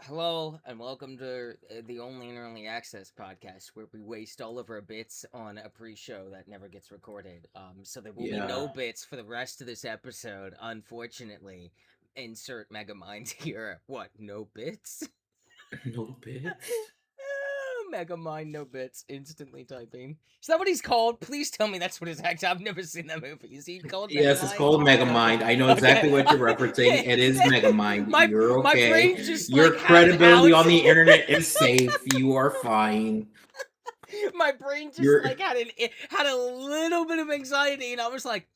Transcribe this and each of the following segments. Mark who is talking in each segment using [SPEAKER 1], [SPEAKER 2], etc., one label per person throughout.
[SPEAKER 1] Hello and welcome to the Only and Early Access podcast, where we waste all of our bits on a pre-show that never gets recorded. So there will be
[SPEAKER 2] Yeah,
[SPEAKER 1] no bits for the rest of this episode, unfortunately. Insert megamind here. What? No bits?
[SPEAKER 2] no bits.
[SPEAKER 1] Megamind, no bits. Instantly typing. Is that what he's called? Please tell me that's what his act. I've never seen that movie. Is he called
[SPEAKER 2] Yes, it's
[SPEAKER 1] Megamind?
[SPEAKER 2] called
[SPEAKER 1] Okay.
[SPEAKER 2] Megamind. I know exactly what you're referencing. It is Megamind.
[SPEAKER 1] my
[SPEAKER 2] You're
[SPEAKER 1] my
[SPEAKER 2] okay.
[SPEAKER 1] brain just
[SPEAKER 2] Your
[SPEAKER 1] like had an
[SPEAKER 2] credibility
[SPEAKER 1] out.
[SPEAKER 2] on the internet is safe. You are fine.
[SPEAKER 1] My brain just
[SPEAKER 2] You're
[SPEAKER 1] like had a little bit of anxiety, and I was like,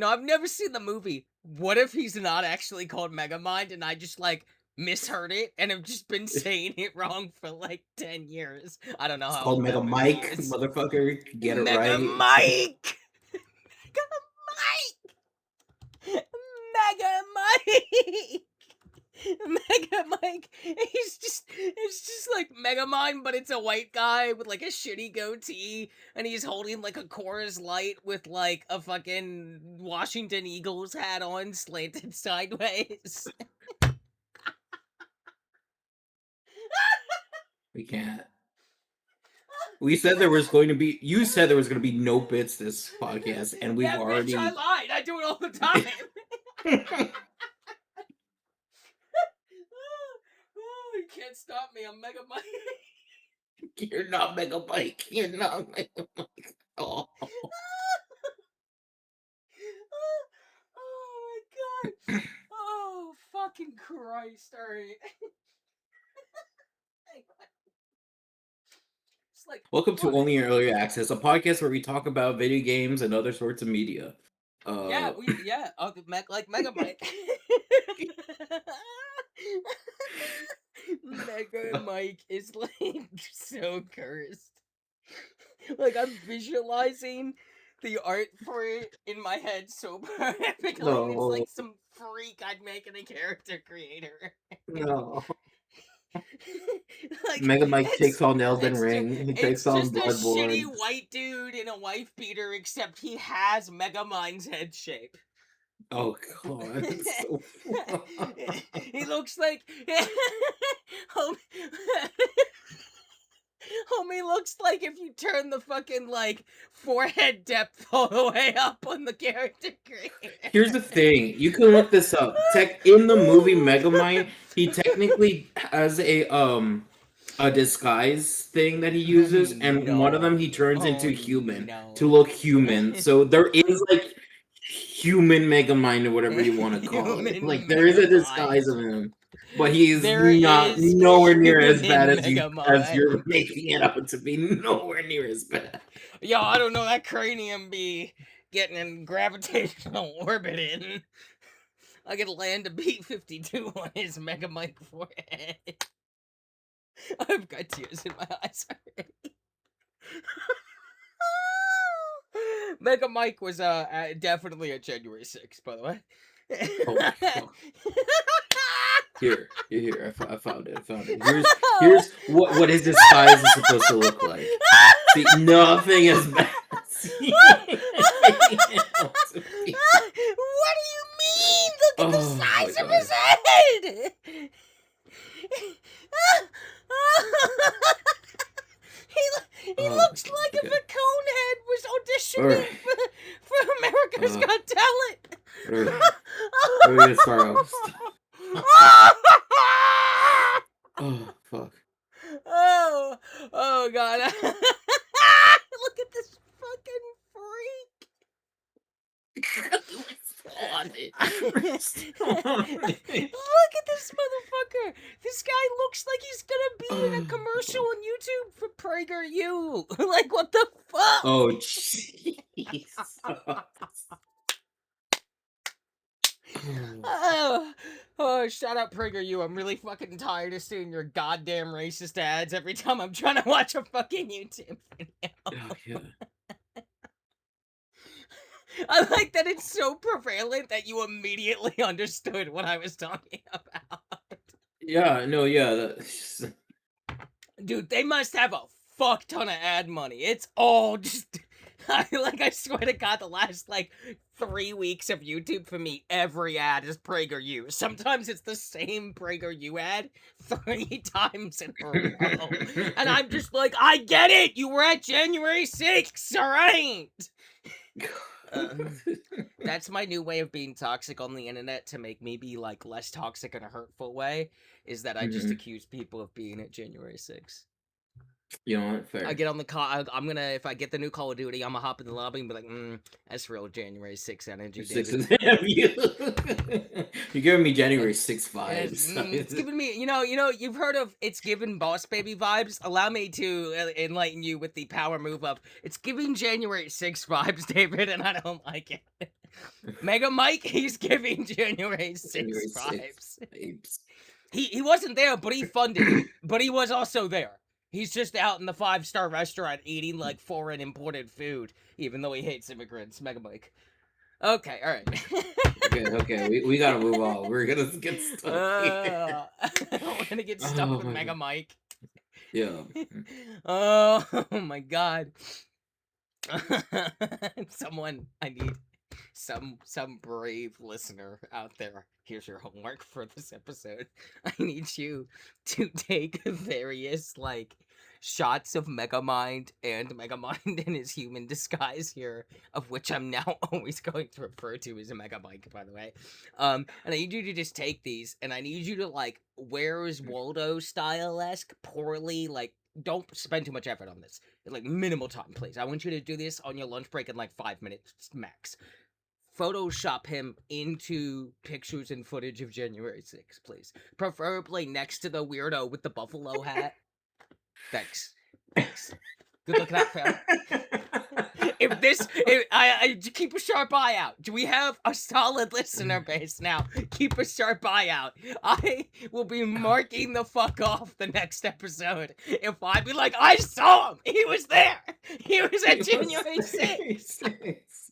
[SPEAKER 1] I've never seen the movie. What if he's not actually called Megamind, and I just like misheard it and have just been saying it wrong for like 10 years? I don't know
[SPEAKER 2] it's
[SPEAKER 1] how
[SPEAKER 2] called
[SPEAKER 1] old
[SPEAKER 2] Mega
[SPEAKER 1] that movie
[SPEAKER 2] Mike,
[SPEAKER 1] is.
[SPEAKER 2] motherfucker. Get it
[SPEAKER 1] Mega
[SPEAKER 2] right.
[SPEAKER 1] Mike, Mega Mike. Mega Mike, it's just like Megamind, but it's a white guy with like a shitty goatee, and he's holding like a Coors Light with like a fucking Washington Eagles hat on, slanted sideways.
[SPEAKER 2] We can't. We said there was going to be. You said there was going to be no bits this podcast, and we've
[SPEAKER 1] Yeah, bitch, I
[SPEAKER 2] already.
[SPEAKER 1] lied. I do it all the time. Oh, you can't stop me. I'm Mega Mike.
[SPEAKER 2] You're not Mega Mike. You're not Mega Mike. Oh.
[SPEAKER 1] Oh my god. Oh, fucking Christ. Alright. It's like,
[SPEAKER 2] Welcome to
[SPEAKER 1] what?
[SPEAKER 2] Only Early Access, a podcast where we talk about video games and other sorts of media.
[SPEAKER 1] Yeah,
[SPEAKER 2] Uh,
[SPEAKER 1] like Mega Mike. Mega Mike is like so cursed. Like I'm visualizing the art for it in my head so perfectly, and it's
[SPEAKER 2] no,
[SPEAKER 1] like some freak I'd make in a character creator.
[SPEAKER 2] no.
[SPEAKER 1] Like
[SPEAKER 2] Mega Mike
[SPEAKER 1] it's
[SPEAKER 2] takes on Elden
[SPEAKER 1] it's just
[SPEAKER 2] Ring. He takes
[SPEAKER 1] it's
[SPEAKER 2] on
[SPEAKER 1] just a shitty
[SPEAKER 2] Bloodborne.
[SPEAKER 1] white dude in a wife beater, except he has Megamind's head shape.
[SPEAKER 2] Oh god, it's so
[SPEAKER 1] He looks like homie, homie looks like if you turn the fucking like forehead depth all the way up on the character creator.
[SPEAKER 2] Here's the thing. You can look this up. Tech in the movie Megamind, he technically has a disguise thing that he
[SPEAKER 1] Oh
[SPEAKER 2] uses, and one of them he
[SPEAKER 1] no!
[SPEAKER 2] turns into
[SPEAKER 1] Oh
[SPEAKER 2] human to
[SPEAKER 1] no!
[SPEAKER 2] look human. So there is like human Megamind or whatever you want to call it. Like
[SPEAKER 1] Human
[SPEAKER 2] there is a
[SPEAKER 1] Megamind.
[SPEAKER 2] disguise of him, but he is
[SPEAKER 1] There
[SPEAKER 2] not
[SPEAKER 1] is
[SPEAKER 2] nowhere near as bad
[SPEAKER 1] human
[SPEAKER 2] as you're
[SPEAKER 1] Megamind.
[SPEAKER 2] making it out to be. Nowhere near as bad.
[SPEAKER 1] Yo, I don't know, that cranium be getting in gravitational orbit in. I could land a B-52 on his Mega Mike forehead. I've got tears in my eyes already. Mega Mike was definitely a January 6th, by the way.
[SPEAKER 2] Oh fuck. Here. I found it. I found it. Here's what his disguise is supposed to look like. See, nothing is bad. See, else would be-
[SPEAKER 1] What do you mean? Look at the
[SPEAKER 2] oh my
[SPEAKER 1] size of his
[SPEAKER 2] god.
[SPEAKER 1] head! he
[SPEAKER 2] Oh my
[SPEAKER 1] looks
[SPEAKER 2] god.
[SPEAKER 1] like if
[SPEAKER 2] Okay.
[SPEAKER 1] a Conehead was
[SPEAKER 2] All
[SPEAKER 1] auditioning
[SPEAKER 2] right.
[SPEAKER 1] for America's
[SPEAKER 2] Uh,
[SPEAKER 1] Got Talent.
[SPEAKER 2] all right. We're gonna start off. Oh fuck.
[SPEAKER 1] Oh god. Look at this fucking freak.
[SPEAKER 2] On it. On
[SPEAKER 1] Look
[SPEAKER 2] it.
[SPEAKER 1] at this motherfucker. This guy looks like he's gonna be in a
[SPEAKER 2] Oh,
[SPEAKER 1] commercial
[SPEAKER 2] fuck.
[SPEAKER 1] on YouTube for PragerU. Like, what the fuck?
[SPEAKER 2] Oh jeez. Oh,
[SPEAKER 1] Oh, shout out PragerU. I'm really fucking tired of seeing your goddamn racist ads every time I'm trying to watch a fucking YouTube video.
[SPEAKER 2] yeah.
[SPEAKER 1] I like that it's so prevalent that you immediately understood what I was talking about.
[SPEAKER 2] Yeah, no, yeah. That's
[SPEAKER 1] Dude, they must have a fuck ton of ad money. It's all just I swear to God, the last like 3 weeks of YouTube for me, every ad is PragerU. Sometimes it's the same PragerU ad 3 times in a row, and I'm just like, I get it. You were at January 6th, all right. That's my new way of being toxic on the internet to make me be like less toxic in a hurtful way. Is that I just
[SPEAKER 2] Mhm.
[SPEAKER 1] accuse people of being at January 6th.
[SPEAKER 2] You know what?
[SPEAKER 1] I
[SPEAKER 2] Fair.
[SPEAKER 1] get on the call. I'm gonna if I get the new Call of Duty, I'm gonna hop in the lobby and be like, that's real January 6th energy,
[SPEAKER 2] Six
[SPEAKER 1] David.
[SPEAKER 2] is you. You're giving me January
[SPEAKER 1] It's
[SPEAKER 2] 6
[SPEAKER 1] it's,
[SPEAKER 2] vibes.
[SPEAKER 1] it's giving me, you've heard of it's giving Boss Baby vibes. Allow me to enlighten you with the power move up. It's giving January 6th vibes, David, and I don't like it. Mega Mike, he's giving January 6th
[SPEAKER 2] January 6th
[SPEAKER 1] vibes.
[SPEAKER 2] vibes.
[SPEAKER 1] He wasn't there, but he funded it. But he was also there. He's just out in the 5-star restaurant eating like foreign imported food, even though he hates immigrants. Mega Mike. Okay, all
[SPEAKER 2] Okay. We gotta move on. We're gonna get stuck here.
[SPEAKER 1] We're gonna get stuck
[SPEAKER 2] Oh
[SPEAKER 1] with
[SPEAKER 2] my
[SPEAKER 1] Mega
[SPEAKER 2] god.
[SPEAKER 1] Mike.
[SPEAKER 2] Yeah.
[SPEAKER 1] Oh my god. Someone, I need some brave listener out there. Here's your homework for this episode. I need you to take various like shots of Megamind and Megamind in his human disguise here, of which I'm now always going to refer to as a Megamike, by the way. And I need you to just take these, and I need you to like Where's Waldo style esque, poorly like. Don't spend too much effort on this. Like minimal time, please. I want you to do this on your lunch break in like 5 minutes max. Photoshop him into pictures and footage of January 6th, please. Preferably next to the weirdo with the buffalo hat. Thanks. Good look at that, fam. I keep a sharp eye out. Do we have a solid listener base now? Keep a sharp eye out. I will be marking the fuck off the next episode if I be like, I saw him. He was there. He was at January 6th.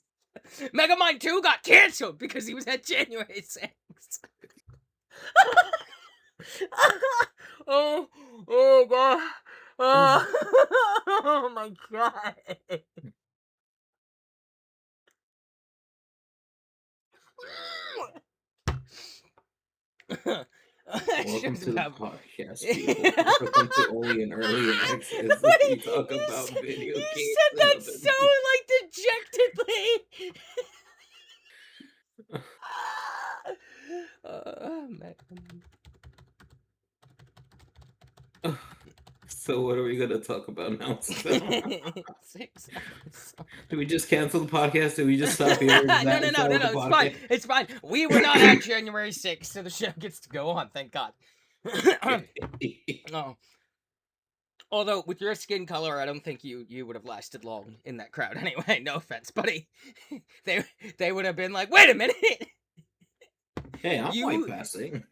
[SPEAKER 1] Megamind 2 got canceled because he was at January 6th. oh, oh god. Oh my god.
[SPEAKER 2] Welcome to the
[SPEAKER 1] about...
[SPEAKER 2] podcast, people. Welcome to only an early access where we talk about video
[SPEAKER 1] you
[SPEAKER 2] games
[SPEAKER 1] said
[SPEAKER 2] and
[SPEAKER 1] that
[SPEAKER 2] other
[SPEAKER 1] so like dejectedly. Man.
[SPEAKER 2] So what are we gonna talk about now?
[SPEAKER 1] Six.
[SPEAKER 2] Did we just cancel the podcast? Did we just stop here?
[SPEAKER 1] No.
[SPEAKER 2] The
[SPEAKER 1] It's fine.
[SPEAKER 2] podcast?
[SPEAKER 1] It's fine. We were not at January 6th, so the show gets to go on. Thank God. Oh. Although with your skin color, I don't think you would have lasted long in that crowd. Anyway, no offense, buddy. They would have been like, wait a minute.
[SPEAKER 2] Hey, I'm
[SPEAKER 1] You
[SPEAKER 2] white passing.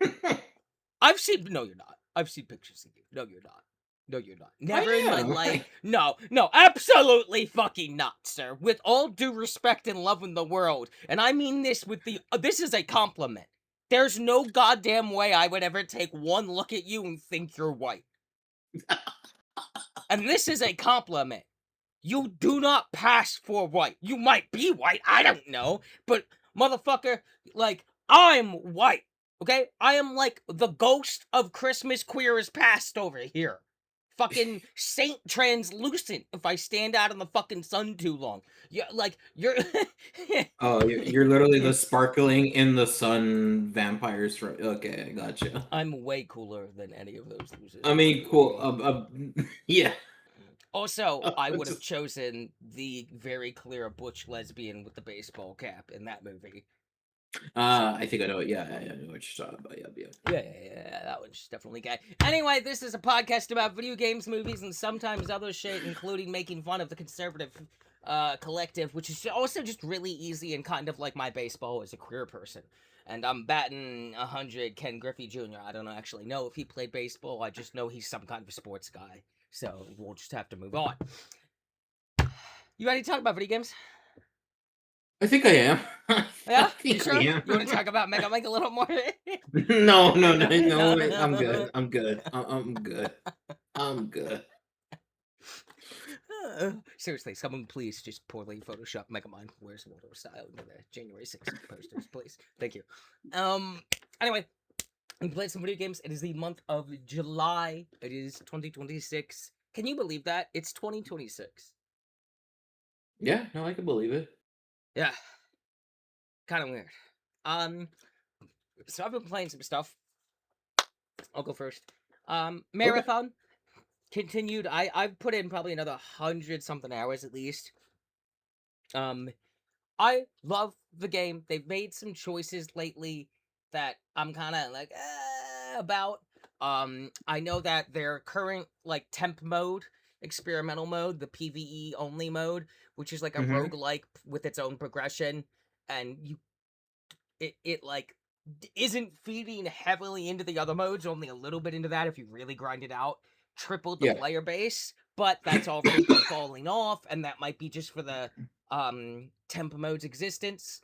[SPEAKER 1] I've seen no, you're not. I've seen pictures of you. No, you're not. No, you're not. Never in my
[SPEAKER 2] am.
[SPEAKER 1] life. No, absolutely fucking not, sir. With all due respect and love in the world, and I mean this with the. This is a compliment. There's no goddamn way I would ever take one look at you and think you're white. And this is a compliment. You do not pass for white. You might be white, I don't know. But, motherfucker, like, I'm white, okay? I am like the ghost of Christmas Queer is Past over here. Fucking Saint Translucent if I stand out in the fucking sun too long. You're...
[SPEAKER 2] Oh, you're literally the sparkling in the sun vampires from. Okay, I gotcha.
[SPEAKER 1] I'm way cooler than any of those losers.
[SPEAKER 2] I mean, cool. Yeah.
[SPEAKER 1] Also, I would have chosen the very clear butch lesbian with the baseball cap in that movie.
[SPEAKER 2] I think I know it. Yeah, I know what you're talking about. Yeah.
[SPEAKER 1] Yeah, that one's definitely gay. Anyway, this is a podcast about video games, movies, and sometimes other shit, including making fun of the conservative collective, which is also just really easy and kind of like my baseball as a queer person. And I'm batting 100 Ken Griffey Jr. I don't actually know if he played baseball. I just know he's some kind of sports guy. So we'll just have to move on. You ready to talk about video games?
[SPEAKER 2] I think I am.
[SPEAKER 1] Yeah?
[SPEAKER 2] I think
[SPEAKER 1] You sure?
[SPEAKER 2] I
[SPEAKER 1] You
[SPEAKER 2] am.
[SPEAKER 1] want to talk about Mega Mike a little more?
[SPEAKER 2] No. I'm good. I'm good.
[SPEAKER 1] Seriously, someone please just poorly Photoshop Megamind Where's Waldo style into the January 6th posters, please. Thank you. Anyway, we played some video games. It is the month of July. It is 2026. Can you believe that? It's 2026.
[SPEAKER 2] Yeah, no, I can believe it.
[SPEAKER 1] Yeah, kind of weird. Um, so I've been playing some stuff. I'll go first.
[SPEAKER 2] Okay.
[SPEAKER 1] Marathon continued. I've put in probably another 100 something hours at least. Um, I love the game. They've made some choices lately that I'm kind of like about. I know that their current like temp mode, experimental mode, the PvE only mode, which is like a
[SPEAKER 2] Hmm.
[SPEAKER 1] roguelike with its own progression, and it like isn't feeding heavily into the other modes, only a little bit into that if you really grind it out. Tripled the
[SPEAKER 2] Yeah.
[SPEAKER 1] player base, but that's already been falling off, and that might be just for the temp mode's existence.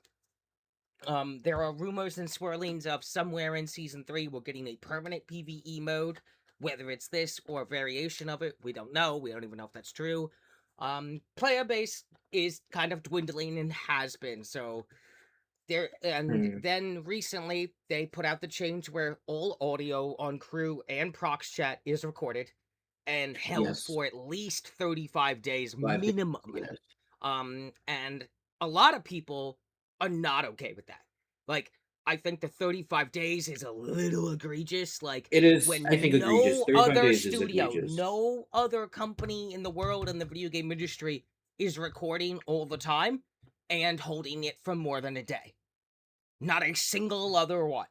[SPEAKER 1] There are rumors and swirlings of somewhere in season 3 we're getting a permanent PvE mode. Whether it's this or a variation of it, we don't know. We don't even know if that's true. Player base is kind of dwindling and has been, so there. And
[SPEAKER 2] Mm,
[SPEAKER 1] then recently they put out the change where all audio on crew and prox chat is recorded and held
[SPEAKER 2] yes.
[SPEAKER 1] for at least 35 days
[SPEAKER 2] 5 days.
[SPEAKER 1] minimum.
[SPEAKER 2] Yes.
[SPEAKER 1] And a lot of people are not okay with that. Like, I think the 35 days is a little egregious. Like,
[SPEAKER 2] It is, I think,
[SPEAKER 1] when
[SPEAKER 2] egregious.
[SPEAKER 1] no
[SPEAKER 2] 35
[SPEAKER 1] other
[SPEAKER 2] days is
[SPEAKER 1] studio,
[SPEAKER 2] egregious.
[SPEAKER 1] no other company in the world in the video game industry is recording all the time and holding it for more than a day. Not a single other one.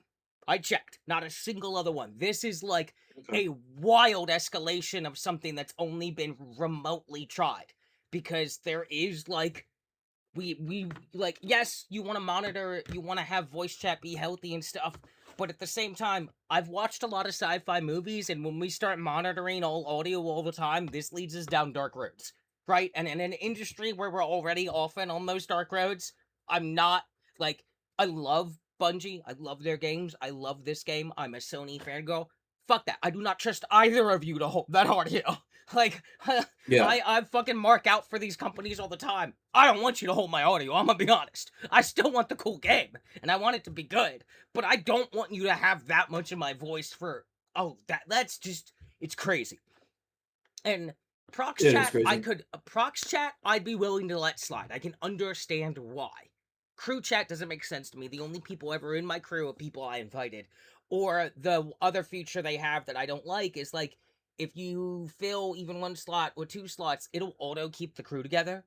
[SPEAKER 1] I checked. Not a single other one. This is like
[SPEAKER 2] Okay.
[SPEAKER 1] a wild escalation of something that's only been remotely tried. Because there is like we like, yes, you want to monitor, you want to have voice chat be healthy and stuff, but at the same time, I've watched a lot of sci-fi movies, and when we start monitoring all audio all the time, this leads us down dark roads, right? And in an industry where we're already often on those dark roads, I'm not like, I love Bungie, I love their games, I love this game, I'm a Sony fangirl. Fuck that. I do not trust either of you to hold that audio. Like,
[SPEAKER 2] Yeah.
[SPEAKER 1] I fucking mark out for these companies all the time. I don't want you to hold my audio, I'm gonna be honest. I still want the cool game, and I want it to be good, but I don't want you to have that much of my voice for, oh, that's just, it's crazy. And
[SPEAKER 2] It is crazy.
[SPEAKER 1] prox chat, I'd be willing to let slide. I can understand why. Crew chat doesn't make sense to me. The only people ever in my crew are people I invited. Or the other feature they have that I don't like is like, if you fill even one slot or two slots, it'll auto keep the crew together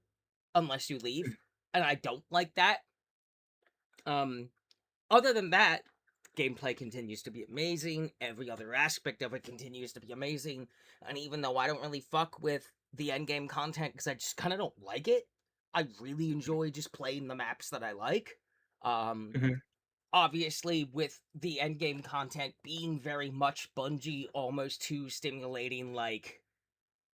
[SPEAKER 1] unless you leave. And I don't like that. Um, Other than that, gameplay continues to be amazing. Every other aspect of it continues to be amazing. And even though I don't really fuck with the endgame content because I just kind of don't like it, I really enjoy just playing the maps that I like. Um,
[SPEAKER 2] Mhm.
[SPEAKER 1] Obviously, with the endgame content being very much Bungie, almost too stimulating, like,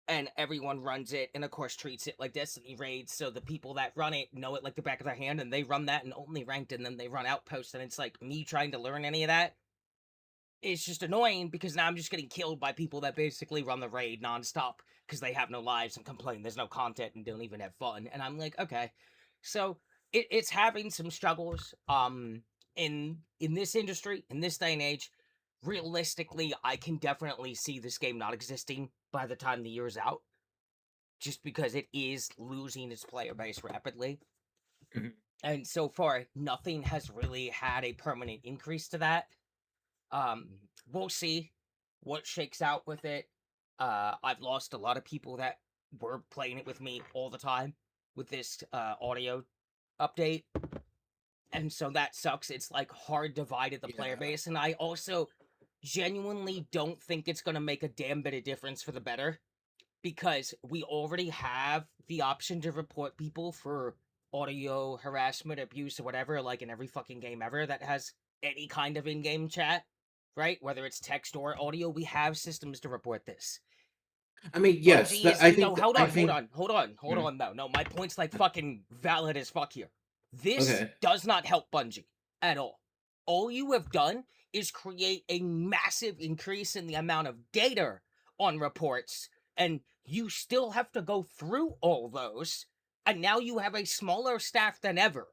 [SPEAKER 1] and everyone runs it and of course treats it like Destiny raids, so the people that run it know it like the back of their hand, and they run that and only ranked, and then they run outposts, and it's like me trying to learn any of that. It's just annoying because now I'm just getting killed by people that basically run the raid nonstop because they have no lives and complain there's no content and don't even have fun, and I'm like, okay. So it's having some struggles in this industry, in this day and age. Realistically, I can definitely see this game not existing by the time the year is out, just because it is losing its player base rapidly.
[SPEAKER 2] Mhm.
[SPEAKER 1] And so far, nothing has really had a permanent increase to that. Um, we'll see what shakes out with it. I've lost a lot of people that were playing it with me all the time with this audio update. And so that sucks. It's like hard divided the player
[SPEAKER 2] Yeah.
[SPEAKER 1] base. And I also genuinely don't think it's going to make a damn bit of difference for the better, because we already have the option to report people for audio harassment, abuse, or whatever, like in every fucking game ever that has any kind of in-game chat, right? Whether it's text or audio, we have systems to report this.
[SPEAKER 2] I mean, yes,
[SPEAKER 1] Bungie
[SPEAKER 2] that
[SPEAKER 1] is,
[SPEAKER 2] I
[SPEAKER 1] no,
[SPEAKER 2] think that I think
[SPEAKER 1] hold
[SPEAKER 2] Mhm.
[SPEAKER 1] on, though. No, my point's like fucking valid as fuck here. This
[SPEAKER 2] Okay.
[SPEAKER 1] does not help Bungie at all. All you have done is create a massive increase in the amount of data on reports, and you still have to go through all those, and now you have a smaller staff than ever.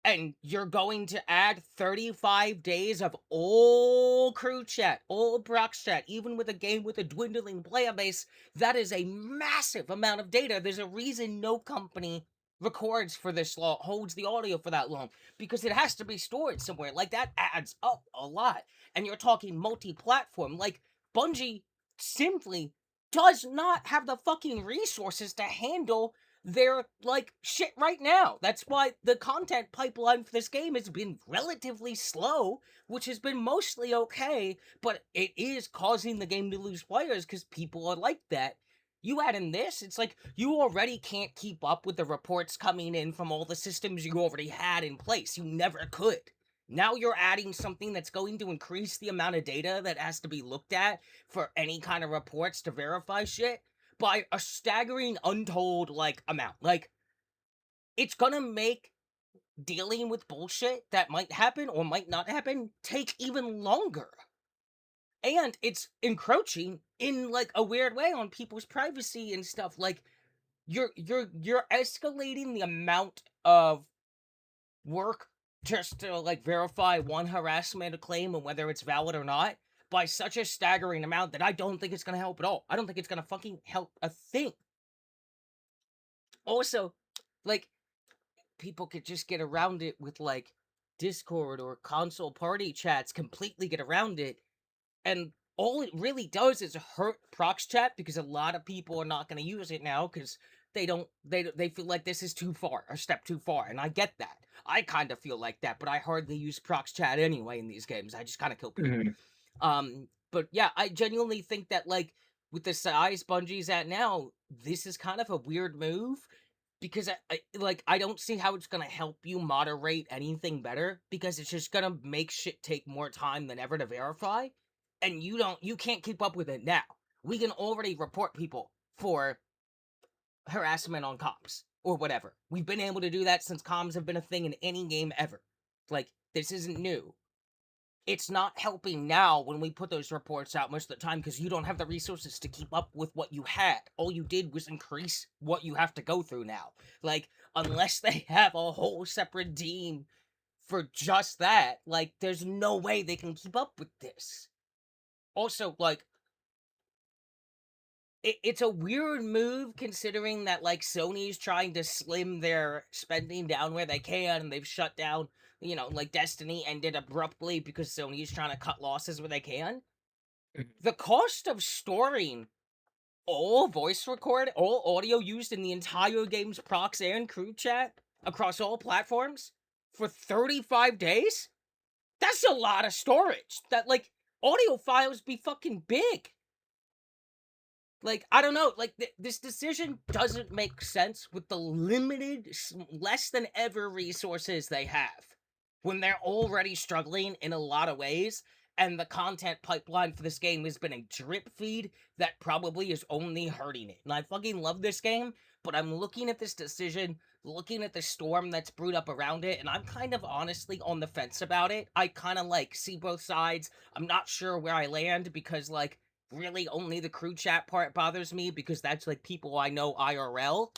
[SPEAKER 1] And you're going to add 35 days of all crew chat, all prox chat, even with a game with a dwindling player base. That is a massive amount of data. There's a reason no company records for this long, holds the audio for that long, because it has to be stored somewhere. Like, that adds up a lot. And you're talking multi-platform. Like, Bungie simply does not have the fucking resources to handle their like shit right now. That's why the content pipeline for this game has been relatively slow, which has been mostly okay, but it is causing the game to lose players because people are like that. You add in this, it's like you already can't keep up with the reports coming in from all the systems you already had in place. You never could. Now you're adding something that's going to increase the amount of data that has to be looked at for any kind of reports to verify shit by a staggering untold like amount. Like, it's gonna make dealing with bullshit that might happen or might not happen take even longer. And it's encroaching in like a weird way on people's privacy and stuff. Like, you're escalating the amount of work just to like verify one harassment claim and whether it's valid or not by such a staggering amount that I don't think it's gonna help at all. I don't think it's gonna fucking help a thing. Also, like, people could just get around it with like Discord or console party chats, completely get around it. And all it really does is hurt prox chat because a lot of people are not going to use it now because they feel like this is too far, a step too far. And I get that. I kind of feel like that, but I hardly use prox chat anyway in these games. I just kind of kill people.
[SPEAKER 2] Mhm.
[SPEAKER 1] But yeah, I genuinely think that like with the size Bungie's at now, this is kind of a weird move because I don't see how it's gonna help you moderate anything better because it's just gonna make shit take more time than ever to verify, and you can't keep up with it now. We can already report people for harassment on comms or whatever. We've been able to do that since comms have been a thing in any game ever. Like, this isn't new. It's not helping now when we put those reports out most of the time because you don't have the resources to keep up with what you had. All you did was increase what you have to go through now. Like, unless they have a whole separate team for just that, like, there's no way they can keep up with this. Also, like, it's a weird move considering that like Sony's trying to slim their spending down where they can, and they've shut down, like Destiny ended abruptly because Sony's trying to cut losses where they can.
[SPEAKER 2] Mhm.
[SPEAKER 1] The cost of storing all audio used in the entire game's prox and crew chat across all platforms for 35 days? That's a lot of storage. That like audio files be fucking big. Like, I don't know, like, this decision doesn't make sense with the limited, less than ever resources they have when they're already struggling in a lot of ways. And the content pipeline for this game has been a drip feed that probably is only hurting it. And I fucking love this game, but I'm looking at this decision, looking at the storm that's brewed up around it, and I'm kind of honestly on the fence about it. I kind of like see both sides. I'm not sure where I land because, like, really only the crew chat part bothers me because that's like people I know IRL.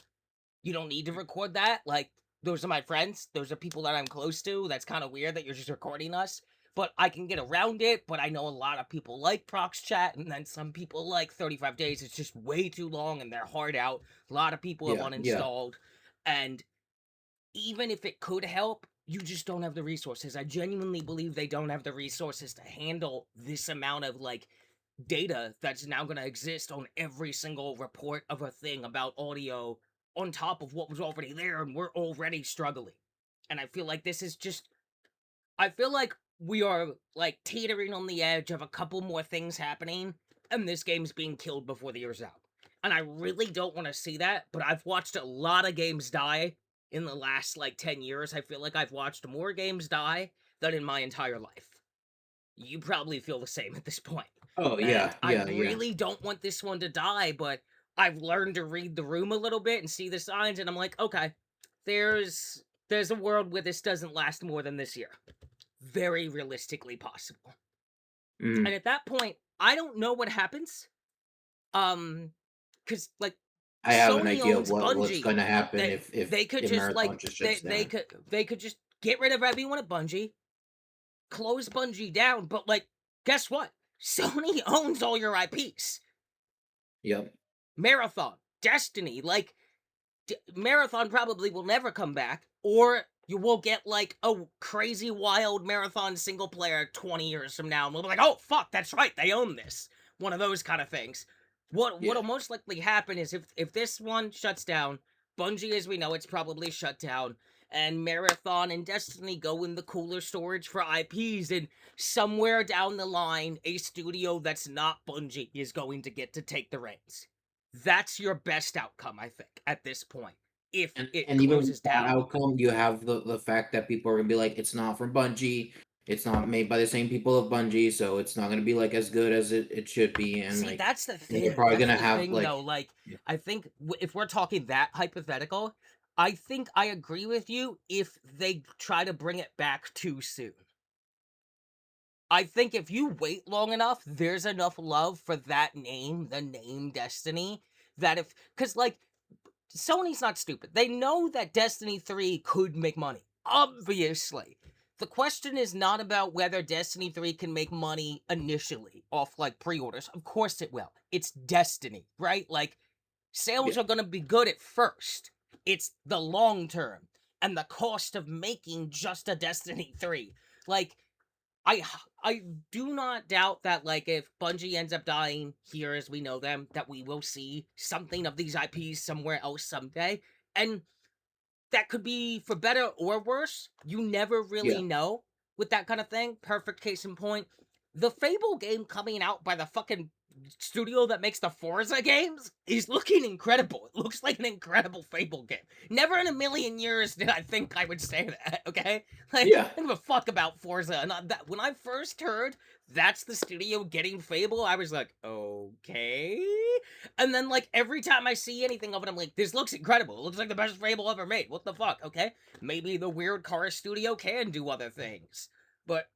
[SPEAKER 1] You don't need to record that. Like, those are my friends. Those are people that I'm close to. That's kind of weird that you're just recording us. But I can get around it. But I know a lot of people like prox chat, and then some people like 35 days. It's just way too long and they're hard out. A lot of people have
[SPEAKER 2] Yeah, yeah.
[SPEAKER 1] uninstalled. And even if it could help, you just don't have the resources. I genuinely believe they don't have the resources to handle this amount of like data that's now going to exist on every single report of a thing about audio on top of what was already there, and we're already struggling. And I feel like this is just, I feel like we are like teetering on the edge of a couple more things happening, and this game's being killed before the year's out. And I really don't want to see that, but I've watched a lot of games die in the last like 10 years. I feel like I've watched more games die than in my entire life. You probably feel the same at this point.
[SPEAKER 2] Oh,
[SPEAKER 1] And
[SPEAKER 2] yeah,
[SPEAKER 1] I
[SPEAKER 2] yeah, yeah.
[SPEAKER 1] really don't want this one to die, but I've learned to read the room a little bit and see the signs, and I'm like, okay, there's a world where this doesn't last more than this year. Very realistically possible.
[SPEAKER 2] Mhm.
[SPEAKER 1] And at that point, I don't know what happens, Because like
[SPEAKER 2] I have an
[SPEAKER 1] Sony
[SPEAKER 2] idea of
[SPEAKER 1] owns
[SPEAKER 2] what's
[SPEAKER 1] Bungie.
[SPEAKER 2] gonna happen
[SPEAKER 1] They
[SPEAKER 2] if
[SPEAKER 1] they could just
[SPEAKER 2] Marathon
[SPEAKER 1] like
[SPEAKER 2] just shuts down.
[SPEAKER 1] they could just get rid of everyone at Bungie, close Bungie down. But like, guess what? Sony owns all your IPs.
[SPEAKER 2] Yep.
[SPEAKER 1] Marathon, Destiny, like Marathon probably will never come back, or you will get like a crazy wild Marathon single player 20 years from now, and we'll be like, oh fuck, that's right, they own this. One of those kind of things. What'll
[SPEAKER 2] Yeah.
[SPEAKER 1] most likely happen is if this one shuts down, Bungie as we know it's probably shut down, and Marathon and Destiny go in the cooler storage for IPs, and somewhere down the line, a studio that's not Bungie is going to get to take the reins. That's your best outcome, I think, at this point, if it
[SPEAKER 2] And even with
[SPEAKER 1] closes
[SPEAKER 2] that
[SPEAKER 1] down.
[SPEAKER 2] outcome, you have the fact that people are gonna be like, it's not from Bungie, it's not made by the same people of Bungie, so it's not gonna be like as good as it should be, and
[SPEAKER 1] See,
[SPEAKER 2] like
[SPEAKER 1] that's the
[SPEAKER 2] and they're
[SPEAKER 1] thing.
[SPEAKER 2] probably
[SPEAKER 1] That's
[SPEAKER 2] gonna
[SPEAKER 1] the
[SPEAKER 2] have
[SPEAKER 1] thing,
[SPEAKER 2] like
[SPEAKER 1] though. Like,
[SPEAKER 2] yeah.
[SPEAKER 1] I think if we're talking that hypothetical, I think I agree with you if they try to bring it back too soon. I think if you wait long enough, there's enough love for that name, the name Destiny, that if, because like, Sony's not stupid. They know that Destiny 3 could make money. Obviously. The question is not about whether Destiny 3 can make money initially off like pre-orders. Of course it will. It's Destiny, right? Like sales
[SPEAKER 2] Yeah.
[SPEAKER 1] are going to be good at first. It's the long term and the cost of making just a Destiny 3. Like I I do not doubt that like if Bungie ends up dying here as we know them, that we will see something of these IPs somewhere else someday. And that could be for better or worse. You never
[SPEAKER 2] Yeah.
[SPEAKER 1] really know with that kind of thing. Perfect case in point. The Fable game coming out by the fucking studio that makes the Forza games is looking incredible. It looks like an incredible Fable game. Never in a million years did I think I would say that, okay? Like,
[SPEAKER 2] Yeah.
[SPEAKER 1] I don't give a fuck about Forza. And that, when I first heard that's the studio getting Fable, I was like, okay. And then, like, every time I see anything of it, I'm like, this looks incredible. It looks like the best Fable ever made. What the fuck? Okay. Maybe the weird car studio can do other things. But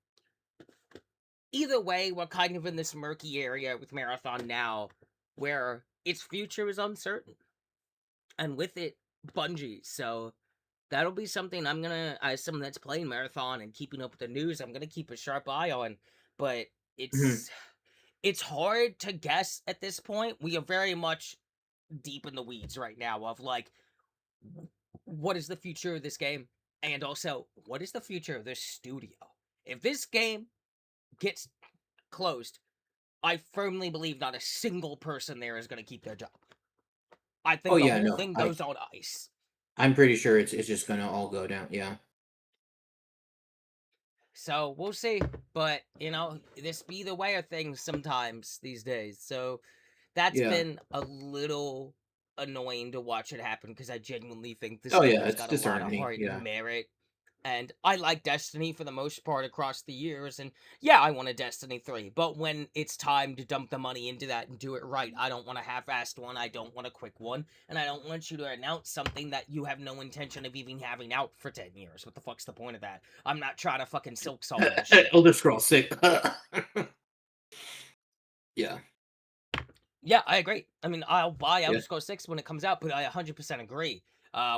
[SPEAKER 1] either way, we're kind of in this murky area with Marathon now where its future is uncertain. And with it, Bungie. So that'll be something I'm gonna, as someone that's playing Marathon and keeping up with the news, I'm gonna keep a sharp eye on. But
[SPEAKER 2] Mhm.
[SPEAKER 1] it's hard to guess at this point. We are very much deep in the weeds right now of like what is the future of this game, and also what is the future of this studio. If this game gets closed, I firmly believe not a single person there is going to keep their job. I
[SPEAKER 2] Oh
[SPEAKER 1] think the
[SPEAKER 2] yeah,
[SPEAKER 1] whole
[SPEAKER 2] no.
[SPEAKER 1] thing goes on ice.
[SPEAKER 2] I'm pretty sure it's just gonna all go down. Yeah.
[SPEAKER 1] So we'll see. But this be the way of things sometimes these days. So that's
[SPEAKER 2] Yeah.
[SPEAKER 1] been a little annoying to watch it happen because I genuinely think the
[SPEAKER 2] Oh yeah,
[SPEAKER 1] studio's
[SPEAKER 2] it's
[SPEAKER 1] got a lot of
[SPEAKER 2] disheartening.
[SPEAKER 1] heart and
[SPEAKER 2] Yeah.
[SPEAKER 1] merit. And I like Destiny for the most part across the years. And yeah, I want a Destiny 3. But when it's time to dump the money into that and do it right, I don't want a half assed one. I don't want a quick one. And I don't want you to announce something that you have no intention of even having out for 10 years. What the fuck's the point of that? I'm not trying to fucking silk song this shit.
[SPEAKER 2] Elder Scrolls 6. Yeah.
[SPEAKER 1] Yeah, I agree. I mean, I'll buy
[SPEAKER 2] Yeah.
[SPEAKER 1] Elder Scrolls 6 when it comes out, but I 100% agree.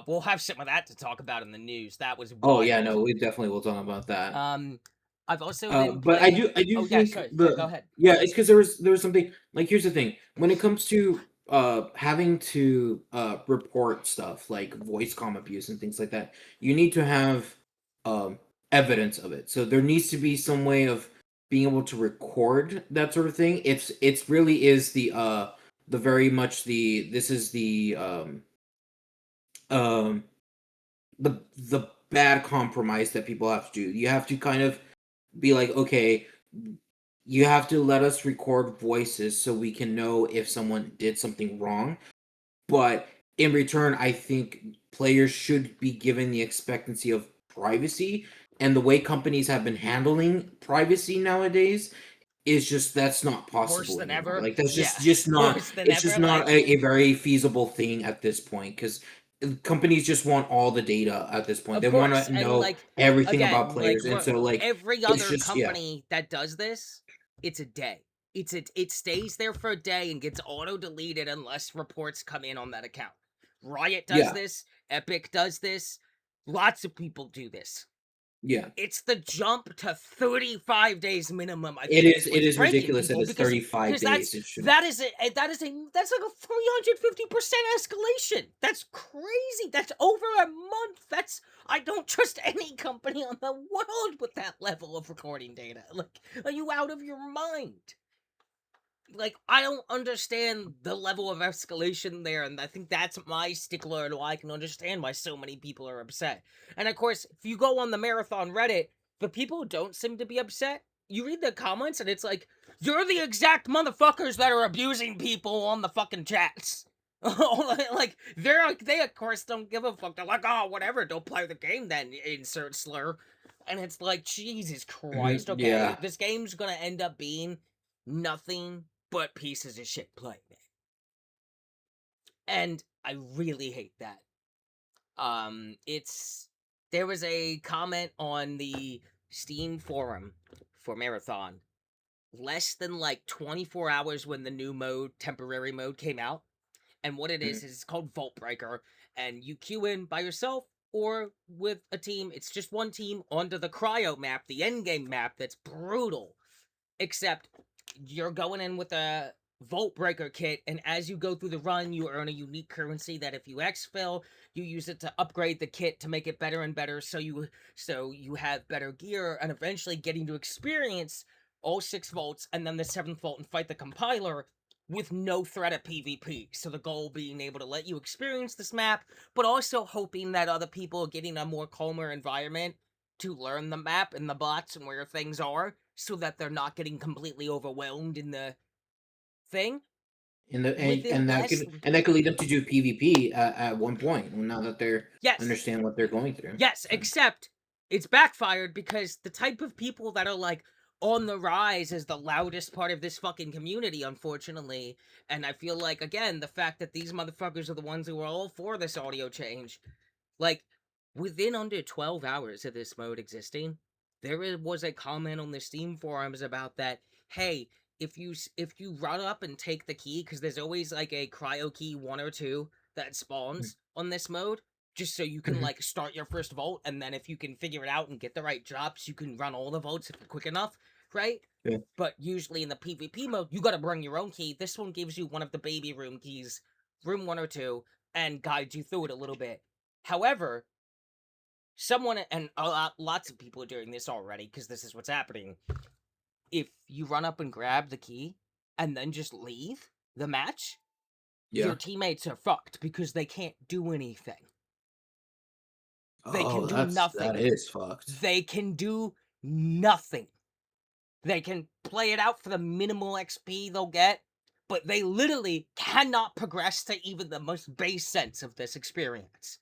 [SPEAKER 1] We'll have some of that to talk about in the news. That was
[SPEAKER 2] Oh yeah,
[SPEAKER 1] wild.
[SPEAKER 2] no, we definitely will talk about that.
[SPEAKER 1] Um, I've also been
[SPEAKER 2] But I
[SPEAKER 1] playing.
[SPEAKER 2] do I do
[SPEAKER 1] Oh yeah,
[SPEAKER 2] think
[SPEAKER 1] sorry. Yeah, go
[SPEAKER 2] the
[SPEAKER 1] ahead.
[SPEAKER 2] yeah, it's because there was something like here's the thing. When it comes to having to report stuff like voice comm abuse and things like that, you need to have um evidence of it. So there needs to be some way of being able to record that sort of thing. It's really is the very much the this is um the bad compromise that people have to do. You have to kind of be like, okay, you have to let us record voices so we can know if someone did something wrong. But in return, I think players should be given the expectancy of privacy. And the way companies have been handling privacy nowadays is just that's not
[SPEAKER 1] Worse
[SPEAKER 2] possible
[SPEAKER 1] than
[SPEAKER 2] anymore.
[SPEAKER 1] ever.
[SPEAKER 2] Like that's
[SPEAKER 1] Yeah,
[SPEAKER 2] just not
[SPEAKER 1] worse than
[SPEAKER 2] it's just
[SPEAKER 1] ever.
[SPEAKER 2] not
[SPEAKER 1] Like,
[SPEAKER 2] a very feasible thing at this point because companies just want all the data at this point.
[SPEAKER 1] of
[SPEAKER 2] They want
[SPEAKER 1] course,
[SPEAKER 2] to
[SPEAKER 1] and
[SPEAKER 2] know
[SPEAKER 1] like
[SPEAKER 2] everything about
[SPEAKER 1] again, like
[SPEAKER 2] players, and so like
[SPEAKER 1] every
[SPEAKER 2] it's
[SPEAKER 1] other
[SPEAKER 2] just yeah,
[SPEAKER 1] company that does this, it's a day. it stays there for a day and gets auto deleted unless reports come in on that account. Riot does
[SPEAKER 2] Yeah,
[SPEAKER 1] this, Epic does this, lots of people do this.
[SPEAKER 2] yeah.
[SPEAKER 1] It's the jump to 35 days minimum, I
[SPEAKER 2] It
[SPEAKER 1] think,
[SPEAKER 2] is
[SPEAKER 1] is
[SPEAKER 2] it
[SPEAKER 1] what's
[SPEAKER 2] is
[SPEAKER 1] breaking
[SPEAKER 2] ridiculous that
[SPEAKER 1] people
[SPEAKER 2] it's
[SPEAKER 1] because
[SPEAKER 2] 35
[SPEAKER 1] that's
[SPEAKER 2] days. It should
[SPEAKER 1] that is that's like a 350% escalation. That's crazy. That's over a month. That's I don't trust any company on the world with that level of recording data. Like, are you out of your mind? Like, I don't understand the level of escalation there, and I think that's my stickler and why I can understand why so many people are upset. And of course, if you go on the Marathon Reddit, the people who don't seem to be upset, you read the comments and it's like, you're the exact motherfuckers that are abusing people on the fucking chats. Like, they of course don't give a fuck. They're like, oh, whatever, don't play the game then, insert slur. And it's like, Jesus
[SPEAKER 2] Mhm,
[SPEAKER 1] Christ, okay,
[SPEAKER 2] yeah.
[SPEAKER 1] this game's gonna end up being nothing but pieces of shit playing it. And I really hate that. It's there was a comment on the Steam forum for Marathon less than like 24 hours when the new mode, temporary mode, came out. And what it
[SPEAKER 2] Mhm,
[SPEAKER 1] is it's called Vault Breaker, and you queue in by yourself or with a team. It's just one team onto the cryo map, the endgame map that's brutal. Except you're going in with a Vault Breaker kit, and as you go through the run, you earn a unique currency that if you exfil, you use it to upgrade the kit to make it better and better, so you have better gear, and eventually getting to experience all 6 vaults and then the 7th vault and fight the compiler with no threat of PvP. So the goal being able to let you experience this map, but also hoping that other people are getting a more calmer environment to learn the map and the bots and where things are so that they're not getting completely overwhelmed in the thing
[SPEAKER 2] and the
[SPEAKER 1] within less.
[SPEAKER 2] and that could lead them to do PvP at one point, now that they're
[SPEAKER 1] Yes,
[SPEAKER 2] understand what they're going through,
[SPEAKER 1] yes,
[SPEAKER 2] so
[SPEAKER 1] except it's backfired because the type of people that are like on the rise is the loudest part of this fucking community, unfortunately. And I feel like, again, the fact that these motherfuckers are the ones who are all for this audio change. Like, within under 12 hours of this mode existing, was a comment on the Steam forums about that. Hey, if you run up and take the key, because there's always like a cryo key 1 or 2 that
[SPEAKER 2] mm,
[SPEAKER 1] spawns on this mode, just so you can
[SPEAKER 2] mhm,
[SPEAKER 1] like start your first vault, and then if you can figure it out and get the right drops, you can run all the vaults if you're quick enough, right?
[SPEAKER 2] yeah.
[SPEAKER 1] But usually in the PvP mode, you gotta bring your own key. This one gives you one of the baby room keys, room 1 or 2, and guides you through it a little bit. However, someone and lots of people are doing this already because this is what's happening. If you run up and grab the key and then just leave the match, your
[SPEAKER 2] Yeah.
[SPEAKER 1] teammates are fucked because they can't do anything. They can
[SPEAKER 2] Oh,
[SPEAKER 1] do
[SPEAKER 2] that
[SPEAKER 1] nothing.
[SPEAKER 2] is fucked.
[SPEAKER 1] They can do nothing. They can play it out for the minimal XP they'll get, but they literally cannot progress to even the most base sense of this experience.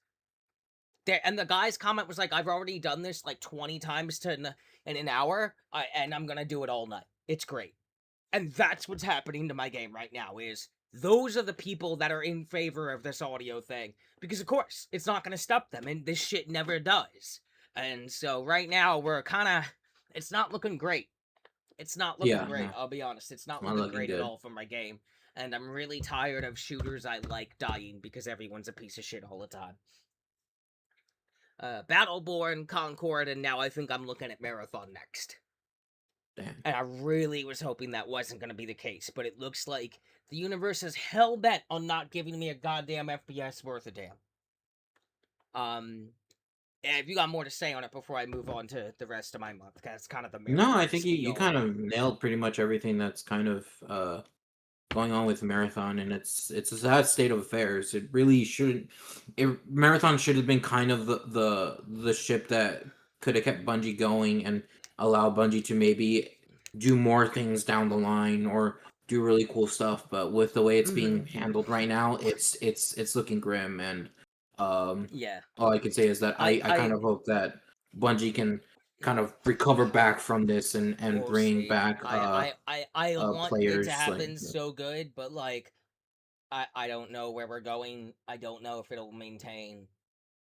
[SPEAKER 1] There, and the guy's comment was like, "I've already done this like 20 times in an hour, and I'm gonna do it all night. It's great." And that's what's happening to my game right now. Is those are the people that are in favor of this audio thing because, of course, it's not gonna stop them, and this shit never does. And so right now we're kind of, it's not looking great. It's not looking
[SPEAKER 2] Yeah,
[SPEAKER 1] great.
[SPEAKER 2] no,
[SPEAKER 1] I'll be honest. It's
[SPEAKER 2] it's
[SPEAKER 1] not
[SPEAKER 2] not
[SPEAKER 1] looking
[SPEAKER 2] looking
[SPEAKER 1] great at
[SPEAKER 2] good.
[SPEAKER 1] all for my game. And I'm really tired of shooters I like dying because everyone's a piece of shit all the time. Battleborn, Concord, and now I think I'm looking at Marathon next.
[SPEAKER 2] Damn.
[SPEAKER 1] And I really was hoping that wasn't going to be the case, but it looks like the universe is hell bent on not giving me a goddamn FPS worth a damn. Um, have you got more to say on it before I move on to the rest of my month? That's kind of the
[SPEAKER 2] No, I
[SPEAKER 1] Marathon
[SPEAKER 2] think you
[SPEAKER 1] spiel.
[SPEAKER 2] kind of nailed pretty much everything that's kind of going on with marathon, and it's a sad state of affairs. It really shouldn't. Marathon should have been kind of the ship that could have kept Bungie going and allow Bungie to maybe do more things down the line or do really cool stuff. But with the way it's
[SPEAKER 1] Mm-hmm.
[SPEAKER 2] being handled right now, it's looking grim. And um,
[SPEAKER 1] Yeah.
[SPEAKER 2] all I can say is that I kind
[SPEAKER 1] I
[SPEAKER 2] of hope that Bungie can kind of recover back from this and
[SPEAKER 1] we'll
[SPEAKER 2] bring
[SPEAKER 1] see.
[SPEAKER 2] back
[SPEAKER 1] I want it to
[SPEAKER 2] players like
[SPEAKER 1] happen so good, but like I don't know where we're going. I don't know if it'll maintain.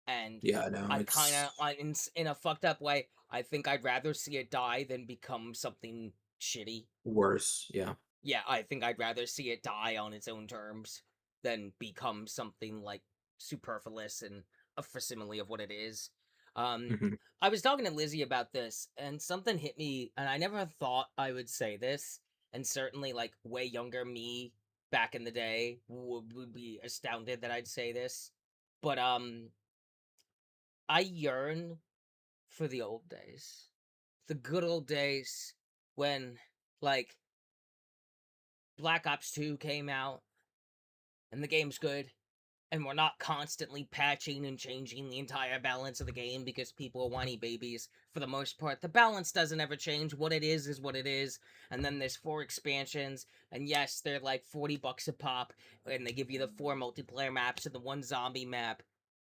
[SPEAKER 1] And
[SPEAKER 2] yeah, no,
[SPEAKER 1] I kind
[SPEAKER 2] it's
[SPEAKER 1] of, in a fucked up way, I think I'd rather see it die than become something shitty.
[SPEAKER 2] worse. Yeah.
[SPEAKER 1] Yeah, I think I'd rather see it die on its own terms than become something like superfluous and a facsimile of what it is. Um,
[SPEAKER 2] Mhm.
[SPEAKER 1] I was talking to Lizzie about this, and something hit me, and I never thought I would say this, and certainly like way younger me back in the day would be astounded that I'd say this. But I yearn for the old days, the good old days when like Black Ops 2 came out and the game's good, and we're not constantly patching and changing the entire balance of the game because people are whiny babies. For the most part, the balance doesn't ever change. What it is what it is. And then there's 4 expansions, and yes, they're like $40 a pop, and they give you the 4 multiplayer maps and the 1 zombie map.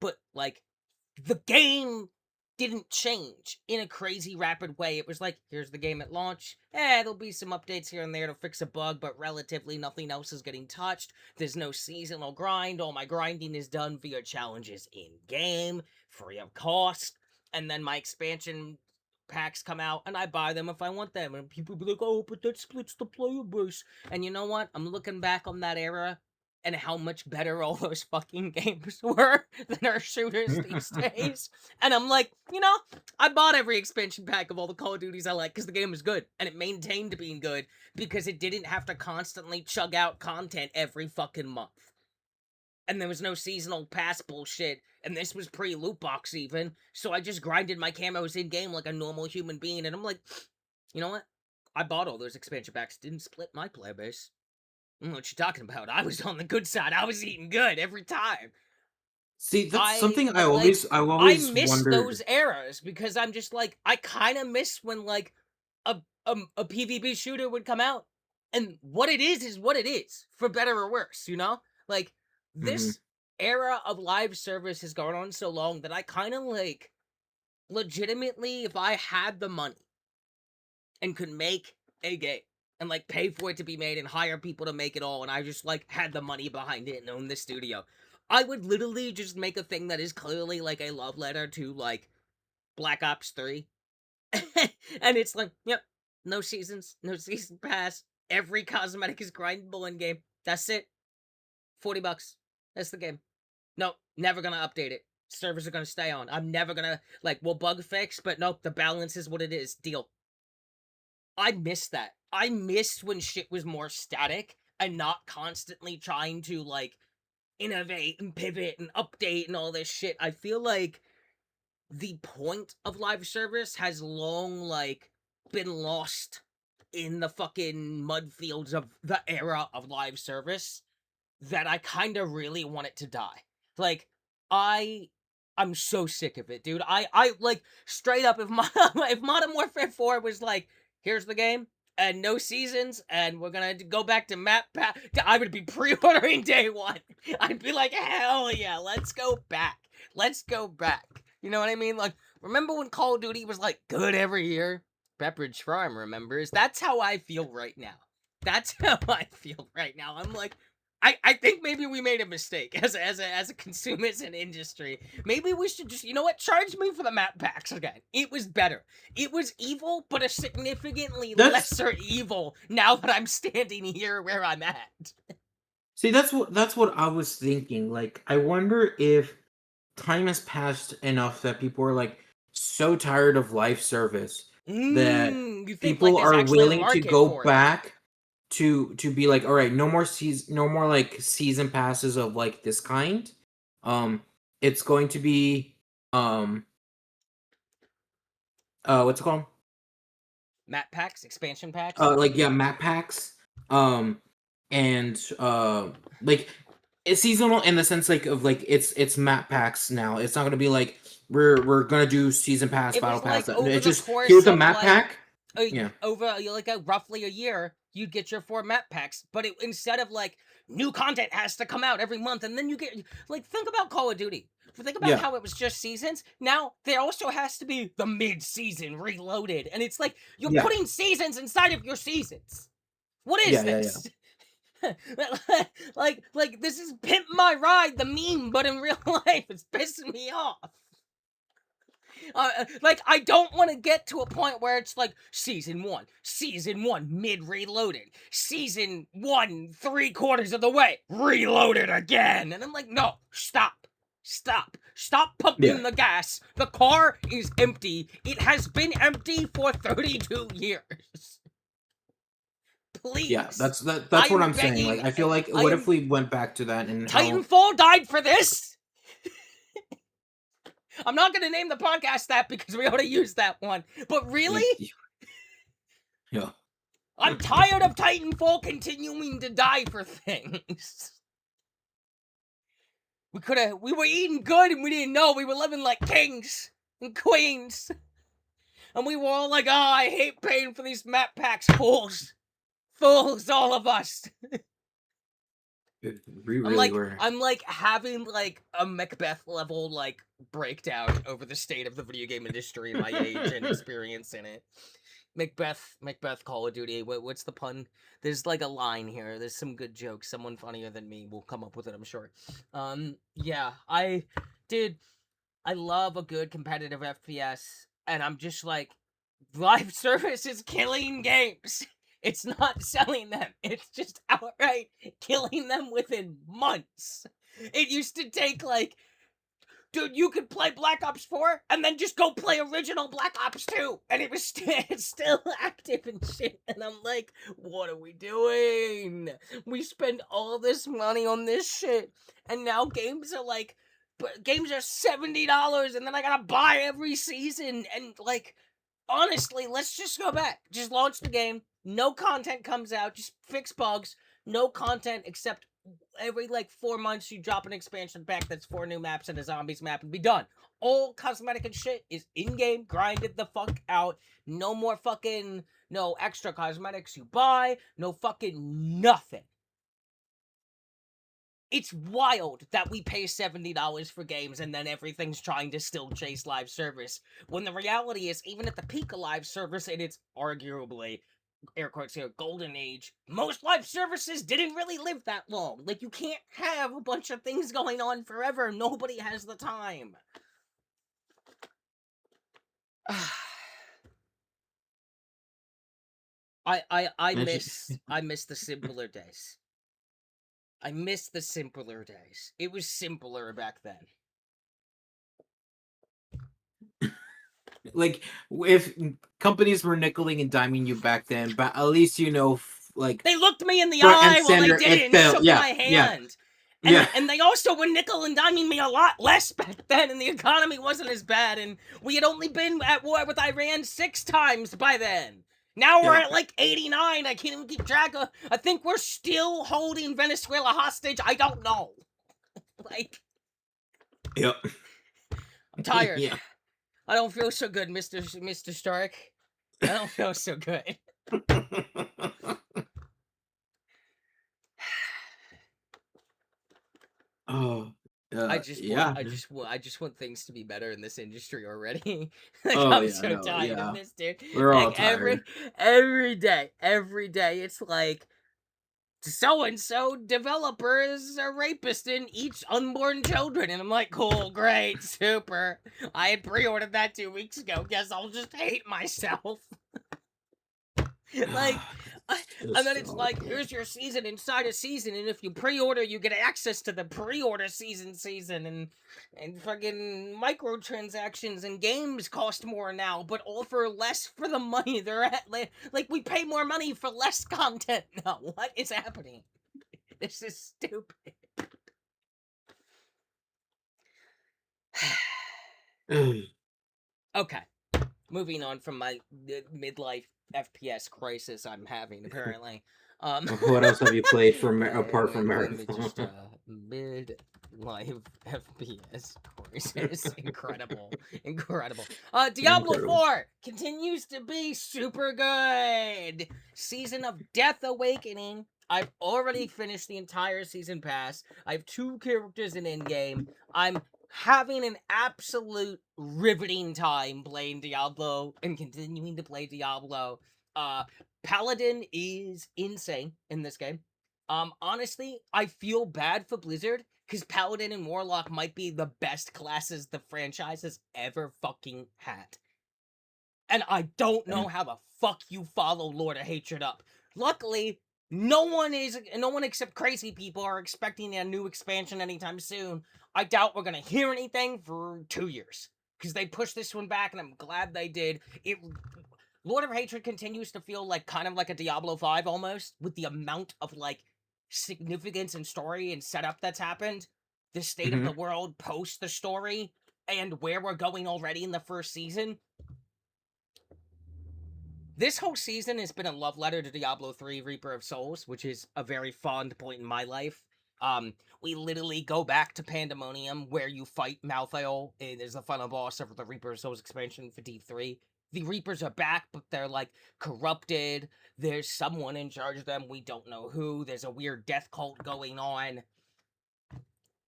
[SPEAKER 1] But like the game didn't change in a crazy rapid way. It was like, here's the game at launch. There'll be some updates here and there to fix a bug, but relatively nothing else is getting touched. There's no seasonal grind. All my grinding is done via challenges in game, free of cost. And then my expansion packs come out and I buy them if I want them. And people be like, oh, but that splits the player base. And you know what? I'm looking back on that era and how much better all those fucking games were than our shooters these days. And I'm like, I bought every expansion pack of all the Call of Duties I like because the game was good and it maintained being good because it didn't have to constantly chug out content every fucking month. And there was no seasonal pass bullshit, and this was pre-loot box even, so I just grinded my camos in-game like a normal human being, and I'm like, you know what? I bought all those expansion packs, didn't split my player base. I don't know what you're talking about. I was on the good side. I was eating good every time.
[SPEAKER 2] See, that's
[SPEAKER 1] I
[SPEAKER 2] something
[SPEAKER 1] like
[SPEAKER 2] I've
[SPEAKER 1] I
[SPEAKER 2] always
[SPEAKER 1] miss those
[SPEAKER 2] wondered.
[SPEAKER 1] eras because I'm just like I kind of miss when like a PvP shooter would come out and what it is what it is for better or worse, Like
[SPEAKER 2] Mhm.
[SPEAKER 1] this era of live service has gone on so long that I kind of like legitimately if I had the money and could make a game and like pay for it to be made and hire people to make it all and I just like had the money behind it and own the studio, I would literally just make a thing that is clearly like a love letter to like Black Ops 3. And it's like, yep, no seasons, no season pass, every cosmetic is grindable in game, that's it, $40, that's the game. No, never gonna update it, servers are gonna stay on, I'm never gonna like, we'll bug fix, but nope, the balance is what it is, deal. I miss that. I missed when shit was more static and not constantly trying to like innovate and pivot and update and all this shit. I feel like the point of live service has long like been lost in the fucking mud fields of the era of live service that I kind of really want it to die. Like I I'm so sick of it, dude. I like straight up if if Modern Warfare 4 was like, here's the game and no seasons and we're going to go back to map pack, I would be pre-ordering day 1. I'd be like, "Hell yeah, let's go back. Let's go back." You know what I mean? Like remember when Call of Duty was like good every year? Pepperidge Farm remembers. That's how I feel right now. That's how I feel right now. I'm like I think maybe we made a mistake as a consumer as an industry. Maybe we should just charge me for the map packs again. It was better. It was evil, but a significantly
[SPEAKER 2] That's
[SPEAKER 1] lesser evil now that I'm standing here where I'm at.
[SPEAKER 2] See, that's what I was thinking. Like, I wonder if time has passed enough that people are like so tired of life service that
[SPEAKER 1] You think like
[SPEAKER 2] people
[SPEAKER 1] there's
[SPEAKER 2] are
[SPEAKER 1] actually a
[SPEAKER 2] willing to
[SPEAKER 1] market
[SPEAKER 2] go
[SPEAKER 1] for it?
[SPEAKER 2] back to be like, all right, no more like season passes of like this kind. It's going to be um what's it called?
[SPEAKER 1] Map packs, expansion packs.
[SPEAKER 2] Like yeah, map packs. Um and like it's seasonal in the sense like of like it's map packs now. It's not gonna be like we're gonna do season pass,
[SPEAKER 1] It
[SPEAKER 2] battle
[SPEAKER 1] was
[SPEAKER 2] pass.
[SPEAKER 1] like over
[SPEAKER 2] It's
[SPEAKER 1] the
[SPEAKER 2] just
[SPEAKER 1] course
[SPEAKER 2] here's a
[SPEAKER 1] of
[SPEAKER 2] map
[SPEAKER 1] like
[SPEAKER 2] pack. Yeah.
[SPEAKER 1] over like a roughly a year, you'd get your 4 map packs. But instead of like new content has to come out every month, and then you get like think about Call of Duty. Think about
[SPEAKER 2] Yeah.
[SPEAKER 1] how it was just seasons. Now there also has to be the mid-season reloaded, and it's like you're
[SPEAKER 2] Yeah.
[SPEAKER 1] putting seasons inside of your seasons. What is
[SPEAKER 2] Yeah, yeah, yeah.
[SPEAKER 1] this? like this is Pimp My Ride, the meme, but in real life, it's pissing me off. Like, I don't want to get to a point where it's like season one, mid reloaded, season one, 3/4 of the way, reloaded again. And I'm like, no, stop. Stop
[SPEAKER 2] Yeah.
[SPEAKER 1] pumping the gas. The car is empty. It has been empty for 32 years.
[SPEAKER 2] Yeah,
[SPEAKER 1] Please.
[SPEAKER 2] that's
[SPEAKER 1] I
[SPEAKER 2] what
[SPEAKER 1] am
[SPEAKER 2] I'm saying.
[SPEAKER 1] begging.
[SPEAKER 2] Like, I feel like,
[SPEAKER 1] I
[SPEAKER 2] what if
[SPEAKER 1] am.
[SPEAKER 2] we went back to that and how,
[SPEAKER 1] Titanfall died for this? I'm not going to name the podcast that because we already used that one. But really?
[SPEAKER 2] yeah.
[SPEAKER 1] I'm tired of Titanfall continuing to die for things. We were eating good and we didn't know. We were living like kings and queens. And we were all like, oh, I hate paying for these map packs. Fools. Fools, all of us.
[SPEAKER 2] We really were.
[SPEAKER 1] I'm like having like a Macbeth level like breakdown over the state of the video game industry and my age and experience in it. Macbeth, Call of Duty. What's the pun? There's like a line here. There's some good jokes. Someone funnier than me will come up with it, I'm sure. Yeah, dude, I love a good competitive FPS, and I'm just like, live service is killing games. It's not selling them. It's just outright killing them within months. It used to take like, dude, you could play Black Ops 4 and then just go play original Black Ops 2 and it was it's still active and shit. And I'm like, what are we doing? We spend all this money on this shit and now games are like, games are $70 and then I gotta buy every season and like, honestly, let's just go back. Just launch the game. No content comes out. Just fix bugs. No content except every like 4 months you drop an expansion pack that's 4 new maps and a zombies map and be done. All cosmetic and shit is in-game, grinded the fuck out. No more fucking, no extra cosmetics you buy. No fucking nothing. It's wild that we pay $70 for games and then everything's trying to still chase live service. When the reality is, even at the peak of live service, and it's arguably, air quotes here, golden age, most live services didn't really live that long. Like, you can't have a bunch of things going on forever. Nobody has the time. I miss the simpler days. I miss the simpler days. It was simpler back then.
[SPEAKER 2] Like, if companies were nickeling and diming you back then, but at least like,
[SPEAKER 1] they looked me in the
[SPEAKER 2] front and
[SPEAKER 1] eye while they
[SPEAKER 2] center,
[SPEAKER 1] did
[SPEAKER 2] it
[SPEAKER 1] it and
[SPEAKER 2] felt,
[SPEAKER 1] shook
[SPEAKER 2] yeah,
[SPEAKER 1] my
[SPEAKER 2] yeah,
[SPEAKER 1] hand.
[SPEAKER 2] yeah.
[SPEAKER 1] And they also were nickel and diming me a lot less back then, and the economy wasn't as bad, and we had only been at war with Iran 6 times by then. Now we're
[SPEAKER 2] Yeah.
[SPEAKER 1] at like 89. I can't even keep track of. I think we're still holding Venezuela hostage. I don't know. Like,
[SPEAKER 2] Yep.
[SPEAKER 1] I'm tired.
[SPEAKER 2] Yeah.
[SPEAKER 1] I don't feel so good, Mr. Stark. I don't feel so good.
[SPEAKER 2] Oh,
[SPEAKER 1] I just
[SPEAKER 2] yeah.
[SPEAKER 1] want things to be better in this industry already. Like,
[SPEAKER 2] Oh,
[SPEAKER 1] I'm
[SPEAKER 2] yeah,
[SPEAKER 1] so
[SPEAKER 2] no,
[SPEAKER 1] tired of
[SPEAKER 2] yeah.
[SPEAKER 1] this, dude.
[SPEAKER 2] We're all
[SPEAKER 1] Like
[SPEAKER 2] tired.
[SPEAKER 1] every day, it's like so and so developer is a rapist and eats unborn children, and I'm like, cool, great, super. I had pre-ordered that 2 weeks ago. Guess I'll just hate myself. Like, and then it's like, here's your season inside a season, and if you pre-order, you get access to the pre-order season, and fucking microtransactions and games cost more now, but offer less for the money they're at. Like, we pay more money for less content now. What is happening? This is stupid. Okay, moving on from my midlife FPS crisis I'm having, apparently.
[SPEAKER 2] What else have you played apart from
[SPEAKER 1] Let me just,
[SPEAKER 2] Marathon?
[SPEAKER 1] mid-life FPS crisis. Incredible. Diablo
[SPEAKER 2] Incredible.
[SPEAKER 1] 4 continues to be super good. Season of Death Awakening. I've already finished the entire season pass. I have 2 characters in endgame. I'm having an absolute riveting time playing Diablo and continuing to play Diablo. Paladin is insane in this game. Honestly, I feel bad for Blizzard Because Paladin and Warlock might be the best classes the franchise has ever fucking had. And I don't know how the fuck you follow Lord of Hatred up. Luckily, no one except crazy people are expecting a new expansion anytime soon. I doubt we're gonna hear anything for 2 years. Because they pushed this one back, and I'm glad they did. Lord of Hatred continues to feel like kind of like a Diablo 5 almost, with the amount of like significance and story and setup that's happened. The state of the world post the story, and where we're going already in the first season. This whole season has been a love letter to Diablo 3 Reaper of Souls, which is a very fond point in my life. We literally go back to Pandemonium, where you fight Malthael, and is the final boss of the Reaper of Souls expansion for D3. The Reapers are back, but they're, like, corrupted. There's someone in charge of them, we don't know who. There's a weird death cult going on.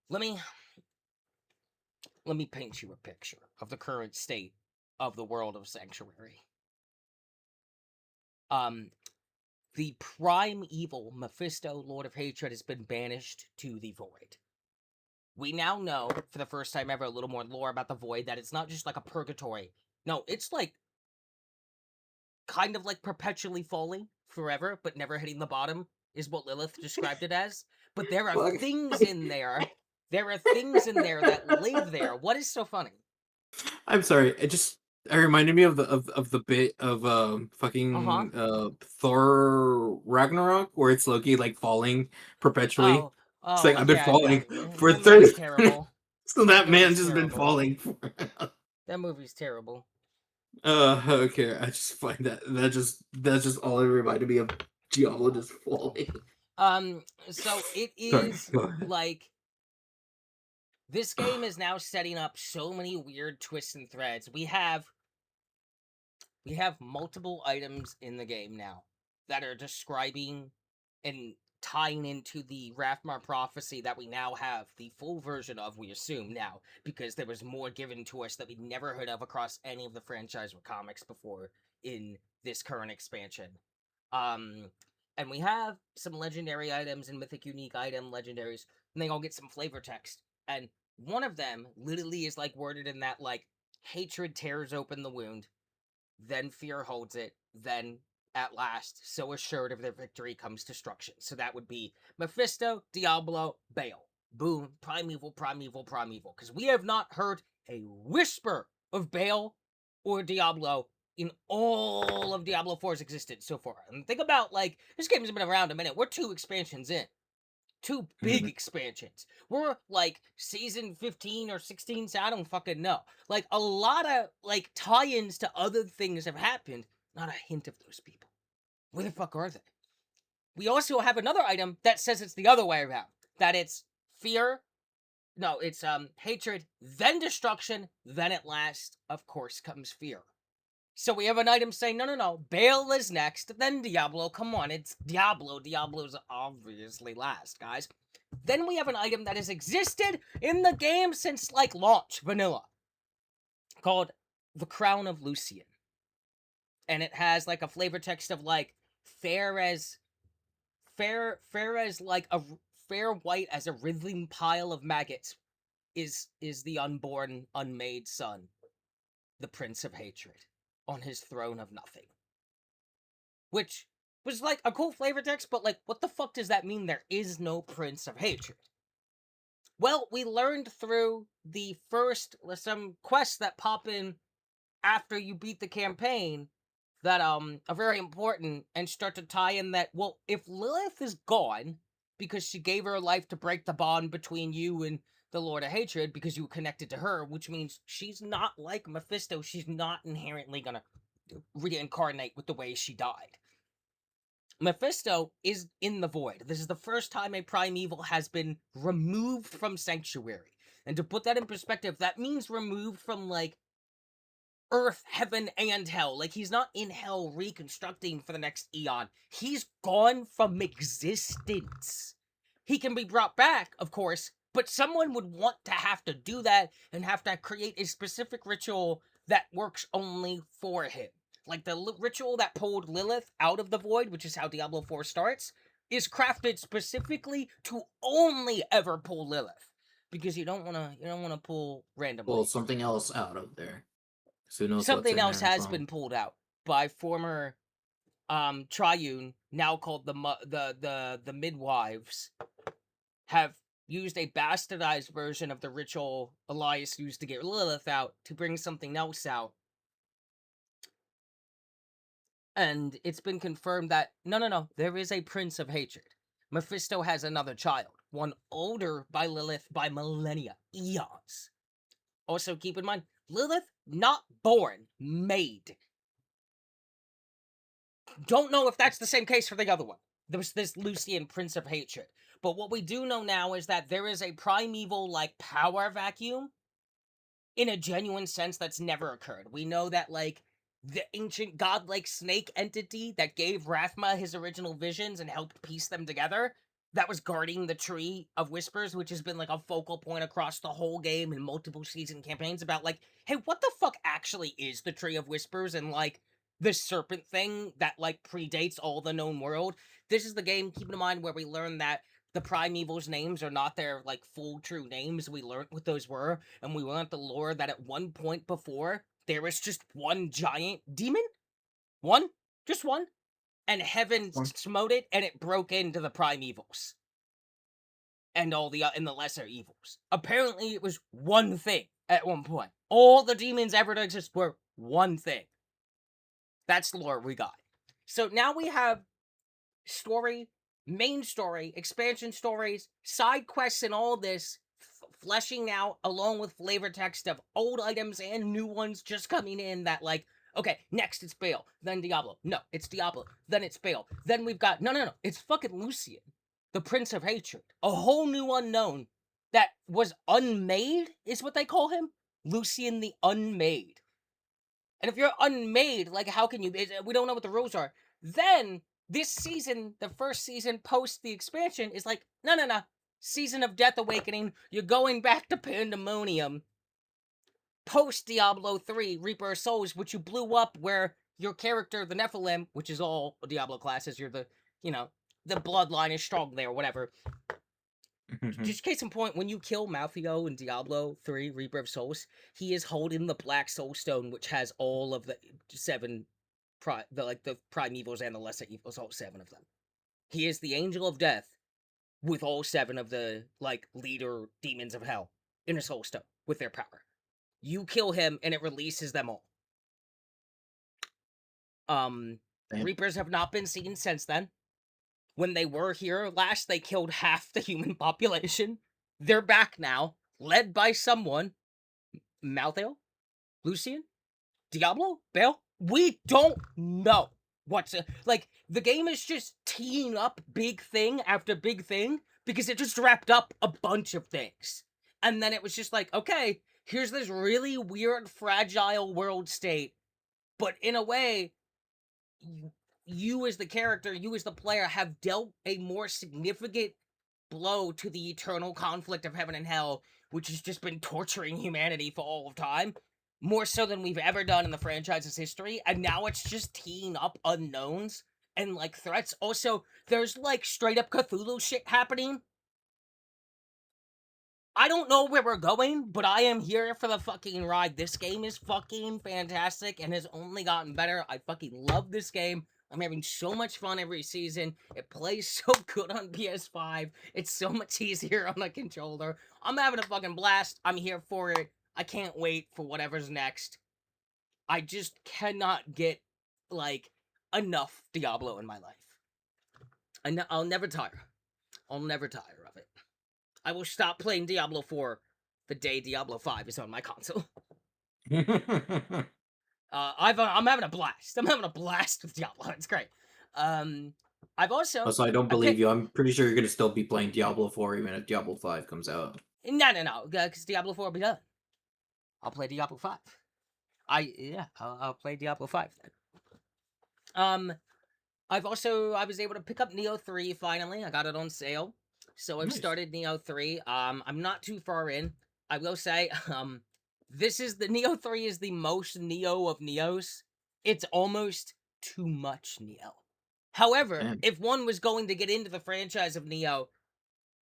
[SPEAKER 1] Let me paint you a picture of the current state of the world of Sanctuary. The prime evil, Mephisto, Lord of Hatred, has been banished to the Void. We now know, for the first time ever, a little more lore about the Void, that it's not just like a purgatory. No, it's like, kind of like perpetually falling forever, but never hitting the bottom, is what Lilith described it as. But there are things in there. There are things in there that live there. What is so funny?
[SPEAKER 3] I'm sorry. It reminded me of the bit of fucking Thor Ragnarok, where it's Loki like falling perpetually. It's like, I've been
[SPEAKER 1] Yeah,
[SPEAKER 3] falling for
[SPEAKER 1] that movie's
[SPEAKER 3] 30
[SPEAKER 1] terrible.
[SPEAKER 3] So
[SPEAKER 1] That
[SPEAKER 3] that man's
[SPEAKER 1] movie's
[SPEAKER 3] just been
[SPEAKER 1] terrible.
[SPEAKER 3] falling
[SPEAKER 1] That movie's terrible.
[SPEAKER 3] Okay. I just find that's just all it reminded me of, Diablo just falling.
[SPEAKER 1] So it
[SPEAKER 3] Sorry,
[SPEAKER 1] is
[SPEAKER 3] go ahead.
[SPEAKER 1] like, this game is now setting up so many weird twists and threads. We have multiple items in the game now that are describing and tying into the Rathmar prophecy that we now have the full version of, we assume now, because there was more given to us that we'd never heard of across any of the franchise or comics before in this current expansion. And we have some legendary items and mythic unique item legendaries, and they all get some flavor text. And one of them literally is like worded in that, like, hatred tears open the wound, then fear holds it, then at last, so assured of their victory comes destruction. So that would be Mephisto, Diablo, Baal. Boom, primeval, primeval, primeval. Because we have not heard a whisper of Baal or Diablo in all of Diablo 4's existence so far. And think about, like, this game's been around a minute. We're 2 expansions in. 2 big expansions. We're like season 15 or 16, so I don't fucking know. Like, a lot of like tie-ins to other things have happened. Not a hint of those people. Where the fuck are they? We also have another item that says it's the other way around. That it's fear. No, it's hatred, then destruction, then at last, of course, comes fear. So we have an item saying, no, Baal is next, then Diablo. Come on, it's Diablo. Diablo's obviously last, guys. Then we have an item that has existed in the game since, like, launch, vanilla, called the Crown of Lucian. And it has, like, a flavor text of, like, fair as like a fair white as a writhing pile of maggots is the unborn, unmade son, the Prince of Hatred, on his throne of nothing. Which was like a cool flavor text, but like, what the fuck does that mean? There is no Prince of Hatred. Well, we learned through the first, some quests that pop in after you beat the campaign that are very important and start to tie in that, well, if Lilith is gone because she gave her life to break the bond between you and the Lord of Hatred because you were connected to her, which means she's not like Mephisto. She's not inherently gonna reincarnate with the way she died. Mephisto is in the Void. This is the first time a primeval has been removed from Sanctuary. And to put that in perspective, that means removed from, like, Earth, Heaven, and Hell. Like, he's not in Hell reconstructing for the next eon. He's gone from existence. He can be brought back, of course, but someone would want to have to do that and have to create a specific ritual that works only for him. Like the ritual that pulled Lilith out of the Void, which is how Diablo 4 starts. is crafted specifically to only ever pull Lilith, because you don't wanna pull randomly.
[SPEAKER 3] Pull something else out of there. So who knows what's
[SPEAKER 1] Something
[SPEAKER 3] in
[SPEAKER 1] else
[SPEAKER 3] there as
[SPEAKER 1] has
[SPEAKER 3] well.
[SPEAKER 1] been pulled out by former Triune, now called the Midwives, have used a bastardized version of the ritual Elias used to get Lilith out to bring something else out. And it's been confirmed that no, there is a Prince of Hatred. Mephisto has another child, one older by Lilith by millennia, eons. Also, keep in mind, Lilith, not born, made. Don't know if that's the same case for the other one. There's this Lucian Prince of Hatred. But what we do know now is that there is a primeval, like, power vacuum in a genuine sense that's never occurred. We know that, like, the ancient godlike snake entity that gave Rathma his original visions and helped piece them together, that was guarding the Tree of Whispers, which has been, like, a focal point across the whole game in multiple season campaigns about, like, hey, what the fuck actually is the Tree of Whispers, and, like, this serpent thing that, like, predates all the known world. This is the game, keep in mind, where we learn that the Primeval's names are not their, like, full true names. We learned what those were, and we learned the lore that at one point before, there was just one giant demon? One? Just one? And heaven smote it, and it broke into the Primevals. And all the, and the lesser evils. Apparently, it was one thing at one point. All the demons ever to exist were one thing. That's the lore we got. So now we have story, main story, expansion stories, side quests, and all this fleshing out along with flavor text of old items and new ones just coming in that, like, okay, next it's Bale, then Diablo. No, it's Diablo, then it's Bale. Then we've got, no, it's fucking Lucian, the Prince of Hatred. A whole new unknown that was unmade, is what they call him. Lucian the Unmade. And if you're unmade, like, how can you, we don't know what the rules are. Then this season, the first season post the expansion, is like, no. Season of Death Awakening, you're going back to Pandemonium. Post Diablo 3, Reaper of Souls, which you blew up, where your character, the Nephilim, which is all Diablo classes, you're the, the bloodline is strong there, whatever. Just case in point, when you kill Malfio in Diablo 3, Reaper of Souls, he is holding the Black Soul Stone, which has all of the 7, the primevals and the lesser evils, all 7 of them. He is the Angel of Death with all 7 of the, like, leader demons of hell in a Soul Stone with their power. You kill him, and it releases them all. Reapers have not been seen since then. When they were here last, they killed half the human population. They're back now, led by someone. Malthael? Lucian? Diablo? Bale? We don't know what's... like, the game is just teeing up big thing after big thing because it just wrapped up a bunch of things. And then it was just like, okay, here's this really weird, fragile world state, but in a way, you as the character, you as the player, have dealt a more significant blow to the eternal conflict of heaven and hell, which has just been torturing humanity for all of time, more so than we've ever done in the franchise's history, and now it's just teeing up unknowns and, like, threats. Also, there's, like, straight up Cthulhu shit happening. I don't know where we're going, but I am here for the fucking ride. This game is fucking fantastic and has only gotten better. I fucking love this game. I'm having so much fun every season. It plays so good on PS5. It's so much easier on the controller. I'm having a fucking blast. I'm here for it. I can't wait for whatever's next. I just cannot get, like, enough Diablo in my life. I'll never tire. I'll never tire of it. I will stop playing Diablo 4 the day Diablo 5 is on my console. I'm having a blast. I'm having a blast with Diablo. It's great. I've also...
[SPEAKER 3] I don't believe you. I'm pretty sure you're going to still be playing Diablo 4 even if Diablo 5 comes out.
[SPEAKER 1] No, because Diablo 4 will be done. I'll play Diablo 5. I'll play Diablo 5 then. I was able to pick up Neo 3 finally. I got it on sale. So I've started Neo 3. I'm not too far in. I will say, the Neo 3 is the most Neo of Neos. It's almost too much Neo. However,
[SPEAKER 3] Damn.
[SPEAKER 1] if one was going to get into the franchise of Neo,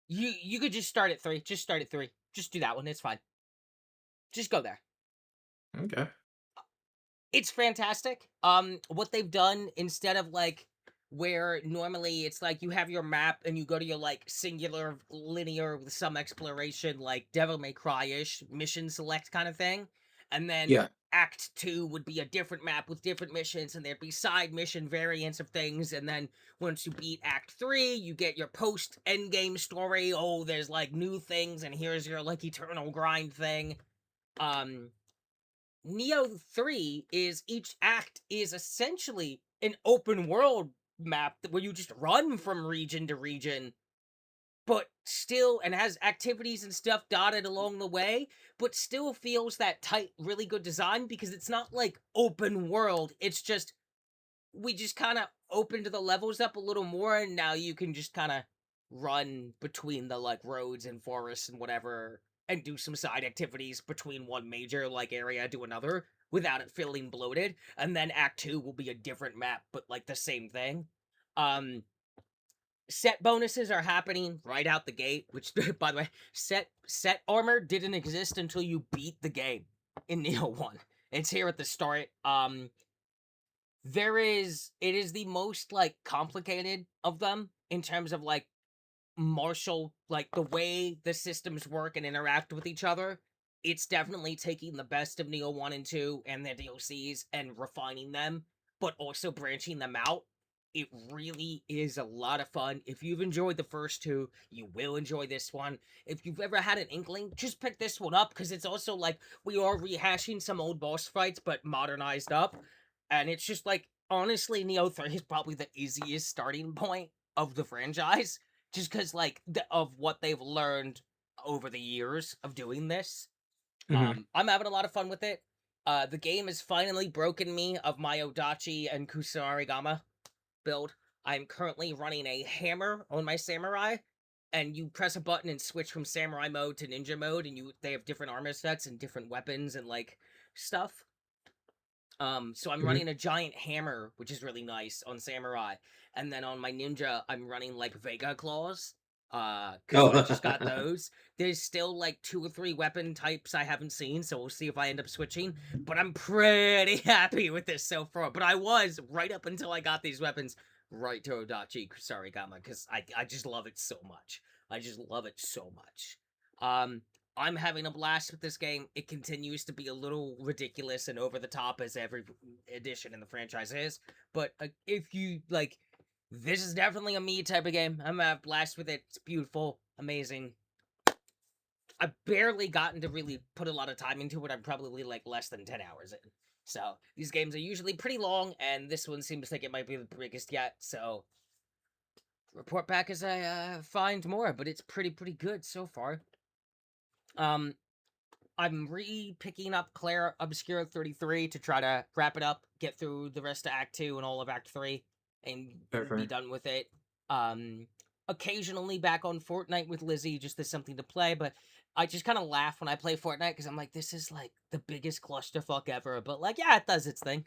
[SPEAKER 1] you could just start at 3. Just start at 3. Just do that one. It's fine. Just go there.
[SPEAKER 3] Okay.
[SPEAKER 1] It's fantastic. What they've done, instead of like where normally it's like you have your map and you go to your like singular linear with some exploration, like Devil May Cry-ish mission select kind of thing, and then
[SPEAKER 3] Yeah.
[SPEAKER 1] Act 2 would be a different map with different missions, and there'd be side mission variants of things, and then once you beat Act 3, you get your post endgame story. Oh, there's like new things, and here's your like eternal grind thing. Um, Neo 3 is each act is essentially an open world map where you just run from region to region, but still, and has activities and stuff dotted along the way, but still feels that tight, really good design, because it's not like open world. It's just, we just kind of opened the levels up a little more, and now you can just kind of run between the like roads and forests and whatever, and do some side activities between one major like area to another without it feeling bloated. And then Act 2 will be a different map, but like the same thing. Um, Set bonuses are happening right out the gate, which by the way, set armor didn't exist until you beat the game in Neo 1. It's here at the start. It is the most like complicated of them in terms of like martial, like the way the systems work and interact with each other. It's definitely taking the best of Neo 1 and 2 and their DLCs and refining them, but also branching them out. It really is a lot of fun. If you've enjoyed the first two, you will enjoy this one. If you've ever had an inkling, just pick this one up, because it's also like we are rehashing some old boss fights but modernized up. And it's just like, honestly, Neo 3 is probably the easiest starting point of the franchise, just because like of what they've learned over the years of doing this.
[SPEAKER 3] Hmm.
[SPEAKER 1] I'm having a lot of fun with it. The game has finally broken me of my Odachi and Kusarigama build. I'm currently running a hammer on my samurai, and you press a button and switch from samurai mode to ninja mode, and they have different armor sets and different weapons and like stuff. So I'm
[SPEAKER 3] Hmm.
[SPEAKER 1] running a giant hammer, which is really nice on samurai, and then on my ninja, I'm running like Vega claws. Because I just got
[SPEAKER 3] Oh.
[SPEAKER 1] those. There's still like 2 or 3 weapon types I haven't seen, so we'll see if I end up switching. But I'm pretty happy with this so far. But I was right up until I got these weapons right to Odachi Kusarigama, because I just love it so much. I just love it so much. I'm having a blast with this game. It continues to be a little ridiculous and over the top, as every edition in the franchise is. But if you like, this is definitely a me type of game. I'm a blast with it. It's beautiful, amazing. I've barely gotten to really put a lot of time into it. I'm probably like less than 10 hours in. So these games are usually pretty long, and this one seems like it might be the biggest yet. So report back as I find more, but it's pretty good so far. Um, I'm re-picking up Claire Obscura 33 to try to wrap it up, get through the rest of Act 2 and all of Act 3, and
[SPEAKER 3] Fair,
[SPEAKER 1] be
[SPEAKER 3] fair.
[SPEAKER 1] done with it. Occasionally back on Fortnite with Lizzie, just as something to play, but I just kind of laugh when I play Fortnite, because I'm like, this is like the biggest clusterfuck ever, but like, yeah, it does its thing.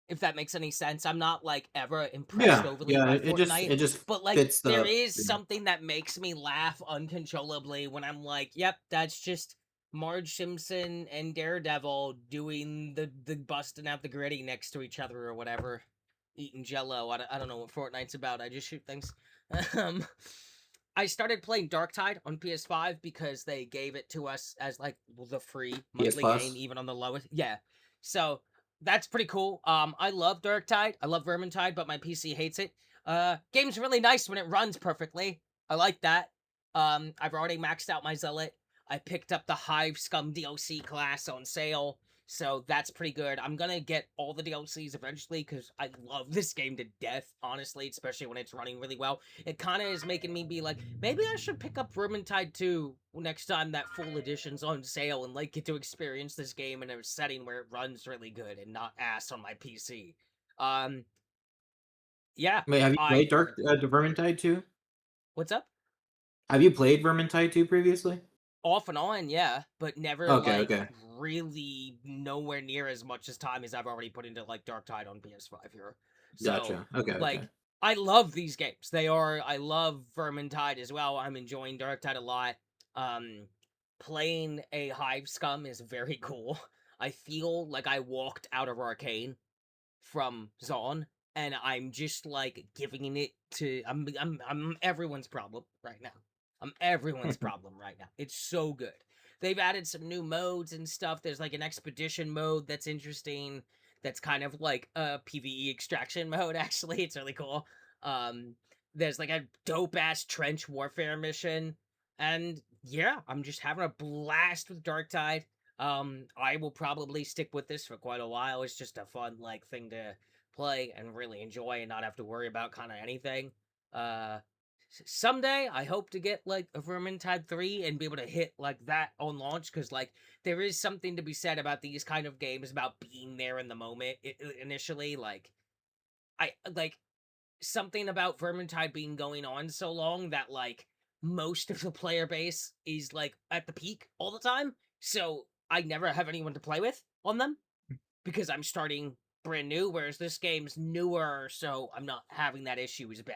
[SPEAKER 1] If that makes any sense. I'm not like ever impressed
[SPEAKER 3] Yeah,
[SPEAKER 1] overly
[SPEAKER 3] yeah.
[SPEAKER 1] by
[SPEAKER 3] It
[SPEAKER 1] Fortnite,
[SPEAKER 3] just
[SPEAKER 1] but like
[SPEAKER 3] fits
[SPEAKER 1] there
[SPEAKER 3] the.
[SPEAKER 1] is
[SPEAKER 3] Yeah.
[SPEAKER 1] something that makes me laugh uncontrollably when I'm like, yep, that's just Marge Simpson and Daredevil doing the busting out the gritty next to each other or whatever, eating Jello. I don't know what Fortnite's about. I just shoot things. um, I started playing Darktide on PS5 because they gave it to us as like the free
[SPEAKER 3] PS
[SPEAKER 1] monthly game,
[SPEAKER 3] Plus.
[SPEAKER 1] even on the lowest. Yeah, so that's pretty cool. I love Darktide. I love Vermintide, but my PC hates it. Game's really nice when it runs perfectly. I like that. I've already maxed out my Zealot. I picked up the Hive Scum DLC class on sale, so that's pretty good. I'm gonna get all the DLCs eventually, because I love this game to death, honestly, especially when it's running really well. It kind of is making me be like, maybe I should pick up Vermintide 2 next time that full edition's on sale, and like get to experience this game in a setting where it runs really good and not ass on my PC. Um, yeah,
[SPEAKER 3] Wait, have you
[SPEAKER 1] I.
[SPEAKER 3] played Vermintide 2?
[SPEAKER 1] What's up?
[SPEAKER 3] Have you played Vermintide 2 previously?
[SPEAKER 1] Off and on, yeah, but never
[SPEAKER 3] Okay,
[SPEAKER 1] like
[SPEAKER 3] okay.
[SPEAKER 1] really nowhere near as much as time as I've already put into like Dark Tide on PS5 here. So,
[SPEAKER 3] Gotcha. Okay. Okay.
[SPEAKER 1] like, I love these games. I love Vermintide as well. I'm enjoying Darktide a lot. Um, Playing a Hive Scum is very cool. I feel like I walked out of Arcane from Zon, and I'm just like giving it to I'm everyone's problem right now. I'm everyone's problem right now. It's so good. They've added some new modes and stuff. There's like an expedition mode that's interesting. That's kind of like a PvE extraction mode. Actually, it's really cool. Um, there's like a dope ass trench warfare mission, and yeah, I'm just having a blast with Darktide. I will probably stick with this for quite a while. It's just a fun like thing to play and really enjoy and not have to worry about kind of anything. Uh Someday I hope to get like a Vermintide 3 and be able to hit like that on launch, cuz like there is something to be said about these kind of games about being there in the moment initially. Like I like something about Vermintide being going on so long that like most of the player base is like at the peak all the time. So I never have anyone to play with on them because I'm starting brand new, whereas this game's newer, so I'm not having that issue as bad.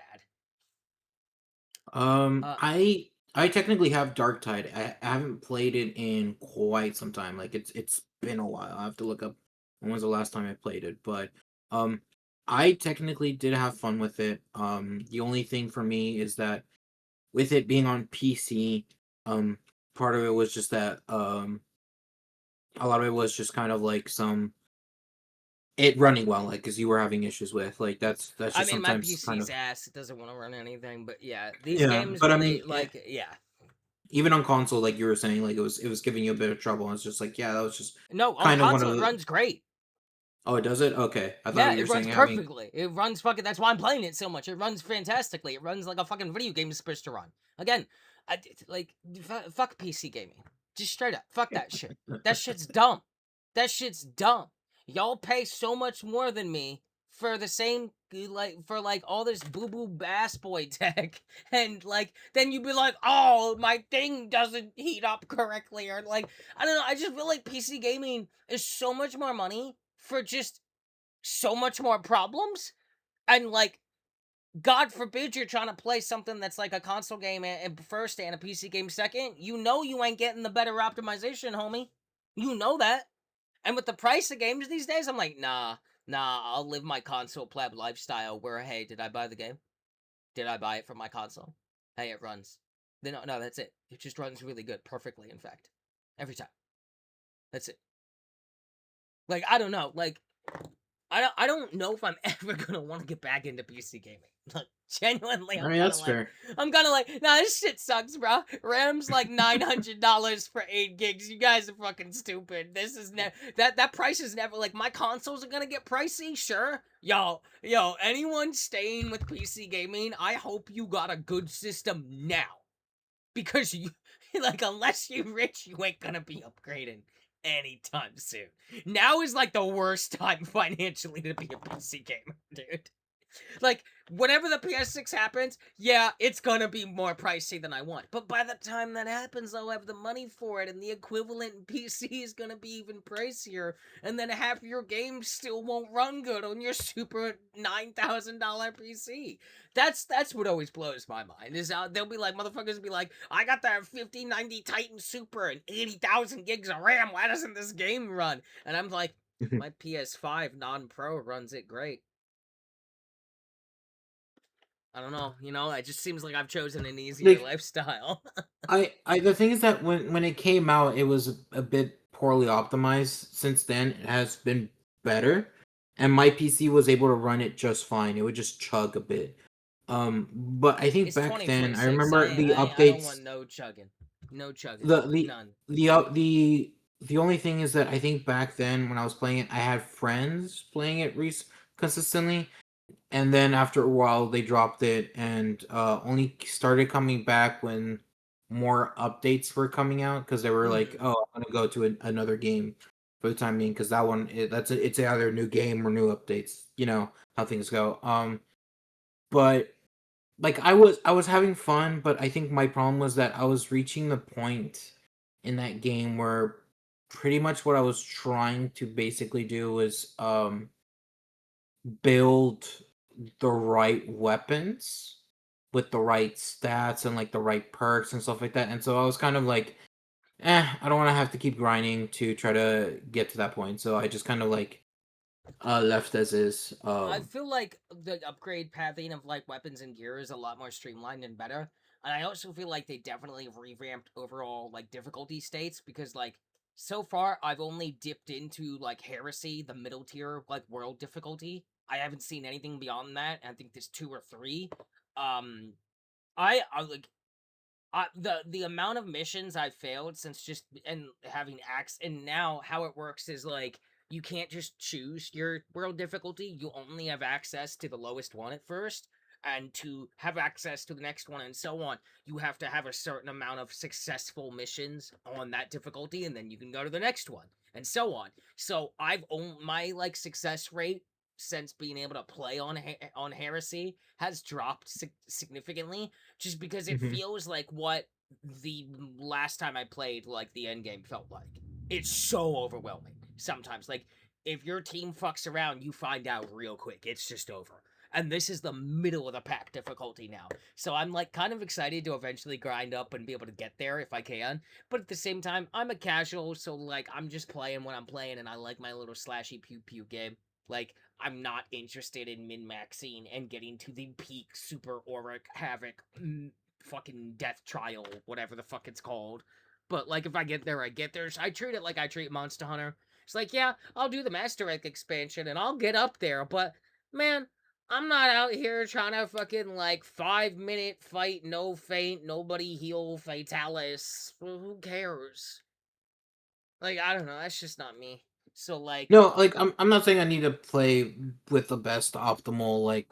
[SPEAKER 1] Uh
[SPEAKER 2] I technically have Darktide. I haven't played it in quite some time. Like it's been a while. I have to look up when was the last time I played it. But um, I technically did have fun with it. The only thing for me is that with it being on PC, um, part of it was just that a lot of it was just kind of like some it running well, like because you were having issues with like that's
[SPEAKER 1] I
[SPEAKER 2] just
[SPEAKER 1] mean, my
[SPEAKER 2] sometimes kind
[SPEAKER 1] PC's
[SPEAKER 2] of
[SPEAKER 1] ass. It doesn't want to run anything, but yeah, these
[SPEAKER 2] yeah.
[SPEAKER 1] games
[SPEAKER 2] But I
[SPEAKER 1] when
[SPEAKER 2] mean,
[SPEAKER 1] they like yeah.
[SPEAKER 2] even on console, like you were saying, like it was giving you a bit of trouble. And it's just like, yeah, that was just
[SPEAKER 1] No, on
[SPEAKER 2] kind of one of
[SPEAKER 1] console it
[SPEAKER 2] the.
[SPEAKER 1] runs great.
[SPEAKER 2] Oh, it does it? Okay, I thought
[SPEAKER 1] Yeah,
[SPEAKER 2] you were
[SPEAKER 1] it runs
[SPEAKER 2] saying having.
[SPEAKER 1] perfectly. It runs fucking. That's why I'm playing it so much. It runs fantastically. It runs like a fucking video game is supposed to run. Again, like fuck PC gaming. Just straight up, fuck that shit. That shit's dumb. That shit's dumb. Y'all pay so much more than me for the same like all this boo boo bass boy tech, and like then you'd be like, oh, my thing doesn't heat up correctly, or like I don't know. I just feel like PC gaming is so much more money for just so much more problems, and like god forbid you're trying to play something that's like a console game first and a PC game second, you know you ain't getting the better optimization, homie. You know that. And with the price of games these days, I'm like, nah, I'll live my console pleb lifestyle where, hey, did I buy the game? Did I buy it from my console? Hey, it runs. Then no, that's it. It just runs really good, perfectly, in fact, every time. That's it. Like I don't know, like I don't know if I'm ever gonna want to get back into PC gaming. Like genuinely,
[SPEAKER 2] I mean, that's fair.
[SPEAKER 1] I'm kind of like, nah, this shit sucks, bro. RAM's like $900 for 8 gigs. You guys are fucking stupid. This is that price is never like my consoles are gonna get pricey. Sure, yo, anyone staying with PC gaming, I hope you got a good system now, because you like unless you're rich, you ain't gonna be upgrading anytime soon. Now is like the worst time financially to be a PC gamer, dude. Like, whenever the PS6 happens, yeah, it's gonna be more pricey than I want. But by the time that happens, I'll have the money for it, and the equivalent PC is gonna be even pricier. And then half your games still won't run good on your super $9,000 PC. That's what always blows my mind. Is they'll be like, motherfuckers be like, I got the 5090 Titan Super and 80,000 gigs of RAM. Why doesn't this game run? And I'm like, my PS5 non-pro runs it great. I don't know, it just seems like I've chosen an easier
[SPEAKER 2] Like
[SPEAKER 1] lifestyle.
[SPEAKER 2] I the thing is that when it came out, it was a bit poorly optimized. Since then, it has been better, and my PC was able to run it just fine. It would just chug a bit. But I think
[SPEAKER 1] It's
[SPEAKER 2] back then, I
[SPEAKER 1] 2026.
[SPEAKER 2] remember the
[SPEAKER 1] I don't
[SPEAKER 2] updates.
[SPEAKER 1] want no chugging. No chugging.
[SPEAKER 2] The the
[SPEAKER 1] None.
[SPEAKER 2] the up the only thing is that I think back then when I was playing it, I had friends playing it consistently, and then after a while they dropped it and only started coming back when more updates were coming out because they were like,
[SPEAKER 1] Mm-hmm.
[SPEAKER 2] "Oh, I'm gonna go to another game for the time being," because that one it's either a new game or new updates. You know how things go. But like I was having fun, but I think my problem was that I was reaching the point in that game where pretty much what I was trying to basically do was build the right weapons with the right stats and like the right perks and stuff like that. And so I was kind of like, I don't want to have to keep grinding to try to get to that point. So I just kind of like left as is.
[SPEAKER 1] I feel like the upgrade pathing of like weapons and gear is a lot more streamlined and better. And I also feel like they definitely revamped overall like difficulty states because like so far I've only dipped into like Heresy, the middle tier like world difficulty. I haven't seen anything beyond that. I think there's 2 or 3. Um I like the amount of missions I've failed since just and having axe and now how it works is like you can't just choose your world difficulty. You only have access to the lowest one at first, and to have access to the next one and so on, you have to have a certain amount of successful missions on that difficulty, and then you can go to the next one and so on. So I've owned my like success rate since being able to play on Heresy has dropped significantly just because it
[SPEAKER 2] Mhm.
[SPEAKER 1] feels like what the last time I played like the end game felt like. It's so overwhelming sometimes. Like if your team fucks around, you find out real quick. It's just over. And this is the middle of the pack difficulty now. So I'm like kind of excited to eventually grind up and be able to get there if I can. But at the same time, I'm a casual, so like I'm just playing when I'm playing and I like my little slashy pew pew game. Like I'm not interested in min-maxing and getting to the peak super auric havoc fucking death trial, whatever the fuck it's called. But like if I get there, I get there. So I treat it like I treat Monster Hunter. It's like, yeah, I'll do the Master Egg expansion and I'll get up there, but man, I'm not out here trying to fucking like 5 minute fight, no feint, nobody heal, fatalis. Well, who cares? Like, I don't know, that's just not me. So like,
[SPEAKER 2] No, like I'm not saying I need to play with the best optimal like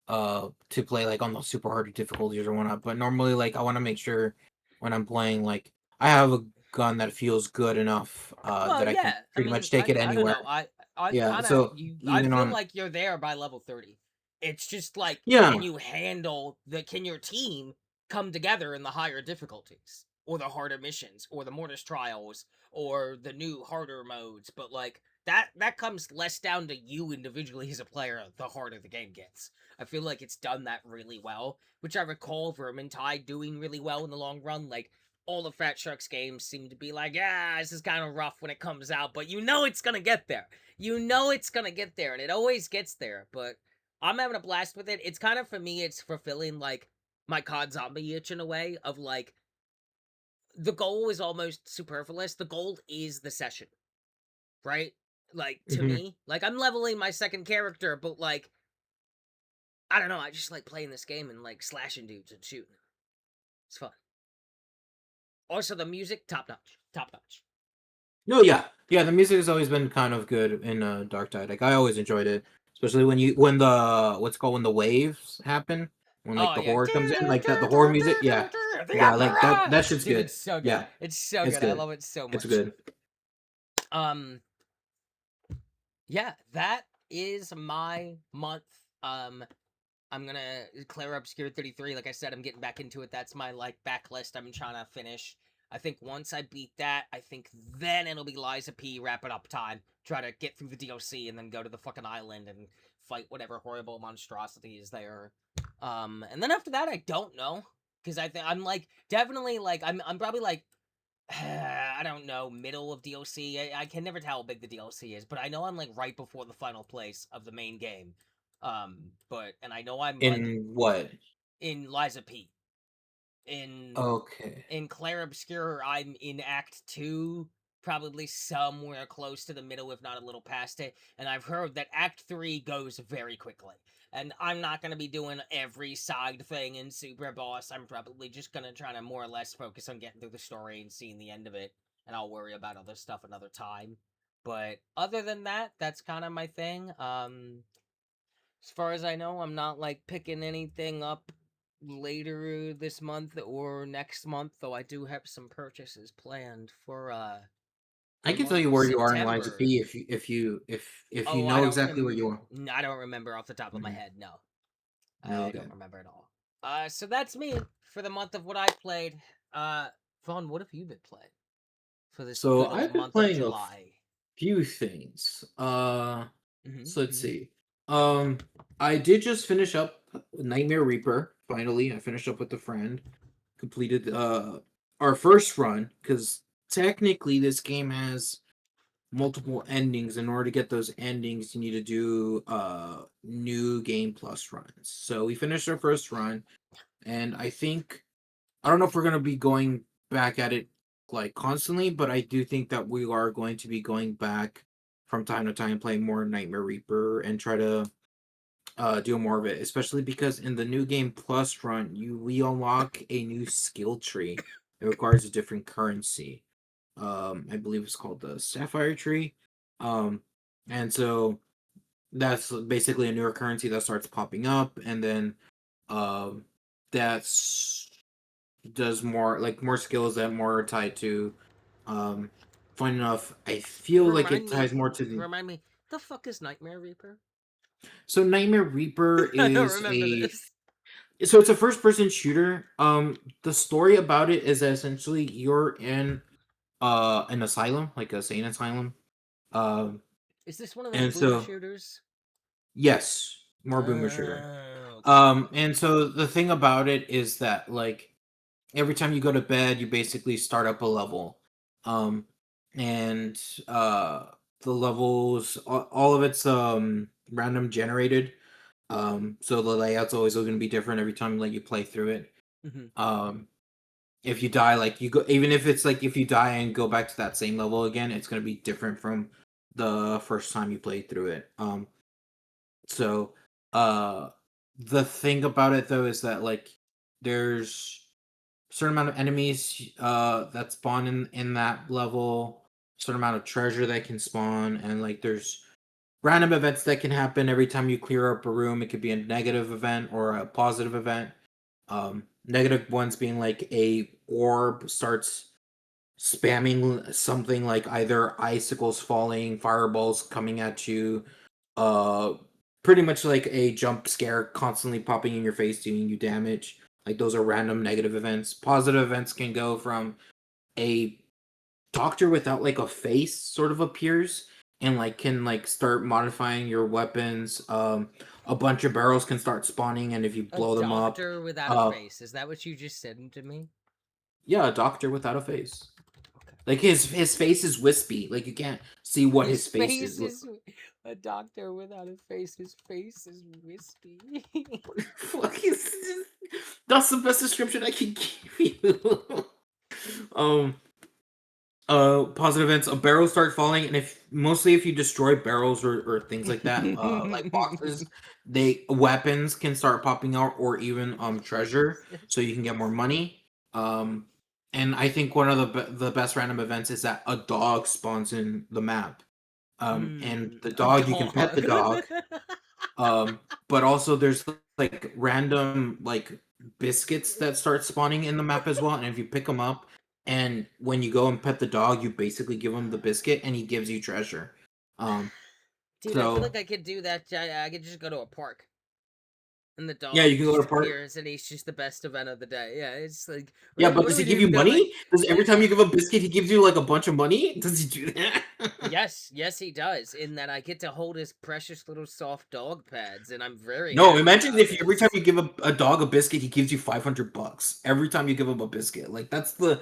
[SPEAKER 2] to play like on the super hard difficulties or whatnot, but normally like I want to make sure when I'm playing like I have a gun that feels good enough
[SPEAKER 1] well,
[SPEAKER 2] that I can
[SPEAKER 1] yeah. I
[SPEAKER 2] pretty
[SPEAKER 1] mean,
[SPEAKER 2] much take it
[SPEAKER 1] I don't
[SPEAKER 2] anywhere.
[SPEAKER 1] know. I
[SPEAKER 2] Yeah,
[SPEAKER 1] kind of
[SPEAKER 2] so
[SPEAKER 1] you. I
[SPEAKER 2] even
[SPEAKER 1] feel
[SPEAKER 2] on
[SPEAKER 1] like you're there by level 30. It's just like, can
[SPEAKER 2] yeah,
[SPEAKER 1] you handle the? Can your team come together in the higher difficulties, or the harder missions, or the Mortis trials, or the new harder modes? But like that comes less down to you individually as a player. The harder the game gets. I feel like it's done that really well, which I recall Vermintide doing really well in the long run. Like all the Fat Sharks games seem to be like, yeah, this is kind of rough when it comes out, but you know it's gonna get there. You know it's gonna get there, and it always gets there. But I'm having a blast with it. It's kind of for me, it's fulfilling like my COD zombie itch in a way of like the goal is almost superfluous. The goal is the session, right? Like to
[SPEAKER 2] mhm.
[SPEAKER 1] me, like I'm leveling my second character, but like I don't know, I just like playing this game and like slashing dudes and shooting. It's fun. Also, the music, top notch, top notch.
[SPEAKER 2] No, yeah, yeah. The music has always been kind of good in Dark Tide. Like I always enjoyed it, especially when the what's it called when the waves happen when like
[SPEAKER 1] Oh
[SPEAKER 2] the
[SPEAKER 1] yeah,
[SPEAKER 2] horror comes in, like that the horror music. Yeah,
[SPEAKER 1] the
[SPEAKER 2] yeah, like
[SPEAKER 1] opera,
[SPEAKER 2] that shit's
[SPEAKER 1] dude.
[SPEAKER 2] good.
[SPEAKER 1] It's so good.
[SPEAKER 2] Yeah,
[SPEAKER 1] It's so
[SPEAKER 2] it's
[SPEAKER 1] good. I
[SPEAKER 2] good.
[SPEAKER 1] love it so
[SPEAKER 2] It's
[SPEAKER 1] much.
[SPEAKER 2] good.
[SPEAKER 1] Um, yeah, that is my month. I'm gonna Clara Obscure 33. Like I said, I'm getting back into it. That's my like backlist I'm trying to finish. I think once I beat that, I think then it'll be Liza P. Wrap it up time. Try to get through the DLC and then go to the fucking island and fight whatever horrible monstrosity is there. And then after that, I don't know because I think I'm like definitely like I'm probably like I don't know, middle of DLC. I can never tell how big the DLC is, but I know I'm like right before the final place of the main game. But and I know I'm like
[SPEAKER 2] In what?
[SPEAKER 1] in Liza P. In
[SPEAKER 2] Okay.
[SPEAKER 1] Clair Obscure, I'm in Act 2, probably somewhere close to the middle, if not a little past it. And I've heard that Act 3 goes very quickly. And I'm not going to be doing every side thing in Super Boss. I'm probably just going to try to more or less focus on getting through the story and seeing the end of it. And I'll worry about other stuff another time. But other than that, that's kind of my thing. As far as I know, I'm not like picking anything up later this month or next month, though I do have some purchases planned for
[SPEAKER 2] I
[SPEAKER 1] the
[SPEAKER 2] can tell
[SPEAKER 1] month
[SPEAKER 2] you
[SPEAKER 1] of
[SPEAKER 2] where you are in Liza
[SPEAKER 1] September.
[SPEAKER 2] P if you
[SPEAKER 1] Oh,
[SPEAKER 2] know exactly where you are.
[SPEAKER 1] I don't remember off the top of my
[SPEAKER 2] Mhm.
[SPEAKER 1] head. No,
[SPEAKER 2] No,
[SPEAKER 1] I
[SPEAKER 2] okay.
[SPEAKER 1] don't remember at all. So that's me for the month of what I played. Vaughn, what have you been playing for this
[SPEAKER 2] So
[SPEAKER 1] good old
[SPEAKER 2] I've been
[SPEAKER 1] month of
[SPEAKER 2] playing a
[SPEAKER 1] July?
[SPEAKER 2] few things.
[SPEAKER 1] Mm-hmm.
[SPEAKER 2] So let's
[SPEAKER 1] Mm-hmm.
[SPEAKER 2] see. I did just finish up Nightmare Reaper. Finally, I finished up with a friend. Completed our first run because technically this game has multiple endings. In order to get those endings, you need to do new game plus runs. So we finished our first run, and I don't know if we're gonna be going back at it like constantly, but I do think that we are going to be going back from time to time, playing more Nightmare Reaper and try to do more of it, especially because in the new game plus run, we unlock a new skill tree. It requires a different currency. I believe it's called the Sapphire Tree. Um, and so that's basically a newer currency that starts popping up, and then um, that's does more skills that more are tied to. Um, Fun enough, I feel like it
[SPEAKER 1] Remind me.
[SPEAKER 2] ties more to the.
[SPEAKER 1] Remind me. The fuck is Nightmare Reaper?
[SPEAKER 2] So Nightmare Reaper
[SPEAKER 1] I don't
[SPEAKER 2] is
[SPEAKER 1] remember
[SPEAKER 2] a
[SPEAKER 1] this.
[SPEAKER 2] so it's a first person shooter. The story about it is that essentially you're in an asylum, like a sane asylum. Um
[SPEAKER 1] Is this one of them
[SPEAKER 2] and
[SPEAKER 1] boomer
[SPEAKER 2] so
[SPEAKER 1] shooters?
[SPEAKER 2] yes, more boomer shooter.
[SPEAKER 1] Okay, okay.
[SPEAKER 2] And so the thing about it is that like every time you go to bed, you basically start up a level. Um and the levels all of it's random generated. So the layout's always going to be different every time like you play through it.
[SPEAKER 1] Hmm.
[SPEAKER 2] Um if you die, like you go, even if it's like if you die and go back to that same level again, it's going to be different from the first time you played through it. So uh the thing about it though is that like there's a certain amount of enemies that spawn in that level, certain amount of treasure that can spawn, and like there's random events that can happen every time you clear up a room. It could be a negative event or a positive event. Negative ones being like a orb starts spamming something like either icicles falling, fireballs coming at you, uh pretty much like a jump scare constantly popping in your face doing you damage. Like those are random negative events. Positive events can go from a doctor without like a face sort of appears and like can like start modifying your weapons. A bunch of barrels can start spawning, and if you
[SPEAKER 1] A
[SPEAKER 2] blow them up,
[SPEAKER 1] doctor without a
[SPEAKER 2] uh
[SPEAKER 1] face. Is that what you just said to me?
[SPEAKER 2] yeah, a doctor without a face.
[SPEAKER 1] Okay.
[SPEAKER 2] Like his face is wispy. Like you can't see what
[SPEAKER 1] His
[SPEAKER 2] his face
[SPEAKER 1] face
[SPEAKER 2] is.
[SPEAKER 1] is a doctor without a face. His face is wispy.
[SPEAKER 2] Fuck is that's the best description I can give you. um Positive events, a barrel starts falling, and if you destroy barrels or things like that, like boxes, they weapons can start popping out, or even treasure, so you can get more money. Um and I think one of the best random events is that a dog spawns in the map. And the
[SPEAKER 1] A
[SPEAKER 2] dog, you can pet the
[SPEAKER 1] dog.
[SPEAKER 2] dog. But also there's like random like biscuits that start spawning in the map as well, and if you pick them up and when you go and pet the dog, you basically give him the biscuit and he gives you treasure. Um,
[SPEAKER 1] Dude, I feel
[SPEAKER 2] so
[SPEAKER 1] like I could do that. I could just go to a park. And the
[SPEAKER 2] yeah,
[SPEAKER 1] dog
[SPEAKER 2] you can go
[SPEAKER 1] just
[SPEAKER 2] to park.
[SPEAKER 1] appears and he's just the best event of the day. Yeah, it's like,
[SPEAKER 2] Yeah, but
[SPEAKER 1] what
[SPEAKER 2] does
[SPEAKER 1] do
[SPEAKER 2] he
[SPEAKER 1] we
[SPEAKER 2] give
[SPEAKER 1] do?
[SPEAKER 2] you
[SPEAKER 1] Go like,
[SPEAKER 2] money? Does every time you give a biscuit, he gives you like a bunch of money? Does he do that?
[SPEAKER 1] yes, yes, he does. In that I get to hold his precious little soft dog pads, and I'm very
[SPEAKER 2] No,
[SPEAKER 1] happy
[SPEAKER 2] imagine
[SPEAKER 1] about
[SPEAKER 2] if every time
[SPEAKER 1] this.
[SPEAKER 2] you give a dog a biscuit, he gives you $500. Every time you give him a biscuit, like that's kind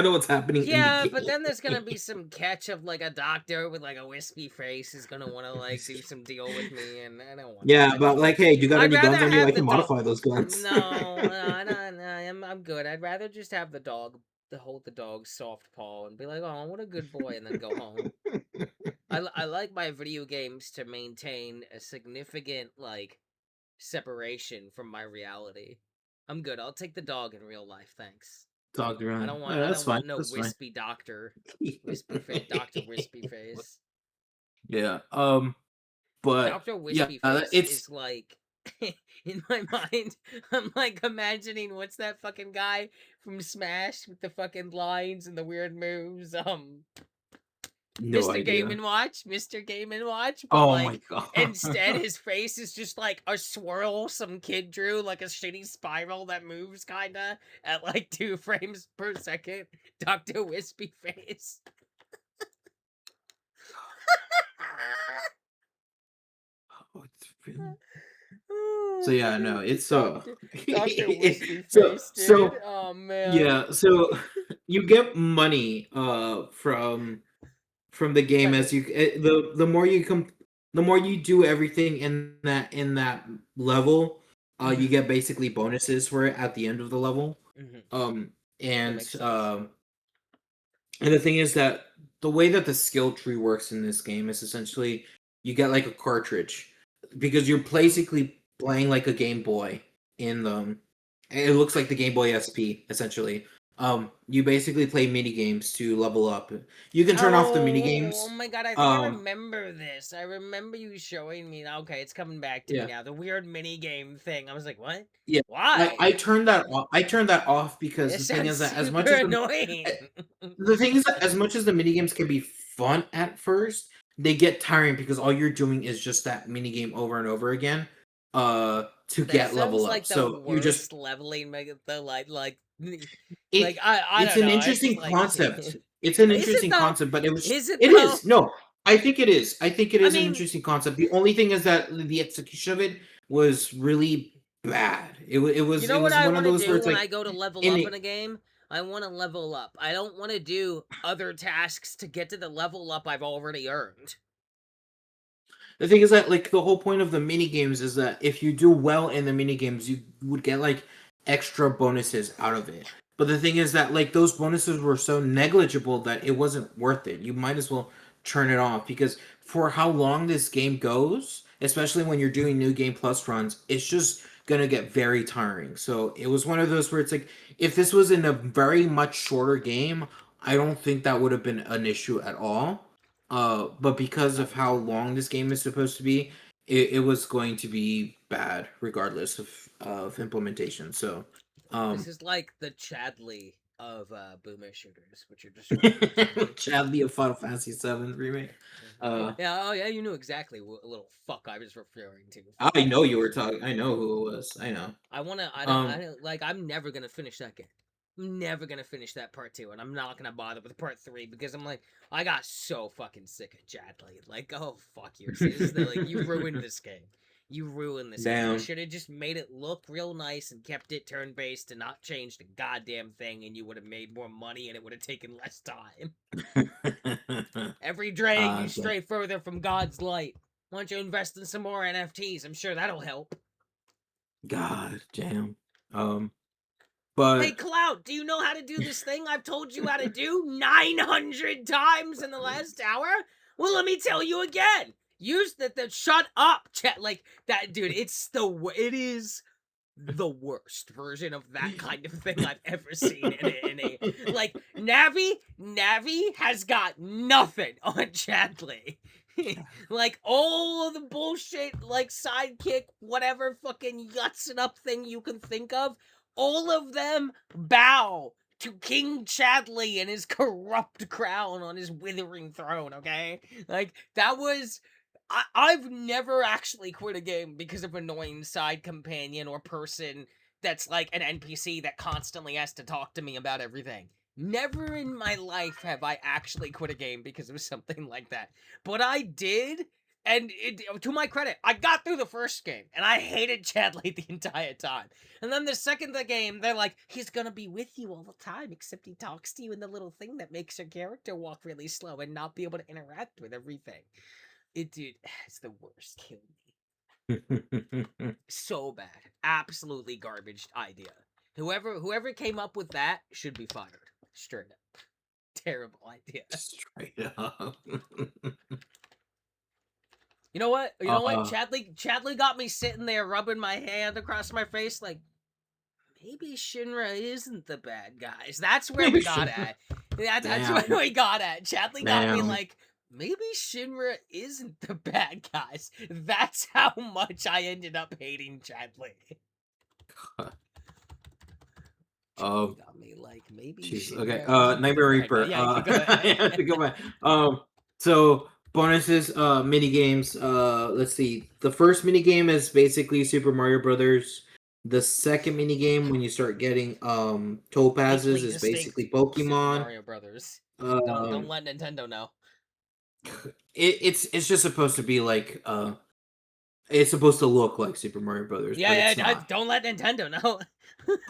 [SPEAKER 2] of what's happening in the
[SPEAKER 1] Yeah, but
[SPEAKER 2] game.
[SPEAKER 1] then there's gonna be some catch of like a doctor with like a wispy face is gonna want to like do some deal with me, and I don't want
[SPEAKER 2] Yeah,
[SPEAKER 1] that.
[SPEAKER 2] but like, hey, do you got
[SPEAKER 1] I'd
[SPEAKER 2] any
[SPEAKER 1] rather
[SPEAKER 2] guns on you? I
[SPEAKER 1] have the
[SPEAKER 2] can
[SPEAKER 1] dog.
[SPEAKER 2] modify those guns.
[SPEAKER 1] No, no, I'm good. I'd rather just have the dog to hold the dog's soft paw and be like, oh, what a good boy, and then go home. I like my video games to maintain a significant like separation from my reality. I'm good. I'll take the dog in real life, thanks.
[SPEAKER 2] Talk around.
[SPEAKER 1] I
[SPEAKER 2] That's
[SPEAKER 1] don't
[SPEAKER 2] fine.
[SPEAKER 1] want no
[SPEAKER 2] That's fine.
[SPEAKER 1] wispy doctor, wispy face, Doctor Wispy Face.
[SPEAKER 2] Yeah. But
[SPEAKER 1] Doctor
[SPEAKER 2] yeah,
[SPEAKER 1] Wispy Face
[SPEAKER 2] it's
[SPEAKER 1] is like in my mind. I'm like imagining what's that fucking guy from Smash with the fucking lines and the weird moves.
[SPEAKER 2] no
[SPEAKER 1] Mr. Game
[SPEAKER 2] idea.
[SPEAKER 1] and Watch, Mr. Game and Watch, but
[SPEAKER 2] Oh my
[SPEAKER 1] like
[SPEAKER 2] god.
[SPEAKER 1] instead his face is just like a swirl some kid drew, like a shitty spiral that moves kinda at like 2 frames per second. Dr. Wispy Face.
[SPEAKER 3] feeling. So
[SPEAKER 1] Oh,
[SPEAKER 3] yeah, no,
[SPEAKER 1] fucking
[SPEAKER 3] it's
[SPEAKER 1] Doctor Whiskey
[SPEAKER 3] so
[SPEAKER 1] Face, dude.
[SPEAKER 3] so
[SPEAKER 1] Oh man.
[SPEAKER 3] yeah, so you get money from the game as
[SPEAKER 1] Credit.
[SPEAKER 3] you the more you the more you do everything in that level, you
[SPEAKER 1] Hmm.
[SPEAKER 3] get basically bonuses for it at the end of the level.
[SPEAKER 1] Hmm.
[SPEAKER 3] Um
[SPEAKER 1] That
[SPEAKER 3] and
[SPEAKER 1] makes sense.
[SPEAKER 3] and the thing is that the way that the skill tree works in this game is essentially you get like a cartridge because you're
[SPEAKER 1] Hmm.
[SPEAKER 3] basically playing like a Game Boy in the it looks like the Game Boy SP essentially. You basically play mini games to level up. You can turn off the mini
[SPEAKER 1] Oh, oh
[SPEAKER 3] games.
[SPEAKER 1] my god, I think I
[SPEAKER 3] Um
[SPEAKER 1] remember this. I remember you showing me. Okay, it's coming back to me
[SPEAKER 3] yeah.
[SPEAKER 1] now. The weird mini game thing. I was like, what?
[SPEAKER 3] Yeah.
[SPEAKER 1] Why?
[SPEAKER 3] I turned that off. I turned that off because
[SPEAKER 1] It
[SPEAKER 3] the thing
[SPEAKER 1] sounds
[SPEAKER 3] is that as
[SPEAKER 1] super
[SPEAKER 3] much as
[SPEAKER 1] annoying.
[SPEAKER 3] the thing is that as much as the mini games can be fun at first, they get tiring because all you're doing is just that mini game over and over again, to
[SPEAKER 1] That
[SPEAKER 3] get level
[SPEAKER 1] sounds
[SPEAKER 3] up.
[SPEAKER 1] like the
[SPEAKER 3] So you just
[SPEAKER 1] worst leveling mega the like
[SPEAKER 3] it
[SPEAKER 1] I
[SPEAKER 3] it's
[SPEAKER 1] don't
[SPEAKER 3] an
[SPEAKER 1] know. It's
[SPEAKER 3] interesting
[SPEAKER 1] like
[SPEAKER 3] concept. It's an
[SPEAKER 1] is it
[SPEAKER 3] interesting
[SPEAKER 1] though?
[SPEAKER 3] concept, but
[SPEAKER 1] Is it
[SPEAKER 3] it
[SPEAKER 1] though?
[SPEAKER 3] is. No, I think it is. I think it
[SPEAKER 1] I
[SPEAKER 3] is an
[SPEAKER 1] mean,
[SPEAKER 3] interesting concept. The only thing is that the execution of it was really bad.
[SPEAKER 1] you know
[SPEAKER 3] It
[SPEAKER 1] what
[SPEAKER 3] was
[SPEAKER 1] I
[SPEAKER 3] one of
[SPEAKER 1] want to
[SPEAKER 3] those where
[SPEAKER 1] do
[SPEAKER 3] it's
[SPEAKER 1] when
[SPEAKER 3] like
[SPEAKER 1] I go to level
[SPEAKER 3] in
[SPEAKER 1] up in
[SPEAKER 3] it,
[SPEAKER 1] a game? I want to level up. I don't want to do other tasks to get to the level up I've already earned.
[SPEAKER 3] the thing is that like the whole point of the mini games is that if you do well in the mini games, you would get like extra bonuses out of it. But the thing is that like those bonuses were so negligible that it wasn't worth it. You might as well turn it off because for how long this game goes, especially when you're doing new game plus runs, it's just gonna get very tiring. So it was one of those where it's like if this was in a very much shorter game, I don't think that would have been an issue at all. But because of
[SPEAKER 1] Probably
[SPEAKER 3] how
[SPEAKER 1] true.
[SPEAKER 3] long this game is supposed to be, it was going to be bad regardless of implementation. So,
[SPEAKER 1] This
[SPEAKER 3] um,
[SPEAKER 1] is like the Chadley of boomer shooters, what you're describing to me.
[SPEAKER 3] Chadley of Final Fantasy VII remake.
[SPEAKER 1] Mhm. Yeah, oh yeah, you knew exactly what little fuck I was referring to.
[SPEAKER 3] I
[SPEAKER 1] Fucking
[SPEAKER 3] know you were
[SPEAKER 1] loser.
[SPEAKER 3] talking. I know who it was. I know.
[SPEAKER 1] I
[SPEAKER 3] Um,
[SPEAKER 1] don't, like, I'm never gonna finish that game. I'm never gonna finish that part 2, and I'm not gonna bother with part 3, because I'm like, I got so fucking sick of Chadley. Like, oh, fuck you. Like, you ruined this game. You ruined this game. You
[SPEAKER 3] damn.
[SPEAKER 1] should have just made it look real nice and kept it turn-based and not changed a goddamn thing, and you would have made more money and it would have taken less time. Every day you
[SPEAKER 3] Damn.
[SPEAKER 1] stray further from God's light. Why don't you invest in some more NFTs? I'm sure that'll help.
[SPEAKER 3] God damn. Um,
[SPEAKER 1] Hey,
[SPEAKER 3] but
[SPEAKER 1] Cloud, do you know how to do this thing I've told you how to do 900 times in the last hour? Well, let me tell you again. Use the shut up chat like that, dude. It is the worst version of that kind of thing I've ever seen in a like Navi has got nothing on Chadley. Like all of the bullshit like sidekick whatever fucking yutzing up thing you can think of, all of them bow to King Chadley and his corrupt crown on his withering throne, okay? Like that was I've never actually quit a game because of annoying side companion or person that's like an NPC that constantly has to talk to me about everything. Never in my life have I actually quit a game because of something like that. But I did, and to my credit, I got through the first game, and I hated Chadley the entire time. And then the second the game, they're like, he's gonna be with you all the time, except he talks to you in the little thing that makes your character walk really slow and not be able to interact with everything. Dude, it's the worst. Kill me. So bad. Absolutely garbage idea. Whoever came up with that should be fired. Straight up. Terrible idea.
[SPEAKER 3] straight up.
[SPEAKER 1] You know what? You know what?
[SPEAKER 3] uh,
[SPEAKER 1] Chadley got me sitting there rubbing my hand across my face like maybe Shinra isn't the bad guys. That's where we
[SPEAKER 3] maybe
[SPEAKER 1] got
[SPEAKER 3] should.
[SPEAKER 1] at. That's where
[SPEAKER 3] Damn.
[SPEAKER 1] we got at. Chadley got me
[SPEAKER 3] Damn.
[SPEAKER 1] like maybe Shinra isn't the bad guys. That's how much I ended up hating Chadley.
[SPEAKER 3] Um,
[SPEAKER 1] Got me like maybe
[SPEAKER 3] jeez. Okay.
[SPEAKER 1] Shinra isn't the
[SPEAKER 3] Nightmare
[SPEAKER 1] bad guy.
[SPEAKER 3] Reaper.
[SPEAKER 1] Yeah, you could go
[SPEAKER 3] I have to
[SPEAKER 1] ahead.
[SPEAKER 3] go back. So bonuses, mini games. Let's see. The first mini game is basically Super Mario Brothers. The second mini game, when you start getting topazes,
[SPEAKER 1] Faintly
[SPEAKER 3] is
[SPEAKER 1] distinct
[SPEAKER 3] basically
[SPEAKER 1] Super
[SPEAKER 3] Pokemon.
[SPEAKER 1] Mario Brothers. Don't
[SPEAKER 3] Um,
[SPEAKER 1] let Nintendo know.
[SPEAKER 3] it's just supposed to be like
[SPEAKER 2] It's supposed to look like Super Mario Brothers, but
[SPEAKER 1] Yeah,
[SPEAKER 2] it's
[SPEAKER 1] yeah.
[SPEAKER 2] not.
[SPEAKER 1] Don't let Nintendo know.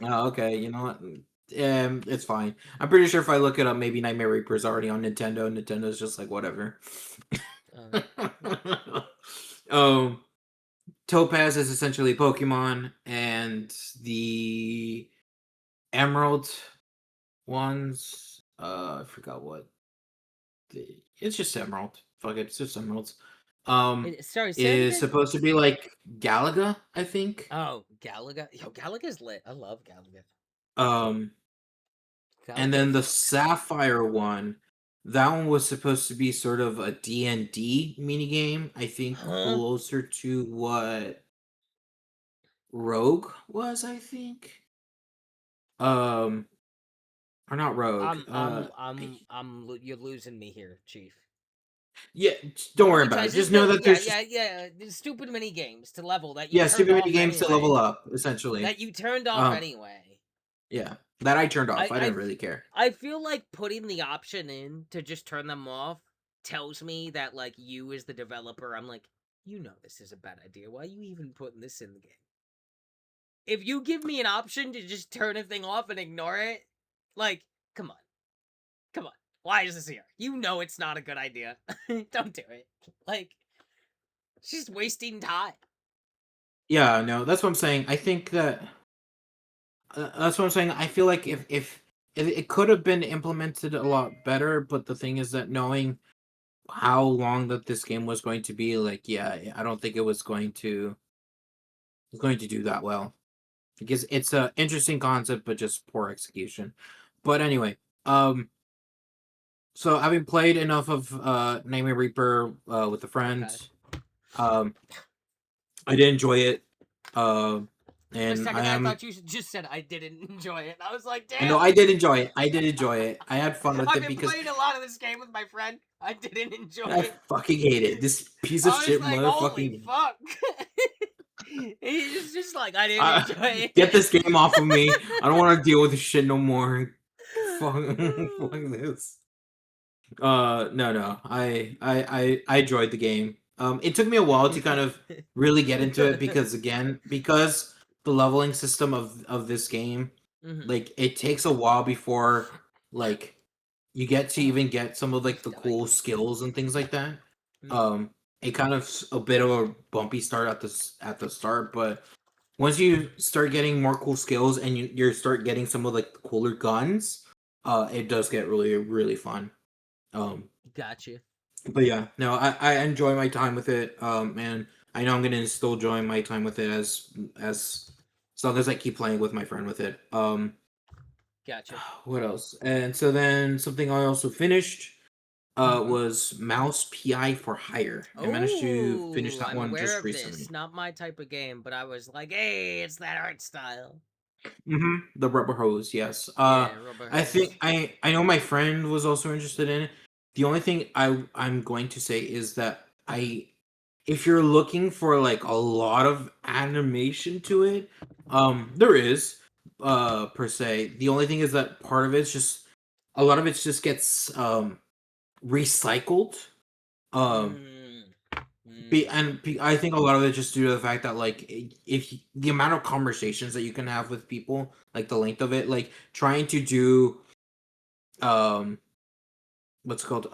[SPEAKER 2] Oh, okay. You know what? It's fine. I'm pretty sure if I look it up, maybe Nightmare Reaper is already on Nintendo. Nintendo's just like whatever. um, Topaz is essentially Pokemon, and the Emerald ones. I forgot what. It's just Emerald. Fuck it, it's just Emeralds.
[SPEAKER 1] Sorry, say it
[SPEAKER 2] Is
[SPEAKER 1] again.
[SPEAKER 2] supposed to be like Galaga, I think.
[SPEAKER 1] Oh, Galaga. Yo, Galaga's lit. I love Galaga.
[SPEAKER 2] Um, and
[SPEAKER 1] Galaga
[SPEAKER 2] then the
[SPEAKER 1] fucks.
[SPEAKER 2] Sapphire one, that one was supposed to be sort of a D&D minigame, I think
[SPEAKER 1] Huh?
[SPEAKER 2] closer to what Rogue was, I think. Um, or not Rogue.
[SPEAKER 1] You're losing me here, Chief.
[SPEAKER 2] Yeah, don't worry about it.
[SPEAKER 1] Prioritize. There's
[SPEAKER 2] Just know
[SPEAKER 1] no.
[SPEAKER 2] that
[SPEAKER 1] Yeah,
[SPEAKER 2] there's just
[SPEAKER 1] yeah, yeah. There's stupid mini games to level that you
[SPEAKER 2] yeah,
[SPEAKER 1] turned
[SPEAKER 2] stupid mini
[SPEAKER 1] off
[SPEAKER 2] games to level
[SPEAKER 1] anyway.
[SPEAKER 2] up, essentially.
[SPEAKER 1] That you turned off
[SPEAKER 2] Um,
[SPEAKER 1] anyway.
[SPEAKER 2] yeah, that I turned off. I
[SPEAKER 1] I
[SPEAKER 2] didn't really care.
[SPEAKER 1] I feel like putting the option in to just turn them off tells me that like you as the developer, I'm like, you know this is a bad idea. Why are you even putting this in the game? If you give me an option to just turn a thing off and ignore it, like, come on. Come on. Why is this here? You know it's not a good idea. Don't do it. Like, it's just wasting time.
[SPEAKER 2] Yeah, no, that's what I'm saying. I think that that's what I'm saying. I feel like if it could have been implemented a lot better, but the thing is that knowing how long that this game was going to be, like, yeah, I don't think it was going to do that well because it's a interesting concept, but just poor execution. But anyway, so having played enough of Nightmare Reaper with a friend,
[SPEAKER 1] Okay.
[SPEAKER 2] um, I did enjoy it.
[SPEAKER 1] For a
[SPEAKER 2] And I
[SPEAKER 1] second, I
[SPEAKER 2] am
[SPEAKER 1] thought you just said I didn't enjoy it. I was like,
[SPEAKER 2] I know
[SPEAKER 1] damn.
[SPEAKER 2] I did enjoy it. I did enjoy it. I had fun with
[SPEAKER 1] I've
[SPEAKER 2] it
[SPEAKER 1] been
[SPEAKER 2] because
[SPEAKER 1] playing a lot of this game with my friend. I didn't enjoy
[SPEAKER 2] I
[SPEAKER 1] it.
[SPEAKER 2] fucking hate it. This piece of
[SPEAKER 1] I was
[SPEAKER 2] shit
[SPEAKER 1] like, holy
[SPEAKER 2] motherfucking.
[SPEAKER 1] fuck. He's just like, I didn't enjoy
[SPEAKER 2] Get
[SPEAKER 1] it.
[SPEAKER 2] this game off of me. I don't want to deal with this shit no more. Fuck, fuck this. No. I enjoyed the game. It took me a while to kind of really get into it because because the leveling system of this game,
[SPEAKER 1] Mhm.
[SPEAKER 2] like it takes a while before like you get to even get some of like
[SPEAKER 1] Chief
[SPEAKER 2] the
[SPEAKER 1] dying.
[SPEAKER 2] cool skills and things like that.
[SPEAKER 1] Mm.
[SPEAKER 2] It kind of a bit of a bumpy start at the start, but once you start getting more cool skills and you start getting some of like the cooler guns, it does get really fun. Um,
[SPEAKER 1] Gotcha.
[SPEAKER 2] but yeah, no, I enjoy my time with it. And I know I'm gonna still enjoy my time with it as long as I keep playing with my friend with it.
[SPEAKER 1] Gotcha.
[SPEAKER 2] What else? And so then something I also finished
[SPEAKER 1] Mhm.
[SPEAKER 2] was Mouse PI for Hire. I managed to finish
[SPEAKER 1] Oh,
[SPEAKER 2] that
[SPEAKER 1] I'm
[SPEAKER 2] one
[SPEAKER 1] aware
[SPEAKER 2] just
[SPEAKER 1] of this.
[SPEAKER 2] recently.
[SPEAKER 1] Not my type of game, but I was like, hey, it's that art style.
[SPEAKER 2] The rubber hose, yes.
[SPEAKER 1] Yeah, rubber
[SPEAKER 2] I think
[SPEAKER 1] hose.
[SPEAKER 2] I know my friend was also interested in it. The only thing I'm going to say is that
[SPEAKER 1] Mhm.
[SPEAKER 2] if you're looking for like a lot of animation to it, there is per se. The only thing is that part of it's just a lot of it just gets recycled. Um
[SPEAKER 1] Mm.
[SPEAKER 2] I think a lot of it just due to the fact that like if the amount of conversations that you can have with people, like the length of it, like trying to do um what's it called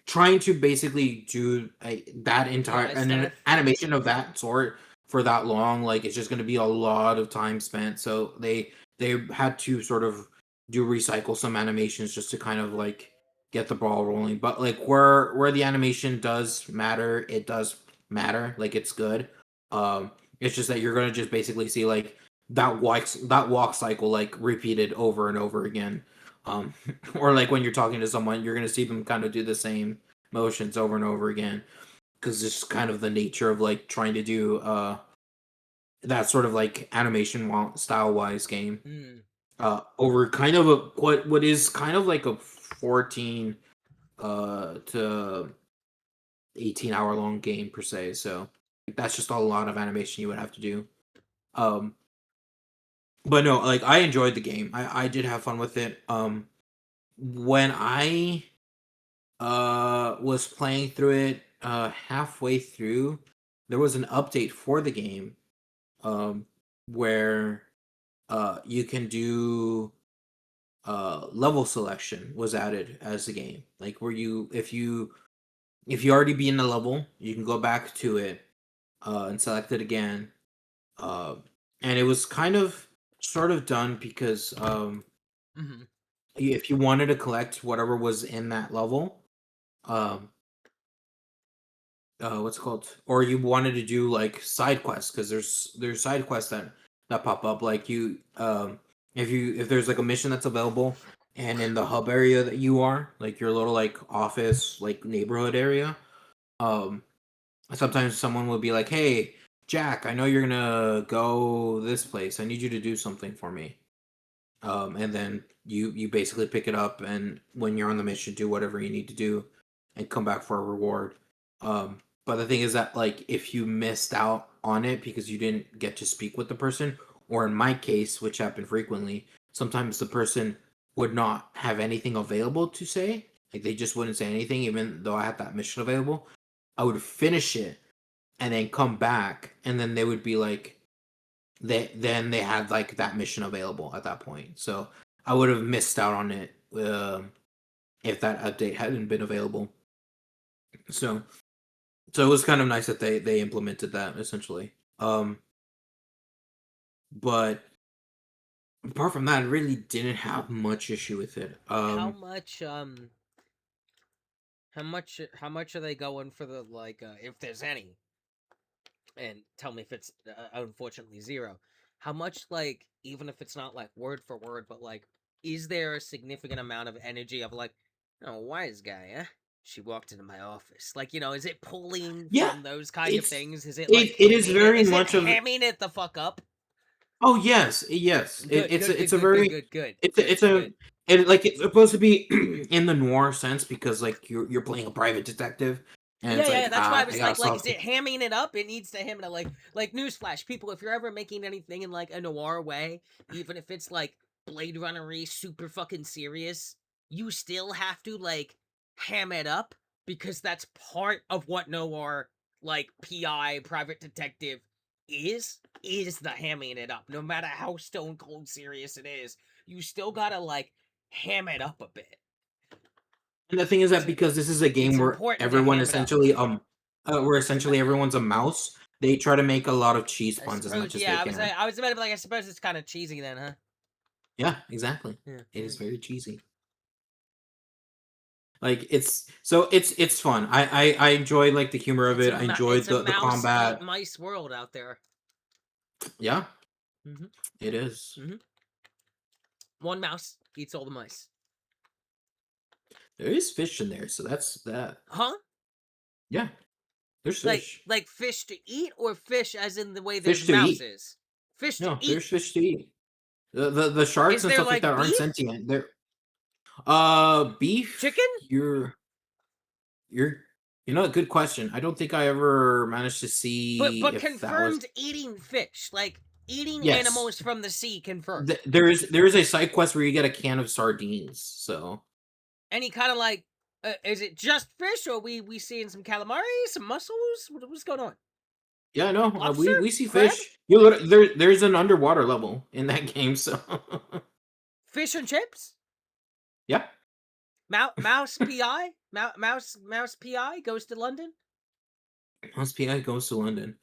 [SPEAKER 2] trying to basically do that entire
[SPEAKER 1] Yeah,
[SPEAKER 2] an animation of that sort for that long, like it's just going to be a lot of time spent. So they had to sort of do recycle some animations just to kind of like get the ball rolling. But like where the animation does matter, it does matter. Like it's good. It's just that you're going to just basically see like that walk cycle like repeated over and over again. Um, or like when you're talking to someone, you're gonna see them kind of do the same motions over and over again because it's kind of the nature of like trying to do that sort of like animation style wise game
[SPEAKER 1] Mm.
[SPEAKER 2] over kind of a what is kind of like a 14 to 18-hour long game per se. So that's just a lot of animation you would have to do. Um, but no, like I enjoyed the game. I did have fun with it. When I was playing through it, halfway through, there was an update for the game, where you can do level selection was added as a game. Like where if you already be in the level, you can go back to it and select it again. Uh, and it was kind of sort of done because
[SPEAKER 1] Mhm.
[SPEAKER 2] if you wanted to collect whatever was in that level, um, what's it called, or you wanted to do like side quests because there's side quests that pop up. Like if there's like a mission that's available and in the hub area that you are, like your little like office like neighborhood area, um sometimes someone will be like, hey Jack, I know you're gonna go this place, I need you to do something for me. And then you basically pick it up, and when you're on the mission, do whatever you need to do, and come back for a reward. But the thing is that like if you missed out on it because you didn't get to speak with the person, or in my case, which happened frequently, sometimes the person would not have anything available to say. Like they just wouldn't say anything, even though I had that mission available. I would finish it and then come back, and then they would be like, they had like that mission available at that point. So I would have missed out on it if that update hadn't been available. So it was kind of nice that they implemented that essentially. But apart from that, I really didn't have much issue with it.
[SPEAKER 1] How much how much are they going for the like if there's any, and tell me if it's unfortunately zero. How much, like, even if it's not like word for word, but like, is there a significant amount of energy of like, oh, wise guy, eh? She walked into my office. Like, is it pulling
[SPEAKER 2] Yeah,
[SPEAKER 1] from those kind of
[SPEAKER 2] it's
[SPEAKER 1] things? Is it like
[SPEAKER 2] it is
[SPEAKER 1] hamming it?
[SPEAKER 2] very
[SPEAKER 1] Is it
[SPEAKER 2] much of.
[SPEAKER 1] hamming it the fuck up?
[SPEAKER 2] Oh yes, yes.
[SPEAKER 1] Good,
[SPEAKER 2] It's
[SPEAKER 1] good,
[SPEAKER 2] a
[SPEAKER 1] good,
[SPEAKER 2] it's a
[SPEAKER 1] good, good,
[SPEAKER 2] very
[SPEAKER 1] good, good,
[SPEAKER 2] it's a,
[SPEAKER 1] good,
[SPEAKER 2] it's a
[SPEAKER 1] good.
[SPEAKER 2] it like it's supposed to be in the noir sense because like you're playing a private detective, and
[SPEAKER 1] Yeah,
[SPEAKER 2] it's
[SPEAKER 1] yeah,
[SPEAKER 2] like
[SPEAKER 1] yeah, that's why I
[SPEAKER 2] I
[SPEAKER 1] was
[SPEAKER 2] gotta
[SPEAKER 1] like,
[SPEAKER 2] solve.
[SPEAKER 1] is it hamming it up? It needs to ham it up. Like newsflash, people, if you're ever making anything in like a noir way, even if it's like Blade Runner-y, super fucking serious, you still have to like ham it up because that's part of what noir, like PI, private detective is the hamming it up. No matter how stone cold serious it is, you still gotta like ham it up a bit.
[SPEAKER 2] And the thing is that
[SPEAKER 1] It's
[SPEAKER 2] because this is a
[SPEAKER 1] it's
[SPEAKER 2] game
[SPEAKER 1] important to ham it up.
[SPEAKER 2] where essentially everyone's a mouse, they try to make a lot of cheese
[SPEAKER 1] I
[SPEAKER 2] puns as
[SPEAKER 1] suppose,
[SPEAKER 2] much as they
[SPEAKER 1] yeah.
[SPEAKER 2] can.
[SPEAKER 1] I was about to be like, I suppose it's kind of cheesy then, huh?
[SPEAKER 2] Yeah, exactly.
[SPEAKER 1] Yeah.
[SPEAKER 2] It is very cheesy. Like it's fun. I enjoy like the humor of it. I enjoy
[SPEAKER 1] It's a
[SPEAKER 2] the
[SPEAKER 1] mouse eat
[SPEAKER 2] combat.
[SPEAKER 1] mice world out there.
[SPEAKER 2] Yeah,
[SPEAKER 1] Mm-hmm.
[SPEAKER 2] it is.
[SPEAKER 1] Mm-hmm. One mouse eats all the mice.
[SPEAKER 2] There is fish in there, so that's that.
[SPEAKER 1] Huh?
[SPEAKER 2] Yeah, there's fish.
[SPEAKER 1] Like fish to eat, or fish as in the way there's
[SPEAKER 2] Fish to eat.
[SPEAKER 1] mouses? Fish to
[SPEAKER 2] No,
[SPEAKER 1] eat.
[SPEAKER 2] there's fish to eat. The sharks
[SPEAKER 1] Is
[SPEAKER 2] and
[SPEAKER 1] there
[SPEAKER 2] stuff like that
[SPEAKER 1] like
[SPEAKER 2] aren't
[SPEAKER 1] beef?
[SPEAKER 2] sentient. They're beef.
[SPEAKER 1] Chicken?
[SPEAKER 2] You're a good question. I don't think I ever managed to see
[SPEAKER 1] But
[SPEAKER 2] if that was.
[SPEAKER 1] confirmed eating fish. Like eating
[SPEAKER 2] Yes.
[SPEAKER 1] animals from the sea confirmed.
[SPEAKER 2] There is a side quest where you get a can of sardines. So
[SPEAKER 1] Any kind of like is it just fish, or we seeing some calamari, some mussels? What's going on?
[SPEAKER 2] yeah, no,
[SPEAKER 1] Lobster?
[SPEAKER 2] we see
[SPEAKER 1] Crab?
[SPEAKER 2] fish. There's an underwater level in that game. So
[SPEAKER 1] Fish and chips?
[SPEAKER 2] yeah,
[SPEAKER 1] Mouse PI? Mouse PI goes to London?
[SPEAKER 2] Mouse PI goes to London.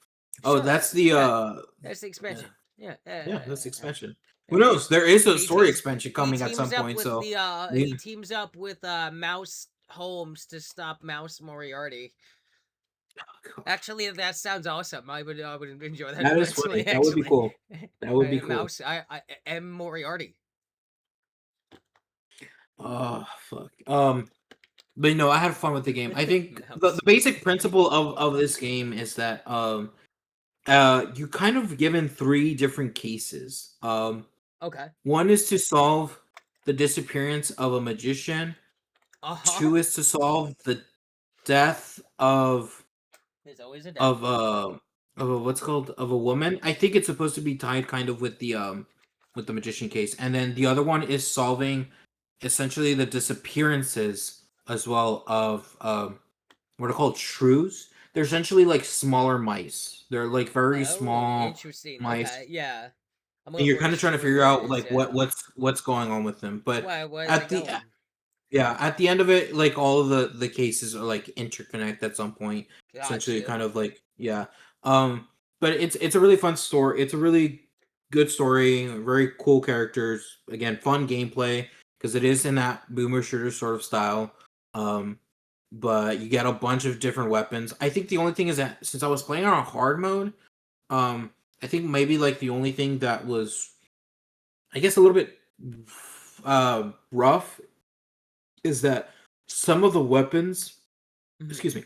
[SPEAKER 2] Oh,
[SPEAKER 1] Sure.
[SPEAKER 2] that's the
[SPEAKER 1] Yeah. That's the
[SPEAKER 2] yeah,
[SPEAKER 1] expansion. Yeah.
[SPEAKER 2] yeah, that's the expansion. Who
[SPEAKER 1] He,
[SPEAKER 2] knows? There is a
[SPEAKER 1] he
[SPEAKER 2] story
[SPEAKER 1] teams
[SPEAKER 2] expansion
[SPEAKER 1] he
[SPEAKER 2] coming at some
[SPEAKER 1] teams up
[SPEAKER 2] point.
[SPEAKER 1] with
[SPEAKER 2] So
[SPEAKER 1] the he
[SPEAKER 2] we,
[SPEAKER 1] teams up with Mouse Holmes to stop Mouse Moriarty. Actually, that sounds awesome. I would enjoy that
[SPEAKER 2] that is
[SPEAKER 1] immensely.
[SPEAKER 2] funny. That would be
[SPEAKER 1] Actually,
[SPEAKER 2] cool. That would be cool.
[SPEAKER 1] Mouse I M Moriarty.
[SPEAKER 2] Oh fuck. But I had fun with the game. I think the
[SPEAKER 1] Mouse.
[SPEAKER 2] basic principle of this game is that you kind of given three different cases.
[SPEAKER 1] Okay.
[SPEAKER 2] One is to solve the disappearance of a magician.
[SPEAKER 1] Uh-huh.
[SPEAKER 2] Two is to solve the death of
[SPEAKER 1] There's always a death.
[SPEAKER 2] of a what's called of a woman. I think it's supposed to be tied kind of with the magician case. And then the other one is solving essentially the disappearances as well of what are called shrews. They're essentially like smaller mice. They're like very
[SPEAKER 1] Oh,
[SPEAKER 2] small
[SPEAKER 1] interesting.
[SPEAKER 2] mice,
[SPEAKER 1] Okay, yeah. I'm
[SPEAKER 2] and
[SPEAKER 1] gonna look
[SPEAKER 2] you're
[SPEAKER 1] what a
[SPEAKER 2] kind of trying to
[SPEAKER 1] shrew
[SPEAKER 2] figure out
[SPEAKER 1] is.
[SPEAKER 2] like
[SPEAKER 1] Yeah.
[SPEAKER 2] what's going on with them. But
[SPEAKER 1] Why is it
[SPEAKER 2] at the
[SPEAKER 1] going?
[SPEAKER 2] yeah, at the end of it, like all of the cases are like interconnect at some point.
[SPEAKER 1] Got
[SPEAKER 2] Essentially,
[SPEAKER 1] you.
[SPEAKER 2] kind of like yeah. Um, but it's a really fun story. It's a really good story. Very cool characters. Again, fun gameplay because it is in that boomer shooter sort of style. Um, but you get a bunch of different weapons. I think the only thing is that since I was playing on hard mode, I think maybe like the only thing that was, I guess, a little bit rough is that some of the weapons,
[SPEAKER 1] Mhm.
[SPEAKER 2] excuse me,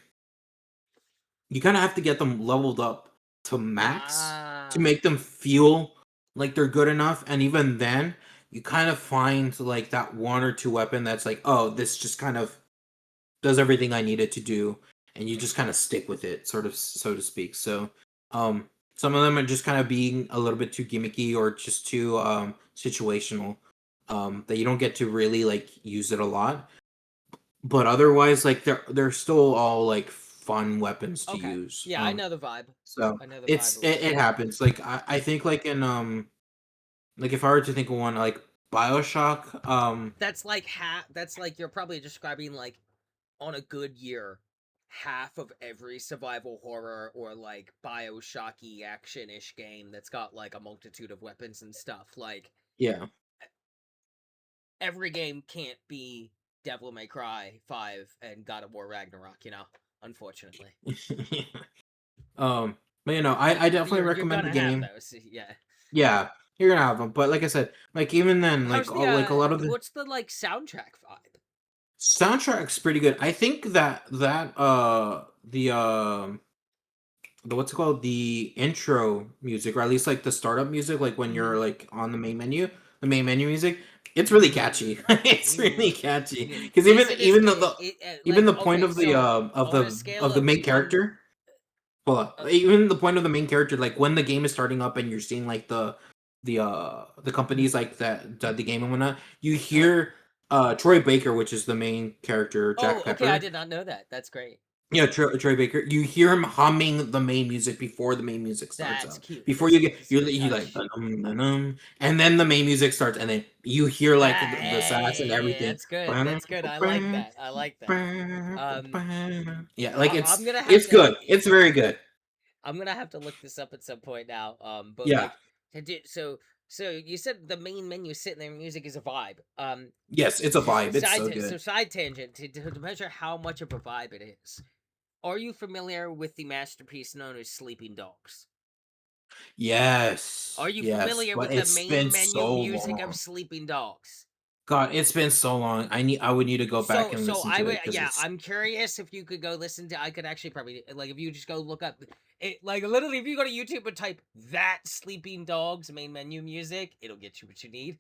[SPEAKER 2] you kind of have to get them leveled up to max to
[SPEAKER 1] Ah.
[SPEAKER 2] make them feel like they're good enough. And even then, you kind of find like that one or two weapon that's like, oh, this just kind of does everything I need it to do, and you just kind of stick with it, sort of, so to speak. So, some of them are just kind of being a little bit too gimmicky or just too situational, that you don't get to really like use it a lot. But otherwise, like they're still all like fun weapons to
[SPEAKER 1] Okay.
[SPEAKER 2] use.
[SPEAKER 1] Yeah, I know the vibe.
[SPEAKER 2] So
[SPEAKER 1] I know the vibe
[SPEAKER 2] it's
[SPEAKER 1] of what
[SPEAKER 2] it,
[SPEAKER 1] you're
[SPEAKER 2] it
[SPEAKER 1] saying.
[SPEAKER 2] happens. Like I think like in like if I were to think of one like Bioshock,
[SPEAKER 1] That's like that's like you're probably describing like on a good year, half of every survival horror or like Bioshocky action-ish game that's got like a multitude of weapons and stuff. Like
[SPEAKER 2] yeah.
[SPEAKER 1] every game can't be Devil May Cry 5 and God of War Ragnarok, unfortunately.
[SPEAKER 2] But you know,
[SPEAKER 1] But
[SPEAKER 2] I definitely
[SPEAKER 1] you're
[SPEAKER 2] recommend the
[SPEAKER 1] gonna have
[SPEAKER 2] game.
[SPEAKER 1] those, yeah.
[SPEAKER 2] Yeah, you're gonna have them. But like I said, like even then,
[SPEAKER 1] How's the
[SPEAKER 2] like a lot of the
[SPEAKER 1] what's the like soundtrack vibe?
[SPEAKER 2] soundtrack's pretty good. I think that the what's it called, the intro music, or at least like the startup music, like when
[SPEAKER 1] Mm-hmm.
[SPEAKER 2] you're like on the main menu music, it's really catchy. It's really catchy
[SPEAKER 1] Yeah.
[SPEAKER 2] because
[SPEAKER 1] Is it as
[SPEAKER 2] even
[SPEAKER 1] it,
[SPEAKER 2] even
[SPEAKER 1] like
[SPEAKER 2] the point
[SPEAKER 1] okay,
[SPEAKER 2] of the
[SPEAKER 1] so on a scale
[SPEAKER 2] of the
[SPEAKER 1] of
[SPEAKER 2] main
[SPEAKER 1] one to
[SPEAKER 2] character. Well,
[SPEAKER 1] uh,
[SPEAKER 2] even the point of the main character, like when the game is starting up and you're seeing like the
[SPEAKER 1] mhm,
[SPEAKER 2] companies like that the game and whatnot, you
[SPEAKER 1] uh-huh.
[SPEAKER 2] hear Troy Baker, which is the main character,
[SPEAKER 1] Oh,
[SPEAKER 2] Jack
[SPEAKER 1] okay, I
[SPEAKER 2] Pepper.
[SPEAKER 1] did not know that. That's great.
[SPEAKER 2] Yeah, Troy Baker. You hear him humming the main music before the main music starts
[SPEAKER 1] That's
[SPEAKER 2] up.
[SPEAKER 1] cute.
[SPEAKER 2] Before
[SPEAKER 1] That's
[SPEAKER 2] you
[SPEAKER 1] a
[SPEAKER 2] get
[SPEAKER 1] that's a good
[SPEAKER 2] you like
[SPEAKER 1] touch.
[SPEAKER 2] and then the main music starts, and then you hear like the sax and
[SPEAKER 1] Hey,
[SPEAKER 2] everything.
[SPEAKER 1] that's good. That's good. I like that. I like that. Um,
[SPEAKER 2] Yeah, like
[SPEAKER 1] I'm gonna have
[SPEAKER 2] it's
[SPEAKER 1] to.
[SPEAKER 2] good. It's very good.
[SPEAKER 1] I'm gonna have to look this up at some point now. But
[SPEAKER 2] Yeah.
[SPEAKER 1] like, so you said the main menu sitting there, music is a vibe.
[SPEAKER 2] Yes, it's a vibe. It's so
[SPEAKER 1] So
[SPEAKER 2] good.
[SPEAKER 1] side tangent to measure how much of a vibe it is. Are you familiar with the masterpiece known as Sleeping Dogs?
[SPEAKER 2] Yes,
[SPEAKER 1] Are you
[SPEAKER 2] yes,
[SPEAKER 1] familiar
[SPEAKER 2] but
[SPEAKER 1] with the
[SPEAKER 2] it's been
[SPEAKER 1] main menu
[SPEAKER 2] so
[SPEAKER 1] music of
[SPEAKER 2] long.
[SPEAKER 1] Sleeping Dogs?
[SPEAKER 2] God, it's been so long. I would need to go back and
[SPEAKER 1] So
[SPEAKER 2] listen
[SPEAKER 1] I
[SPEAKER 2] to
[SPEAKER 1] would,
[SPEAKER 2] it because
[SPEAKER 1] yeah,
[SPEAKER 2] it's
[SPEAKER 1] I'm curious if you could go listen to. I could actually probably like if you just go look up it, like literally if you go to YouTube and type that Sleeping Dogs main menu music, it'll get you what you need.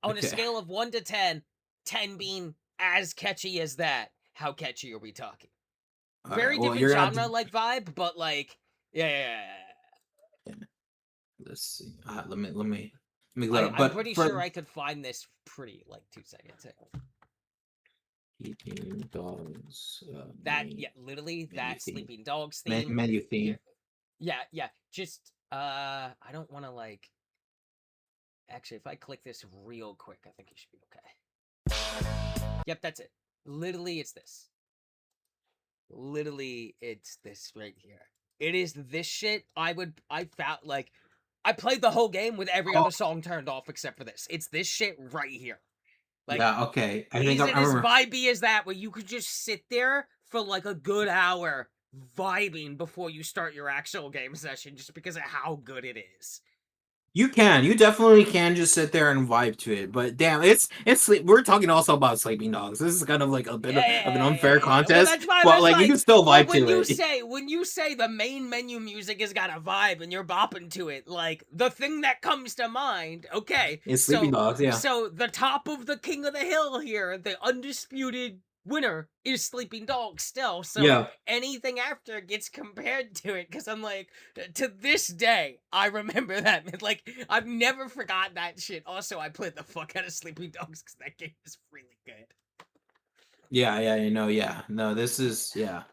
[SPEAKER 1] On a
[SPEAKER 2] okay.
[SPEAKER 1] scale of 1 to 10, 10 being as catchy as that, how catchy are we talking?
[SPEAKER 2] All right.
[SPEAKER 1] Very
[SPEAKER 2] Well,
[SPEAKER 1] different
[SPEAKER 2] you're gonna have
[SPEAKER 1] genre
[SPEAKER 2] to.
[SPEAKER 1] like vibe, but like yeah.
[SPEAKER 2] Yeah, let's see. Let me look it up.
[SPEAKER 1] I'm
[SPEAKER 2] But
[SPEAKER 1] pretty sure
[SPEAKER 2] for
[SPEAKER 1] I could find this pretty like 2 seconds.
[SPEAKER 2] Sleeping Dogs
[SPEAKER 1] That yeah, literally
[SPEAKER 2] menu
[SPEAKER 1] that
[SPEAKER 2] theme
[SPEAKER 1] Sleeping Dogs theme.
[SPEAKER 2] menu
[SPEAKER 1] Here,
[SPEAKER 2] theme.
[SPEAKER 1] yeah. Just I don't want to like. Actually, if I click this real quick, I think it should be okay. Yep, that's it. Literally, it's this. Literally, it's this right here. It is this shit. I found like I played the whole game with every
[SPEAKER 2] Oh
[SPEAKER 1] other song turned off except for this. It's this shit right here. Like,
[SPEAKER 2] yeah. Okay. I think
[SPEAKER 1] is it
[SPEAKER 2] I
[SPEAKER 1] as
[SPEAKER 2] remember.
[SPEAKER 1] vibey as that where you could just sit there for like a good hour vibing before you start your actual game session just because of how good it is?
[SPEAKER 2] You can. You definitely can just sit there and vibe to it. But damn, it's sleep. We're talking also about Sleeping Dogs. This is kind of like a bit of an unfair
[SPEAKER 1] Yeah. Well,
[SPEAKER 2] contest,
[SPEAKER 1] that's why I
[SPEAKER 2] but
[SPEAKER 1] was
[SPEAKER 2] like you
[SPEAKER 1] like,
[SPEAKER 2] can still
[SPEAKER 1] well,
[SPEAKER 2] vibe to it.
[SPEAKER 1] when you say the main menu music has got a vibe and you're bopping to it, like the thing that comes to mind. Okay,
[SPEAKER 2] It's Sleeping Dogs. Yeah.
[SPEAKER 1] so the top of the king of the hill here, the undisputed winner is Sleeping Dogs still. So
[SPEAKER 2] Yeah.
[SPEAKER 1] anything after gets compared to it because I'm like, to this day, I remember that. Like I've never forgot that shit. Also, I played the fuck out of Sleeping Dogs because that game is really good.
[SPEAKER 2] Yeah. Yeah. You know. Yeah. No. This is. Yeah.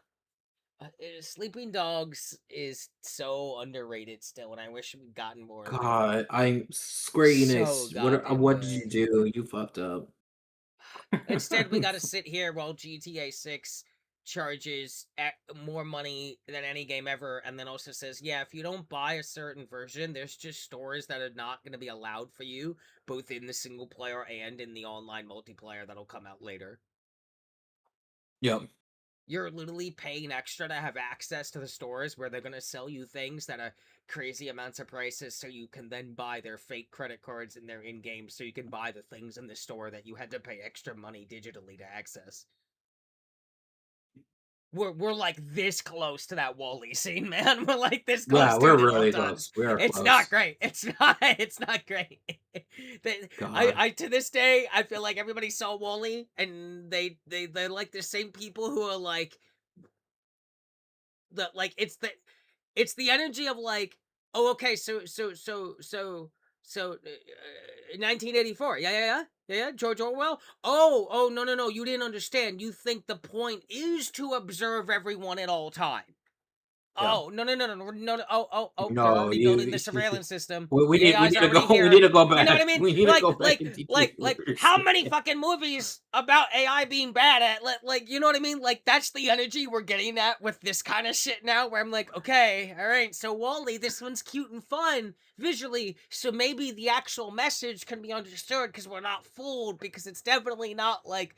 [SPEAKER 1] Sleeping Dogs is so underrated still, and I wish we'd gotten more of it.
[SPEAKER 2] God, I'm Square
[SPEAKER 1] So
[SPEAKER 2] Enix.
[SPEAKER 1] goddamn
[SPEAKER 2] What did you
[SPEAKER 1] good.
[SPEAKER 2] do? You fucked up.
[SPEAKER 1] Instead, we got to sit here while GTA 6 charges more money than any game ever, and then also says, yeah, if you don't buy a certain version, there's just stores that are not going to be allowed for you, both in the single player and in the online multiplayer that'll come out later.
[SPEAKER 3] Yep.
[SPEAKER 1] You're literally paying extra to have access to the stores where they're going to sell you things that are crazy amounts of prices so you can then buy their fake credit cards in their in-game so you can buy the things in the store that you had to pay extra money digitally to access. We're like this close to that Wall-E scene, man. We're like this close
[SPEAKER 3] Yeah,
[SPEAKER 1] to
[SPEAKER 3] we're
[SPEAKER 1] it at all
[SPEAKER 3] really
[SPEAKER 1] times.
[SPEAKER 3] close. We are
[SPEAKER 1] It's not
[SPEAKER 3] close.
[SPEAKER 1] great. It's not great.
[SPEAKER 3] God.
[SPEAKER 1] I to this day I feel like everybody saw Wall-E and they're like the same people who are like it's the energy of like, oh, okay, so 1984, yeah, George Orwell. Oh, no, you didn't understand. You think the point is to observe everyone at all time.
[SPEAKER 3] Yeah.
[SPEAKER 1] Oh, no. They're
[SPEAKER 3] No,
[SPEAKER 1] already building the surveillance system.
[SPEAKER 3] we
[SPEAKER 1] The
[SPEAKER 3] need
[SPEAKER 1] AI's
[SPEAKER 3] to
[SPEAKER 1] already
[SPEAKER 3] go. We
[SPEAKER 1] here.
[SPEAKER 3] need to go
[SPEAKER 1] You know what I
[SPEAKER 3] back.
[SPEAKER 1] mean?
[SPEAKER 3] We need to go back and teach you.
[SPEAKER 1] How many fucking movies about AI being bad at, like, you know what I mean? Like, that's the energy we're getting at with this kind of shit now, where I'm like, okay, all right, so Wall-E, this one's cute and fun visually, so maybe the actual message can be understood because we're not fooled, because it's definitely not like,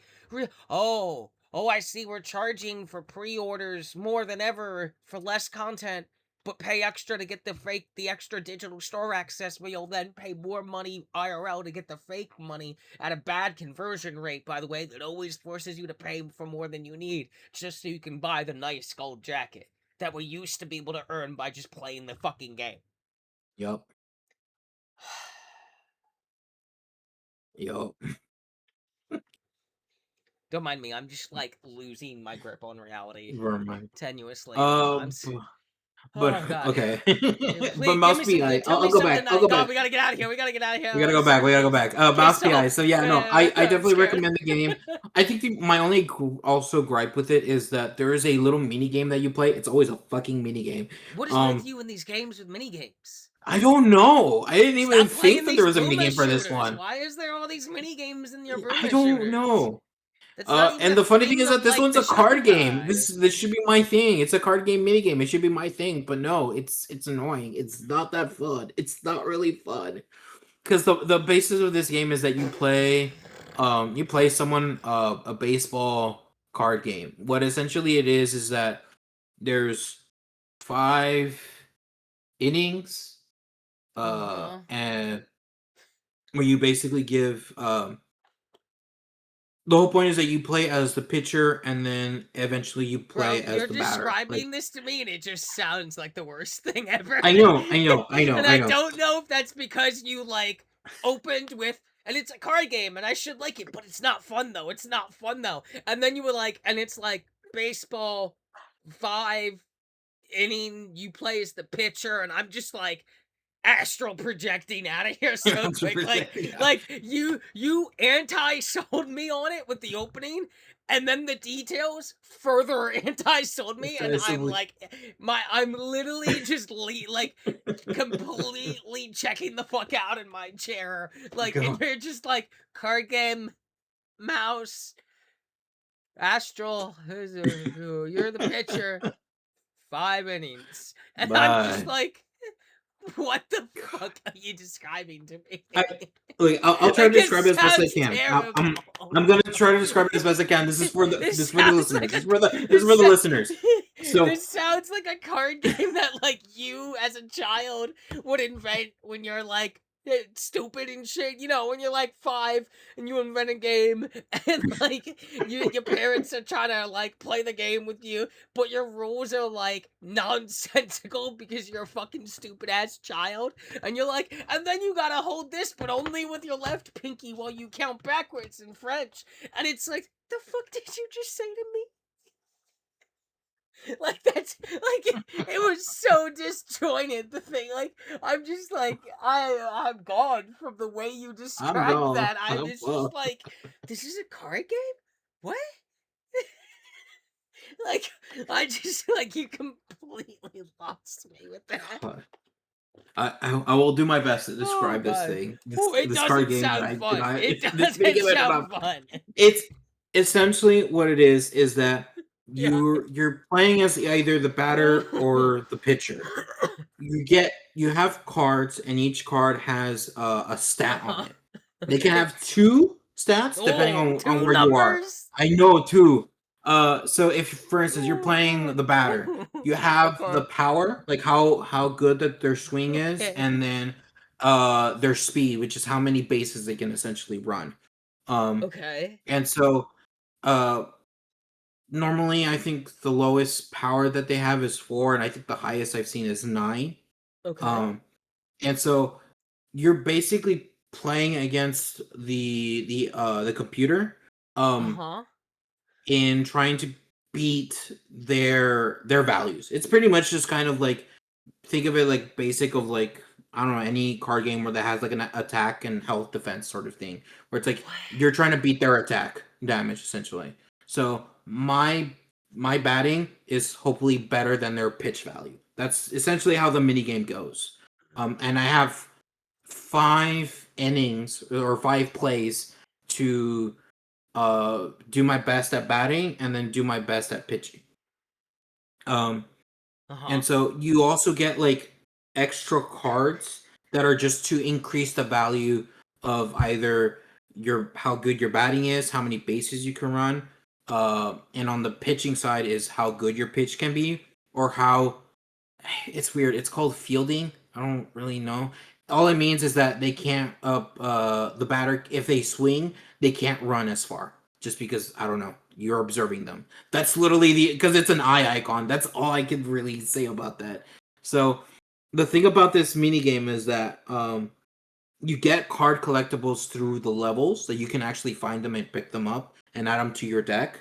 [SPEAKER 1] oh, I see we're charging for pre-orders more than ever for less content, but pay extra to get the extra digital store access, where you'll then pay more money IRL to get the fake money at a bad conversion rate, by the way, that always forces you to pay for more than you need, just so you can buy the nice gold jacket that we used to be able to earn by just playing the fucking game.
[SPEAKER 3] Yup. Yup.
[SPEAKER 1] Don't mind me, I'm just like losing my grip on reality
[SPEAKER 3] Never mind.
[SPEAKER 1] tenuously right now. I'm
[SPEAKER 3] But
[SPEAKER 1] oh god.
[SPEAKER 3] okay. But
[SPEAKER 1] Please give
[SPEAKER 3] Mouse
[SPEAKER 1] me some.
[SPEAKER 3] PI.
[SPEAKER 1] Tell
[SPEAKER 3] I'll
[SPEAKER 1] me
[SPEAKER 3] go
[SPEAKER 1] something
[SPEAKER 3] back. I'll
[SPEAKER 1] that.
[SPEAKER 3] go
[SPEAKER 1] God,
[SPEAKER 3] back.
[SPEAKER 1] we gotta get out of here. We gotta get out of here.
[SPEAKER 3] We gotta go back. We gotta go back.
[SPEAKER 1] Okay,
[SPEAKER 3] Mouse
[SPEAKER 1] so
[SPEAKER 3] PI. So yeah, no, I
[SPEAKER 1] I'm
[SPEAKER 3] definitely
[SPEAKER 1] scared.
[SPEAKER 3] recommend the game. I think my only also gripe with it is that there is a little mini game that you play. It's always a fucking mini game.
[SPEAKER 1] What is with you in these games with mini games?
[SPEAKER 3] I don't know. I didn't even
[SPEAKER 1] Stop
[SPEAKER 3] think
[SPEAKER 1] playing
[SPEAKER 3] that there
[SPEAKER 1] these
[SPEAKER 3] was a mini
[SPEAKER 1] boomer
[SPEAKER 3] game for this
[SPEAKER 1] shooters.
[SPEAKER 3] one.
[SPEAKER 1] Why is there all these mini games in your
[SPEAKER 3] I
[SPEAKER 1] boomer
[SPEAKER 3] don't
[SPEAKER 1] shooters?
[SPEAKER 3] know.
[SPEAKER 1] That's not even
[SPEAKER 3] And
[SPEAKER 1] a
[SPEAKER 3] the funny thing
[SPEAKER 1] thing
[SPEAKER 3] is
[SPEAKER 1] of
[SPEAKER 3] that this
[SPEAKER 1] like
[SPEAKER 3] one's
[SPEAKER 1] the
[SPEAKER 3] a card game.
[SPEAKER 1] Shopify.
[SPEAKER 3] This should be my thing. It's a card game mini game. It should be my thing. But no, it's annoying. It's not that fun. It's not really fun. Because the basis of this game is that you play someone a baseball card game. What essentially it is that there's 5 innings, and where you basically give the whole point is that you play as the pitcher, and then eventually you
[SPEAKER 1] Bro,
[SPEAKER 3] play as
[SPEAKER 1] you're
[SPEAKER 3] the batter. Like,
[SPEAKER 1] describing this to me and it just sounds like the worst thing ever.
[SPEAKER 3] I know.
[SPEAKER 1] And I don't know if that's because you like opened with and it's a card game and I should like it, but it's not fun though. It's not fun though. And then you were like, and it's like baseball 5 inning, you play as the pitcher, and I'm just like astral projecting out of here so quick. Like you anti-sold me on it with the opening, and then the details further anti-sold me, and I'm like I'm literally just like completely checking the fuck out in my chair. Like, and you're just like, card game, mouse, astral, you're the pitcher, 5 innings. And I'm just like, what the fuck are you describing to me?
[SPEAKER 2] I'll try to describe it as best I can. I'm gonna try to describe it as best I can. This is for the listeners.
[SPEAKER 1] Like
[SPEAKER 2] this is for the listeners. So
[SPEAKER 1] this sounds like a card game that like you as a child would invent when you're like stupid and shit, you know, when you're like 5 and you invent a game and like your parents are trying to like play the game with you, but your rules are like nonsensical because you're a fucking stupid ass child, and you're like, and then you gotta hold this but only with your left pinky while you count backwards in French, and it's like, the fuck did you just say to me? Like, that's like, it was so disjointed, the thing. Like, I'm just like, I'm gone from the way you described that. I'm just like, this is a card game? What? Like, I just like you completely lost me with that.
[SPEAKER 3] God. I will do my best to
[SPEAKER 1] Oh
[SPEAKER 3] describe this
[SPEAKER 1] god.
[SPEAKER 3] thing,
[SPEAKER 1] Ooh, it
[SPEAKER 3] this card
[SPEAKER 1] doesn't
[SPEAKER 3] game that
[SPEAKER 1] sound
[SPEAKER 3] I did
[SPEAKER 1] fun.
[SPEAKER 3] not
[SPEAKER 1] It
[SPEAKER 3] this mini
[SPEAKER 1] doesn't
[SPEAKER 3] game I did
[SPEAKER 1] sound
[SPEAKER 3] not.
[SPEAKER 1] fun.
[SPEAKER 2] It's essentially what it is that
[SPEAKER 1] Yeah.
[SPEAKER 2] you're playing as either the batter or the pitcher. You have cards, and each card has a stat on
[SPEAKER 1] Uh-huh.
[SPEAKER 2] it. They can
[SPEAKER 1] Okay.
[SPEAKER 2] have two stats depending
[SPEAKER 1] Oh,
[SPEAKER 2] on
[SPEAKER 1] two
[SPEAKER 2] where you are.
[SPEAKER 1] numbers?
[SPEAKER 2] I know two. So if, for instance, you're playing the batter, you have the
[SPEAKER 1] Okay.
[SPEAKER 2] power, like how good that their swing is,
[SPEAKER 1] Okay.
[SPEAKER 2] and then their speed, which is how many bases they can essentially run.
[SPEAKER 1] Okay.
[SPEAKER 2] And so uh normally I think the lowest power that they have is 4, and I think the highest I've seen is 9.
[SPEAKER 1] Okay.
[SPEAKER 2] Um and so you're basically playing against the computer
[SPEAKER 1] Uh-huh.
[SPEAKER 2] in trying to beat their values. It's pretty much just kind of like, think of it like basic of like, I don't know, any card game where that has like an attack and health defense sort of thing, where it's like
[SPEAKER 1] What?
[SPEAKER 2] you're trying to beat their attack damage essentially. So my batting is hopefully better than their pitch value. That's essentially how the mini game goes. And I have 5 innings or 5 plays to do my best at batting and then do my best at pitching. Um
[SPEAKER 1] Uh-huh.
[SPEAKER 2] and so you also get like extra cards that are just to increase the value of either your how good your batting is, how many bases you can run, and on the pitching side is how good your pitch can be, or how, it's weird. It's called fielding. I don't really know. All it means is that they can't the batter, if they swing, they can't run as far just because, I don't know, you're observing them. That's literally the, because it's an eye icon. That's all I can really say about that. So the thing about this mini game is that you get card collectibles through the levels, that you can actually find them and pick them up and add them to your deck.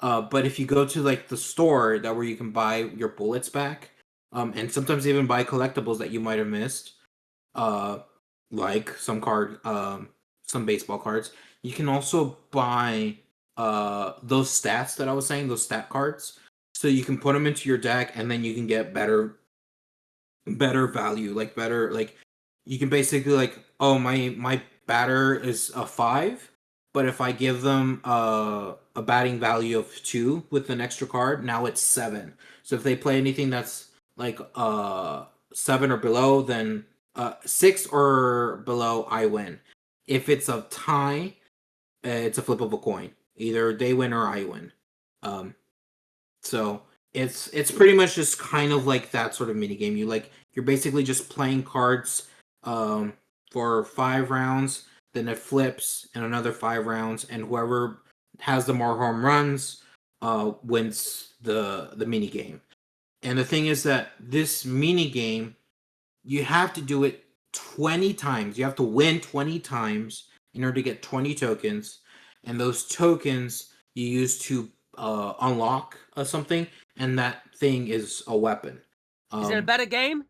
[SPEAKER 2] But if you go to like the store, that where you can buy your bullets back, and sometimes even buy collectibles that you might have missed, uh, like some baseball cards. You can also buy those stats that I was saying, those stat cards, so you can put them into your deck, and then you can get better value, like better, like you can basically like, oh, my batter is a 5, but if I give them a batting value of 2 with an extra card, now it's 7. So if they play anything that's like 7 or below, then 6 or below, I win. If it's a tie, it's a flip of a coin. Either they win or I win. um so it's pretty much just kind of like that sort of mini game. You're basically just playing cards um for 5 rounds, then it flips in another 5 rounds, and whoever has the more home runs wins the mini game. And the thing is that this mini game, you have to do it 20 times. You have to win 20 times in order to get 20 tokens. And those tokens you use to unlock something, and that thing is a weapon.
[SPEAKER 1] Is it a
[SPEAKER 2] Um,
[SPEAKER 1] better game?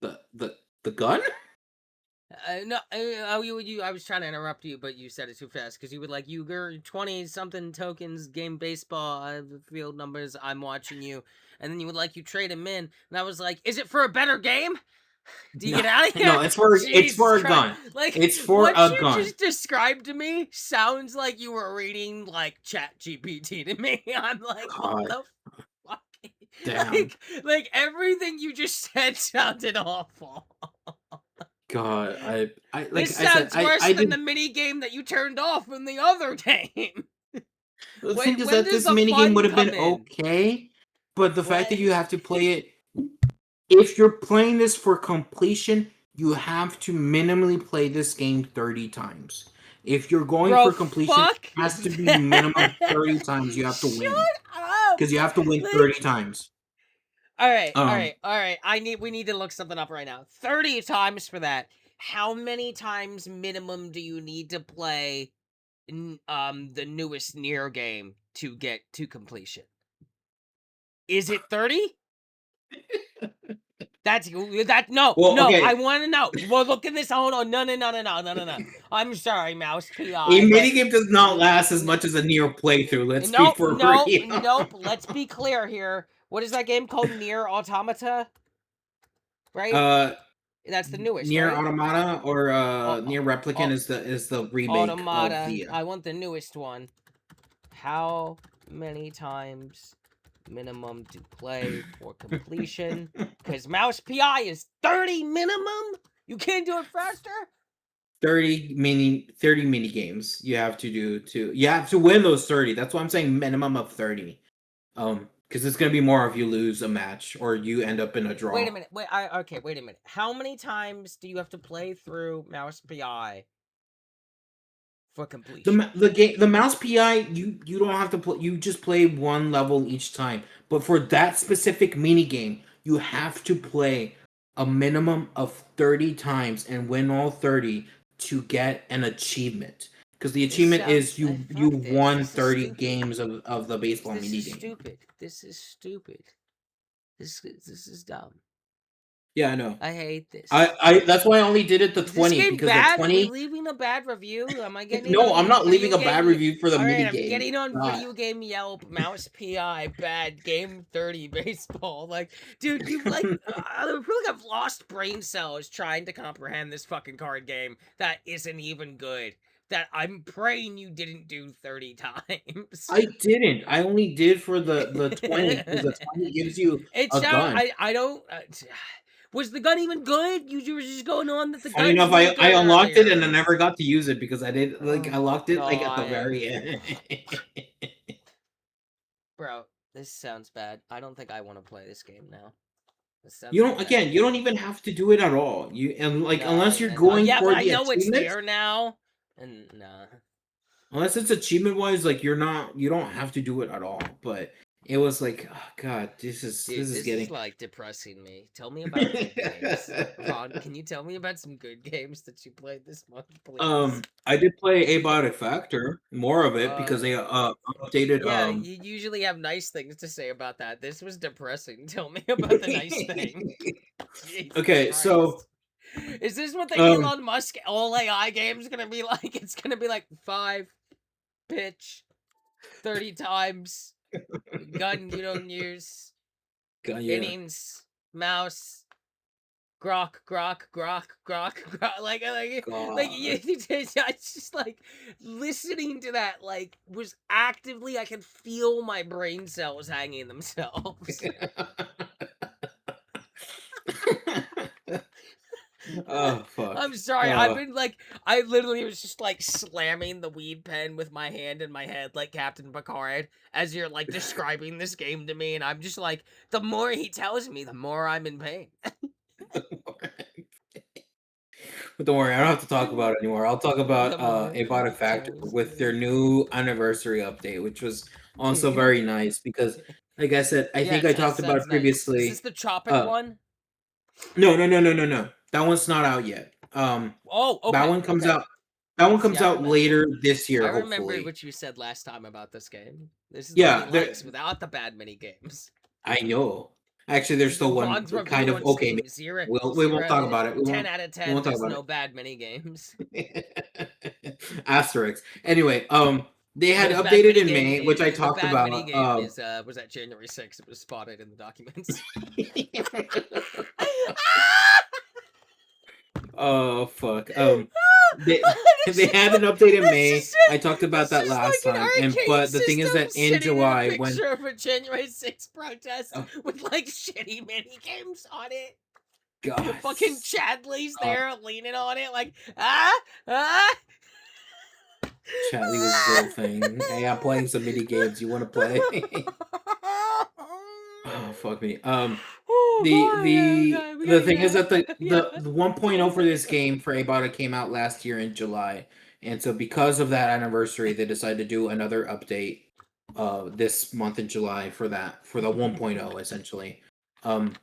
[SPEAKER 2] the gun?
[SPEAKER 1] No, oh, I was trying to interrupt you, but you said it too fast because you would like you 20 something tokens, game baseball, field numbers. I'm watching you, and then you would like you trade them in, and I was like, is it for a better game? Do you
[SPEAKER 2] No,
[SPEAKER 1] get out of
[SPEAKER 2] no,
[SPEAKER 1] here?
[SPEAKER 2] it's
[SPEAKER 1] Jesus
[SPEAKER 2] for a
[SPEAKER 1] Christ!
[SPEAKER 2] gun.
[SPEAKER 1] Like
[SPEAKER 2] It's for
[SPEAKER 1] what
[SPEAKER 2] a
[SPEAKER 1] you
[SPEAKER 2] gun.
[SPEAKER 1] just described to me sounds like you were reading like Chat GPT to me. I'm like, what
[SPEAKER 2] God
[SPEAKER 1] the fuck?
[SPEAKER 2] damn.
[SPEAKER 1] Like everything you just said sounded awful.
[SPEAKER 2] God, I
[SPEAKER 1] This
[SPEAKER 2] like I said,
[SPEAKER 1] sounds worse
[SPEAKER 2] I
[SPEAKER 1] than the
[SPEAKER 2] did.
[SPEAKER 1] mini game that you turned off in the other game.
[SPEAKER 2] The thing
[SPEAKER 1] When
[SPEAKER 2] is
[SPEAKER 1] when
[SPEAKER 2] that
[SPEAKER 1] does
[SPEAKER 2] this
[SPEAKER 1] the
[SPEAKER 2] minigame would
[SPEAKER 1] fun
[SPEAKER 2] have been
[SPEAKER 1] come in?
[SPEAKER 2] okay, but the fact
[SPEAKER 1] What?
[SPEAKER 2] that you have to play it, if you're playing this for completion, you have to minimally play this game 30 times. If you're going
[SPEAKER 1] Bro,
[SPEAKER 2] for completion, it
[SPEAKER 1] fuck
[SPEAKER 2] has to be minimum
[SPEAKER 1] that.
[SPEAKER 2] 30 times you have to win.
[SPEAKER 1] Shut up.
[SPEAKER 2] Because you have to win 30
[SPEAKER 1] Like,
[SPEAKER 2] times.
[SPEAKER 1] all right, all
[SPEAKER 2] Um,
[SPEAKER 1] right, all right. We need to look something up right now. 30 times for that. How many times minimum do you need to play the newest Nier game to get to completion? Is it 30? That's that. No,
[SPEAKER 2] Well,
[SPEAKER 1] no.
[SPEAKER 2] okay.
[SPEAKER 1] I want to know. Well, look at this. Hold on. No. I'm sorry, Mouse
[SPEAKER 2] A
[SPEAKER 1] PI.
[SPEAKER 2] minigame does not last as much as a Nier playthrough. Let's be
[SPEAKER 1] Nope,
[SPEAKER 2] for
[SPEAKER 1] nope,
[SPEAKER 2] real.
[SPEAKER 1] nope. Let's be clear here. What is that game called? Nier Automata, right? That's the newest,
[SPEAKER 2] Nier
[SPEAKER 1] right?
[SPEAKER 2] Automata or Nier Replicant
[SPEAKER 1] au-
[SPEAKER 2] is the remake of
[SPEAKER 1] Automata.
[SPEAKER 2] the.
[SPEAKER 1] I want the newest one. How many times minimum to play for completion? Because Mouse PI is 30 minimum. You can't do it faster.
[SPEAKER 2] 30 mini games you have to do you have to win those 30. That's why I'm saying minimum of 30. Because it's gonna be more if you lose a match or you end up in a draw.
[SPEAKER 1] Wait a minute. Wait a minute. How many times do you have to play through Mouse PI for completion?
[SPEAKER 2] The mouse PI, you don't have to play. You just play one level each time. But for that specific mini game, you have to play a minimum of 30 times and win all 30 to get an achievement. Because the achievement is you won 30 games of the baseball mini game.
[SPEAKER 1] This is stupid. This is stupid. This is dumb.
[SPEAKER 2] Yeah, I know.
[SPEAKER 1] I hate this.
[SPEAKER 2] I that's why I only did it the 20
[SPEAKER 1] this game
[SPEAKER 2] because
[SPEAKER 1] bad?
[SPEAKER 2] the 20.
[SPEAKER 1] Are we leaving a bad review? Am I getting?
[SPEAKER 2] No, I'm not leaving a bad review for the mini game.
[SPEAKER 1] I'm getting on video game Yelp. Mouse PI bad game 30 baseball. Like, dude, you like I feel like I've lost brain cells trying to comprehend this fucking card game that isn't even good. That I'm praying you didn't do 30 times.
[SPEAKER 2] I didn't. I only did for the 20 because the 20 gives you a gun.
[SPEAKER 1] I don't. Was the gun even good? You were just going on that the
[SPEAKER 2] Funny
[SPEAKER 1] gun.
[SPEAKER 2] enough, I unlocked it and I never got to use it because I did I locked it like at the
[SPEAKER 1] God.
[SPEAKER 2] very end.
[SPEAKER 1] Bro, this sounds bad. I don't think I want to play this game now.
[SPEAKER 2] You don't you don't even have to do it at all. Unless you're going
[SPEAKER 1] yeah,
[SPEAKER 2] for
[SPEAKER 1] but
[SPEAKER 2] the
[SPEAKER 1] I know it's
[SPEAKER 2] achievement.
[SPEAKER 1] there now. And nah.
[SPEAKER 2] Unless it's achievement wise, like you don't have to do it at all. But it was like, oh god, this is getting
[SPEAKER 1] like depressing me. Tell me about good games. Ron, can you tell me about some good games that you played this month, please?
[SPEAKER 2] I did play Abiotic Factor, more of it because they updated.
[SPEAKER 1] Yeah, you usually have nice things to say about that. This was depressing. Tell me about the nice thing.
[SPEAKER 2] Okay,
[SPEAKER 1] Christ.
[SPEAKER 2] so
[SPEAKER 1] is this what the Elon Musk all AI game is gonna be like? It's gonna be like 5 pitch 30 times gun you don't use innings mouse grok like it's just like listening to that like was actively I can feel my brain cells hanging themselves.
[SPEAKER 2] Oh fuck.
[SPEAKER 1] I'm sorry. I've been like I literally was just like slamming the weed pen with my hand in my head like Captain Picard as you're like describing this game to me and I'm just like the more he tells me the more I'm in pain.
[SPEAKER 2] But don't worry, I don't have to talk about it anymore. I'll talk about Avada Factor with their new anniversary update, which was also very nice because like I said, I think I talked about it previously.
[SPEAKER 1] Nice. Is this the Tropic one?
[SPEAKER 2] No. That one's not out yet.
[SPEAKER 1] Okay.
[SPEAKER 2] That one comes out. That one comes out later this year.
[SPEAKER 1] I remember
[SPEAKER 2] hopefully.
[SPEAKER 1] what you said last time about this game. This is
[SPEAKER 2] what
[SPEAKER 1] he likes without the bad mini games.
[SPEAKER 2] I know. Actually, there's still one kind of okay. We won't talk about it.
[SPEAKER 1] 10 out of 10. There's no bad mini games.
[SPEAKER 2] Asterisk. Anyway, they had updated in May, which I talked about.
[SPEAKER 1] Mini game was that January 6th. It was spotted in the documents.
[SPEAKER 2] Oh fuck. They had an update in May. I talked about that last time. But the thing is that in July when
[SPEAKER 1] of a January 6th protest with like shitty mini games on it.
[SPEAKER 2] God.
[SPEAKER 1] Fucking Chadley's there leaning on it like
[SPEAKER 2] Chadley was his whole thing. Hey, I'm playing some mini games. You want to play? Oh fuck me. The thing is that the 1.0 for this game for Abada came out last year in July, and so because of that anniversary, they decided to do another update this month in July for the 1.0 essentially. And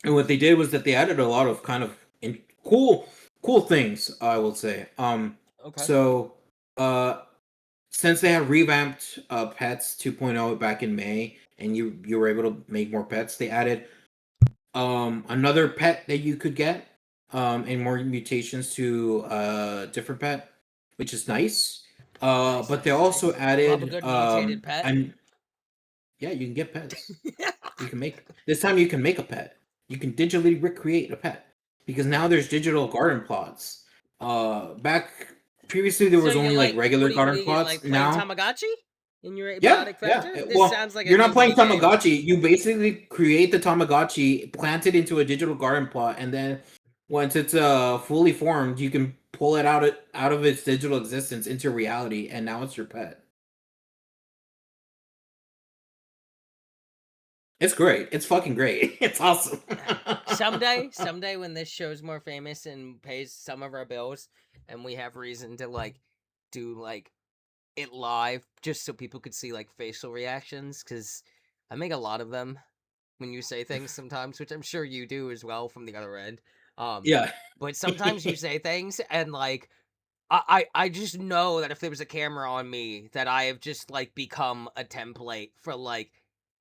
[SPEAKER 2] what they did was that they added a lot of kind of cool things, I will say.
[SPEAKER 1] Okay.
[SPEAKER 2] So since they had revamped Pets 2.0 back in May, and you were able to make more pets, they added Another pet that you could get, and more mutations to different pet, which is nice.
[SPEAKER 1] Nice,
[SPEAKER 2] But they
[SPEAKER 1] nice,
[SPEAKER 2] also
[SPEAKER 1] nice. Love a
[SPEAKER 2] added
[SPEAKER 1] good mutated pet.
[SPEAKER 2] and yeah, you can get pets. You can make this time. You can make a pet. You can digitally recreate a pet because now there's digital garden plots. Back previously there
[SPEAKER 1] So
[SPEAKER 2] was
[SPEAKER 1] you're
[SPEAKER 2] only like
[SPEAKER 1] like,
[SPEAKER 2] regular
[SPEAKER 1] what are
[SPEAKER 2] garden
[SPEAKER 1] you
[SPEAKER 2] plots.
[SPEAKER 1] like playing
[SPEAKER 2] Now,
[SPEAKER 1] Tamagotchi in your
[SPEAKER 2] yeah,
[SPEAKER 1] abiotic
[SPEAKER 2] yeah.
[SPEAKER 1] vector? This
[SPEAKER 2] Well,
[SPEAKER 1] sounds like a
[SPEAKER 2] you're not playing
[SPEAKER 1] newbie game.
[SPEAKER 2] Tamagotchi. You basically create the Tamagotchi, plant it into a digital garden plot, and then once it's fully formed, you can pull it out of its digital existence into reality, and now it's your pet. It's great. It's fucking great. It's awesome.
[SPEAKER 1] Someday when this show's more famous and pays some of our bills and we have reason to like do like it live just so people could see like facial reactions, because I make a lot of them when you say things sometimes, which I'm sure you do as well from the other end. Um
[SPEAKER 2] Yeah.
[SPEAKER 1] but sometimes you say things and like I just know that if there was a camera on me, that I have just like become a template for like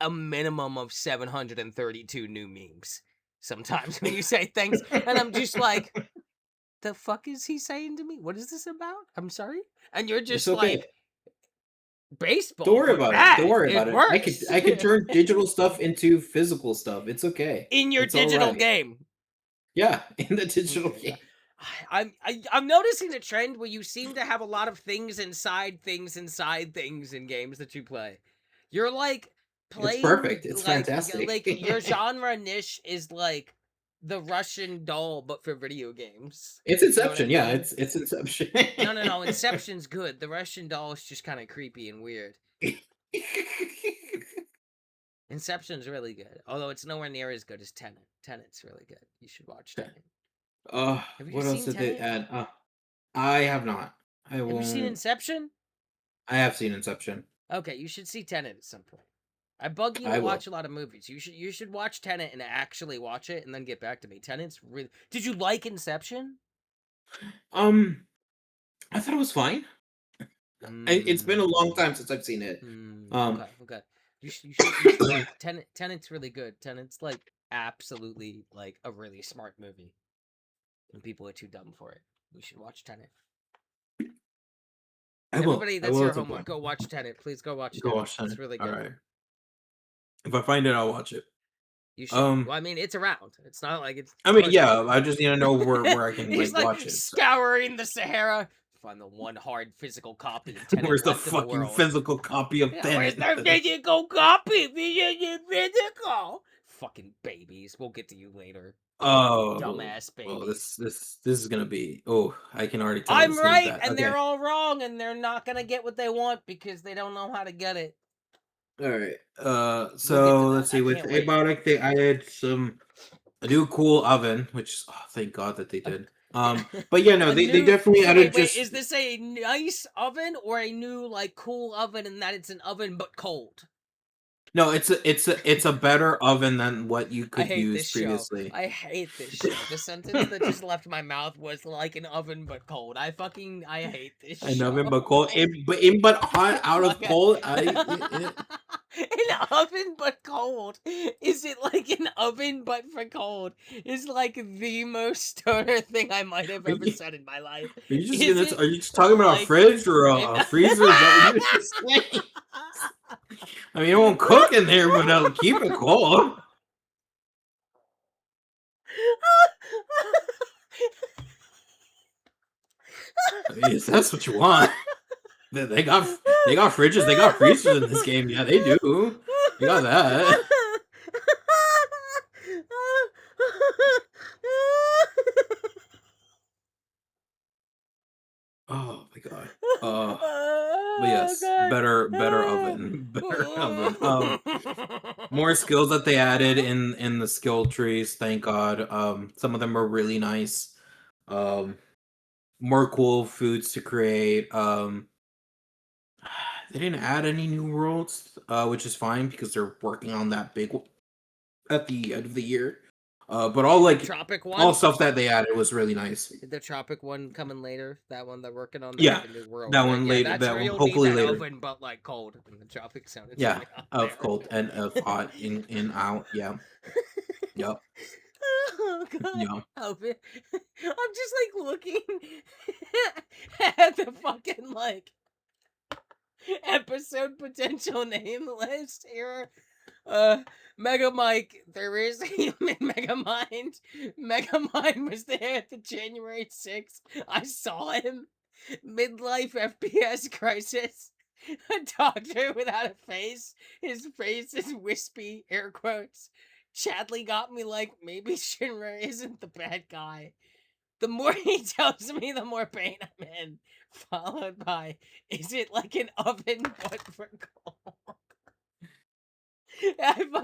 [SPEAKER 1] a minimum of 732 new memes. Sometimes when you say things, and I'm just like, the fuck is he saying to me? What is this about? I'm sorry. And you're
[SPEAKER 2] It's
[SPEAKER 1] just
[SPEAKER 2] okay.
[SPEAKER 1] like,
[SPEAKER 2] Don't
[SPEAKER 1] baseball,
[SPEAKER 2] worry
[SPEAKER 1] but
[SPEAKER 2] about it. Don't
[SPEAKER 1] bad.
[SPEAKER 2] worry
[SPEAKER 1] It
[SPEAKER 2] about it. I could
[SPEAKER 1] works.
[SPEAKER 2] I could turn digital stuff into physical stuff. It's okay.
[SPEAKER 1] In your
[SPEAKER 2] It's all
[SPEAKER 1] digital
[SPEAKER 2] right.
[SPEAKER 1] game.
[SPEAKER 2] Yeah, in the digital
[SPEAKER 1] Okay,
[SPEAKER 2] game.
[SPEAKER 1] I'm noticing a trend where you seem to have a lot of things inside things inside things in games that you play. You're like
[SPEAKER 2] It's
[SPEAKER 1] playing
[SPEAKER 2] perfect. It's
[SPEAKER 1] like
[SPEAKER 2] fantastic.
[SPEAKER 1] your genre niche is like the Russian doll, but for video games.
[SPEAKER 2] It's
[SPEAKER 1] You know what I
[SPEAKER 2] Inception. Yeah,
[SPEAKER 1] mean?
[SPEAKER 2] it's Inception.
[SPEAKER 1] No. Inception's good. The Russian doll is just kind of creepy and weird. Inception's really good, although it's nowhere near as good as Tenet. Tenet's really good. You should watch Tenet. Have you
[SPEAKER 2] What else
[SPEAKER 1] seen
[SPEAKER 2] did they
[SPEAKER 1] Tenet?
[SPEAKER 2] add? I have not. I
[SPEAKER 1] Have you seen
[SPEAKER 2] won't.
[SPEAKER 1] Inception?
[SPEAKER 2] I have seen Inception.
[SPEAKER 1] Okay, you should see Tenet at some point. I bug you to
[SPEAKER 2] I will.
[SPEAKER 1] watch a lot of movies. You should watch Tenet and actually watch it and then get back to me. Tenet's really. Did you like Inception?
[SPEAKER 2] Um, I thought it was fine. It's been a long
[SPEAKER 1] Hmm.
[SPEAKER 2] time since I've seen it. Um,
[SPEAKER 1] Okay. You should watch Tenet. Tenet's really good. Tenet's like absolutely like a really smart movie, and people are too dumb for it. You should watch Tenet.
[SPEAKER 2] I will.
[SPEAKER 1] Everybody,
[SPEAKER 2] I
[SPEAKER 1] that's
[SPEAKER 2] will
[SPEAKER 1] your
[SPEAKER 2] at some
[SPEAKER 1] homework.
[SPEAKER 2] point.
[SPEAKER 1] Go watch Tenet. Please go watch
[SPEAKER 3] Go
[SPEAKER 1] Tenet.
[SPEAKER 3] watch
[SPEAKER 1] It's
[SPEAKER 3] that.
[SPEAKER 1] really
[SPEAKER 3] All
[SPEAKER 1] good.
[SPEAKER 3] right. If I find it, I'll watch it.
[SPEAKER 1] You should.
[SPEAKER 3] Um,
[SPEAKER 1] Well, I mean, it's around. It's not like it's
[SPEAKER 3] I mean,
[SPEAKER 1] hard to
[SPEAKER 3] yeah,
[SPEAKER 1] find.
[SPEAKER 3] I just need to know where I can
[SPEAKER 1] He's
[SPEAKER 3] like
[SPEAKER 1] like
[SPEAKER 3] watch it. So.
[SPEAKER 1] scouring the Sahara. Find the one hard physical copy of Tenet
[SPEAKER 3] Where's the
[SPEAKER 1] left in the
[SPEAKER 3] fucking
[SPEAKER 1] world.
[SPEAKER 3] physical copy of
[SPEAKER 1] Yeah, where's
[SPEAKER 3] Tenet?
[SPEAKER 1] the physical copy? Physical. Fucking babies. We'll get to you later.
[SPEAKER 3] Oh,
[SPEAKER 1] Dumbass
[SPEAKER 3] well,
[SPEAKER 1] babies.
[SPEAKER 3] this is gonna be. Oh, I can already tell
[SPEAKER 1] I'm
[SPEAKER 3] it's gonna be
[SPEAKER 1] right,
[SPEAKER 3] bad.
[SPEAKER 1] and
[SPEAKER 3] Okay,
[SPEAKER 1] they're all wrong, and they're not gonna get what they want because they don't know how to get it.
[SPEAKER 2] all right.
[SPEAKER 1] We'll get to
[SPEAKER 2] So let's
[SPEAKER 1] that. I
[SPEAKER 2] see. With
[SPEAKER 1] can't wait.
[SPEAKER 2] Abiotic, they added a new cool oven, which thank God that they
[SPEAKER 1] A,
[SPEAKER 2] did. But yeah, no,
[SPEAKER 1] a
[SPEAKER 2] they
[SPEAKER 1] new.
[SPEAKER 2] definitely
[SPEAKER 1] So
[SPEAKER 2] added
[SPEAKER 1] wait.
[SPEAKER 2] just
[SPEAKER 1] Is this a nice oven or a new like cool oven in that it's an oven but cold?
[SPEAKER 2] no. It's a better oven than what you
[SPEAKER 1] I
[SPEAKER 2] could
[SPEAKER 1] hate
[SPEAKER 2] use
[SPEAKER 1] this show.
[SPEAKER 2] previously.
[SPEAKER 1] I hate this show. The sentence that just left my mouth was like an oven but cold. I hate this
[SPEAKER 2] An
[SPEAKER 1] show.
[SPEAKER 2] oven, but cold, but hot out of
[SPEAKER 1] Fuck
[SPEAKER 2] cold.
[SPEAKER 1] an oven but cold. Is it like an oven but for cold? Is like the most stoner thing I might have
[SPEAKER 2] Are
[SPEAKER 1] ever
[SPEAKER 2] you,
[SPEAKER 1] said in my life.
[SPEAKER 2] are you just
[SPEAKER 1] Is
[SPEAKER 2] gonna?
[SPEAKER 1] it
[SPEAKER 2] Are you just talking about a
[SPEAKER 1] like
[SPEAKER 2] fridge or
[SPEAKER 1] an
[SPEAKER 2] a freezer? Is that what you were just saying? I mean, it won't cook in there, but it'll keep it cold. I mean, if that's what you want. They got fridges, they got freezers in this game. Yeah, they do. They got that. Oh my god. But
[SPEAKER 1] Oh
[SPEAKER 2] yes,
[SPEAKER 1] god.
[SPEAKER 2] better oven, better oven. More skills that they added in the skill trees. Thank God. Some of them are really nice. Um, more cool foods to create. They didn't add any new worlds, which is fine because they're working on that big one at the end of the year. But
[SPEAKER 1] Tropic
[SPEAKER 2] all
[SPEAKER 1] one?
[SPEAKER 2] stuff that they added was really nice.
[SPEAKER 1] The Tropic one coming later. That one they're working on. That's
[SPEAKER 2] Yeah,
[SPEAKER 1] the new world,
[SPEAKER 2] that
[SPEAKER 1] right?
[SPEAKER 2] one
[SPEAKER 1] Yeah,
[SPEAKER 2] later.
[SPEAKER 1] that's
[SPEAKER 2] That
[SPEAKER 1] where
[SPEAKER 2] one
[SPEAKER 1] you'll need
[SPEAKER 2] hopefully
[SPEAKER 1] that
[SPEAKER 2] later.
[SPEAKER 1] oven, but like cold in the Tropic Zone. It's
[SPEAKER 2] Yeah,
[SPEAKER 1] really hot
[SPEAKER 2] of
[SPEAKER 1] there.
[SPEAKER 2] cold and of hot in out. Yeah,
[SPEAKER 3] Yep.
[SPEAKER 1] Oh god,
[SPEAKER 3] Yeah.
[SPEAKER 1] help it. I'm just like looking at the fucking like episode potential name list here. Mega Mike, there is a human Megamind. Megamind was there at the January 6th. I saw him. Midlife FPS crisis. A doctor without a face. His face is wispy, air quotes. Chadley got me like, maybe Shinra isn't the bad guy. The more he tells me, the more pain I'm in. Followed by, is it like an oven but for coal?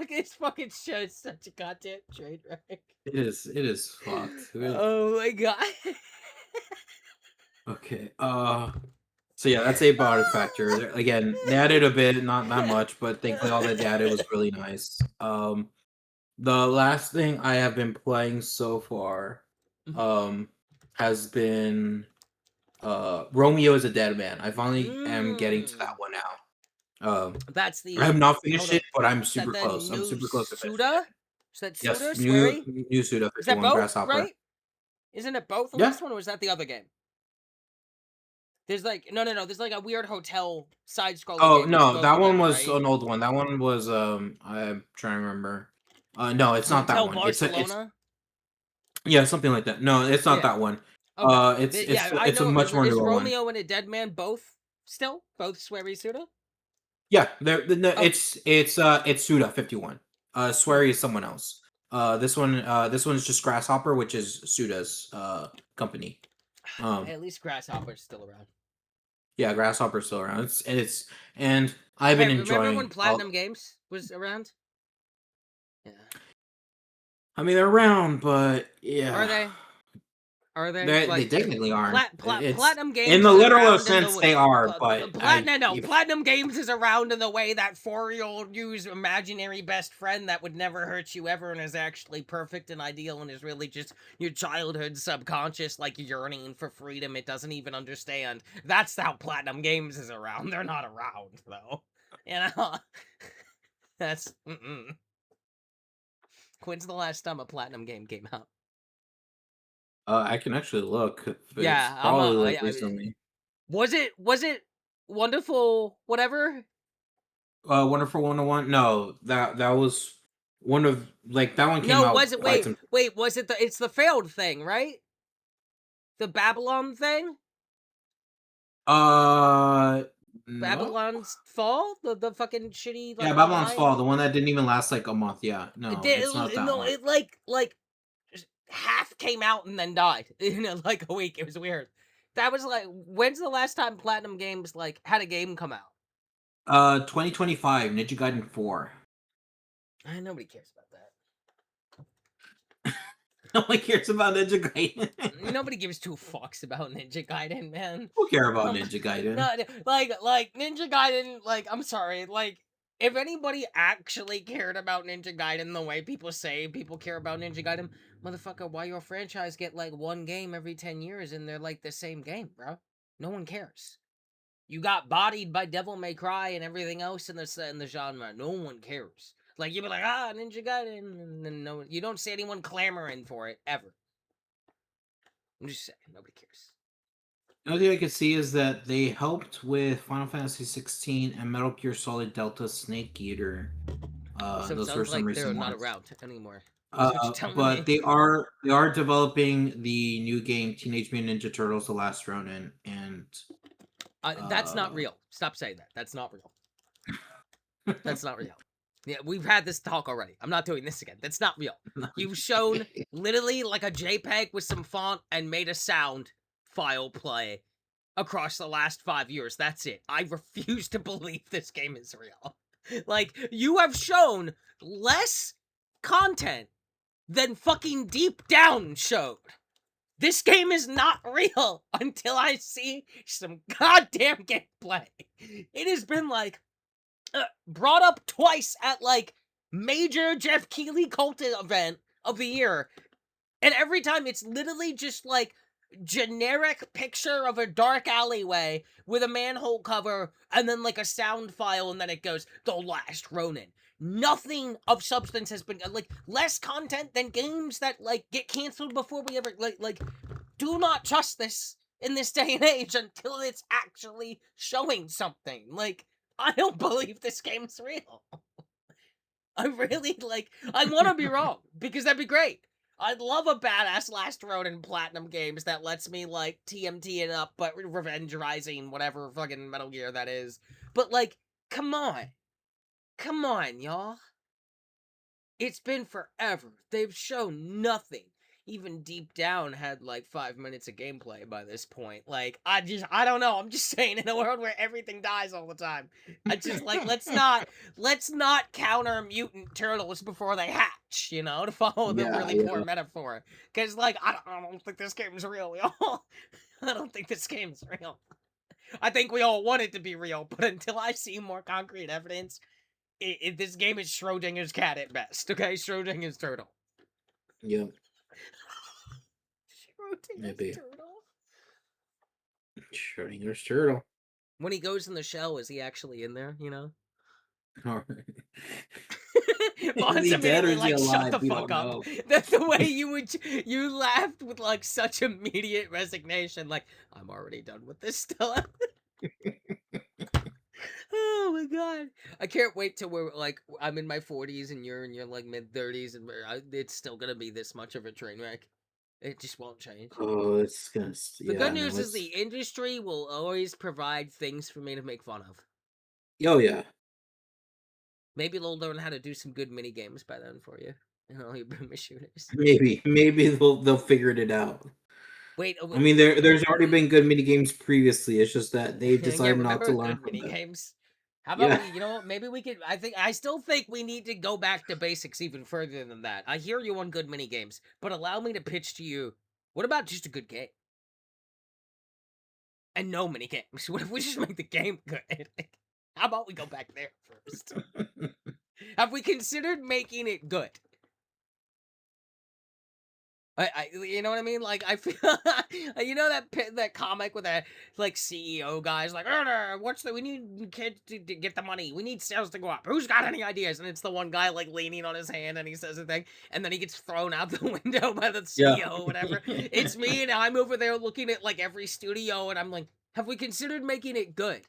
[SPEAKER 1] This fucking show is such a goddamn train wreck.
[SPEAKER 3] It is fucked.
[SPEAKER 1] Oh my god.
[SPEAKER 3] Okay. So yeah, that's a body factor. Again, they added a bit, not that much, but thankfully all that they added was really nice. The last thing I have been playing so far, has been Romeo is a Dead Man. I finally am getting to that one now.
[SPEAKER 1] That's the.
[SPEAKER 3] I have not finished
[SPEAKER 1] hold
[SPEAKER 3] it,
[SPEAKER 1] up.
[SPEAKER 3] but I'm
[SPEAKER 1] Is that
[SPEAKER 3] super
[SPEAKER 1] the
[SPEAKER 3] close. I'm
[SPEAKER 1] new
[SPEAKER 3] super close to finishing
[SPEAKER 1] Suda?
[SPEAKER 3] it.
[SPEAKER 1] Is that
[SPEAKER 3] Yes,
[SPEAKER 1] Suda? Swery?
[SPEAKER 3] new Suda
[SPEAKER 1] Is that
[SPEAKER 3] 51
[SPEAKER 1] both?
[SPEAKER 3] Grasshopper.
[SPEAKER 1] Right? Isn't it both on
[SPEAKER 3] Yeah.
[SPEAKER 1] this one, or is that the other game? There's like no. There's like a weird hotel side scrolling.
[SPEAKER 3] Oh
[SPEAKER 1] game
[SPEAKER 3] no,
[SPEAKER 1] both
[SPEAKER 3] that
[SPEAKER 1] of
[SPEAKER 3] one
[SPEAKER 1] them,
[SPEAKER 3] was
[SPEAKER 1] right?
[SPEAKER 3] an old one. That one was I'm trying to remember. No, it's not that
[SPEAKER 1] Hotel
[SPEAKER 3] one. It's
[SPEAKER 1] Barcelona.
[SPEAKER 3] yeah, something like that. No, it's not
[SPEAKER 1] Yeah.
[SPEAKER 3] that one.
[SPEAKER 1] Okay.
[SPEAKER 3] It's
[SPEAKER 1] I
[SPEAKER 3] it's a
[SPEAKER 1] know.
[SPEAKER 3] much more
[SPEAKER 1] Is
[SPEAKER 3] newer one.
[SPEAKER 1] Romeo and a Dead Man both still both Swery Suda?
[SPEAKER 3] Yeah, no,
[SPEAKER 1] Oh.
[SPEAKER 3] it's Suda 51. Swery is someone else. This one's just Grasshopper, which is Suda's company.
[SPEAKER 1] At least Grasshopper's still around.
[SPEAKER 3] Yeah, Grasshopper's still around. And I've been enjoying.
[SPEAKER 1] Remember when Platinum Games was around? Yeah.
[SPEAKER 3] I mean, they're around, but yeah.
[SPEAKER 1] Are they? Are they?
[SPEAKER 3] They
[SPEAKER 1] Like,
[SPEAKER 3] technically aren't.
[SPEAKER 1] Platinum Games
[SPEAKER 3] in the
[SPEAKER 1] is
[SPEAKER 3] literal
[SPEAKER 1] around
[SPEAKER 3] sense they are, but
[SPEAKER 1] Platinum Games is around in the way that 4-year-old use imaginary best friend that would never hurt you ever and is actually perfect and ideal and is really just your childhood subconscious like yearning for freedom it doesn't even understand. That's how Platinum Games is around. They're not around though. You know? That's When's the last time a Platinum game came out?
[SPEAKER 3] I can actually look.
[SPEAKER 1] Yeah,
[SPEAKER 3] It's probably like recently.
[SPEAKER 1] Was it Wonderful whatever?
[SPEAKER 3] Wonderful 101? No, that was one of that one came out
[SPEAKER 1] was it
[SPEAKER 3] quite some.
[SPEAKER 1] wait, was it it's the failed thing, right? The Babylon thing?
[SPEAKER 3] No?
[SPEAKER 1] Babylon's Fall? The fucking shitty like
[SPEAKER 3] Yeah, Babylon's
[SPEAKER 1] online?
[SPEAKER 3] Fall, the one that didn't even last like a month. Yeah, no, it's not that one.
[SPEAKER 1] It like half came out and then died in like a week. It was weird. That was like, when's the last time Platinum Games like had a game come out?
[SPEAKER 3] 2025 Ninja Gaiden 4.
[SPEAKER 1] Nobody cares about that.
[SPEAKER 3] No one cares about Ninja Gaiden.
[SPEAKER 1] Nobody gives two fucks about Ninja Gaiden, man.
[SPEAKER 3] Who care about Ninja Gaiden?
[SPEAKER 1] No, like Ninja Gaiden. Like, I'm sorry. Like, if anybody actually cared about Ninja Gaiden the way people say people care about Ninja Gaiden, motherfucker, why your franchise get like one game every 10 years and they're like the same game, bro? No one cares. You got bodied by Devil May Cry and everything else in the genre. No one cares. Like, you'd be like, Ninja Gaiden, and then no, you don't see anyone clamoring for it ever. I'm just saying, nobody cares.
[SPEAKER 3] The only thing I can see is that they helped with Final Fantasy 16 and Metal Gear Solid Delta Snake Eater. Those were some recent ones.
[SPEAKER 1] They're not around anymore.
[SPEAKER 3] But they are developing the new game Teenage Mutant Ninja Turtles: The Last Ronin, and
[SPEAKER 1] that's not real. Stop saying that. That's not real. That's not real. Yeah, we've had this talk already. I'm not doing this again. That's not real. You've shown literally like a JPEG with some font and made a sound file play across the last 5 years. That's it. I refuse to believe this game is real. Like, you have shown less content than fucking Deep Down showed. This game is not real until I see some goddamn gameplay. It has been like brought up twice at like major Jeff Keighley cult event of the year, and every time it's literally just like generic picture of a dark alleyway with a manhole cover and then like a sound file, and then it goes The Last Ronin. nothing of substance has been like less content than games that like get canceled before we ever like do not trust this in this day and age until it's actually showing something. Like, I don't believe this game's real. I really like. I want to be wrong because that'd be great. I'd love a badass Last Road in Platinum games that lets me like TMT it up, but Revenge Rising, whatever fucking Metal Gear that is. But like, come on, y'all. It's been forever. They've shown nothing. Even Deep Down had like 5 minutes of gameplay by this point. Like, I don't know. I'm just saying, in a world where everything dies all the time, I just like let's not counter mutant turtles before they hatch. You know, to follow the really poor metaphor. Because like I don't think this game's real, y'all. I don't think this game's real. I think we all want it to be real, but until I see more concrete evidence, this game is Schrodinger's cat at best, okay? Schrodinger's turtle.
[SPEAKER 2] Yep.
[SPEAKER 1] Schrodinger's turtle?
[SPEAKER 2] Schrodinger's turtle.
[SPEAKER 1] When he goes in the shell, is he actually in there, you know?
[SPEAKER 2] Alright.
[SPEAKER 1] Vaughn's immediately like, shut the fuck up. That's the way you laughed with like such immediate resignation, like, I'm already done with this stuff. Oh my god. I can't wait till we're like, I'm in my 40s and you're in your like mid 30s and it's still gonna be this much of a train wreck. It just won't change.
[SPEAKER 2] Oh, it's gonna.
[SPEAKER 1] The good news is the industry will always provide things for me to make fun of.
[SPEAKER 2] Oh yeah.
[SPEAKER 1] Maybe they'll learn how to do some good mini games by then for you. And all your boom shooters.
[SPEAKER 2] Maybe they'll figure it out.
[SPEAKER 1] Wait,
[SPEAKER 2] I mean, there's already been good mini games previously. It's just that they've decided not to learn
[SPEAKER 1] good mini
[SPEAKER 2] them.
[SPEAKER 1] games. How about we, you know what, maybe we could, I still think we need to go back to basics even further than that. I hear you on good mini games, but allow me to pitch to you, what about just a good game? And no mini games. What if we just make the game good? How about we go back there first? Have we considered making it good? You know what I mean? Like, I feel, you know that comic with that like CEO guys like, we need kids to get the money. We need sales to go up. Who's got any ideas? And it's the one guy like leaning on his hand and he says a thing, and then he gets thrown out the window by the CEO, or whatever. It's me, and I'm over there looking at like every studio, and I'm like, have we considered making it good?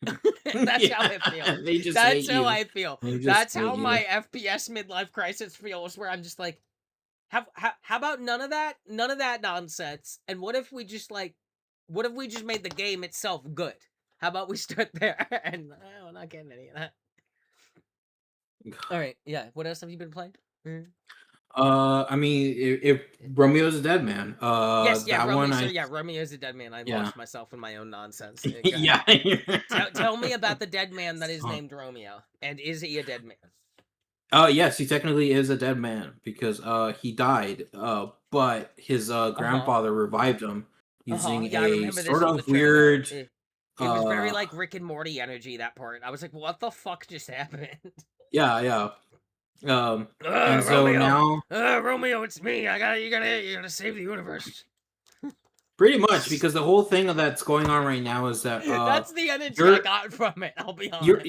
[SPEAKER 1] That's how I feel. That's how I feel. That's how my FPS midlife crisis feels, where I'm just like, how about none of that nonsense? And what if we just made the game itself good? How about we start there? And we're not getting any of that. All right, yeah. What else have you been playing?
[SPEAKER 2] I mean, if Romeo's a Dead Man.
[SPEAKER 1] Yes, yeah,
[SPEAKER 2] that
[SPEAKER 1] Romeo's a Dead Man. I lost myself in my own nonsense.
[SPEAKER 2] Yeah.
[SPEAKER 1] Tell me about the dead man that is named Romeo, and is he a dead man?
[SPEAKER 2] Yes, he technically is a dead man because he died. But his grandfather revived him using a sort of weird.
[SPEAKER 1] It was very like Rick and Morty energy, that part. I was like, what the fuck just happened?
[SPEAKER 2] Yeah. And so
[SPEAKER 1] Romeo.
[SPEAKER 2] now,
[SPEAKER 1] Romeo, it's me. You gotta save the universe.
[SPEAKER 2] Pretty much, because the whole thing that's going on right now is that
[SPEAKER 1] that's the energy I got from it. I'll be honest.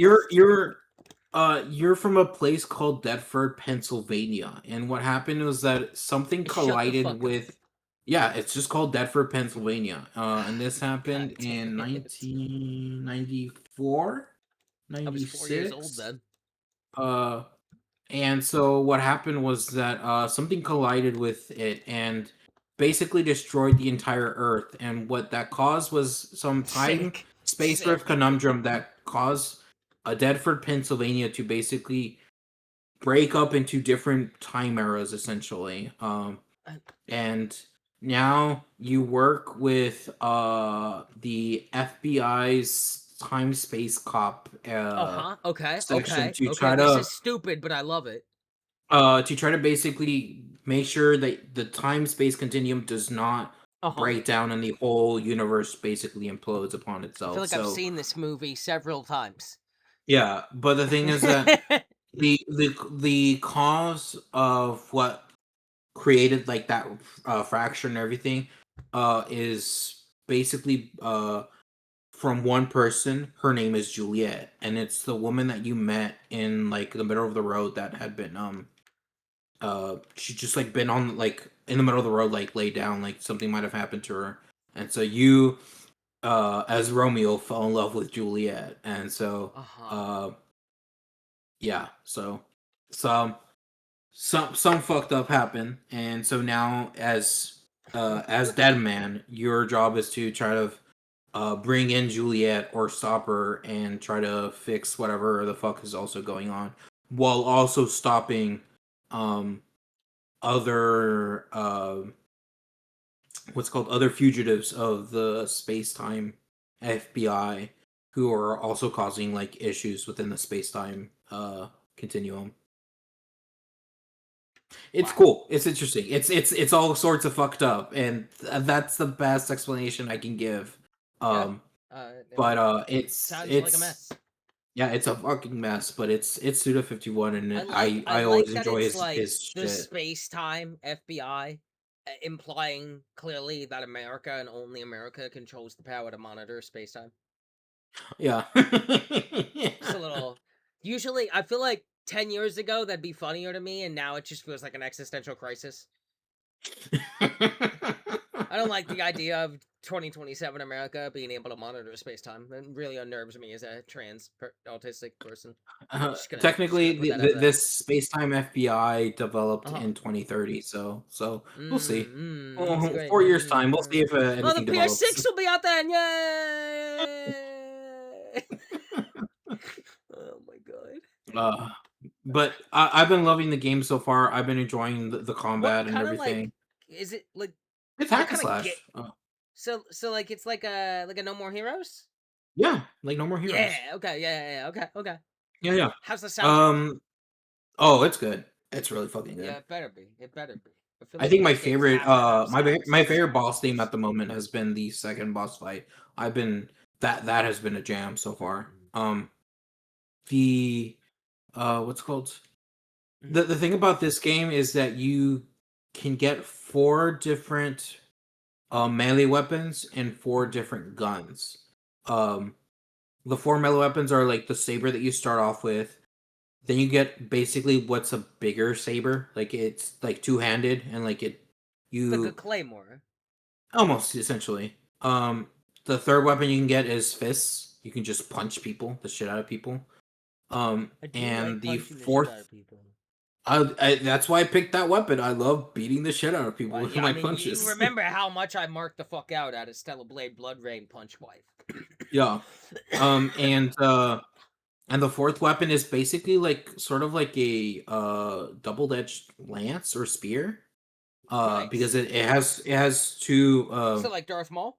[SPEAKER 2] You're from a place called Deptford, Pennsylvania, and what happened was that something collided with. Yeah, it's just called Deptford, Pennsylvania, and this happened in 1994, 96.
[SPEAKER 1] I was 4 years old then.
[SPEAKER 2] And so what happened was that something collided with it and basically destroyed the entire Earth. And what that caused was some space rift conundrum that caused Deptford, Pennsylvania to basically break up into different time eras, essentially. And now you work with the FBI's time space cop section to try to.
[SPEAKER 1] This is stupid, but I love it.
[SPEAKER 2] To try to basically make sure that the time space continuum does not break down and the whole universe basically implodes upon itself.
[SPEAKER 1] I feel like I've seen this movie several times.
[SPEAKER 2] Yeah, but the thing is that the cause of what created like that fracture and everything is basically from one person. Her name is Juliet, and it's the woman that you met in like the middle of the road that had been she just like been on like in the middle of the road, like laid down, like something might have happened to her, and so you as Romeo fell in love with Juliet, and so
[SPEAKER 1] Uh-huh.
[SPEAKER 2] uh yeah, so some some fucked up happened, and so now as dead man, your job is to try to bring in Juliet or stop her and try to fix whatever the fuck is also going on, while also stopping um other what's called other fugitives of the space time FBI who are also causing like issues within the space time continuum. It's
[SPEAKER 1] Wow.
[SPEAKER 2] cool. It's interesting. It's all sorts of fucked up, and that's the best explanation I can give.
[SPEAKER 1] Yeah.
[SPEAKER 2] Um,
[SPEAKER 1] I
[SPEAKER 2] but
[SPEAKER 1] mean,
[SPEAKER 2] it's
[SPEAKER 1] sounds like a
[SPEAKER 2] it's
[SPEAKER 1] mess.
[SPEAKER 2] yeah, it's a fucking mess. But it's Suda 51,
[SPEAKER 1] I
[SPEAKER 2] and
[SPEAKER 1] like I
[SPEAKER 2] I
[SPEAKER 1] like
[SPEAKER 2] always
[SPEAKER 1] that
[SPEAKER 2] enjoy
[SPEAKER 1] it's like
[SPEAKER 2] his
[SPEAKER 1] the
[SPEAKER 2] shit.
[SPEAKER 1] space-time FBI, implying clearly that America and only America controls the power to monitor space-time.
[SPEAKER 2] Yeah.
[SPEAKER 1] Just a little. Usually, I feel like 10 years ago that'd be funnier to me, and now it just feels like an existential crisis. I don't like the idea of 2027 America being able to monitor space-time. It really unnerves me as a autistic person. Just gonna
[SPEAKER 2] Technically,
[SPEAKER 1] put that out there.
[SPEAKER 2] this space-time FBI developed
[SPEAKER 1] Uh-huh.
[SPEAKER 2] in 2030, so we'll see.
[SPEAKER 1] That's
[SPEAKER 2] Oh,
[SPEAKER 1] great.
[SPEAKER 2] 4 years time, we'll see if
[SPEAKER 1] Oh, the
[SPEAKER 2] anything develops.
[SPEAKER 1] PS6 will be out then! Yay! Oh my god.
[SPEAKER 2] Uh, but I've been loving the game so far. I've been enjoying the
[SPEAKER 1] What
[SPEAKER 2] combat and
[SPEAKER 1] kind of
[SPEAKER 2] everything.
[SPEAKER 1] like is it like
[SPEAKER 2] It's
[SPEAKER 1] what
[SPEAKER 2] hack and
[SPEAKER 1] kind of get
[SPEAKER 2] slash.
[SPEAKER 1] so like it's like a No More Heroes?
[SPEAKER 2] Yeah, like No More
[SPEAKER 1] Yeah,
[SPEAKER 2] Heroes.
[SPEAKER 1] okay, yeah, okay, okay.
[SPEAKER 2] Yeah, yeah.
[SPEAKER 1] How's the soundtrack?
[SPEAKER 2] Um. Oh, it's good. It's really fucking
[SPEAKER 1] Yeah,
[SPEAKER 2] good.
[SPEAKER 1] it better be. It better be. I feel
[SPEAKER 2] I
[SPEAKER 1] like
[SPEAKER 2] think my
[SPEAKER 1] most games
[SPEAKER 2] favorite
[SPEAKER 1] have to have
[SPEAKER 2] my
[SPEAKER 1] sounds.
[SPEAKER 2] favorite boss theme at the moment has been the second boss fight. I've been that has been a jam so far.
[SPEAKER 1] Mhm,
[SPEAKER 2] The what's it called?
[SPEAKER 1] mhm,
[SPEAKER 2] The thing about this game is that you can get four different melee weapons and four
[SPEAKER 1] mhm.
[SPEAKER 2] different guns. Um the four melee weapons are like the saber that you start off with. Then you get basically what's a bigger saber, like it's like two-handed and like it
[SPEAKER 1] Like a
[SPEAKER 2] you
[SPEAKER 1] claymore.
[SPEAKER 2] almost essentially. The third weapon you can get is fists. You can just punch people, the shit out of people.
[SPEAKER 1] I do like
[SPEAKER 2] And the
[SPEAKER 1] punching the shit out
[SPEAKER 2] fourth,
[SPEAKER 1] of people.
[SPEAKER 2] that's why I picked that weapon. I love beating the shit out of people
[SPEAKER 1] Well,
[SPEAKER 2] with
[SPEAKER 1] yeah, I
[SPEAKER 2] my
[SPEAKER 1] mean, you
[SPEAKER 2] punches.
[SPEAKER 1] remember how much I marked the fuck out at a Stellar Blade Blood Rain Punch Wife.
[SPEAKER 2] Yeah. And and the fourth weapon is basically like sort of like a double-edged lance or spear. Because
[SPEAKER 1] Nice.
[SPEAKER 2] it has two
[SPEAKER 1] So like Darth Maul?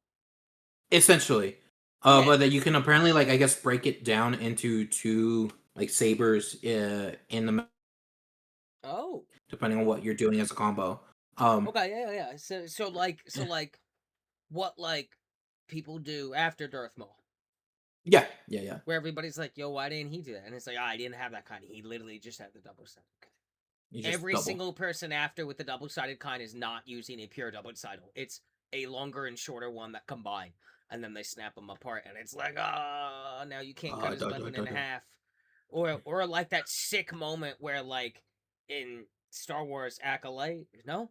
[SPEAKER 2] essentially.
[SPEAKER 1] Yeah.
[SPEAKER 2] But that you can apparently like I guess break it down into two like sabers in the
[SPEAKER 1] Oh.
[SPEAKER 2] depending on what you're doing as a combo. Um,
[SPEAKER 1] Okay, yeah. So like what like people do after Darth Maul.
[SPEAKER 2] yeah, yeah, yeah.
[SPEAKER 1] Where everybody's like, yo, why didn't he do that? And it's like, I didn't have that kind. He literally just had the double sided. Okay.
[SPEAKER 2] You just
[SPEAKER 1] Every
[SPEAKER 2] double.
[SPEAKER 1] single person after with the double sided kind is not using a pure double sided. It's a longer and shorter one that combine, and then they snap them apart, and it's like, ah, now you can't cut his
[SPEAKER 2] Da, da,
[SPEAKER 1] weapon in
[SPEAKER 2] da, da.
[SPEAKER 1] half, or like that sick moment where like in Star Wars Acolyte, no,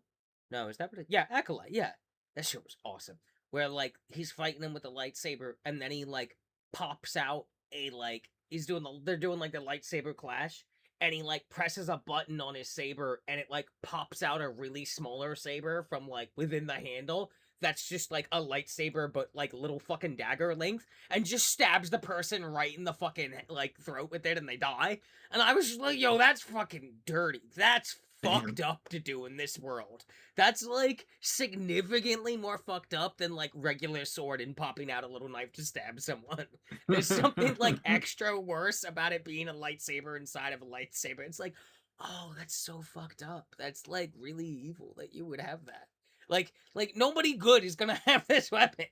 [SPEAKER 1] is that what? Yeah, Acolyte, yeah, that shit was awesome. Where like he's fighting him with a lightsaber, and then he like pops out a like they're doing like the lightsaber clash, and he like presses a button on his saber and it like pops out a really smaller saber from like within the handle that's just like a lightsaber but like little fucking dagger length and just stabs the person right in the fucking like throat with it and they die. And I was just like, yo, that's fucking dirty. That's fucked
[SPEAKER 2] Damn.
[SPEAKER 1] up to do in this world. That's like significantly more fucked up than like regular sword and popping out a little knife to stab someone. There's something like extra worse about it being a lightsaber inside of a lightsaber. It's like, oh, that's so fucked up. That's like really evil that you would have that. Like nobody good is gonna have this weapon.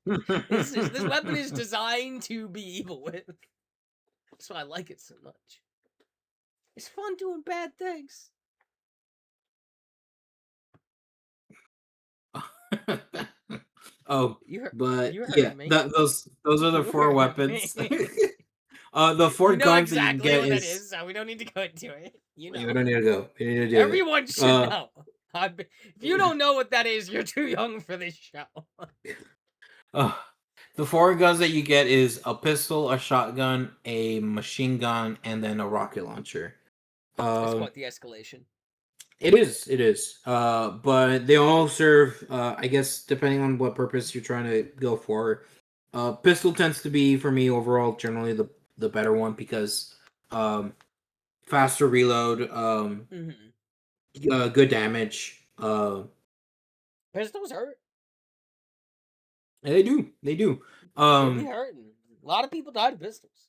[SPEAKER 1] This weapon is designed to be evil with. That's why I like it so much. It's fun doing bad things.
[SPEAKER 3] Oh,
[SPEAKER 1] You heard,
[SPEAKER 3] but
[SPEAKER 1] you
[SPEAKER 3] yeah,
[SPEAKER 1] heard me.
[SPEAKER 3] those are the
[SPEAKER 1] You
[SPEAKER 3] 4
[SPEAKER 1] heard
[SPEAKER 3] weapons.
[SPEAKER 1] me.
[SPEAKER 3] The 4
[SPEAKER 1] You know
[SPEAKER 3] guns that you can
[SPEAKER 1] exactly
[SPEAKER 3] get
[SPEAKER 1] what that
[SPEAKER 3] is
[SPEAKER 1] is, so we don't need to go into it. You
[SPEAKER 3] we
[SPEAKER 1] know.
[SPEAKER 3] don't need to go. We need to do it.
[SPEAKER 1] Everyone should know. If you don't know what that is, you're too young for this show.
[SPEAKER 3] Uh, the 4 guns that you get is a pistol, a shotgun, a machine gun, and then a rocket launcher.
[SPEAKER 1] It's quite the escalation.
[SPEAKER 3] It is, it is. But they all serve, I guess, depending on what purpose you're trying to go for. Pistol tends to be for me overall generally the better one because faster reload, good damage.
[SPEAKER 1] Pistols hurt.
[SPEAKER 3] They do, they do.
[SPEAKER 1] They be hurting. A lot of people died of pistols.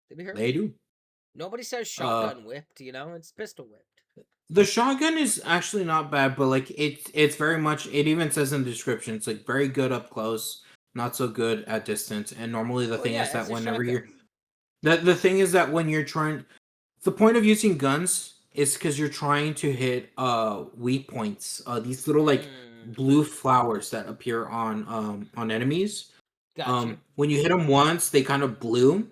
[SPEAKER 1] They be hurting.
[SPEAKER 3] They do.
[SPEAKER 1] Nobody says shotgun whipped, it's pistol whipped.
[SPEAKER 3] The shotgun is actually not bad, but like it's very much. It even says in the description, it's like very good up close, not so good at distance. And normally the thing is that
[SPEAKER 1] it's a
[SPEAKER 3] whenever
[SPEAKER 1] shotgun.
[SPEAKER 3] the thing is that when you're trying, the point of using guns is because you're trying to hit weak points. These little like blue flowers that appear on enemies.
[SPEAKER 1] Gotcha.
[SPEAKER 3] When you hit them once, they kind of bloom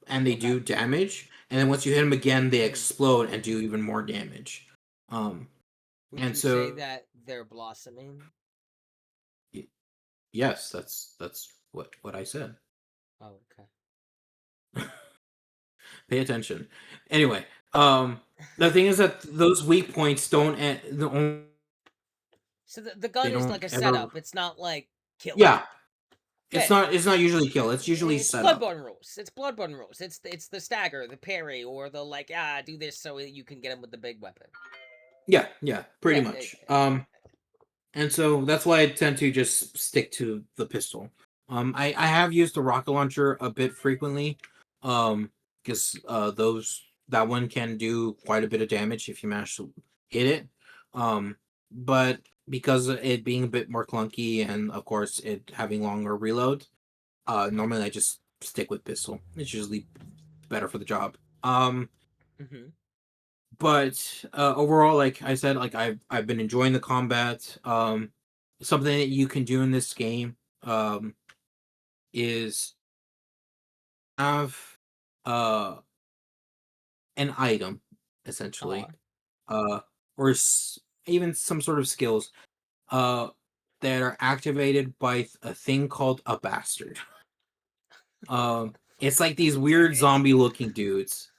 [SPEAKER 3] and they do damage, and then once you hit them again, they explode and do even more damage.
[SPEAKER 1] Would
[SPEAKER 3] and
[SPEAKER 1] you
[SPEAKER 3] so
[SPEAKER 1] say that they're blossoming?
[SPEAKER 3] Yes, that's what I said.
[SPEAKER 1] Oh, okay.
[SPEAKER 3] Pay attention. Anyway, the thing is that those weak points don't
[SPEAKER 1] So the gun is like a setup. It's not like kill.
[SPEAKER 3] Yeah.
[SPEAKER 1] Yeah.
[SPEAKER 3] It's not usually kill. It's usually setup.
[SPEAKER 1] Bloodborne rules. It's Bloodborne rules. It's the stagger, the parry, or the like. Do this so you can get him with the big weapon.
[SPEAKER 3] Yeah, pretty much. And so that's why I tend to just stick to the pistol. I have used the rocket launcher a bit frequently, because that one can do quite a bit of damage if you manage to hit it. But because of it being a bit more clunky and of course it having longer reload, normally I just stick with pistol. It's usually better for the job. But overall, like I said, like I've been enjoying the combat. Something that you can do in this game is have an item essentially, or even some sort of skills that are activated by a thing called a bastard. It's like these weird zombie looking dudes.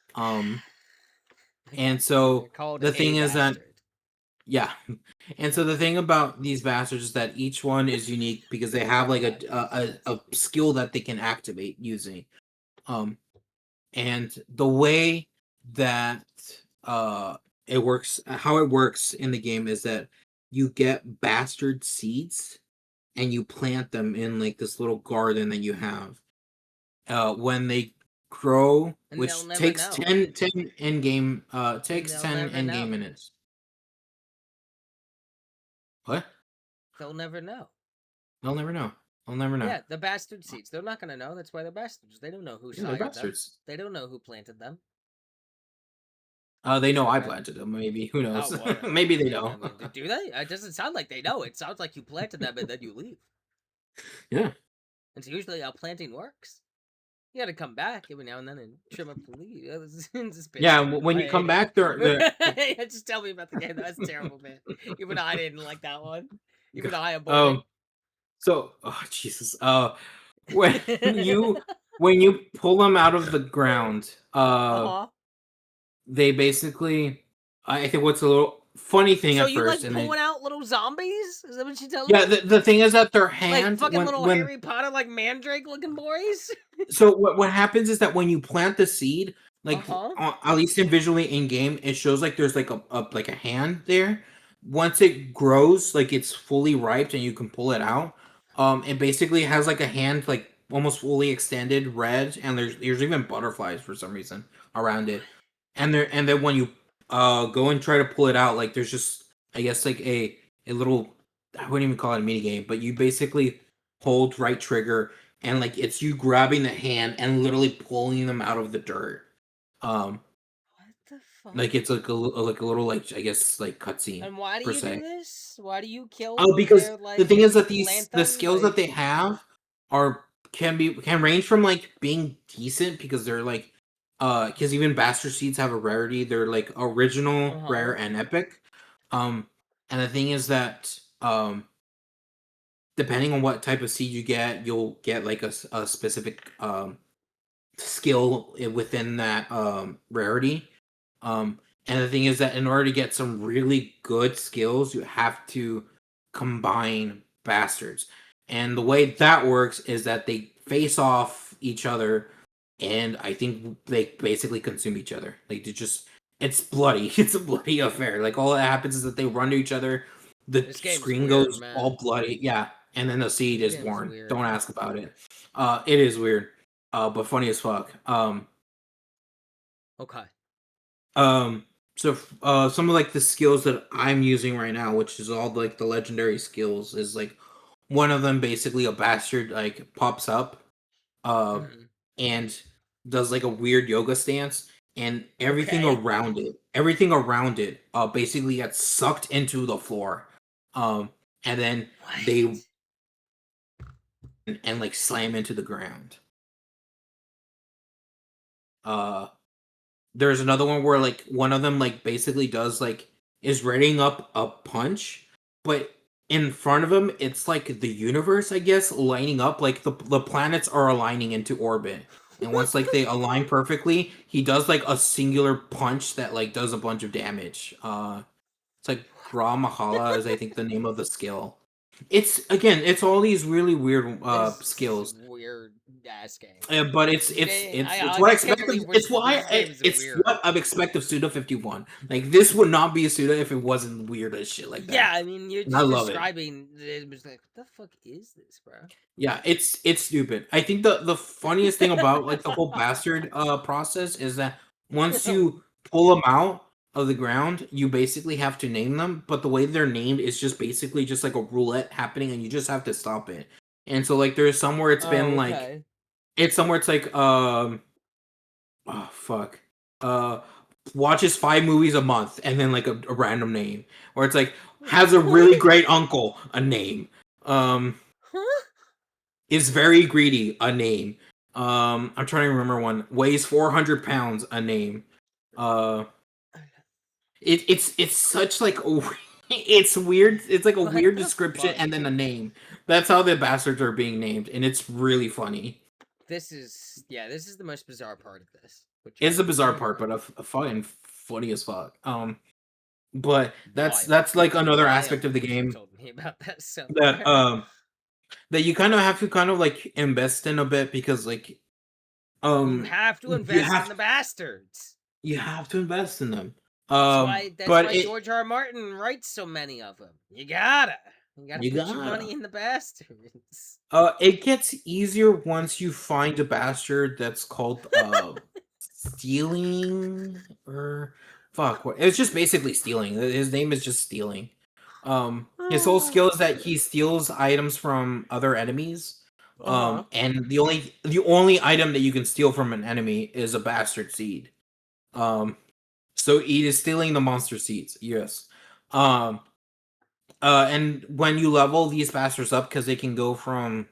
[SPEAKER 3] And so the thing is that yeah. And so the thing about these bastards is that each one is unique because they have like a skill that they can activate using. And the way that it works, how it works in the game is that you get bastard seeds and you plant them in like this little garden that you have. When they grow, which takes 10 in game takes 10 in game minutes. What?
[SPEAKER 1] They'll never know.
[SPEAKER 3] They'll never know. I'll never know.
[SPEAKER 1] Yeah, the bastard seeds. They're not gonna know. That's why they're bastards. They don't know who sired them. They don't know who planted them.
[SPEAKER 3] They know I planted them. Maybe, who knows? Maybe they know.
[SPEAKER 1] Do they? It doesn't sound like they know. It sounds like you planted them and then you leave.
[SPEAKER 3] Yeah.
[SPEAKER 1] It's usually how planting works. You gotta come back every now and then and trim up the leaves.
[SPEAKER 3] Yeah, when you come back, they're
[SPEAKER 1] just tell me about the game. That's terrible, man. Even I didn't like that one. Even I aborted.
[SPEAKER 3] So, oh Jesus. When you pull them out of the ground, they basically, I think what's a little funny thing at first,
[SPEAKER 1] and pulling out little zombies? Is that what you tell me?
[SPEAKER 3] Yeah, the thing is that their hand,
[SPEAKER 1] like fucking little Harry Potter, like Mandrake looking boys.
[SPEAKER 3] So what happens is that when you plant the seed, like at least in visually in game, it shows like there's like a hand there. Once it grows, like it's fully ripe and you can pull it out. It basically has like a hand like almost fully extended red, and there's even butterflies for some reason around it. And then when you go and try to pull it out, like there's just, I guess, like a little, I wouldn't even call it a mini game, but you basically hold right trigger and like it's you grabbing the hand and literally pulling them out of the dirt.
[SPEAKER 1] What the fuck?
[SPEAKER 3] Like it's like a little like I guess like cutscene
[SPEAKER 1] And why do
[SPEAKER 3] per
[SPEAKER 1] you do
[SPEAKER 3] se.
[SPEAKER 1] this? Why do you kill
[SPEAKER 3] Oh, because
[SPEAKER 1] their
[SPEAKER 3] the
[SPEAKER 1] like
[SPEAKER 3] thing is that the
[SPEAKER 1] lantern?
[SPEAKER 3] skills that
[SPEAKER 1] Like,
[SPEAKER 3] they have are can range from like being decent because they're like because even bastard seeds have a rarity. They're like original, rare,
[SPEAKER 1] uh-huh.
[SPEAKER 3] and epic. Um, and the thing is that depending on what type of seed you get, you'll get like a specific skill within that rarity. And the thing is that in order to get some really good skills, you have to combine bastards. And the way that works is that they face off each other, and I think they basically consume each other. Like they just, it's bloody. It's a bloody affair. Like all that happens is that they run to each other, the
[SPEAKER 1] This game's
[SPEAKER 3] screen
[SPEAKER 1] weird,
[SPEAKER 3] goes
[SPEAKER 1] man.
[SPEAKER 3] all bloody, yeah, and then the seed
[SPEAKER 1] This
[SPEAKER 3] is
[SPEAKER 1] game's
[SPEAKER 3] born.
[SPEAKER 1] weird.
[SPEAKER 3] Don't ask about it. It is weird, but funny as fuck.
[SPEAKER 1] Okay.
[SPEAKER 3] Um, so some of like the skills that I'm using right now, which is all like the legendary skills, is like one of them basically a bastard like pops up, uh,
[SPEAKER 1] Mhm.
[SPEAKER 3] and does like a weird yoga stance, and
[SPEAKER 1] Okay.
[SPEAKER 3] everything around it, basically gets sucked into the floor, and then they
[SPEAKER 1] What?
[SPEAKER 3] and like slam into the ground. Uh, There's another one where like one of them like basically does like is readying up a punch, but in front of him it's like the universe, I guess, lining up. Like the planets are aligning into orbit. And
[SPEAKER 1] What
[SPEAKER 3] once like
[SPEAKER 1] the
[SPEAKER 3] they align
[SPEAKER 1] fuck?
[SPEAKER 3] perfectly, he does like a singular punch that like does a bunch of damage. It's like Gra Mahala is I think the name of the skill. It's again, it's all these really weird
[SPEAKER 1] This is
[SPEAKER 3] skills,
[SPEAKER 1] weird ass game.
[SPEAKER 3] but
[SPEAKER 1] This game,
[SPEAKER 3] it's
[SPEAKER 1] I
[SPEAKER 3] what I
[SPEAKER 1] just can't
[SPEAKER 3] expect of
[SPEAKER 1] believe
[SPEAKER 3] it's why
[SPEAKER 1] this game is
[SPEAKER 3] it's
[SPEAKER 1] weird.
[SPEAKER 3] what I expect of Suda 51. Like this would not be a Suda if it wasn't weird as shit like
[SPEAKER 1] Yeah,
[SPEAKER 3] that.
[SPEAKER 1] I mean, you're
[SPEAKER 3] And I
[SPEAKER 1] just
[SPEAKER 3] love it.
[SPEAKER 1] describing it was like, what the fuck is this, bro?
[SPEAKER 3] Yeah, it's stupid. I think the funniest thing about like the whole bastard process is that once you pull them out of the ground, you basically have to name them, but the way they're named is just basically just like a roulette happening and you just have to stop it. And so like there's somewhere it's been
[SPEAKER 1] Oh,
[SPEAKER 3] like
[SPEAKER 1] okay.
[SPEAKER 3] it's somewhere it's like oh fuck. Uh Watches 5 movies a month and then like a random name. Or it's like has a really
[SPEAKER 1] What?
[SPEAKER 3] great uncle, a name. Um
[SPEAKER 1] Huh?
[SPEAKER 3] is very greedy, a name. I'm trying to remember one. Weighs 400 pounds, a name. Uh it's such like it's weird. It's like a
[SPEAKER 1] What
[SPEAKER 3] weird
[SPEAKER 1] the
[SPEAKER 3] description
[SPEAKER 1] fuck?
[SPEAKER 3] and then a name. That's how the bastards are being named, and it's really funny.
[SPEAKER 1] This is, yeah, this is the most bizarre part of this, which
[SPEAKER 3] It's
[SPEAKER 1] I
[SPEAKER 3] a bizarre
[SPEAKER 1] really
[SPEAKER 3] part, but
[SPEAKER 1] like.
[SPEAKER 3] a fucking funny as fuck. But
[SPEAKER 1] Wild.
[SPEAKER 3] that's like another aspect
[SPEAKER 1] Wild
[SPEAKER 3] of the
[SPEAKER 1] that you've
[SPEAKER 3] game
[SPEAKER 1] told me about that so
[SPEAKER 3] that
[SPEAKER 1] far.
[SPEAKER 3] that you kind of have to kind of like invest in a bit because like
[SPEAKER 1] You have to
[SPEAKER 3] you
[SPEAKER 1] invest in
[SPEAKER 3] have
[SPEAKER 1] the bastards.
[SPEAKER 3] you have to invest in them.
[SPEAKER 1] That's
[SPEAKER 3] But
[SPEAKER 1] why George R. R. Martin writes so many of them. You gotta
[SPEAKER 3] you
[SPEAKER 1] put your money
[SPEAKER 3] gotta.
[SPEAKER 1] in the bastards.
[SPEAKER 3] It gets easier once you find a bastard that's called stealing or fuck. It's just basically stealing. His name is just stealing. His whole skill is that he steals items from other enemies.
[SPEAKER 1] Uh-huh.
[SPEAKER 3] And the only item that you can steal from an enemy is a bastard seed. So he is stealing the monster seeds. Yes. Um, and when you level these bastards up, because they can go from,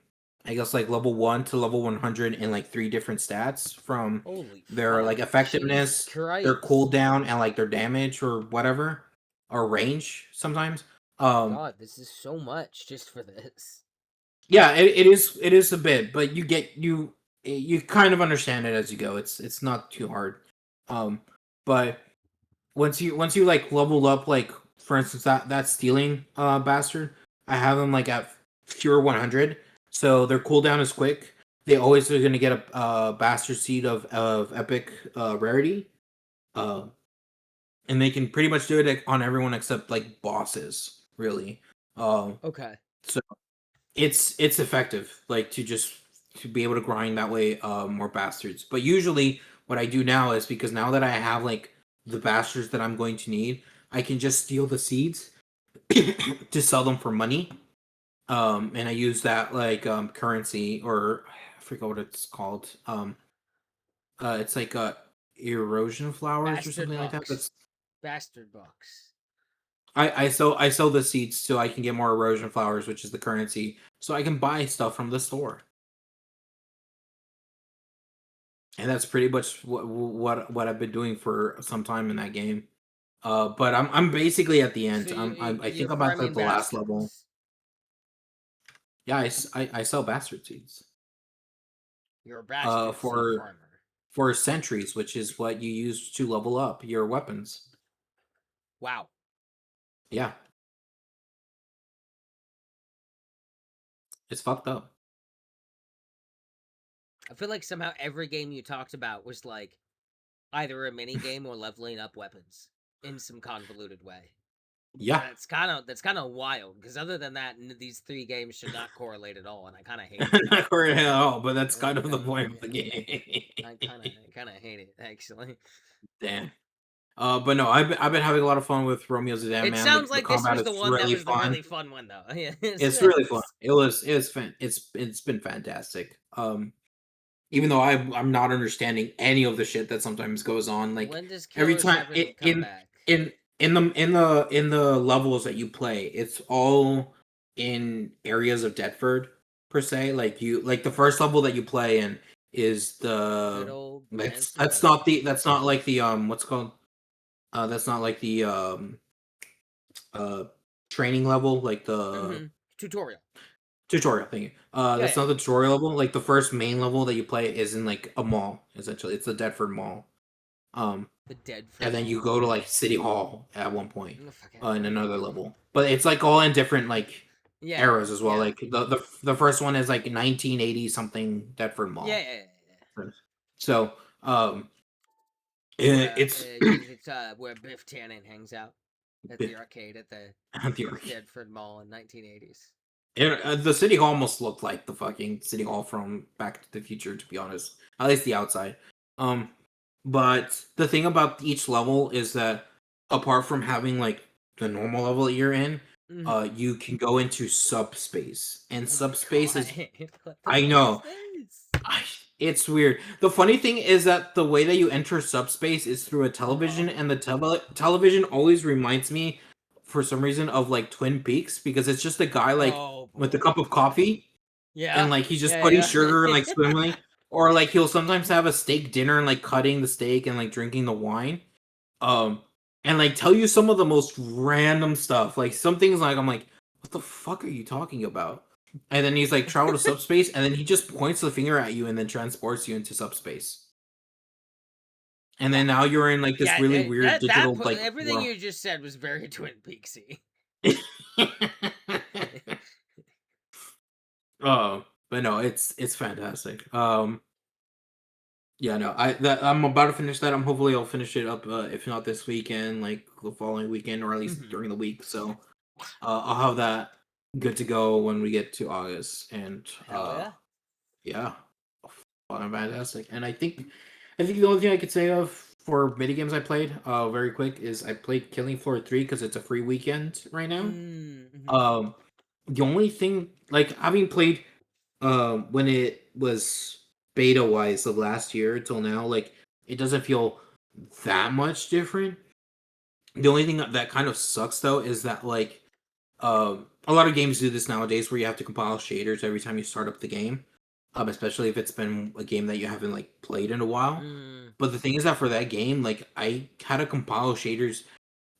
[SPEAKER 3] I guess, like level 1 to level 100 in like 3 different stats from
[SPEAKER 1] Holy
[SPEAKER 3] their
[SPEAKER 1] fuck.
[SPEAKER 3] like
[SPEAKER 1] Jesus
[SPEAKER 3] effectiveness, their
[SPEAKER 1] Christ.
[SPEAKER 3] cooldown, and like their damage or whatever, or range sometimes. Um,
[SPEAKER 1] God, this is so much just for this.
[SPEAKER 3] yeah, it is a bit, but you kind of understand it as you go. It's not too hard. But once you like level up, like for instance that stealing bastard, I have them like at pure 100, so their cooldown is quick. They always are going to get a bastard seed of epic rarity, uh, and they can pretty much do it like, on everyone except like bosses, really.
[SPEAKER 1] Okay.
[SPEAKER 3] So it's effective, like to be able to grind that way more bastards. But usually what I do now is because now that I have like the bastards that I'm going to need, I can just steal the seeds to sell them for money. And I use that like currency, or I forget what it's called. It's like
[SPEAKER 2] erosion flowers or
[SPEAKER 1] Bastard
[SPEAKER 2] something like that.
[SPEAKER 1] bucks. Bastard bucks.
[SPEAKER 2] I sell the seeds so I can get more erosion flowers, which is the currency, so I can buy stuff from the store. And that's pretty much what I've been doing for some time in that game. But I'm basically at the end.
[SPEAKER 1] So
[SPEAKER 2] I
[SPEAKER 1] you're
[SPEAKER 2] think I'm at
[SPEAKER 1] farming
[SPEAKER 2] the last
[SPEAKER 1] bastards.
[SPEAKER 2] level. Yeah, I sell bastard seeds.
[SPEAKER 1] You're a bastard seed farmer.
[SPEAKER 2] For sentries, which is what you use to level up your weapons.
[SPEAKER 1] Wow.
[SPEAKER 2] Yeah. It's fucked up.
[SPEAKER 1] I feel like somehow every game you talked about was like either a mini game or leveling up weapons in some convoluted way.
[SPEAKER 2] Yeah.
[SPEAKER 1] That's kind of wild because other than that, these three games should not correlate at all, and I kind of hate it.
[SPEAKER 2] Not correct at all, but that's kind of the point of the game.
[SPEAKER 1] I kind of hate it actually.
[SPEAKER 2] Damn. But no, I've been having a lot of fun with Romeo's Dam,
[SPEAKER 1] It
[SPEAKER 2] man.
[SPEAKER 1] sounds
[SPEAKER 2] The
[SPEAKER 1] like this
[SPEAKER 2] combat
[SPEAKER 1] was the
[SPEAKER 2] is
[SPEAKER 1] one that
[SPEAKER 2] really
[SPEAKER 1] was the
[SPEAKER 2] fun.
[SPEAKER 1] really fun one though. Yeah,
[SPEAKER 2] It's really fun. It's been fantastic. Even though I'm not understanding any of the shit that sometimes goes on. Like
[SPEAKER 1] when does
[SPEAKER 2] every
[SPEAKER 1] Killer
[SPEAKER 2] time
[SPEAKER 1] 7 come back?
[SPEAKER 2] in the levels that you play, it's all in areas of Deptford per se. Like the first level that you play in is
[SPEAKER 1] Good
[SPEAKER 2] the
[SPEAKER 1] old
[SPEAKER 2] that's not like the what's it called that's not like the uh training level, like the
[SPEAKER 1] tutorial.
[SPEAKER 2] Tutorial thing. That's not the tutorial level. Like the first main level that you play is in like a mall. Essentially, it's the Deptford Mall.
[SPEAKER 1] The Deptford
[SPEAKER 2] And then you go to like City Hall at one point in
[SPEAKER 1] okay.
[SPEAKER 2] another level. But it's like all in different like eras as well.
[SPEAKER 1] Yeah.
[SPEAKER 2] Like the first one is like 1980 something Deptford Mall.
[SPEAKER 1] Yeah.
[SPEAKER 2] So it's
[SPEAKER 1] where Biff Tannen hangs out at
[SPEAKER 2] Biff-
[SPEAKER 1] the arcade at the
[SPEAKER 2] the arcade.
[SPEAKER 1] Deptford Mall in 1980s.
[SPEAKER 2] The City Hall almost looked like the fucking City Hall from Back to the Future, to be honest. At least the outside. But the thing about each level is that apart from having like the normal level that you're in, you can go into subspace. And subspace is I know. It's weird. The funny thing is that the way that you enter subspace is through a television, and the television always reminds me, for some reason, of like Twin Peaks, because it's just a guy like with a cup of coffee, and like he's just putting sugar and like swimming, or like he'll sometimes have a steak dinner and like cutting the steak and like drinking the wine, and like tell you some of the most random stuff. Like some things like I'm like, what the fuck are you talking about? And then he's like, travel to subspace, and then he just points the finger at you and then transports you into subspace. And then now you're in like this really weird digital like
[SPEAKER 1] everything you just said was very Twin Peaksy.
[SPEAKER 2] Oh, but no, it's fantastic. Yeah, no, I'm about to finish that. Hopefully I'll finish it up if not this weekend, like the following weekend, or at least during the week. So I'll have that good to go when we get to August. And yeah, fantastic. And I think the only thing I could say of for mini games I played very quick is I played Killing Floor 3 because it's a free weekend right now. The only thing, like having played when it was beta wise of last year till now, like it doesn't feel that much different. The only thing that kind of sucks though is that like a lot of games do this nowadays where you have to compile shaders every time you start up the game, especially if it's been a game that you haven't like played in a while. But the thing is that for that game, like I had to compile shaders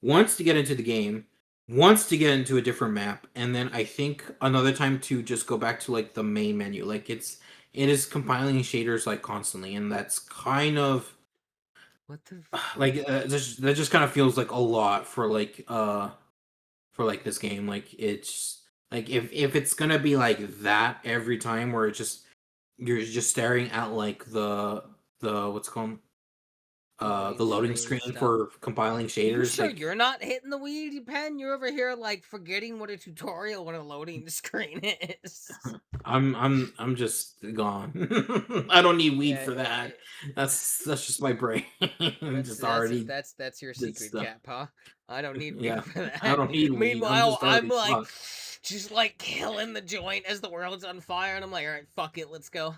[SPEAKER 2] once to get into the game, once to get into a different map, and then I think another time to just go back to like the main menu. Like it is compiling shaders like constantly, and that's kind of
[SPEAKER 1] what the
[SPEAKER 2] like that just kind of feels like a lot for like this game. Like it's like if it's gonna be like that every time, where it's just you're just staring at like the what's it called the loading screen for compiling shaders.
[SPEAKER 1] You sure
[SPEAKER 2] like,
[SPEAKER 1] you're not hitting the weed pen? You're over here like forgetting what a tutorial when a loading screen is.
[SPEAKER 2] I'm just gone. I don't need weed for that. That's just my brain.
[SPEAKER 1] That's your secret cap, huh? I don't need weed for that.
[SPEAKER 2] I don't need weed.
[SPEAKER 1] Meanwhile, I'm like
[SPEAKER 2] fucked.
[SPEAKER 1] just like killing the joint as the world's on fire, and I'm like, all right, fuck it, let's go.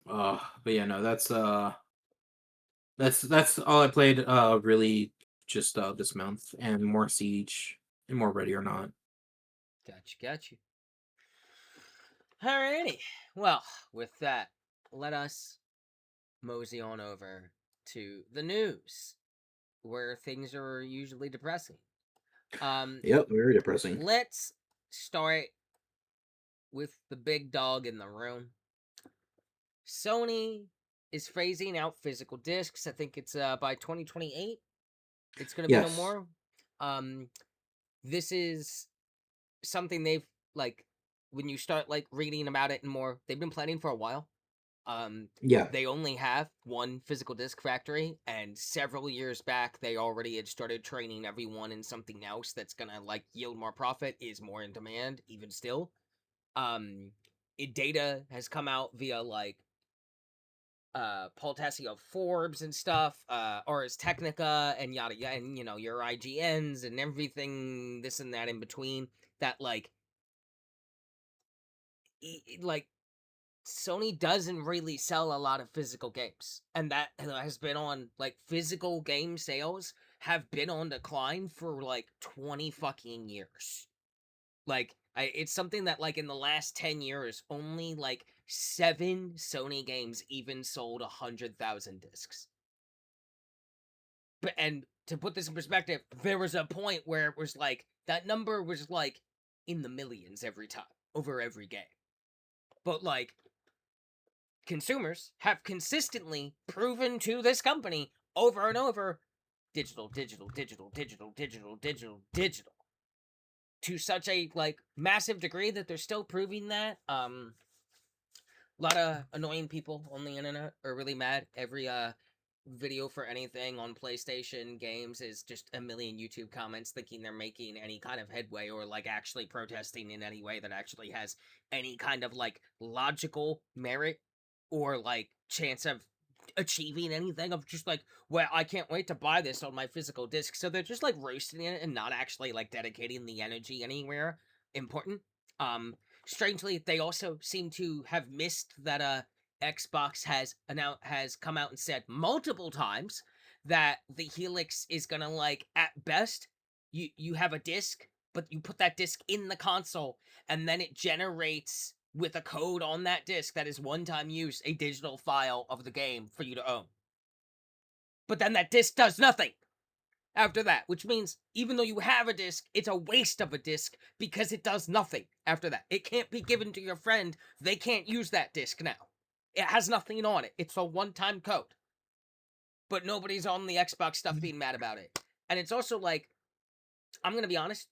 [SPEAKER 3] But yeah, no, that's all I played. Really, just this month, and more Siege, and more Ready or Not.
[SPEAKER 1] Gotcha. Alrighty. Well, with that, let us mosey on over to the news, where things are usually depressing.
[SPEAKER 2] Yep, very depressing.
[SPEAKER 1] Let's start with the big dog in the room. Sony is phasing out physical discs. I think it's by 2028. It's gonna be no
[SPEAKER 2] Yes.
[SPEAKER 1] more. This is something they've like when you start like reading about it and more. They've been planning for a while.
[SPEAKER 2] Yeah.
[SPEAKER 1] They only have one physical disc factory, and several years back, they already had started training everyone in something else that's gonna like yield more profit, is more in demand, even still. Data has come out via like Paul Tassi of Forbes and stuff, Ars Technica and yada yada, and your IGNs and everything, this and that in between. That like Sony doesn't really sell a lot of physical games, and that has been on like physical game sales have been on decline for like 20 fucking years. Like it's something that like in the last 10 years, only like 7 Sony games even sold 100,000 discs. And to put this in perspective, there was a point where it was like that number was like in the millions every time over every game. But like consumers have consistently proven to this company over and over digital to such a like massive degree that they're still proving that. A lot of annoying people on the internet are really mad. Every video for anything on PlayStation games is just a million YouTube comments thinking they're making any kind of headway or like actually protesting in any way that actually has any kind of like logical merit or like chance of achieving anything. Of just like, well, I can't wait to buy this on my physical disc. So they're just like roasting it and not actually like dedicating the energy anywhere important. Strangely, they also seem to have missed that Xbox has come out and said multiple times that the Helix is gonna like at best you have a disc, but you put that disc in the console and then it generates with a code on that disc that is one-time use a digital file of the game for you to own. But then that disc does nothing after that, which means even though you have a disc, it's a waste of a disc because it does nothing after that. It can't be given to your friend. They can't use that disc now. It has nothing on it. It's a one-time code. But nobody's on the Xbox stuff being mad about it. And it's also like, I'm going to be honest,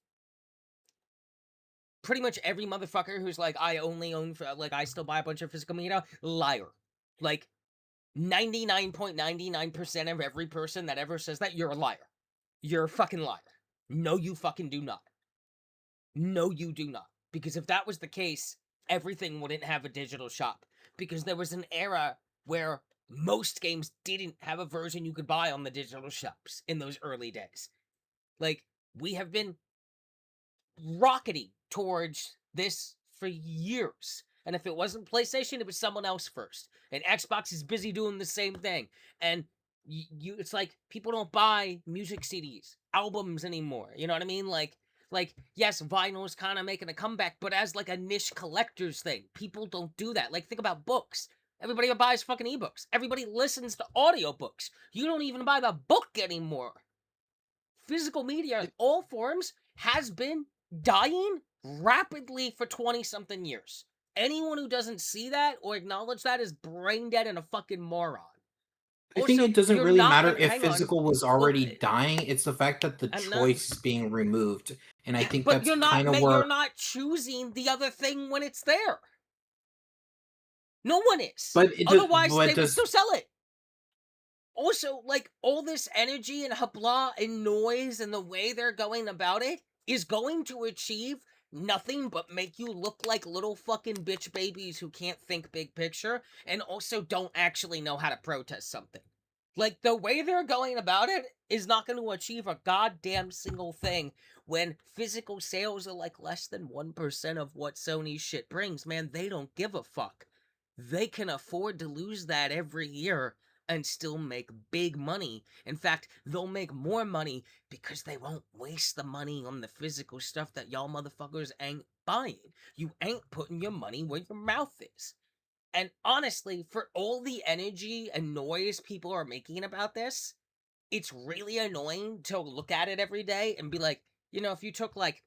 [SPEAKER 1] pretty much every motherfucker who's like, I only own, like, I still buy a bunch of physical media, liar. Like, 99.99% of every person that ever says that, you're a liar. You're a fucking liar. No, you fucking do not. No, you do not. Because if that was the case, everything wouldn't have a digital shop. Because there was an era where most games didn't have a version you could buy on the digital shops in those early days. Like, we have been rocketing towards this for years. And if it wasn't PlayStation, it was someone else first. And Xbox is busy doing the same thing. And it's like people don't buy music CDs, albums anymore. You know what I mean? Like yes, vinyl is kind of making a comeback, but as like a niche collector's thing. People don't do that. Like think about books. Everybody buys fucking ebooks. Everybody listens to audiobooks. You don't even buy the book anymore. Physical media in all forms has been dying rapidly for 20 something years. Anyone who doesn't see that or acknowledge that is brain dead and a fucking moron.
[SPEAKER 2] I think
[SPEAKER 1] Also,
[SPEAKER 2] it doesn't
[SPEAKER 1] you're
[SPEAKER 2] really
[SPEAKER 1] not
[SPEAKER 2] matter
[SPEAKER 1] gonna
[SPEAKER 2] if
[SPEAKER 1] hang on.
[SPEAKER 2] physical was
[SPEAKER 1] Well,
[SPEAKER 2] already dying. It's the fact that the
[SPEAKER 1] I'm not.
[SPEAKER 2] choice is being removed, and I think
[SPEAKER 1] But
[SPEAKER 2] that's kind of
[SPEAKER 1] you're
[SPEAKER 2] where.
[SPEAKER 1] not choosing the other thing when it's there. No one is.
[SPEAKER 2] But it does.
[SPEAKER 1] Otherwise,
[SPEAKER 2] But
[SPEAKER 1] they would
[SPEAKER 2] does.
[SPEAKER 1] still sell it. Also, like all this energy and habla and noise and the way they're going about it is going to achieve nothing but make you look like little fucking bitch babies who can't think big picture and also don't actually know how to protest something. Like the way they're going about it is not going to achieve a goddamn single thing when physical sales are like less than 1% of what Sony's shit brings. Man, they don't give a fuck. they can afford to lose that every year and still make big money. In fact, they'll make more money because they won't waste the money on the physical stuff that y'all motherfuckers ain't buying. You ain't putting your money where your mouth is. And honestly, for all the energy and noise people are making about this, it's really annoying to look at it every day and be like, if you took like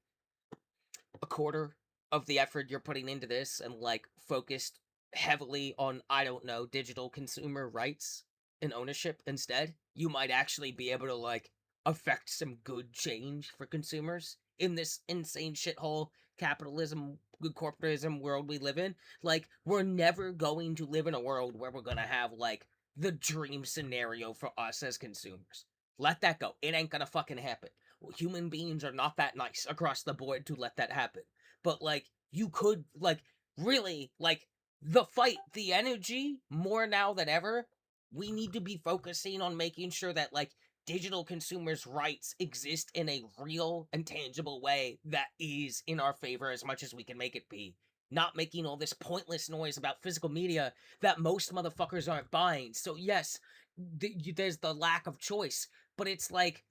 [SPEAKER 1] a quarter of the effort you're putting into this and like focused heavily on, I don't know, digital consumer rights and ownership instead, you might actually be able to like affect some good change for consumers in this insane shithole capitalism, good corporatism world we live in. Like, we're never going to live in a world where we're gonna have like the dream scenario for us as consumers. Let that go. It ain't gonna fucking happen. Human beings are not that nice across the board to let that happen. But like, you could like really like the fight, the energy more now than ever. We need to be focusing on making sure that like digital consumers' rights exist in a real and tangible way that is in our favor as much as we can make it be. Not making all this pointless noise about physical media that most motherfuckers aren't buying. So yes, there's the lack of choice, but it's like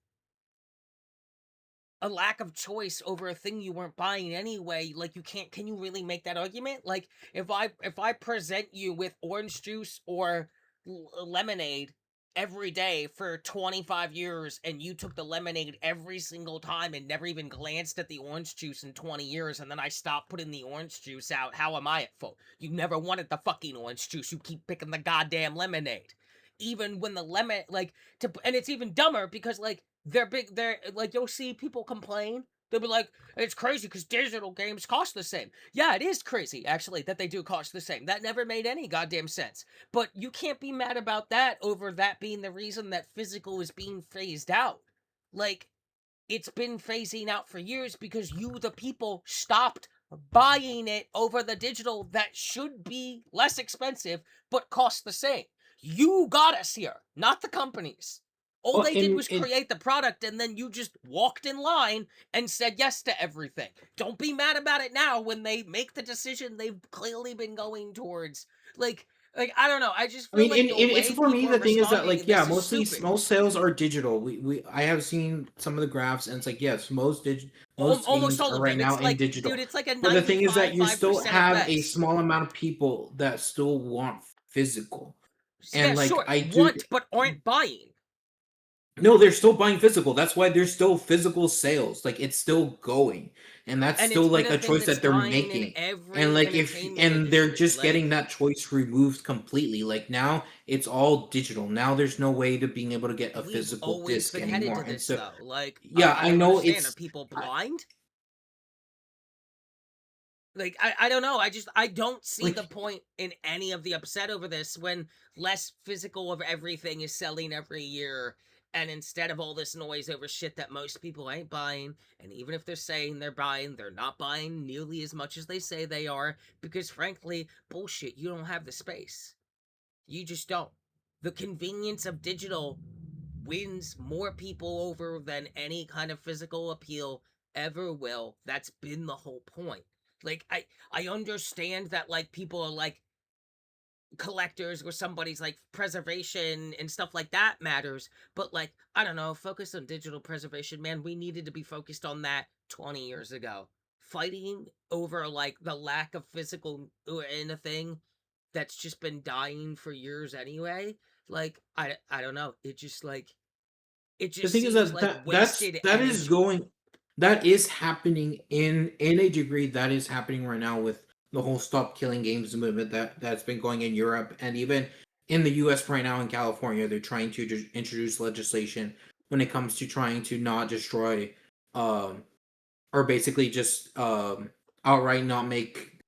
[SPEAKER 1] a lack of choice over a thing you weren't buying anyway. Like, can you really make that argument? Like, if I present you with orange juice or lemonade every day for 25 years and you took the lemonade every single time and never even glanced at the orange juice in 20 years, and then I stopped putting the orange juice out, how am I at fault? You never wanted the fucking orange juice, you keep picking the goddamn lemonade. Even when the lemon, like, and it's even dumber because like they're like, you'll see people complain. They'll be like, it's crazy because digital games cost the same. Yeah, it is crazy, actually, that they do cost the same. That never made any goddamn sense. But you can't be mad about that over that being the reason that physical is being phased out. Like, it's been phasing out for years because you, the people, stopped buying it over the digital that should be less expensive but cost the same. You got us here, not the companies. All
[SPEAKER 3] Well,
[SPEAKER 1] they did was create the product, and then you just walked in line and said yes to everything. Don't be mad about it now when they make the decision they've clearly been going towards. Like I don't know. I just
[SPEAKER 2] I
[SPEAKER 1] feel
[SPEAKER 2] mean,
[SPEAKER 1] like the
[SPEAKER 2] it's
[SPEAKER 1] way
[SPEAKER 2] for me.
[SPEAKER 1] people are
[SPEAKER 2] The thing is that,
[SPEAKER 1] responding
[SPEAKER 2] like,
[SPEAKER 1] to
[SPEAKER 2] yeah,
[SPEAKER 1] this is
[SPEAKER 2] mostly
[SPEAKER 1] stupid.
[SPEAKER 2] most sales are digital. I have seen some of the graphs, and it's like, yes, most
[SPEAKER 1] Almost
[SPEAKER 2] games
[SPEAKER 1] all
[SPEAKER 2] are
[SPEAKER 1] of
[SPEAKER 2] right
[SPEAKER 1] them.
[SPEAKER 2] now
[SPEAKER 1] It's
[SPEAKER 2] in
[SPEAKER 1] like, dude,
[SPEAKER 2] digital.
[SPEAKER 1] it's like a
[SPEAKER 2] But the thing is that
[SPEAKER 1] 95
[SPEAKER 2] you still
[SPEAKER 1] 5% at
[SPEAKER 2] have a
[SPEAKER 1] best.
[SPEAKER 2] small amount of people that still want physical,
[SPEAKER 1] Yeah,
[SPEAKER 2] and like
[SPEAKER 1] sure,
[SPEAKER 2] I do.
[SPEAKER 1] want but aren't buying.
[SPEAKER 2] No, they're still buying physical. That's why there's still physical sales. Like, it's still going, and that's
[SPEAKER 1] And it's
[SPEAKER 2] still
[SPEAKER 1] been
[SPEAKER 2] like
[SPEAKER 1] a
[SPEAKER 2] a
[SPEAKER 1] thing
[SPEAKER 2] choice
[SPEAKER 1] that's
[SPEAKER 2] that they're
[SPEAKER 1] dying in
[SPEAKER 2] making. And
[SPEAKER 1] every
[SPEAKER 2] like, if
[SPEAKER 1] entertainment
[SPEAKER 2] and they're
[SPEAKER 1] industry.
[SPEAKER 2] just getting
[SPEAKER 1] Like,
[SPEAKER 2] that choice removed completely. Like, now it's all digital. Now there's no way to being able to get a
[SPEAKER 1] we've
[SPEAKER 2] physical
[SPEAKER 1] always
[SPEAKER 2] disc
[SPEAKER 1] been headed
[SPEAKER 2] anymore.
[SPEAKER 1] to
[SPEAKER 2] And
[SPEAKER 1] this,
[SPEAKER 2] so,
[SPEAKER 1] though. Like,
[SPEAKER 2] yeah,
[SPEAKER 1] I
[SPEAKER 2] I
[SPEAKER 1] don't
[SPEAKER 2] know
[SPEAKER 1] understand. Are
[SPEAKER 2] it's
[SPEAKER 1] people blind? Like, I don't know. I don't see the
[SPEAKER 2] like
[SPEAKER 1] point in any of the upset over this when less physical of everything is selling every year. And instead of all this noise over shit that most people ain't buying, and even if they're saying they're buying, they're not buying nearly as much as they say they are, because frankly, bullshit, you don't have the space. You just don't. The convenience of digital wins more people over than any kind of physical appeal ever will. That's been the whole point. Like, I understand that like people are like collectors or somebody's like preservation and stuff like that matters, but like, I don't know, focus on digital preservation, man. We needed to be focused on that 20 years ago. Fighting over like the lack of physical in a thing that's just been dying for years anyway. Like, I don't know. It
[SPEAKER 2] the
[SPEAKER 1] just
[SPEAKER 2] thing is
[SPEAKER 1] seems
[SPEAKER 2] that
[SPEAKER 1] like wasted
[SPEAKER 2] that is
[SPEAKER 1] energy.
[SPEAKER 2] going, that is happening in a degree. That is happening right now with the whole stop killing games movement that's been going in Europe, and even in the US right now in California. They're trying to introduce legislation when it comes to trying to not destroy, um or basically just outright not make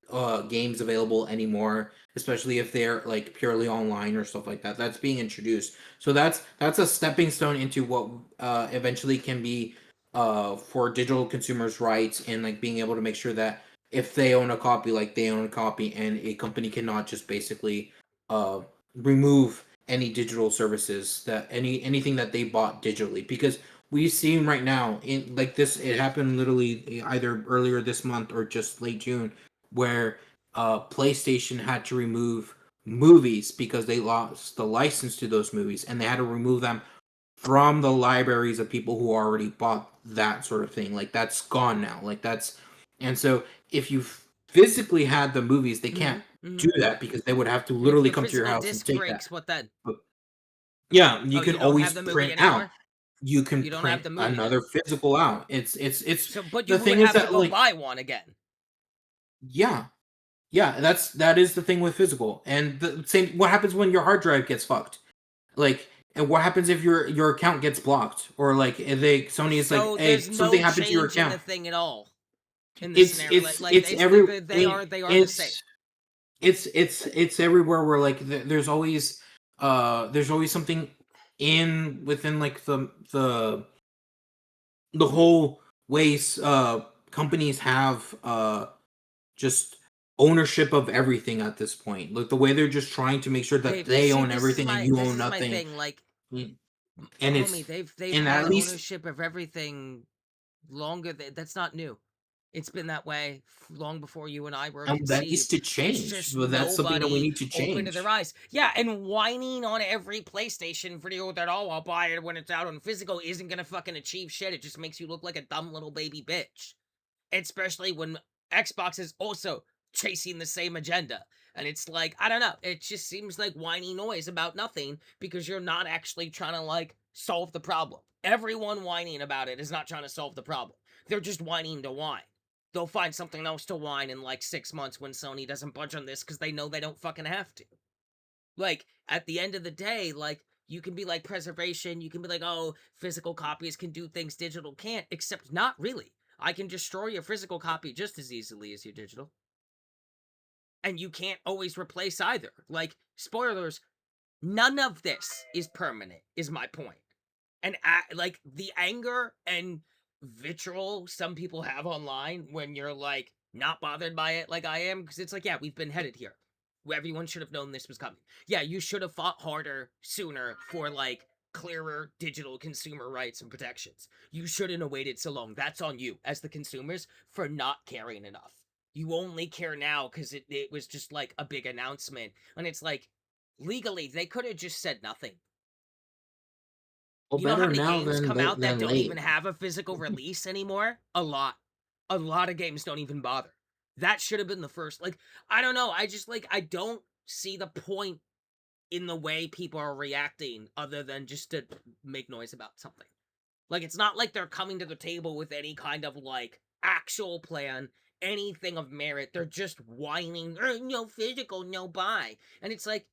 [SPEAKER 2] games available anymore, especially if they're like purely online or stuff like that. That's being introduced. So that's a stepping stone into what eventually can be for digital consumers' rights, and like being able to make sure that if they own a copy, like they own a copy, and a company cannot just basically uh remove any digital services, that anything that they bought digitally. Because we've seen right now in like this, it happened literally either earlier this month or just late June, where PlayStation had to remove movies because they lost the license to those movies and they had to remove them from the libraries of people who already bought that sort of thing. Like that's gone now. Like that's and so if you physically had the movies, they can't do that because they would have to
[SPEAKER 1] And if
[SPEAKER 2] literally
[SPEAKER 1] the
[SPEAKER 2] come to your
[SPEAKER 1] physical
[SPEAKER 2] house and
[SPEAKER 1] disc
[SPEAKER 2] take that.
[SPEAKER 1] breaks, what then?
[SPEAKER 2] But yeah, you
[SPEAKER 1] Oh,
[SPEAKER 2] can
[SPEAKER 1] you don't have
[SPEAKER 2] always
[SPEAKER 1] the movie
[SPEAKER 2] print out.
[SPEAKER 1] anymore?
[SPEAKER 2] You can
[SPEAKER 1] You don't have
[SPEAKER 2] print
[SPEAKER 1] the movie then.
[SPEAKER 2] another physical out. It's
[SPEAKER 1] So, but you
[SPEAKER 2] the
[SPEAKER 1] would
[SPEAKER 2] thing is
[SPEAKER 1] have to
[SPEAKER 2] that
[SPEAKER 1] go
[SPEAKER 2] like
[SPEAKER 1] buy one again.
[SPEAKER 2] yeah. Yeah, that is the thing with physical. And the same what happens when your hard drive gets fucked? Like and what happens if your account gets blocked or like if they Sony is like,
[SPEAKER 1] So
[SPEAKER 2] "Hey,
[SPEAKER 1] there's
[SPEAKER 2] something
[SPEAKER 1] no
[SPEAKER 2] happened to your
[SPEAKER 1] change in the
[SPEAKER 2] account."
[SPEAKER 1] thing at all in this
[SPEAKER 2] It's
[SPEAKER 1] scenario.
[SPEAKER 2] it's
[SPEAKER 1] Like
[SPEAKER 2] it's
[SPEAKER 1] it's
[SPEAKER 2] every
[SPEAKER 1] they are the same.
[SPEAKER 2] it's everywhere where like there's always something in within like the whole ways companies have just ownership of everything at this point. Like the way they're just trying to make sure that
[SPEAKER 1] Okay,
[SPEAKER 2] they
[SPEAKER 1] see,
[SPEAKER 2] own everything and you
[SPEAKER 1] this
[SPEAKER 2] own
[SPEAKER 1] is my
[SPEAKER 2] nothing.
[SPEAKER 1] thing. Like,
[SPEAKER 2] And
[SPEAKER 1] homie,
[SPEAKER 2] it's
[SPEAKER 1] they've
[SPEAKER 2] and
[SPEAKER 1] had
[SPEAKER 2] at least
[SPEAKER 1] ownership of everything longer. That's not new. It's been that way long before you and I were
[SPEAKER 2] that needs
[SPEAKER 1] conceived.
[SPEAKER 2] to
[SPEAKER 1] It's
[SPEAKER 2] change.
[SPEAKER 1] just
[SPEAKER 2] But that's something that we
[SPEAKER 1] nobody
[SPEAKER 2] need to
[SPEAKER 1] opened their
[SPEAKER 2] change.
[SPEAKER 1] eyes. Yeah, and whining on every PlayStation video that, oh, I'll buy it when it's out on physical isn't gonna fucking achieve shit. It just makes you look like a dumb little baby bitch. Especially when Xbox is also chasing the same agenda. And it's like, I don't know, it just seems like whiny noise about nothing because you're not actually trying to like solve the problem. Everyone whining about it is not trying to solve the problem. They're just whining to whine. They'll find something else to whine in like 6 months when Sony doesn't budge on this because they know they don't fucking have to. Like, at the end of the day, like, you can be like preservation, you can be like, oh, physical copies can do things digital can't, except not really. I can destroy your physical copy just as easily as your digital. And you can't always replace either. Like, spoilers, none of this is permanent, is my point. And like the anger and vitriol some people have online when you're like not bothered by it like I am, because it's like, yeah, we've been headed here. Everyone should have known this was coming. Yeah, you should have fought harder sooner for like clearer digital consumer rights and protections. You shouldn't have waited so long. That's on you as the consumers for not caring enough. You only care now because it was just like a big announcement. And it's like, legally, they could have just said nothing.
[SPEAKER 2] Well,
[SPEAKER 1] You know how
[SPEAKER 2] better
[SPEAKER 1] many
[SPEAKER 2] now
[SPEAKER 1] games come out that
[SPEAKER 2] than
[SPEAKER 1] don't even
[SPEAKER 2] late.
[SPEAKER 1] have a physical release anymore? A lot. A lot of games don't even bother. That should have been the first. Like, I don't know. I just like I don't see the point in the way people are reacting other than just to make noise about something. Like, it's not like they're coming to the table with any kind of like actual plan, anything of merit. They're just whining, no physical, no buy. And it's like,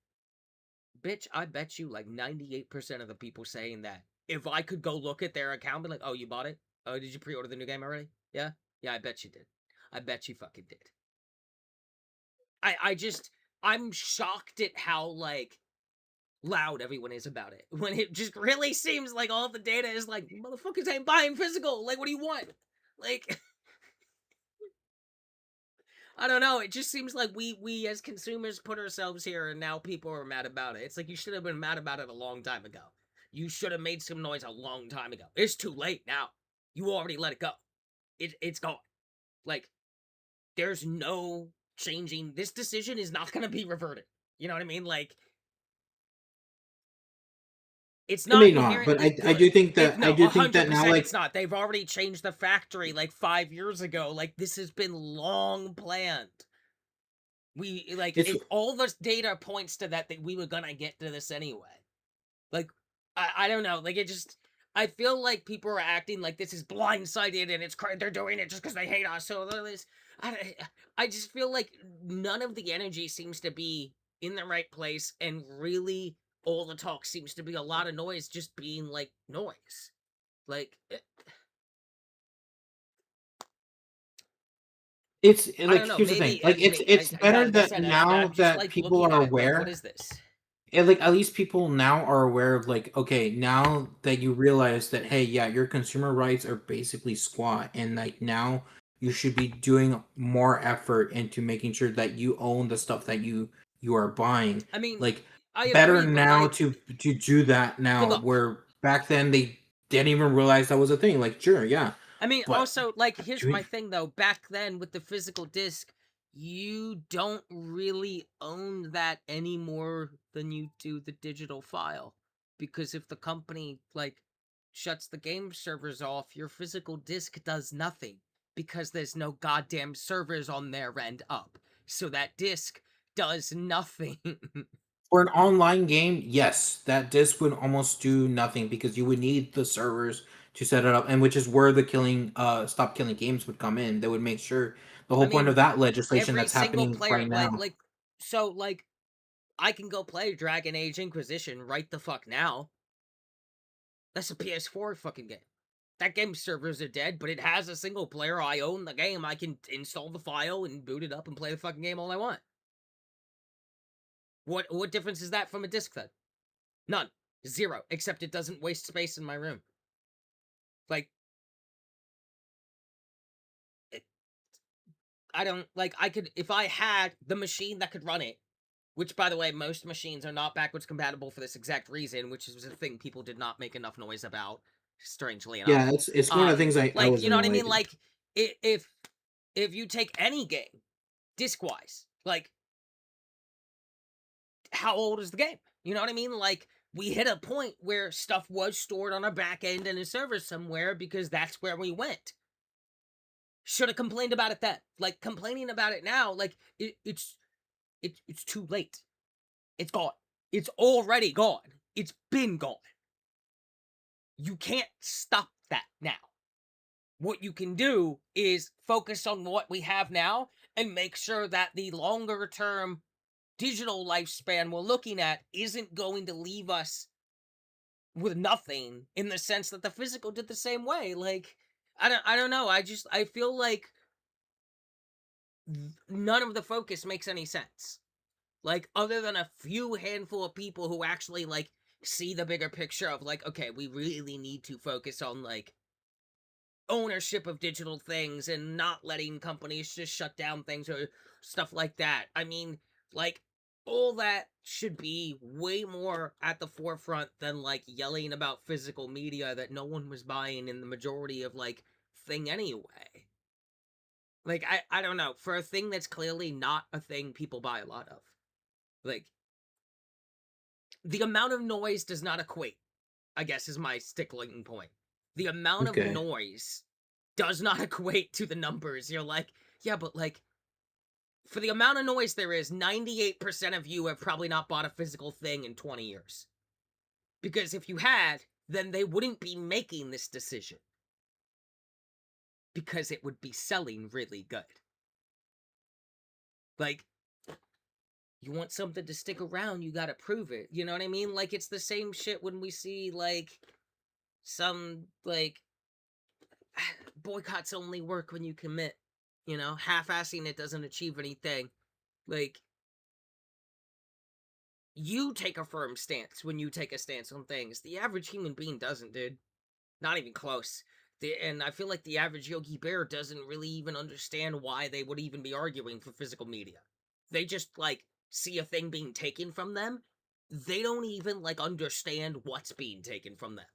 [SPEAKER 1] bitch, I bet you like 98% of the people saying that, if I could go look at their account, be like, oh, you bought it? Oh, did you pre-order the new game already? Yeah? Yeah, I bet you did. I bet you fucking did. I'm shocked at how, like, loud everyone is about it. When it just really seems like all the data is like, motherfuckers ain't buying physical. Like, what do you want? Like, I don't know. It just seems like we as consumers put ourselves here, and now people are mad about it. It's like you should have been mad about it a long time ago. You should have made some noise a long time ago. It's too late now. You already let it go. It's gone. Like, there's no changing. This decision is not going to be reverted. You know what I mean? Like, it's
[SPEAKER 2] It
[SPEAKER 1] not
[SPEAKER 2] may not, but
[SPEAKER 1] inherently
[SPEAKER 2] I
[SPEAKER 1] good.
[SPEAKER 2] do think that I
[SPEAKER 1] No,
[SPEAKER 2] do think that now
[SPEAKER 1] 100%
[SPEAKER 2] like
[SPEAKER 1] it's not. They've already changed the factory like 5 years ago. Like, this has been long planned. We like
[SPEAKER 2] it's
[SPEAKER 1] it. All this data points to that we were gonna get to this anyway. Like, I don't know. Like, it just, I feel like people are acting like this is blindsided and they're doing it just because they hate us. So this, I just feel like none of the energy seems to be in the right place, and really all the talk seems to be a lot of noise, just being like noise. Like, I
[SPEAKER 2] like
[SPEAKER 1] don't know.
[SPEAKER 2] here's the thing.
[SPEAKER 1] Maybe
[SPEAKER 2] Like it's
[SPEAKER 1] yeah,
[SPEAKER 2] better
[SPEAKER 1] like I
[SPEAKER 2] that
[SPEAKER 1] said,
[SPEAKER 2] now
[SPEAKER 1] I'm just
[SPEAKER 2] that
[SPEAKER 1] like
[SPEAKER 2] people
[SPEAKER 1] looking
[SPEAKER 2] are
[SPEAKER 1] at it like, what
[SPEAKER 2] aware.
[SPEAKER 1] is this?
[SPEAKER 2] And like at least people now are aware of like, okay, now that you realize that, hey, yeah, your consumer rights are basically squat, and like now you should be doing more effort into making sure that you own the stuff that you are buying.
[SPEAKER 1] I mean,
[SPEAKER 2] Like
[SPEAKER 1] I
[SPEAKER 2] better
[SPEAKER 1] agree, but
[SPEAKER 2] now
[SPEAKER 1] like,
[SPEAKER 2] to do that
[SPEAKER 1] but
[SPEAKER 2] now,
[SPEAKER 1] look,
[SPEAKER 2] where back then they didn't even realize that was a thing. Like, sure, yeah,
[SPEAKER 1] I mean,
[SPEAKER 2] but
[SPEAKER 1] also, like, here's my
[SPEAKER 2] doing
[SPEAKER 1] thing though. Back then, with the physical disc, you don't really own that any more than you do the digital file. Because if the company, like, shuts the game servers off, your physical disk does nothing. Because there's no goddamn servers on their end up. So that disk does nothing.
[SPEAKER 2] For an online game, yes, that disc would almost do nothing because you would need the servers to set it up, and which is where the stop killing games would come in. They would make sure the
[SPEAKER 1] I
[SPEAKER 2] whole point of
[SPEAKER 1] mean,
[SPEAKER 2] that legislation
[SPEAKER 1] every
[SPEAKER 2] that's
[SPEAKER 1] single
[SPEAKER 2] happening
[SPEAKER 1] player,
[SPEAKER 2] right now.
[SPEAKER 1] so, like, I can go play Dragon Age Inquisition right the fuck now. That's a PS4 fucking game. That game's servers are dead, but it has a single player. I own the game. I can install the file and boot it up and play the fucking game all I want. What difference is that from a disc then? None. Zero. Except it doesn't waste space in my room. Like, I don't, like, I could, if I had the machine that could run it, which, by the way, most machines are not backwards compatible for this exact reason, which is a thing people did not make enough noise about, strangely enough.
[SPEAKER 2] Yeah, it's one of the things I
[SPEAKER 1] Like,
[SPEAKER 2] was
[SPEAKER 1] you know what I
[SPEAKER 2] annoyed.
[SPEAKER 1] mean? Like, if you take any game, disc-wise, like, how old is the game? You know what I mean? Like, we hit a point where stuff was stored on a back end in a server somewhere because that's where we went. Should have complained about it then. Like, complaining about it now, like, it's too late. It's gone. It's already gone. It's been gone. You can't stop that now. What you can do is focus on what we have now and make sure that the longer term digital lifespan we're looking at isn't going to leave us with nothing, in the sense that the physical did the same way. Like, I don't know. I feel like none of the focus makes any sense. Like, other than a few handful of people who actually, like, see the bigger picture of, like, okay, we really need to focus on, like, ownership of digital things and not letting companies just shut down things or stuff like that. I mean, like, all that should be way more at the forefront than, like, yelling about physical media that no one was buying in the majority of, like, thing anyway. Like, I don't know. For a thing that's clearly not a thing people buy a lot of. Like, the amount of noise does not equate, I guess, is my stickling point. The amount of
[SPEAKER 2] Okay.
[SPEAKER 1] noise does not equate to the numbers. You're like, yeah, but, like, for the amount of noise there is, 98% of you have probably not bought a physical thing in 20 years. Because if you had, then they wouldn't be making this decision. Because it would be selling really good. Like, you want something to stick around, you gotta prove it. You know what I mean? Like, it's the same shit when we see, like, some, like, boycotts only work when you commit. You know, half-assing it doesn't achieve anything. Like, you take a firm stance when you take a stance on things. The average human being doesn't, dude. Not even close. And I feel like the average Yogi Bear doesn't really even understand why they would even be arguing for physical media. They just, like, see a thing being taken from them. They don't even, like, understand what's being taken from them.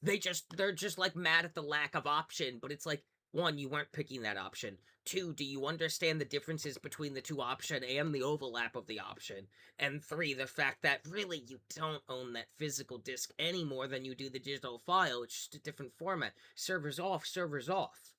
[SPEAKER 1] They're just, like, mad at the lack of option, but it's like, one, you weren't picking that option. Two, do you understand the differences between the two option and the overlap of the option? And three, the fact that really you don't own that physical disc any more than you do the digital file. It's just a different format. Servers off, servers off.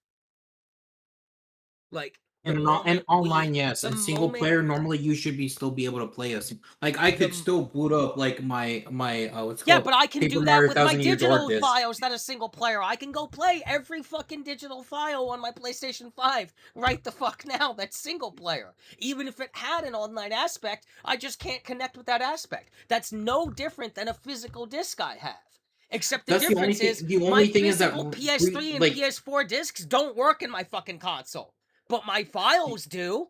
[SPEAKER 1] Like, the
[SPEAKER 2] And
[SPEAKER 1] moment
[SPEAKER 2] online, yes,
[SPEAKER 1] the
[SPEAKER 2] and single
[SPEAKER 1] moment,
[SPEAKER 2] player normally you should be still be able to play like I could
[SPEAKER 1] the
[SPEAKER 2] still boot up like my what's it
[SPEAKER 1] Yeah,
[SPEAKER 2] called,
[SPEAKER 1] but I can
[SPEAKER 2] Paper
[SPEAKER 1] do that
[SPEAKER 2] Mario
[SPEAKER 1] with my
[SPEAKER 2] Thousand Year Door
[SPEAKER 1] digital
[SPEAKER 2] disc.
[SPEAKER 1] files that are single player. I can go play every fucking digital file on my PlayStation 5 right the fuck now that's single player. Even if it had an online aspect, I just can't connect with that aspect. That's no different than a physical disc I have. Except the
[SPEAKER 2] That's the only
[SPEAKER 1] difference
[SPEAKER 2] thing.
[SPEAKER 1] is
[SPEAKER 2] The
[SPEAKER 1] my
[SPEAKER 2] only thing is that
[SPEAKER 1] physical PS3 and
[SPEAKER 2] like
[SPEAKER 1] PS4 discs don't work in my fucking console. But my files do.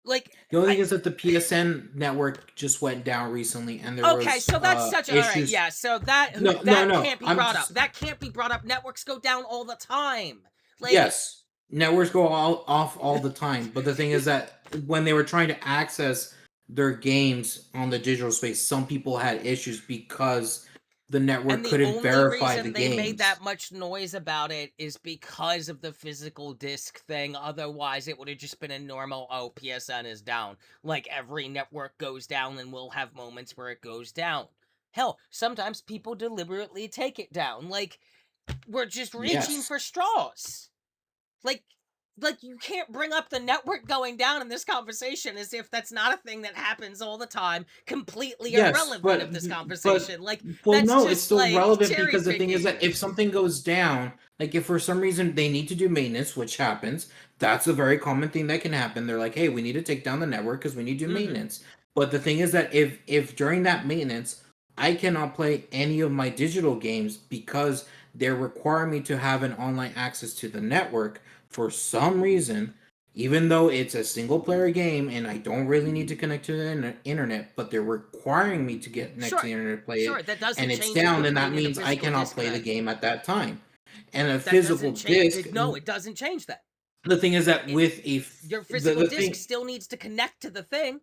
[SPEAKER 1] Like,
[SPEAKER 2] the only
[SPEAKER 1] I
[SPEAKER 2] thing is that the PSN network just went down recently, and there
[SPEAKER 1] Okay,
[SPEAKER 2] was
[SPEAKER 1] so that's such a, all right,
[SPEAKER 2] issues.
[SPEAKER 1] yeah, so that
[SPEAKER 2] No,
[SPEAKER 1] that
[SPEAKER 2] no.
[SPEAKER 1] can't be
[SPEAKER 2] I'm
[SPEAKER 1] brought up.
[SPEAKER 2] just
[SPEAKER 1] That can't be brought up. Networks go down all the time. Like,
[SPEAKER 2] yes, networks go all off all the time. But the thing is that when they were trying to access their games on the digital space, some people had issues because the network
[SPEAKER 1] And the
[SPEAKER 2] couldn't
[SPEAKER 1] only
[SPEAKER 2] verify the
[SPEAKER 1] reason they made
[SPEAKER 2] games.
[SPEAKER 1] that much noise about it is because of the physical disc thing. Otherwise, it would have just been a normal, oh, PSN is down. Like, every network goes down and we'll have moments where it goes down. Hell, sometimes people deliberately take it down. Like, we're just reaching
[SPEAKER 2] Yes.
[SPEAKER 1] for straws. Like, you can't bring up the network going down in this conversation as if that's not a thing that happens all the time, completely
[SPEAKER 2] Yes,
[SPEAKER 1] irrelevant of this
[SPEAKER 2] but
[SPEAKER 1] conversation. Like,
[SPEAKER 2] well,
[SPEAKER 1] that's
[SPEAKER 2] no, it's
[SPEAKER 1] just
[SPEAKER 2] still
[SPEAKER 1] like
[SPEAKER 2] relevant
[SPEAKER 1] cherry
[SPEAKER 2] because the thing is
[SPEAKER 1] picking.
[SPEAKER 2] that if something goes down, like if for some reason they need to do maintenance, which happens, that's a very common thing that can happen. They're like, "Hey, we need to take down the network because we need to do maintenance." But the thing is that if during that maintenance I cannot play any of my digital games because they're requiring me to have an online access to the network for some reason, even though it's a single player game and I don't really need to connect to the internet, but they're requiring me to get next to
[SPEAKER 1] Sure,
[SPEAKER 2] the internet to play
[SPEAKER 1] sure,
[SPEAKER 2] it,
[SPEAKER 1] that
[SPEAKER 2] and
[SPEAKER 1] doesn't
[SPEAKER 2] it's
[SPEAKER 1] change that
[SPEAKER 2] down,
[SPEAKER 1] you're
[SPEAKER 2] then that
[SPEAKER 1] putting in a
[SPEAKER 2] means I
[SPEAKER 1] physical
[SPEAKER 2] cannot
[SPEAKER 1] disc
[SPEAKER 2] play the
[SPEAKER 1] then.
[SPEAKER 2] game at that time. And a
[SPEAKER 1] That
[SPEAKER 2] physical
[SPEAKER 1] doesn't change.
[SPEAKER 2] disc,
[SPEAKER 1] No, it doesn't change that.
[SPEAKER 2] the thing is that with
[SPEAKER 1] Your physical
[SPEAKER 2] the
[SPEAKER 1] disc
[SPEAKER 2] thing,
[SPEAKER 1] still needs to connect to the thing.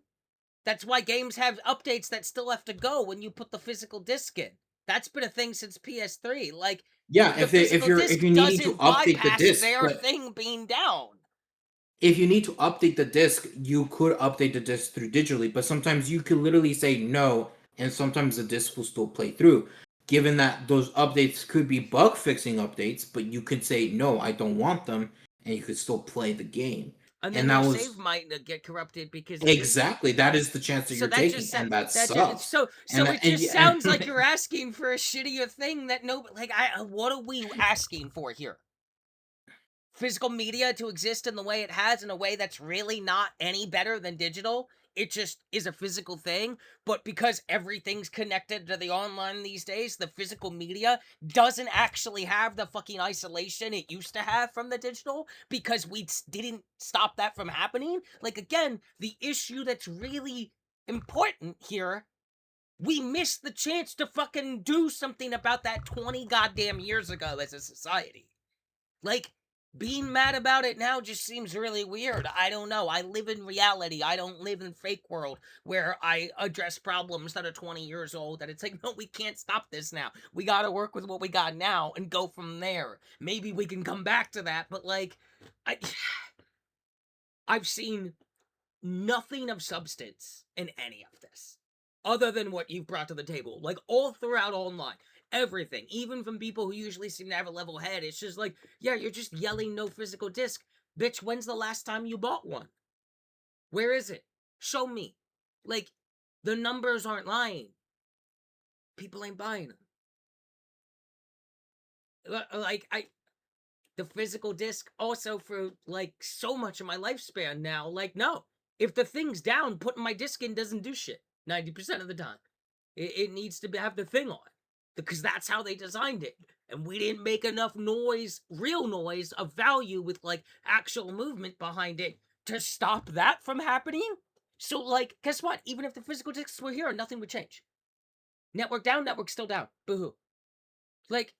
[SPEAKER 1] That's why games have updates that still have to go when you put the physical disc in. That's been a thing since PS3. Like,
[SPEAKER 2] yeah,
[SPEAKER 1] the
[SPEAKER 2] if
[SPEAKER 1] physical
[SPEAKER 2] you're
[SPEAKER 1] disc
[SPEAKER 2] needing to
[SPEAKER 1] doesn't
[SPEAKER 2] update the
[SPEAKER 1] bypass
[SPEAKER 2] disc,
[SPEAKER 1] their
[SPEAKER 2] but
[SPEAKER 1] thing being down.
[SPEAKER 2] if you need to update the disc, you could update the disc through digitally, but sometimes you could literally say no, and sometimes the disc will still play through. Given that those updates could be bug fixing updates, but you could say no, I don't want them, and you could still play the game.
[SPEAKER 1] And then
[SPEAKER 2] And
[SPEAKER 1] your
[SPEAKER 2] that
[SPEAKER 1] save
[SPEAKER 2] was
[SPEAKER 1] might get corrupted because of this shit.
[SPEAKER 2] exactly that is the chance that
[SPEAKER 1] So
[SPEAKER 2] you're
[SPEAKER 1] that just
[SPEAKER 2] taking, and that
[SPEAKER 1] that just
[SPEAKER 2] sucks.
[SPEAKER 1] so it
[SPEAKER 2] And
[SPEAKER 1] just sounds like you're asking for a shittier thing that no, like, what are we asking for here? Physical media to exist in the way it has, in a way that's really not any better than digital. It just is a physical thing, but because everything's connected to the online these days, the physical media doesn't actually have the fucking isolation it used to have from the digital because we didn't stop that from happening. Like, again, the issue that's really important here, we missed the chance to fucking do something about that 20 goddamn years ago as a society. Like, being mad about it now just seems really weird. I don't know. I live in reality. I don't live in fake world where I address problems that are 20 years old. That it's like, no, we can't stop this now. We got to work with what we got now and go from there. Maybe we can come back to that, but like, I, I've seen nothing of substance in any of this other than what you've brought to the table. Like, all throughout online, everything, even from people who usually seem to have a level head, it's just like, yeah, you're just yelling no physical disc. Bitch, when's the last time you bought one? Where is it? Show me. Like, the numbers aren't lying. People ain't buying them. Like, the physical disc also, for like so much of my lifespan now, like, no, if the thing's down, putting my disc in doesn't do shit 90% of the time. It needs to have the thing on because that's how they designed it, and we didn't make enough noise, real noise of value with like actual movement behind it to stop that from happening. So, like, guess what, even if the physical discs were here, nothing would change. Network down, network still down, boo-hoo. Like,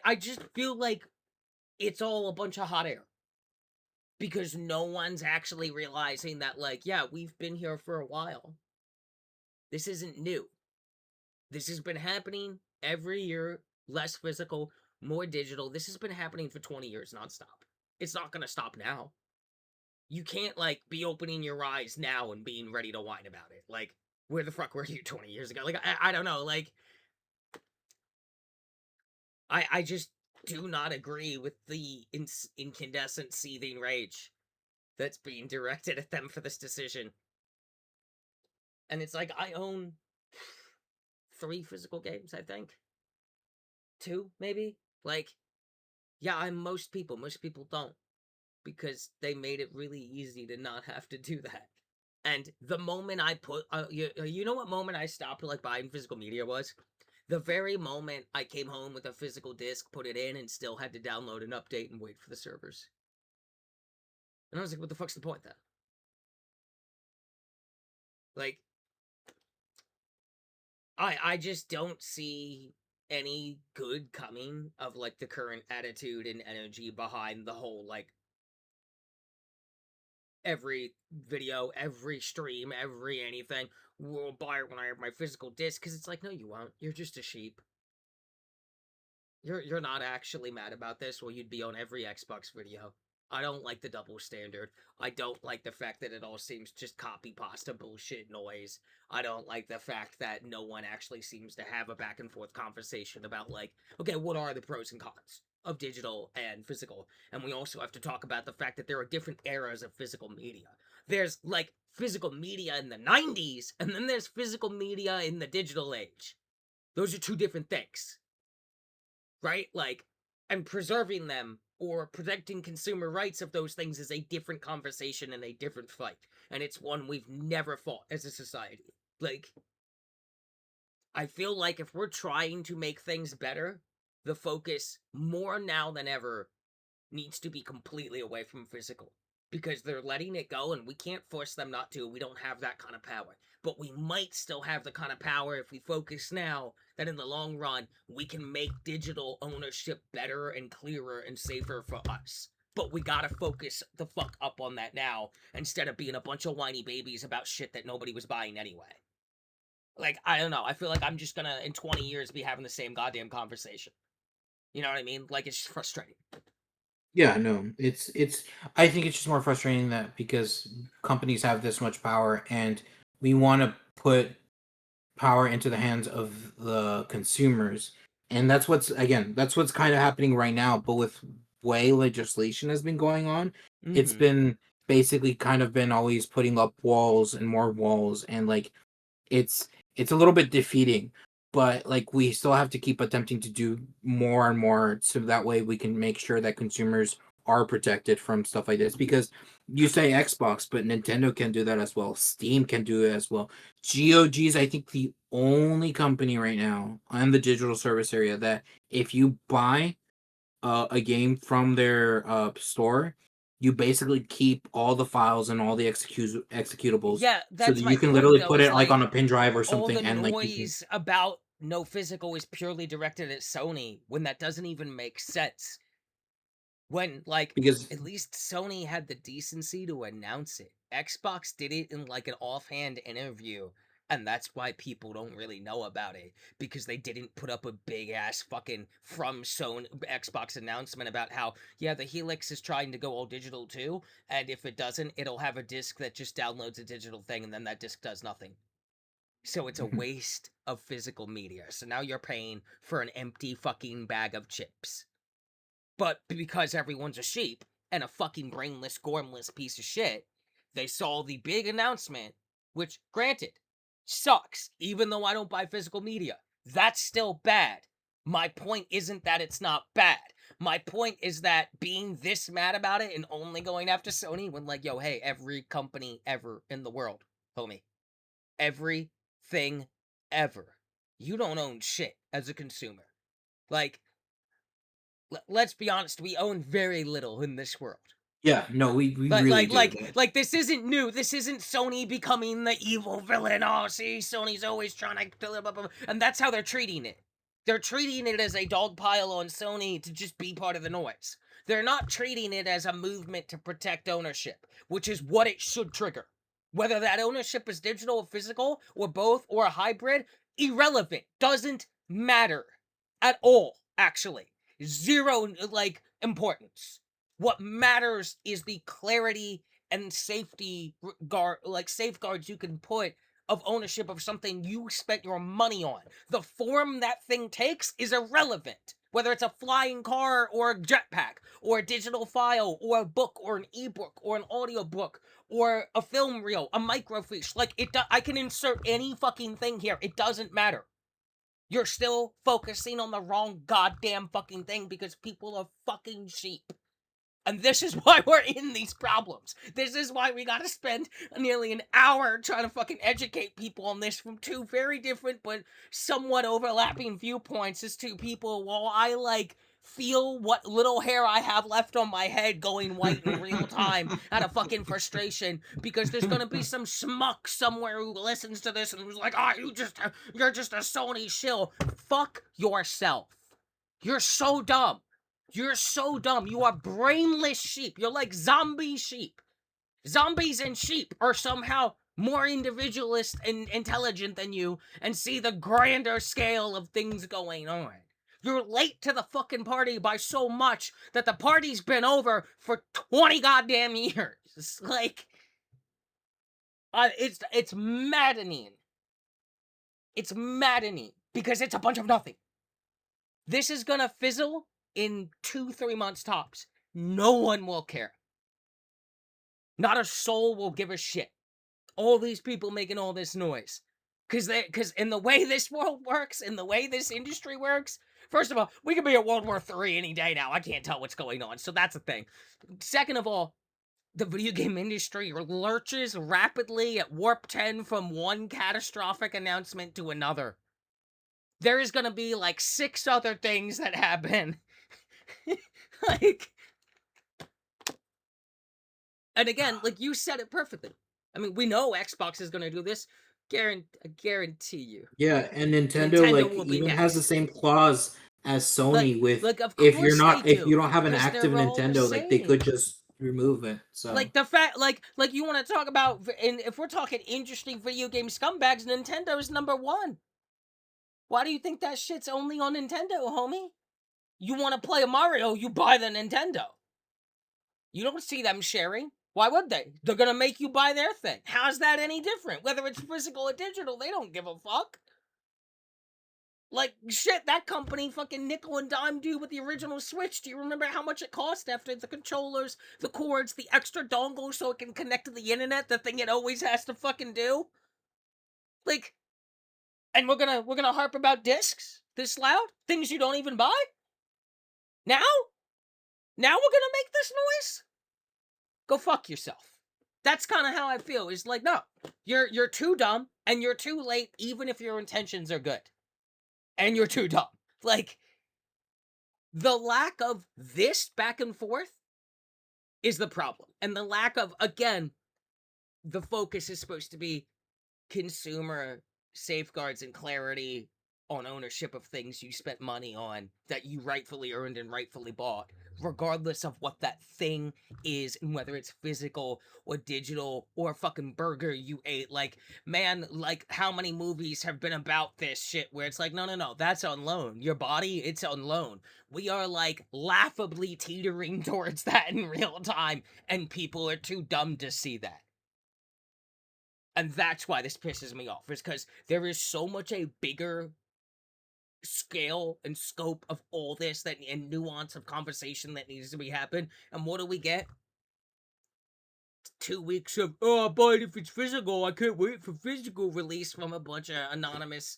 [SPEAKER 1] I just feel like it's all a bunch of hot air because no one's actually realizing that, like, yeah, we've been here for a while. This isn't new. This has been happening every year, less physical, more digital. This has been happening for 20 years nonstop. It's not going to stop now. You can't, like, be opening your eyes now and being ready to whine about it. Like, where the fuck were you 20 years ago? Like, I don't know. Like, I just do not agree with the incandescent seething rage that's being directed at them for this decision. And it's like, I own 3 physical games, I think. 2, maybe? Like, yeah, I'm most people. Most people don't. Because they made it really easy to not have to do that. And the moment I put... you know what moment I stopped, like, buying physical media was? The very moment I came home with a physical disc, put it in, and still had to download an update and wait for the servers. And I was like, what the fuck's the point, then? Like, I just don't see any good coming of, like, the current attitude and energy behind the whole, like, every video, every stream, every anything. We'll buy it when I have my physical disc, because it's like, no, you won't. You're just a sheep. You're not actually mad about this. Well, you'd be on every Xbox video. I don't like the double standard. I don't like the fact that it all seems just copy pasta bullshit noise. I don't like the fact that no one actually seems to have a back and forth conversation about, like, okay, what are the pros and cons of digital and physical? And we also have to talk about the fact that there are different eras of physical media. There's, like, physical media in the 90s, and then there's physical media in the digital age. Those are two different things. Right? Like, and preserving them or protecting consumer rights of those things is a different conversation and a different fight. And it's one we've never fought as a society. Like, I feel like if we're trying to make things better, the focus more now than ever needs to be completely away from physical. Because they're letting it go, and we can't force them not to. We don't have that kind of power. But we might still have the kind of power if we focus now that in the long run, we can make digital ownership better and clearer and safer for us. But we gotta focus the fuck up on that now, instead of being a bunch of whiny babies about shit that nobody was buying anyway. Like, I don't know. I feel like I'm just gonna, in 20 years, be having the same goddamn conversation. You know what I mean? Like, it's just frustrating.
[SPEAKER 2] Yeah, no, it's. I think it's just more frustrating that because companies have this much power, and we want to put power into the hands of the consumers, and that's what's kind of happening right now. But with way legislation has been going on, it's
[SPEAKER 1] Mm-hmm.
[SPEAKER 2] been basically kind of been always putting up walls and more walls, and like it's a little bit defeating, but like we still have to keep attempting to do more and more so that way we can make sure that consumers are protected from stuff like this, because you say Xbox, but Nintendo can do that as well. Steam can do it as well. GOG is, I think, the only company right now on the digital service area that if you buy a game from their store, you basically keep all the files and all the executables
[SPEAKER 1] Yeah,
[SPEAKER 2] so
[SPEAKER 1] that's
[SPEAKER 2] that
[SPEAKER 1] my
[SPEAKER 2] you can
[SPEAKER 1] point,
[SPEAKER 2] literally
[SPEAKER 1] though,
[SPEAKER 2] put
[SPEAKER 1] is
[SPEAKER 2] it like
[SPEAKER 1] like,
[SPEAKER 2] on a pin drive or
[SPEAKER 1] all
[SPEAKER 2] something,
[SPEAKER 1] the
[SPEAKER 2] and like you can,
[SPEAKER 1] noise about no physical is purely directed at Sony when that doesn't even make sense. When, like,
[SPEAKER 2] because
[SPEAKER 1] at least Sony had the decency to announce it. Xbox did it in, like, an offhand interview, and that's why people don't really know about it, because they didn't put up a big ass fucking from Sony Xbox announcement about how, yeah, the Helix is trying to go all digital too, and if it doesn't, it'll have a disc that just downloads a digital thing, and then that disc does nothing. So it's a
[SPEAKER 2] Mhm.
[SPEAKER 1] waste of physical media. So now you're paying for an empty fucking bag of chips. But because everyone's a sheep and a fucking brainless, gormless piece of shit, they saw the big announcement, which, granted, sucks, even though I don't buy physical media. That's still bad. My point isn't that it's not bad. My point is that being this mad about it and only going after Sony when, like, yo, hey, every company ever in the world, homie, everything ever. You don't own shit as a consumer. Like, let's be honest, we own very little in this world.
[SPEAKER 2] Yeah, no, we
[SPEAKER 1] Like,
[SPEAKER 2] really
[SPEAKER 1] like,
[SPEAKER 2] do.
[SPEAKER 1] like, like, this isn't new. This isn't Sony becoming the evil villain. Oh, see, Sony's always trying to, blah, blah, blah, and that's how they're treating it. They're treating it as a dog pile on Sony to just be part of the noise. They're not treating it as a movement to protect ownership, which is what it should trigger. Whether that ownership is digital or physical, or both, or a hybrid, irrelevant. Doesn't matter at all, actually. Zero, like, importance. What matters is the clarity and safety safeguards you can put of ownership of something you spent your money on. The form that thing takes is irrelevant. Whether it's a flying car or a jetpack or a digital file or a book or an ebook or an audiobook or a film reel, a microfiche, like I can insert any fucking thing here. It doesn't matter. You're still focusing on the wrong goddamn fucking thing because people are fucking sheep. And this is why we're in these problems. This is why we gotta spend nearly an hour trying to fucking educate people on this from two very different but somewhat overlapping viewpoints as two people, while I, like, feel what little hair I have left on my head going white in real time out of fucking frustration, because there's gonna be some schmuck somewhere who listens to this and who's like, oh, you're just a Sony shill. Fuck yourself. You're so dumb. You're so dumb. You are brainless sheep. You're like zombie sheep. Zombies and sheep are somehow more individualist and intelligent than you and see the grander scale of things going on. You're late to the fucking party by so much that the party's been over for 20 goddamn years. Like, it's maddening. It's maddening because it's a bunch of nothing. This is gonna fizzle in 2-3 months tops. No one will care. Not a soul will give a shit. All these people making all this noise. Because in the way this world works, in the way this industry works, first of all, we could be at World War III any day now. I can't tell what's going on, so that's a thing. Second of all, the video game industry lurches rapidly at warp 10 from one catastrophic announcement to another. There is gonna be like 6 other things that happen. Like, and again, like you said it perfectly. I mean, we know Xbox is gonna do this. I guarantee you.
[SPEAKER 2] Yeah, and Nintendo like
[SPEAKER 1] will be
[SPEAKER 2] even
[SPEAKER 1] next.
[SPEAKER 2] has the same clause as Sony with
[SPEAKER 1] of
[SPEAKER 2] if you're
[SPEAKER 1] course
[SPEAKER 2] not
[SPEAKER 1] they
[SPEAKER 2] if you don't have an
[SPEAKER 1] 'cause
[SPEAKER 2] active
[SPEAKER 1] they're all the
[SPEAKER 2] Nintendo, like they could
[SPEAKER 1] same.
[SPEAKER 2] just remove it. So
[SPEAKER 1] Like the fact, like you want to talk about, and if we're talking interesting video game scumbags, Nintendo's number one. Why do you think that shit's only on Nintendo, homie? You want to play a Mario, you buy the Nintendo. You don't see them sharing. Why would they? They're gonna make you buy their thing. How's that any different? Whether it's physical or digital, they don't give a fuck. Like, shit, that company fucking nickel and dime you with the original Switch. Do you remember how much it cost after the controllers, the cords, the extra dongle so it can connect to the internet, the thing it always has to fucking do? Like, and we're gonna harp about discs this loud? Things you don't even buy? Now? Now we're gonna make this noise? Go fuck yourself. That's kind of how I feel. It's like, no, you're too dumb and you're too late even if your intentions are good. And you're too dumb. Like, the lack of this back and forth is the problem. And the lack of, again, the focus is supposed to be consumer safeguards and clarity on ownership of things you spent money on that you rightfully earned and rightfully bought, regardless of what that thing is and whether it's physical or digital or a fucking burger you ate. Like, man, like how many movies have been about this shit where it's like, no, that's on loan. Your body, it's on loan. We are like laughably teetering towards that in real time, and people are too dumb to see that. And that's why this pisses me off, is because there is so much a bigger scale and scope of all this that and nuance of conversation that needs to be happened. And what do we get? 2 weeks of, oh, but if it's physical, I can't wait for physical release from a bunch of anonymous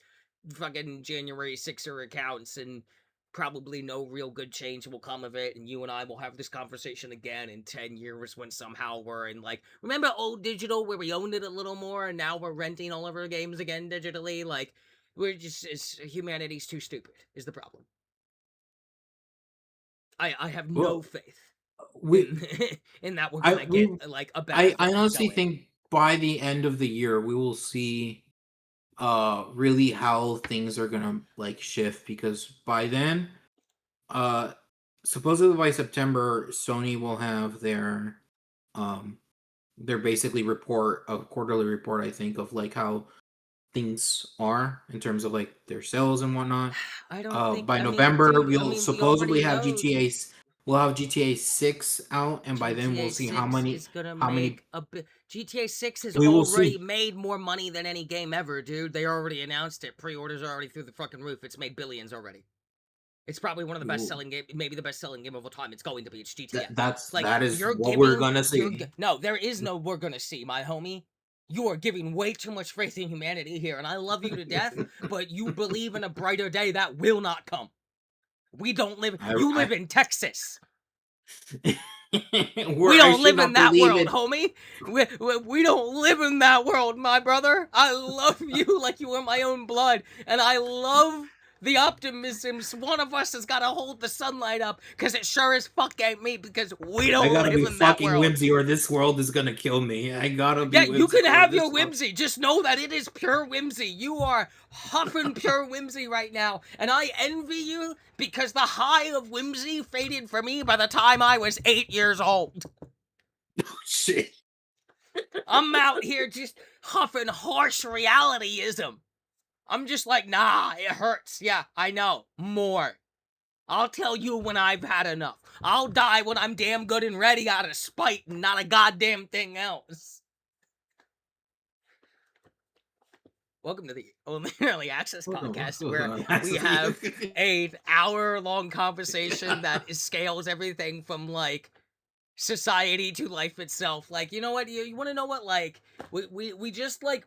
[SPEAKER 1] fucking January 6er accounts, and probably no real good change will come of it, and you and I will have this conversation again in 10 years when somehow we're in, like, remember old digital where we owned it a little more and now we're renting all of our games again digitally? Like, we're just, humanity's too stupid is the problem. I have no faith in that we're gonna get like a better
[SPEAKER 2] I honestly
[SPEAKER 1] going.
[SPEAKER 2] think by the end of the year we will see really how things are gonna like shift, because by then supposedly by September Sony will have their basically a quarterly report, I think, of like how things are in terms of like their sales and whatnot.
[SPEAKER 1] I don't think
[SPEAKER 2] By
[SPEAKER 1] I mean,
[SPEAKER 2] November
[SPEAKER 1] dude,
[SPEAKER 2] we'll
[SPEAKER 1] we
[SPEAKER 2] supposedly
[SPEAKER 1] already
[SPEAKER 2] have
[SPEAKER 1] know
[SPEAKER 2] we'll have GTA 6 out, and by then we'll
[SPEAKER 1] GTA
[SPEAKER 2] see
[SPEAKER 1] 6 is gonna make a bit. GTA 6 has
[SPEAKER 2] we will
[SPEAKER 1] already
[SPEAKER 2] see.
[SPEAKER 1] made more money than any game ever, dude. They already announced it. Pre-orders are already through the fucking roof. It's made billions already. It's probably one of the best-selling game, maybe the best-selling game of all time. It's going to be. It's GTA.
[SPEAKER 2] That is
[SPEAKER 1] you're
[SPEAKER 2] what
[SPEAKER 1] giving,
[SPEAKER 2] we're gonna see.
[SPEAKER 1] No, there is no we're gonna see, my homie. You are giving way too much faith in humanity here, and I love you to death, but you believe in a brighter day that will not come. We don't live. You live in Texas. We don't live in that world, homie. We don't live in that world, my brother. I love you like you are my own blood, and I love the optimism. One of us has got to hold the sunlight up, because it sure as fuck ain't me, because we don't live in that world.
[SPEAKER 2] Whimsy, or this world is gonna kill me. I gotta be.
[SPEAKER 1] Yeah, you can have your whimsy. Just know that it is pure whimsy. You are huffing pure whimsy right now, and I envy you, because the high of whimsy faded for me by the time I was 8 years old.
[SPEAKER 2] Shit.
[SPEAKER 1] I'm out here just huffing harsh realityism. I'm just like, nah, it hurts. Yeah, I know. More. I'll tell you when I've had enough. I'll die when I'm damn good and ready out of spite and not a goddamn thing else. Welcome to the Only Early Access podcast, where we have an hour-long conversation that scales everything from, like, society to life itself. Like, you know what? You want to know what? Like, we just, like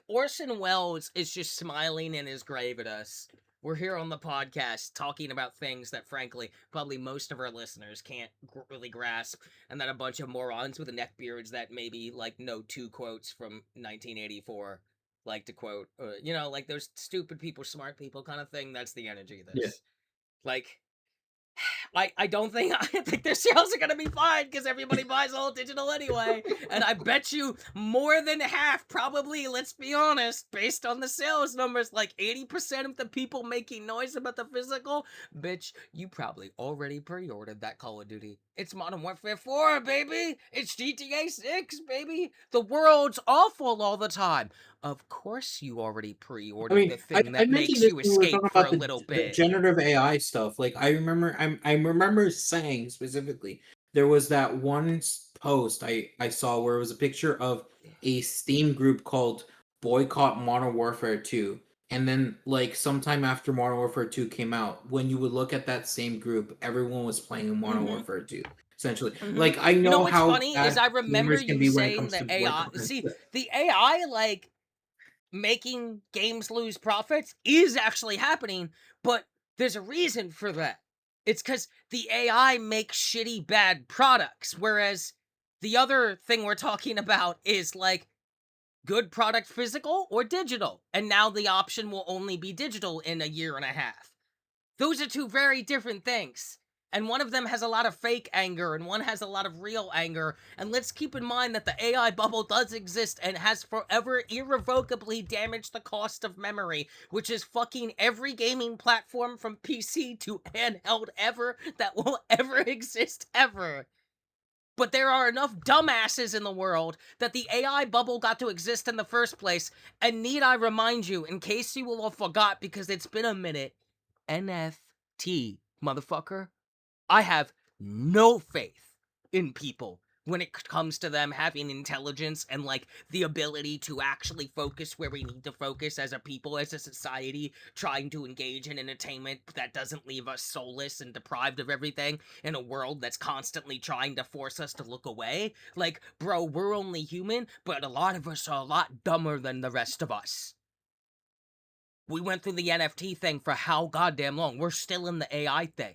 [SPEAKER 1] Orson Welles is just smiling in his grave at us. We're here on the podcast talking about things that, frankly, probably most of our listeners can't really grasp, and that a bunch of morons with neckbeards that maybe, like, know 2 quotes from 1984 like to quote, you know, like those stupid people, smart people kind of thing. That's the energy of this.
[SPEAKER 3] Yeah.
[SPEAKER 1] Like, I don't think I think their sales are gonna be fine because everybody buys all digital anyway, and I bet you more than half, probably, let's be honest, based on the sales numbers, like 80% of the people making noise about the physical, bitch, you probably already pre-ordered that Call of Duty. It's Modern Warfare 4, baby. It's GTA 6, baby. The world's awful all the time. Of course you already
[SPEAKER 2] I
[SPEAKER 1] pre-ordered
[SPEAKER 2] mean,
[SPEAKER 1] the
[SPEAKER 2] I,
[SPEAKER 1] thing
[SPEAKER 2] I
[SPEAKER 1] that
[SPEAKER 2] mentioned
[SPEAKER 1] makes
[SPEAKER 2] this
[SPEAKER 1] you
[SPEAKER 2] when we were
[SPEAKER 1] escape
[SPEAKER 2] talking
[SPEAKER 1] for
[SPEAKER 2] about
[SPEAKER 1] a little
[SPEAKER 2] the
[SPEAKER 1] bit.
[SPEAKER 2] generative AI stuff. Like I remember saying specifically there was that one post I saw where it was a picture of a Steam group called Boycott Modern Warfare 2. And then like sometime after Modern Warfare 2 came out, when you would look at that same group, everyone was playing Modern
[SPEAKER 1] Mm-hmm.
[SPEAKER 2] Warfare 2. Essentially.
[SPEAKER 1] Mm-hmm.
[SPEAKER 2] Like I
[SPEAKER 1] You know
[SPEAKER 2] know
[SPEAKER 1] what's
[SPEAKER 2] how
[SPEAKER 1] funny is
[SPEAKER 2] bad
[SPEAKER 1] I remember
[SPEAKER 2] gamers can
[SPEAKER 1] you
[SPEAKER 2] be when it
[SPEAKER 1] saying
[SPEAKER 2] comes to
[SPEAKER 1] that AI.
[SPEAKER 2] boycott and
[SPEAKER 1] See,
[SPEAKER 2] stuff.
[SPEAKER 1] the AI, like, making games lose profits is actually happening, but there's a reason for that. It's because the AI makes shitty, bad products, whereas the other thing we're talking about is, like, good product physical or digital. And now the option will only be digital in a year and a half. Those are 2 very different things. And one of them has a lot of fake anger, and one has a lot of real anger. And let's keep in mind that the AI bubble does exist and has forever irrevocably damaged the cost of memory, which is fucking every gaming platform from PC to handheld ever that will ever exist ever. But there are enough dumbasses in the world that the AI bubble got to exist in the first place. And need I remind you, in case you all forgot because it's been a minute, NFT, motherfucker. I have no faith in people when it comes to them having intelligence and, like, the ability to actually focus where we need to focus as a people, as a society, trying to engage in entertainment that doesn't leave us soulless and deprived of everything in a world that's constantly trying to force us to look away. Like, bro, we're only human, but a lot of us are a lot dumber than the rest of us. We went through the NFT thing for how goddamn long? We're still in the AI thing.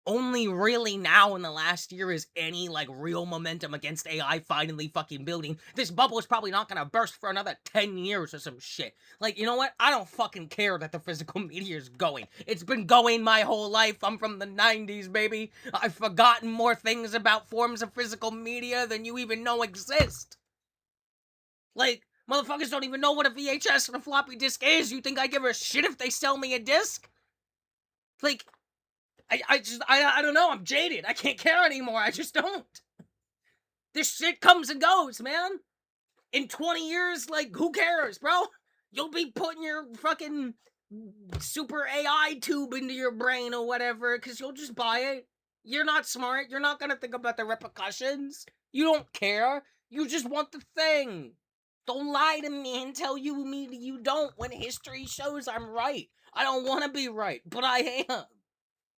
[SPEAKER 1] Only really now in the last year is any, like, real momentum against AI finally fucking building. This bubble is probably not gonna burst for another 10 years or some shit. Like, you know what? I don't fucking care that the physical media is going. It's been going my whole life. I'm from the 90s, baby. I've forgotten more things about forms of physical media than you even know exist. Like, motherfuckers don't even know what a VHS and a floppy disk is. You think I give a shit if they sell me a disc? Like, I don't know. I'm jaded. I can't care anymore. I just don't. This shit comes and goes, man. In 20 years, like, who cares, bro? You'll be putting your fucking super AI tube into your brain or whatever, because you'll just buy it. You're not smart. You're not gonna think about the repercussions. You don't care. You just want the thing. Don't lie to me and tell me you don't when history shows I'm right. I don't want to be right, but I am.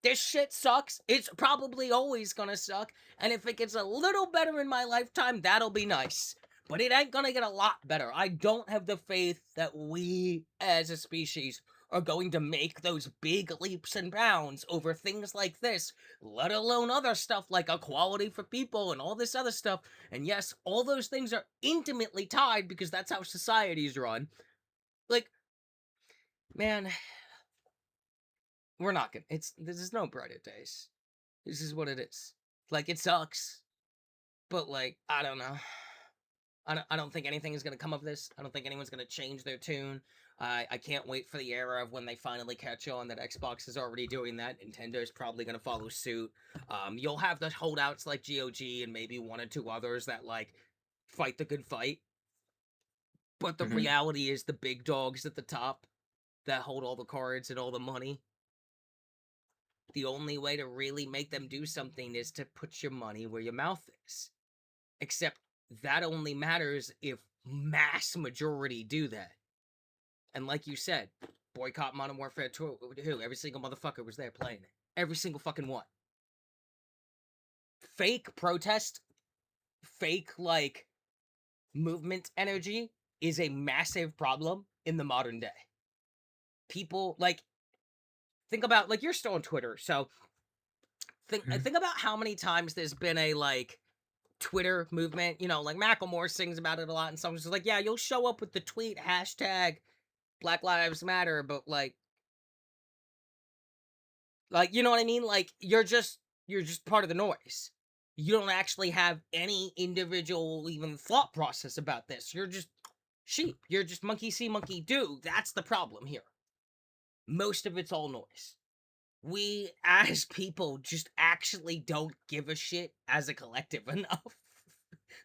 [SPEAKER 1] This shit sucks. It's probably always gonna suck. And if it gets a little better in my lifetime, that'll be nice. But it ain't gonna get a lot better. I don't have the faith that we, as a species, are going to make those big leaps and bounds over things like this, let alone other stuff like equality for people and all this other stuff. And yes, all those things are intimately tied because that's how societies run. Like, man, we're not gonna. This is no brighter days. This is what it is. Like, it sucks, but, like, I don't know. I don't think anything is gonna come of this. I don't think anyone's gonna change their tune. I can't wait for the era of when they finally catch on that Xbox is already doing that. Nintendo's probably gonna follow suit. You'll have the holdouts like GOG and maybe 1 or 2 others that, like, fight the good fight. But the
[SPEAKER 2] Mhm.
[SPEAKER 1] reality is the big dogs at the top that hold all the cards and all the money. The only way to really make them do something is to put your money where your mouth is. Except that only matters if mass majority do that. And like you said, boycott Modern Warfare 2, every single motherfucker was there playing it. Every single fucking one. Fake protest, fake, like, movement energy is a massive problem in the modern day. People, like, think about, like, you're still on Twitter, so think about how many times there's been a, like, Twitter movement, you know, like Macklemore sings about it a lot, and someone's just like, yeah, you'll show up with the tweet hashtag Black Lives Matter, but like, you know what I mean? Like, you're just part of the noise. You don't actually have any individual even thought process about this. You're just sheep. You're just monkey see, monkey do. That's the problem here. Most of it's all noise. We as people just actually don't give a shit as a collective enough.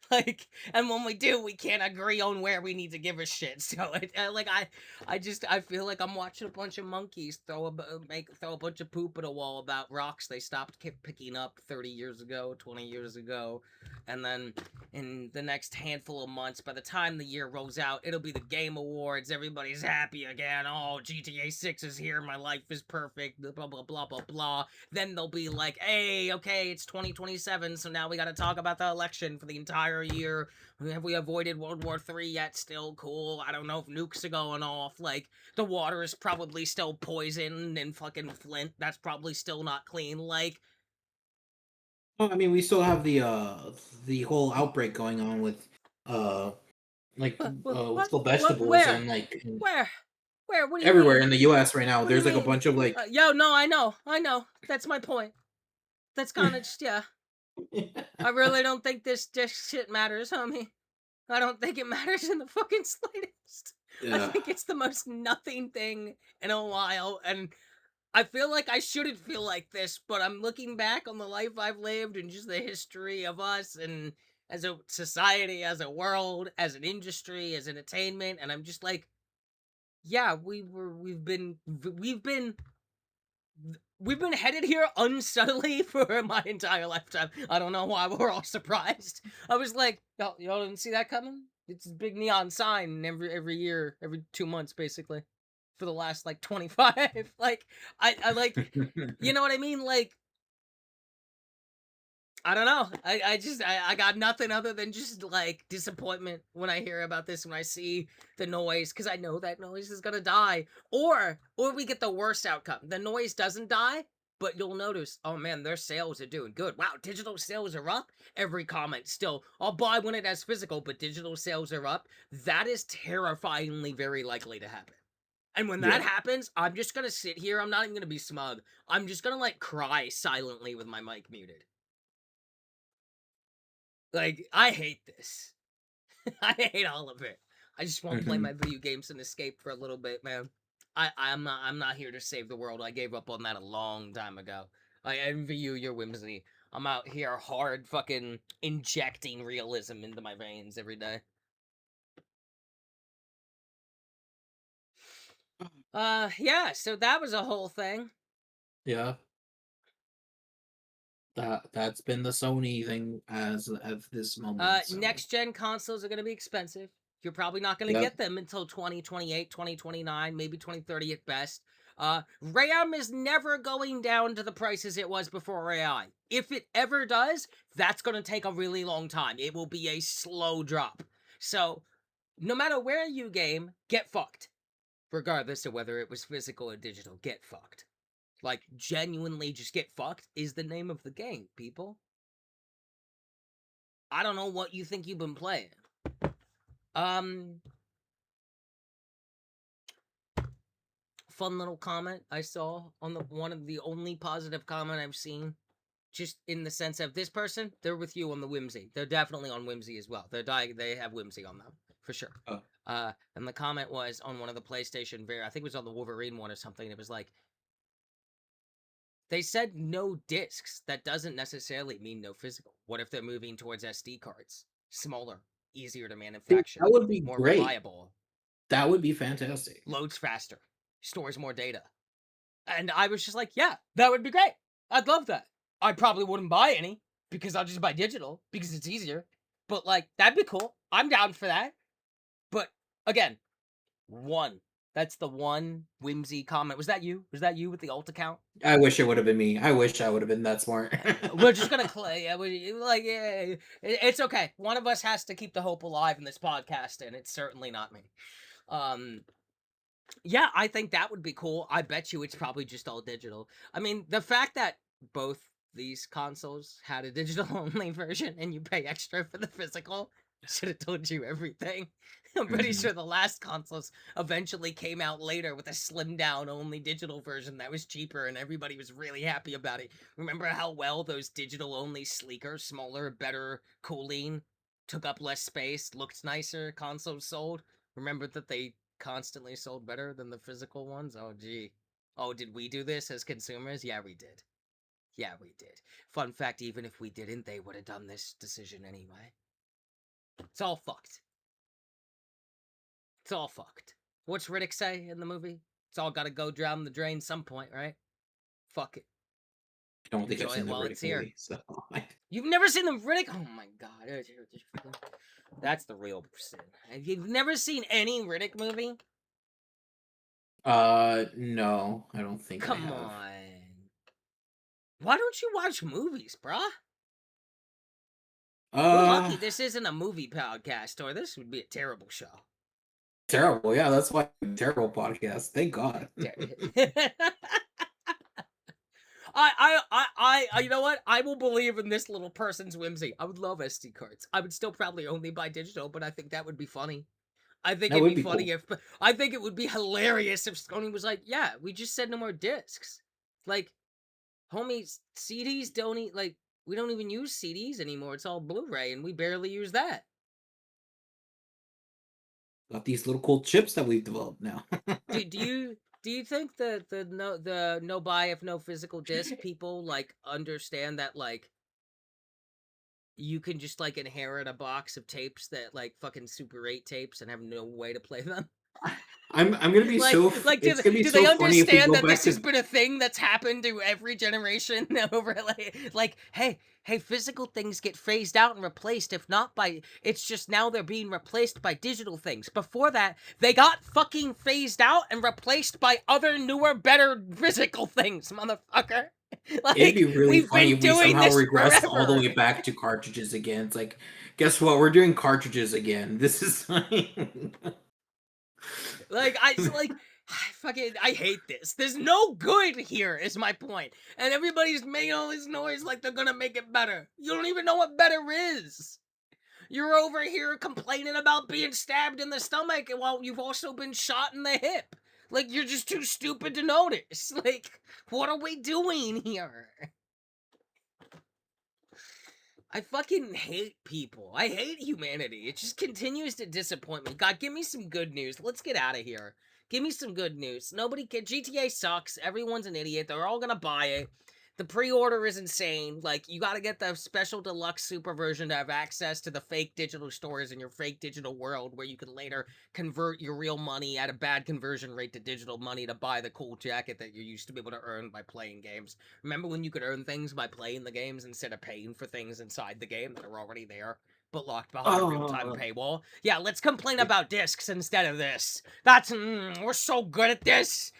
[SPEAKER 1] Like, and when we do, we can't agree on where we need to give a shit. So, I feel like I'm watching a bunch of monkeys throw a bunch of poop at a wall about rocks they stopped picking up 30 years ago, 20 years ago, and then in the next handful of months, by the time the year rolls out, it'll be the Game Awards. Everybody's happy again. Oh, GTA 6 is here. My life is perfect. Blah blah blah blah blah. Then they'll be like, hey, okay, it's 2027, so now we gotta talk about the election for the entire year. Have we avoided World War III yet? Still cool. I don't know if nukes are going off. Like, the water is probably still poisoned in fucking Flint. That's probably still not clean. Like,
[SPEAKER 2] Well, I mean, we still have the whole outbreak going on with
[SPEAKER 1] what?
[SPEAKER 2] still
[SPEAKER 1] What?
[SPEAKER 2] vegetables and like
[SPEAKER 1] Where? Where? What do you
[SPEAKER 2] everywhere
[SPEAKER 1] mean?
[SPEAKER 2] in the U.S. right now.
[SPEAKER 1] What do you
[SPEAKER 2] There's like a
[SPEAKER 1] mean?
[SPEAKER 2] bunch of like
[SPEAKER 1] Yo, no, I know. That's my point. That's kind of just, yeah. I really don't think this shit matters, homie. I don't think it matters in the fucking slightest. I
[SPEAKER 2] yeah.
[SPEAKER 1] think it's the most nothing thing in a while, and I feel like I shouldn't feel like this, but I'm looking back on the life I've lived and just the history of us and as a society, as a world, as an industry, as entertainment, and I'm just like, yeah, we've been headed here unsubtly for my entire lifetime. I don't know why we're all surprised. I was like, y'all didn't see that coming? It's a big neon sign every year, every 2 months, basically, for the last like 25. Like, I like, you know what I mean? Like, I don't know. I got nothing other than just like disappointment when I hear about this, when I see the noise, because I know that noise is gonna die. Or we get the worst outcome. The noise doesn't die, but you'll notice, oh man, their sales are doing good. Wow, digital sales are up. Every comment still, I'll buy when it has physical, but digital sales are up. That is terrifyingly very likely to happen. And when that
[SPEAKER 2] Yeah.
[SPEAKER 1] happens, I'm just gonna sit here. I'm not even gonna be smug. I'm just gonna like cry silently with my mic muted. Like, I hate this. I hate all of it. I just want to play my video games and escape for a little bit, man. I'm not here to save the world. I gave up on that a long time ago. I envy you your whimsy. I'm out here hard fucking injecting realism into my veins every day. Yeah, so that was a whole thing.
[SPEAKER 2] Yeah. That's been the Sony thing as of this moment. So.
[SPEAKER 1] Next gen consoles are going to be expensive. You're probably not going to
[SPEAKER 2] Yep.
[SPEAKER 1] get them until 2028, 2029, maybe 2030 at best. RAM is never going down to the prices it was before AI. If it ever does, that's going to take a really long time. It will be a slow drop. So, no matter where you game, get fucked. Regardless of whether it was physical or digital, get fucked. Like, genuinely just get fucked is the name of the game, people. I don't know what you think you've been playing. Fun little comment I saw on the one of the only positive comment I've seen, just in the sense of this person, they're with you on the whimsy. They're definitely on whimsy as well. They have whimsy on them for sure.
[SPEAKER 2] Oh.
[SPEAKER 1] And the comment was on one of the PlayStation I think it was on the Wolverine one or something. It was like, they said no discs. That doesn't necessarily mean no physical. What if they're moving towards SD cards? Smaller, easier to
[SPEAKER 2] Dude,
[SPEAKER 1] manufacture,
[SPEAKER 2] that would be
[SPEAKER 1] more
[SPEAKER 2] great.
[SPEAKER 1] reliable,
[SPEAKER 2] That would be fantastic.
[SPEAKER 1] loads faster, stores more data. And I was just like, yeah, that would be great. I'd love that. I probably wouldn't buy any because I'll just buy digital because it's easier. But like, that'd be cool. I'm down for that. But again, one. That's the one whimsy comment. Was that you? Was that you with the alt account?
[SPEAKER 2] I wish it would have been me. I wish I would have been that smart.
[SPEAKER 1] We're just gonna play. Like, yeah, it's okay. One of us has to keep the hope alive in this podcast, and it's certainly not me. Um, yeah, I think that would be cool. I bet you it's probably just all digital. I mean, the fact that both these consoles had a digital only version and you pay extra for the physical should have told you everything. I'm pretty
[SPEAKER 2] Mhm.
[SPEAKER 1] sure the last consoles eventually came out later with a slimmed down only digital version that was cheaper and everybody was really happy about it. Remember how well those digital only sleeker, smaller, better cooling, took up less space, looked nicer consoles sold? Remember that they constantly sold better than the physical ones? Oh, gee. Oh, did we do this as consumers? Yeah, we did. Yeah, we did. Fun fact, even if we didn't, they would have done this decision anyway. It's all fucked. It's all fucked. What's Riddick say in the movie? It's all gotta go down the drain some point, right? Fuck it.
[SPEAKER 2] I don't think I've
[SPEAKER 1] Enjoy
[SPEAKER 2] seen
[SPEAKER 1] it
[SPEAKER 2] the
[SPEAKER 1] while
[SPEAKER 2] Riddick
[SPEAKER 1] it's here.
[SPEAKER 2] movie, so
[SPEAKER 1] You've never seen the Riddick? Oh my god. That's the real sin. You've never seen any Riddick movie?
[SPEAKER 2] no, I don't think I
[SPEAKER 1] Come
[SPEAKER 2] have.
[SPEAKER 1] on. Why don't you watch movies, bruh? We're
[SPEAKER 2] Uh,
[SPEAKER 1] lucky this isn't a movie podcast, or this would be a terrible show.
[SPEAKER 2] Terrible. Yeah, that's why terrible podcast. Thank God.
[SPEAKER 1] You know what? I will believe in this little person's whimsy. I would love SD cards. I would still probably only buy digital, but I think that would be funny. I think
[SPEAKER 2] That
[SPEAKER 1] it'd
[SPEAKER 2] would
[SPEAKER 1] be
[SPEAKER 2] be
[SPEAKER 1] funny
[SPEAKER 2] cool.
[SPEAKER 1] I think it would be hilarious if Sony was like, yeah, we just said no more discs. Like, homies, CDs don't we don't even use CDs anymore. It's all Blu-ray, and we barely use that.
[SPEAKER 2] Got these little cool chips that we've developed now.
[SPEAKER 1] Do you think the no buy if no physical disc people like understand that like you can just like inherit a box of tapes that like fucking Super 8 tapes and have no way to play them?
[SPEAKER 2] I'm gonna be so. It's gonna be
[SPEAKER 1] Do they
[SPEAKER 2] so funny if we
[SPEAKER 1] understand
[SPEAKER 2] go
[SPEAKER 1] that
[SPEAKER 2] back
[SPEAKER 1] this has
[SPEAKER 2] to.
[SPEAKER 1] been a thing that's happened to every generation over hey, physical things get phased out and replaced, if not by it's just now they're being replaced by digital things. Before that, they got fucking phased out and replaced by other newer, better physical things, motherfucker.
[SPEAKER 2] It'd be
[SPEAKER 1] Like,
[SPEAKER 2] really
[SPEAKER 1] we've
[SPEAKER 2] funny
[SPEAKER 1] been
[SPEAKER 2] if we
[SPEAKER 1] doing
[SPEAKER 2] somehow
[SPEAKER 1] this
[SPEAKER 2] regress all the
[SPEAKER 1] forever.
[SPEAKER 2] way back to cartridges again. It's like, guess what? We're doing cartridges again. This is
[SPEAKER 1] Like I hate this. There's no good here, is my point. And everybody's making all this noise like they're gonna make it better. You don't even know what better is. You're over here complaining about being stabbed in the stomach while you've also been shot in the hip. Like, you're just too stupid to notice. Like, what are we doing here? I fucking hate people. I hate humanity. It just continues to disappoint me. God, give me some good news. Let's get out of here. Give me some good news. Nobody can. GTA sucks. Everyone's an idiot. They're all gonna buy it. The pre-order is insane. Like, you gotta get the special deluxe super version to have access to the fake digital stores in your fake digital world where you can later convert your real money at a bad conversion rate to digital money to buy the cool jacket that you used to be able to earn by playing games. Remember when you could earn things by playing the games instead of paying for things inside the game that are already there, but locked behind a real-time
[SPEAKER 2] oh,
[SPEAKER 1] paywall? Yeah, let's complain about discs instead of this. We're so good at this.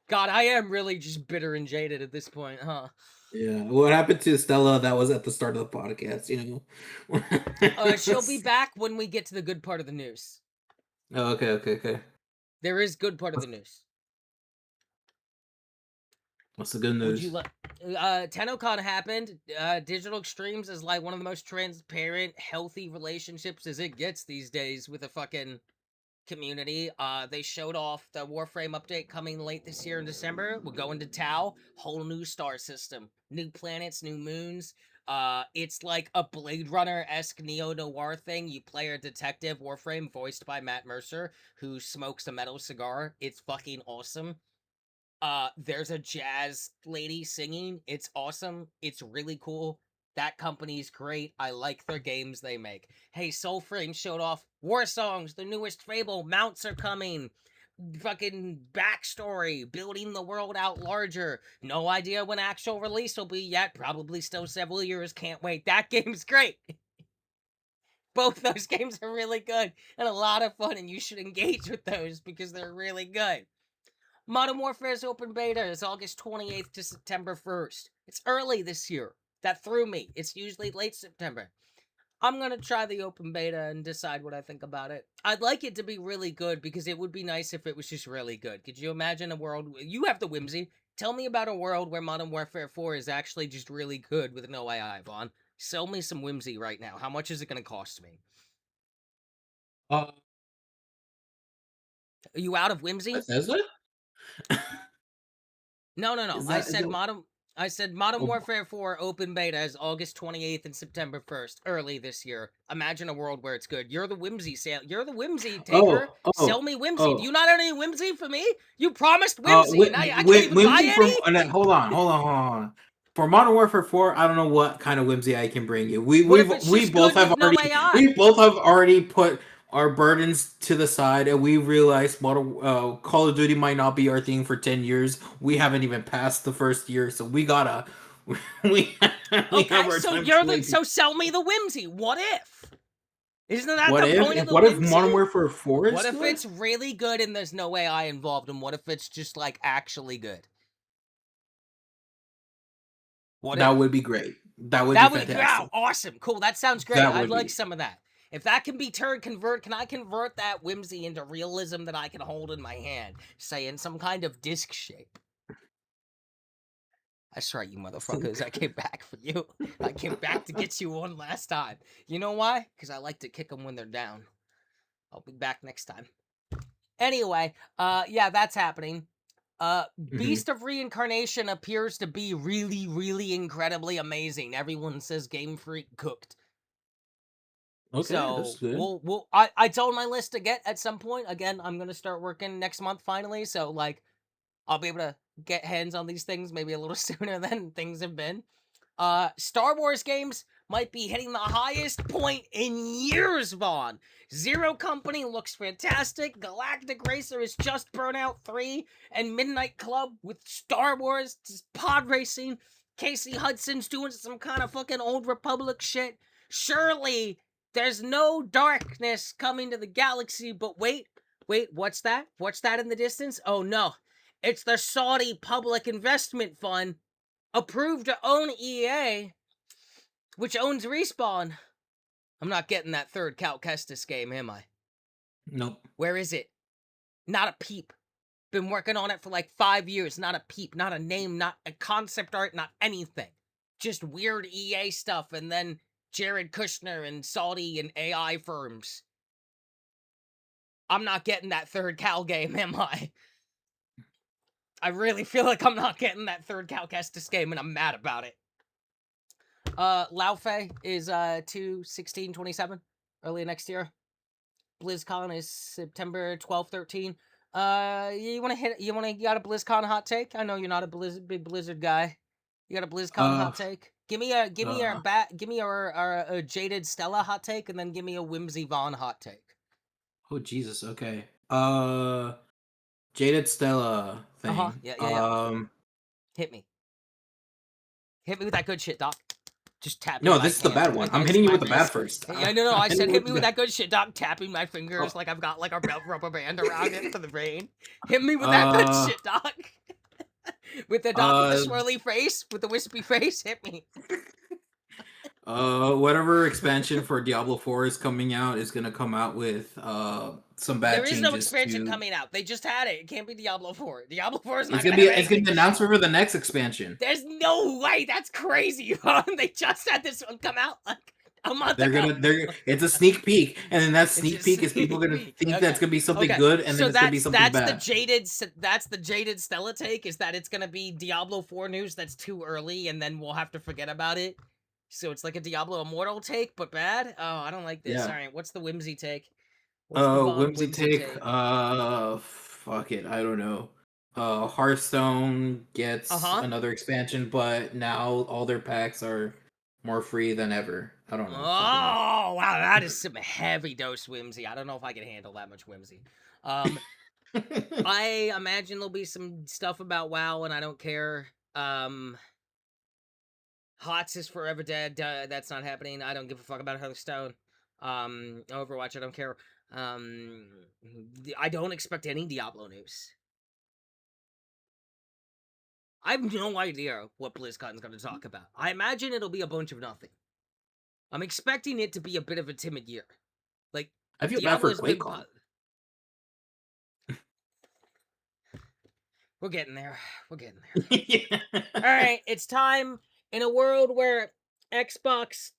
[SPEAKER 1] God, I am really just bitter and jaded at this point, huh?
[SPEAKER 2] yeah. What happened to Stella? That was at the start of the podcast. You know.
[SPEAKER 1] She'll be back when we get to the good part of the news.
[SPEAKER 2] Oh, okay. Okay. Okay.
[SPEAKER 1] There is good part of the
[SPEAKER 2] What's,
[SPEAKER 1] news.
[SPEAKER 2] what's the good
[SPEAKER 1] Would you
[SPEAKER 2] news?
[SPEAKER 1] like? TennoCon happened. Digital Extremes is like one of the most transparent, healthy relationships as it gets these days with a fucking community. They showed off the Warframe update coming late this year in December. We're going to Tau, whole new star system, new planets, new moons. It's like a Blade Runner-esque neo-noir thing. You play a detective Warframe voiced by Matt Mercer, who smokes a metal cigar. It's fucking awesome. There's a jazz lady singing. It's awesome. It's really cool. That company's great. I like their games they make. Hey, Soulframe showed off War Songs, the newest Fable. Mounts are coming. Fucking backstory, building the world out larger. No idea when actual release will be yet. Probably still several years. Can't wait. That game's great. Both those games are really good and a lot of fun, and you should engage with those because they're really good. Modern Warfare's open beta is August 28th to September 1st. It's early this year. That threw me. It's usually late September. I'm going to try the open beta and decide what I think about it. I'd like it to be really good because it would be nice if it was just really good. Could you imagine a world... You have the whimsy. Tell me about a world where Modern Warfare 4 is actually just really good with no AI, Vaughn. Sell me some whimsy right now. How much is it going to cost me?
[SPEAKER 3] Uh,
[SPEAKER 1] Are you out of whimsy?
[SPEAKER 3] Bethesda?
[SPEAKER 1] No. I said Modern
[SPEAKER 3] Oh,
[SPEAKER 1] Warfare 4 open beta is August 28th and September 1st, early this year. Imagine a world where it's good. You're the whimsy You're the whimsy taker. Sell me whimsy. Do you not have any whimsy for me? You promised whimsy, and I can't even buy
[SPEAKER 3] whimsy
[SPEAKER 1] any?
[SPEAKER 3] hold on. For Modern Warfare 4, I don't know what kind of whimsy I can bring you.
[SPEAKER 1] What if it's just good with no AI?
[SPEAKER 3] We both have already put our burdens to the side, and we realized Call of Duty might not be our thing for 10 years. We haven't even passed the first year, so we gotta we
[SPEAKER 1] Okay, so sell me the whimsy. What if? Isn't that the point of the
[SPEAKER 3] what
[SPEAKER 1] whimsy?
[SPEAKER 3] if Modern Warfare 4 is
[SPEAKER 1] What if
[SPEAKER 3] good?
[SPEAKER 1] it's really good and there's no AI involved, and what if it's just like actually good?
[SPEAKER 3] That would be great. That would be fantastic.
[SPEAKER 1] Wow, awesome, cool. That sounds great. I'd like some of that. If that can be can I convert that whimsy into realism that I can hold in my hand, say in some kind of disc shape? That's right, you motherfuckers. I came back for you. I came back to get you one last time. You know why? Because I like to kick them when they're down. I'll be back next time. Anyway, yeah, that's happening. Beast of Reincarnation appears to be really, really incredibly amazing. Everyone says Game Freak cooked.
[SPEAKER 3] Okay,
[SPEAKER 1] so
[SPEAKER 3] that's good.
[SPEAKER 1] I told my list to get at some point. Again, I'm gonna start working next month finally, so like I'll be able to get hands on these things maybe a little sooner than things have been. Star Wars games might be hitting the highest point in years, Vaughn. Zero Company looks fantastic. Galactic Racer is just Burnout 3. And Midnight Club with Star Wars pod racing. Casey Hudson's doing some kind of fucking Old Republic shit. Surely there's no darkness coming to the galaxy, but wait, what's that? What's that in the distance? Oh no, it's the Saudi Public Investment Fund, approved to own EA, which owns Respawn. I'm not getting that third Cal Kestis game, am I?
[SPEAKER 3] Nope.
[SPEAKER 1] Where is it? Not a peep. Been working on it for like 5 years. Not a peep, not a name, not a concept art, not anything. Just weird EA stuff and then Jared Kushner and Saudi and AI firms. I'm not getting that third Cal game, am I? I really feel like I'm not getting that third Cal Kestis game, and I'm mad about it. Laufey is 2/16/27, early next year. BlizzCon is September 12th, 13. You got a BlizzCon hot take? I know you're not a big Blizzard guy. You got a BlizzCon hot take? Give me a Jaded Stella hot take, and then give me a Whimsy Vaughn hot take.
[SPEAKER 3] Oh Jesus, okay. Jaded Stella thing.
[SPEAKER 1] Yeah. Hit me with that good shit, Doc. Just tapping.
[SPEAKER 3] No, this is the bad one. I'm hitting you with the bad first.
[SPEAKER 1] Yeah, no. I said hit me with that good shit, Doc. Tapping my fingers like I've got like a rubber band around it for the brain. Hit me with that good shit, Doc. With the Doc with the swirly face, with the wispy face. Hit me.
[SPEAKER 3] Whatever expansion for Diablo 4 is coming out is gonna come out with some bad changes.
[SPEAKER 1] There is no expansion coming out. They just had it. It can't be Diablo 4. Diablo 4 is not
[SPEAKER 3] it's gonna be announced for the next expansion.
[SPEAKER 1] There's no way. That's crazy. They just had this one come out like a month ago.
[SPEAKER 3] It's a sneak peek, and then that sneak peek is people gonna think that's gonna be something good, and then it's gonna be something bad.
[SPEAKER 1] That's the jaded Stella take, is that it's gonna be Diablo 4 news that's too early, and then we'll have to forget about it. So it's like a Diablo Immortal take, but bad? Oh, I don't like this. Yeah. All right, what's the Whimsy take?
[SPEAKER 3] Whimsy take? Fuck it, I don't know. Hearthstone gets another expansion, but now all their packs are
[SPEAKER 2] more free than ever. I don't know. Something like
[SPEAKER 1] Oh, wow, that is some heavy dose whimsy. I don't know if I can handle that much whimsy. I imagine there'll be some stuff about WoW, and I don't care. Hots is forever dead. That's not happening. I don't give a fuck about Hearthstone. Overwatch, I don't care. I don't expect any Diablo news. I have no idea what BlizzCon's going to talk about. I imagine it'll be a bunch of nothing. I'm expecting it to be a bit of a timid year. Like,
[SPEAKER 3] I feel bad for
[SPEAKER 1] Diablo's been...
[SPEAKER 3] QuakeCon.
[SPEAKER 1] We're getting there. We're getting there.
[SPEAKER 3] Yeah.
[SPEAKER 1] Alright, it's time in a world where Xbox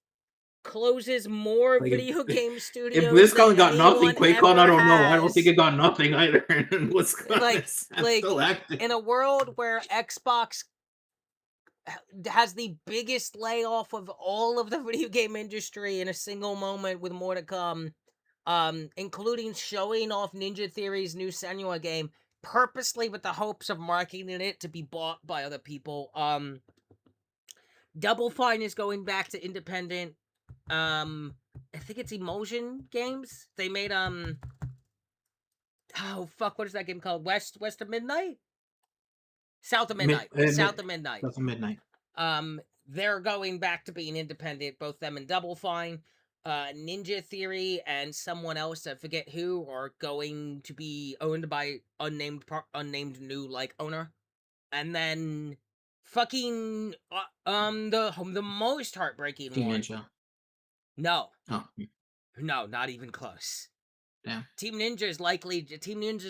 [SPEAKER 1] closes more
[SPEAKER 3] Like
[SPEAKER 1] video game
[SPEAKER 3] if
[SPEAKER 1] studios than
[SPEAKER 3] BlizzCon got nothing,
[SPEAKER 1] anyone
[SPEAKER 3] QuakeCon, I
[SPEAKER 1] ever
[SPEAKER 3] don't know. I don't think
[SPEAKER 1] has.
[SPEAKER 3] it got nothing either. And BlizzCon is
[SPEAKER 1] Like,
[SPEAKER 3] still active.
[SPEAKER 1] in a world where Xbox has the biggest layoff of all of the video game industry in a single moment with more to come, including showing off Ninja Theory's new Senua game purposely with the hopes of marketing it to be bought by other people. Double Fine is going back to independent. I think it's Emotion Games. They made oh fuck, what is that game called? West of Midnight? South of Midnight. South of Midnight.
[SPEAKER 3] South of Midnight.
[SPEAKER 1] They're going back to being independent, both them and Double Fine. Ninja Theory and someone else, I forget who, are going to be owned by unnamed new like owner. And then fucking the most heartbreaking
[SPEAKER 3] Team
[SPEAKER 1] one.
[SPEAKER 3] Ninja.
[SPEAKER 1] No.
[SPEAKER 3] Oh.
[SPEAKER 1] No, not even close.
[SPEAKER 3] Damn.
[SPEAKER 1] Team Ninja is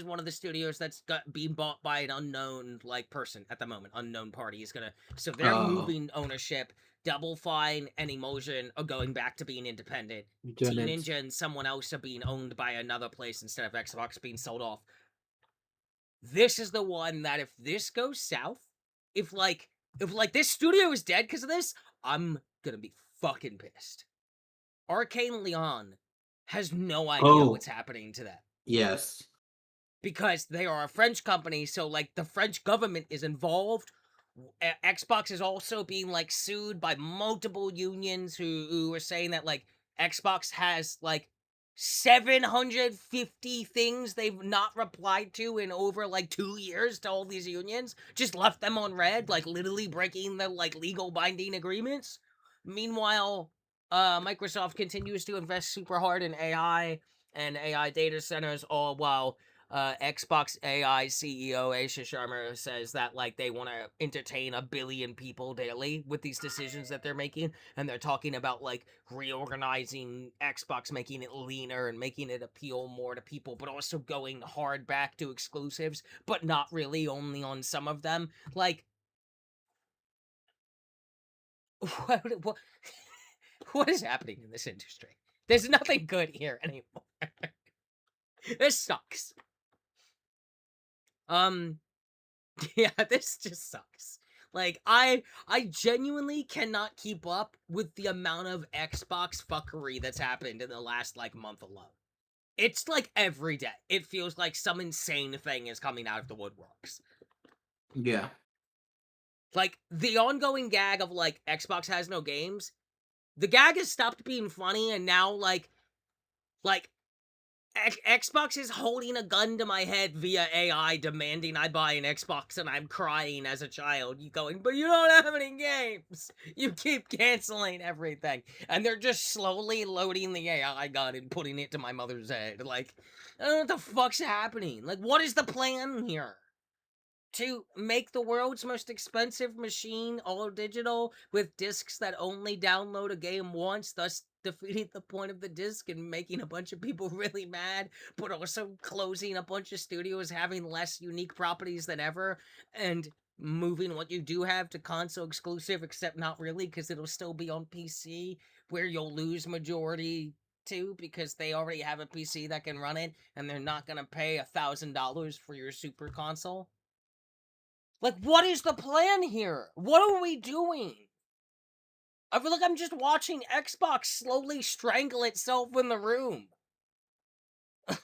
[SPEAKER 1] one of the studios that's being bought by an unknown person at the moment. Unknown party is gonna, so they're moving ownership. Double Fine and Emotion are going back to being independent. Team Ninja and someone else are being owned by another place instead of Xbox being sold off. This is the one that if this goes south, if this studio is dead because of this, I'm gonna be fucking pissed. Arcane Leon has no idea what's happening to them.
[SPEAKER 2] Yes.
[SPEAKER 1] Because they are a French company, so, like, the French government is involved. Xbox is also being, like, sued by multiple unions who are saying that, like, Xbox has, like, 750 things they've not replied to in over, like, 2 years to all these unions. Just left them on red, like, literally breaking the, like, legal binding agreements. Meanwhile, Microsoft continues to invest super hard in AI and AI data centers, all while Xbox AI CEO Asha Sharma says that, like, they want to entertain 1 billion people daily with these decisions that they're making, and they're talking about, like, reorganizing Xbox, making it leaner and making it appeal more to people, but also going hard back to exclusives, but not really, only on some of them. Like, what is happening in this industry? There's nothing good here anymore. This sucks. Yeah, this just sucks. Like, I genuinely cannot keep up with the amount of Xbox fuckery that's happened in the last, like, month alone. It's, like, every day. It feels like some insane thing is coming out of the woodworks.
[SPEAKER 2] Yeah.
[SPEAKER 1] Like, the ongoing gag of, like, Xbox has no games, the gag has stopped being funny, and now, like, Xbox is holding a gun to my head via AI demanding I buy an Xbox, and I'm crying as a child. You going, but you don't have any games. You keep canceling everything. And they're just slowly loading the AI gun and putting it to my mother's head. Like, I don't know what the fuck's happening. Like, what is the plan here? To make the world's most expensive machine all digital with discs that only download a game once, thus defeating the point of the disc and making a bunch of people really mad, but also closing a bunch of studios having less unique properties than ever, and moving what you do have to console exclusive, except not really, because it'll still be on PC, where you'll lose majority too, because they already have a PC that can run it, and they're not gonna pay $1,000 for your super console. Like, what is the plan here? What are we doing? I feel like I'm just watching Xbox slowly strangle itself in the room.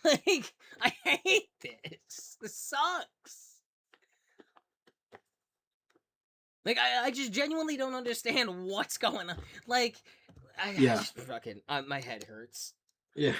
[SPEAKER 1] Like, I hate this. This sucks. Like, I just genuinely don't understand what's going on. Like, I just fucking, my head hurts.
[SPEAKER 3] Yeah.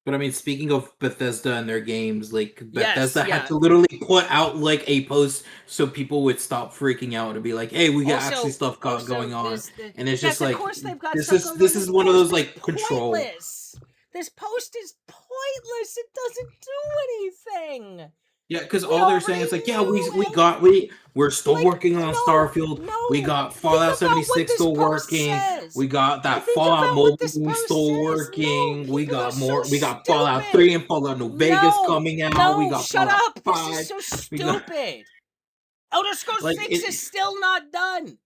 [SPEAKER 3] But I mean, speaking of Bethesda and their games, like
[SPEAKER 1] Yes,
[SPEAKER 3] Bethesda had
[SPEAKER 1] yeah.
[SPEAKER 3] to literally put out like a post so people would stop freaking out and be like, "Hey, we got actually stuff going on." And it's just
[SPEAKER 1] yes, of
[SPEAKER 3] like
[SPEAKER 1] course they've got
[SPEAKER 3] this
[SPEAKER 1] stuff
[SPEAKER 3] is
[SPEAKER 1] going on.
[SPEAKER 3] this
[SPEAKER 1] This
[SPEAKER 3] is one of
[SPEAKER 1] post
[SPEAKER 3] those
[SPEAKER 1] is
[SPEAKER 3] like control.
[SPEAKER 1] pointless. This post is pointless. It doesn't do anything.
[SPEAKER 3] Yeah, because
[SPEAKER 1] We
[SPEAKER 3] all they're saying
[SPEAKER 1] already
[SPEAKER 3] is like, yeah,
[SPEAKER 1] knew
[SPEAKER 3] we're still
[SPEAKER 1] Like,
[SPEAKER 3] working on Starfield. We
[SPEAKER 1] no.
[SPEAKER 3] got
[SPEAKER 1] Think
[SPEAKER 3] Fallout
[SPEAKER 1] about what
[SPEAKER 3] 76
[SPEAKER 1] this
[SPEAKER 3] still
[SPEAKER 1] post
[SPEAKER 3] working.
[SPEAKER 1] says.
[SPEAKER 3] We got that
[SPEAKER 1] Think
[SPEAKER 3] Fallout
[SPEAKER 1] about what
[SPEAKER 3] mobile
[SPEAKER 1] this
[SPEAKER 3] game
[SPEAKER 1] post
[SPEAKER 3] still
[SPEAKER 1] says. No,
[SPEAKER 3] working. We
[SPEAKER 1] people are
[SPEAKER 3] got
[SPEAKER 1] so
[SPEAKER 3] more. We got Fallout
[SPEAKER 1] stupid.
[SPEAKER 3] 3 and Fallout New Vegas coming out. We
[SPEAKER 1] No,
[SPEAKER 3] got
[SPEAKER 1] shut
[SPEAKER 3] Fallout
[SPEAKER 1] up. This is
[SPEAKER 3] 5.
[SPEAKER 1] so
[SPEAKER 3] We got
[SPEAKER 1] stupid. Elder Scrolls
[SPEAKER 3] like
[SPEAKER 1] 6
[SPEAKER 3] it.
[SPEAKER 1] is still not done.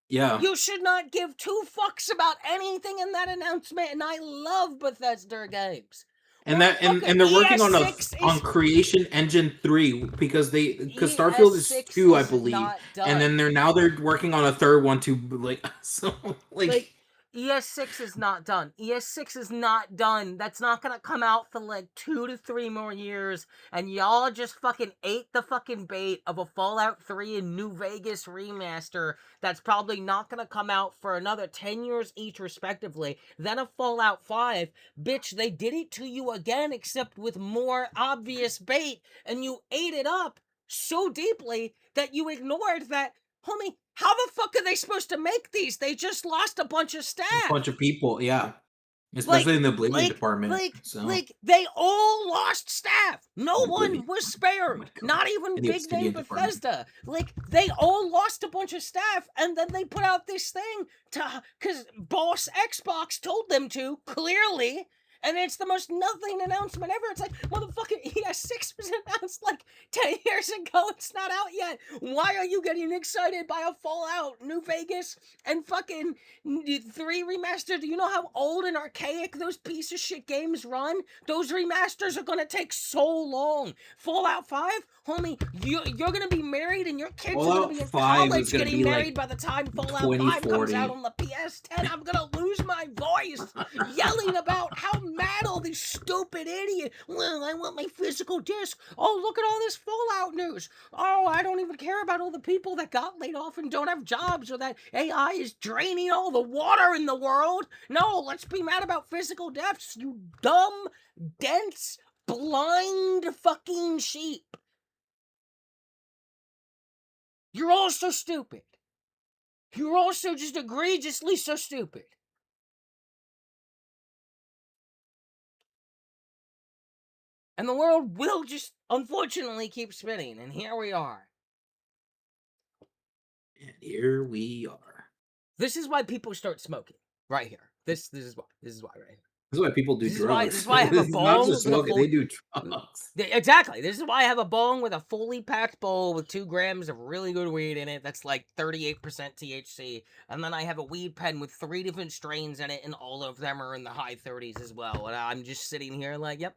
[SPEAKER 3] Yeah.
[SPEAKER 1] You should not give two fucks about anything in that announcement, and I love Bethesda games.
[SPEAKER 3] And they're working on
[SPEAKER 1] ES6
[SPEAKER 3] Creation Engine 3 because Starfield is
[SPEAKER 1] ES6
[SPEAKER 3] 2, I
[SPEAKER 1] is
[SPEAKER 3] believe.
[SPEAKER 1] not done.
[SPEAKER 3] And then they're working on a third one too, like so like
[SPEAKER 1] ES6 is not done. ES6 is not done. That's not gonna come out for like 2 to 3 more years. And y'all just fucking ate the fucking bait of a Fallout 3 and New Vegas remaster that's probably not gonna come out for another 10 years each, respectively. Then a Fallout 5. Bitch, they did it to you again, except with more obvious bait. And you ate it up so deeply that you ignored that. Homie, how the fuck are they supposed to make these? They just lost a bunch of staff.
[SPEAKER 3] a bunch of people, yeah. Especially in the blading department.
[SPEAKER 1] They all lost staff. No
[SPEAKER 3] The
[SPEAKER 1] one was spared. Not even
[SPEAKER 3] the
[SPEAKER 1] big name
[SPEAKER 3] Obsidian department.
[SPEAKER 1] Bethesda. Like, they all lost a bunch of staff, and then they put out this thing because boss Xbox told them to, clearly. And it's the most nothing announcement ever. It's like, motherfucking ES6 was announced like 10 years ago. It's not out yet. Why are you getting excited by a Fallout, New Vegas, and fucking 3 remastered? Do you know how old and archaic those piece of shit games run? Those remasters are gonna take so long. Fallout 5? Homie, you're gonna be married and your kids are gonna be in college getting married by the time Fallout 5 comes out on the PS10. I'm gonna lose my voice yelling about how mad all these stupid idiots. Well, I want my physical disc. Oh, look at all this Fallout news. Oh, I don't even care about all the people that got laid off and don't have jobs, or that AI is draining all the water in the world. No, let's be mad about physical deaths, you dumb, dense, blind fucking sheep. You're all so stupid. You're also just egregiously so stupid. And the world will just, unfortunately, keep spinning. And here we are.
[SPEAKER 3] And here we are.
[SPEAKER 1] This is why people start smoking. Right here. This is why. This is why right here.
[SPEAKER 3] This is why people do drugs.
[SPEAKER 1] This is why I have a bong.
[SPEAKER 3] Not just smoking, they do drugs.
[SPEAKER 1] Exactly. This is why I have a bong with a fully packed bowl with 2 grams of really good weed in it. That's like 38% THC. And then I have a weed pen with 3 different strains in it, and all of them are in the high 30s as well. And I'm just sitting here like, yep.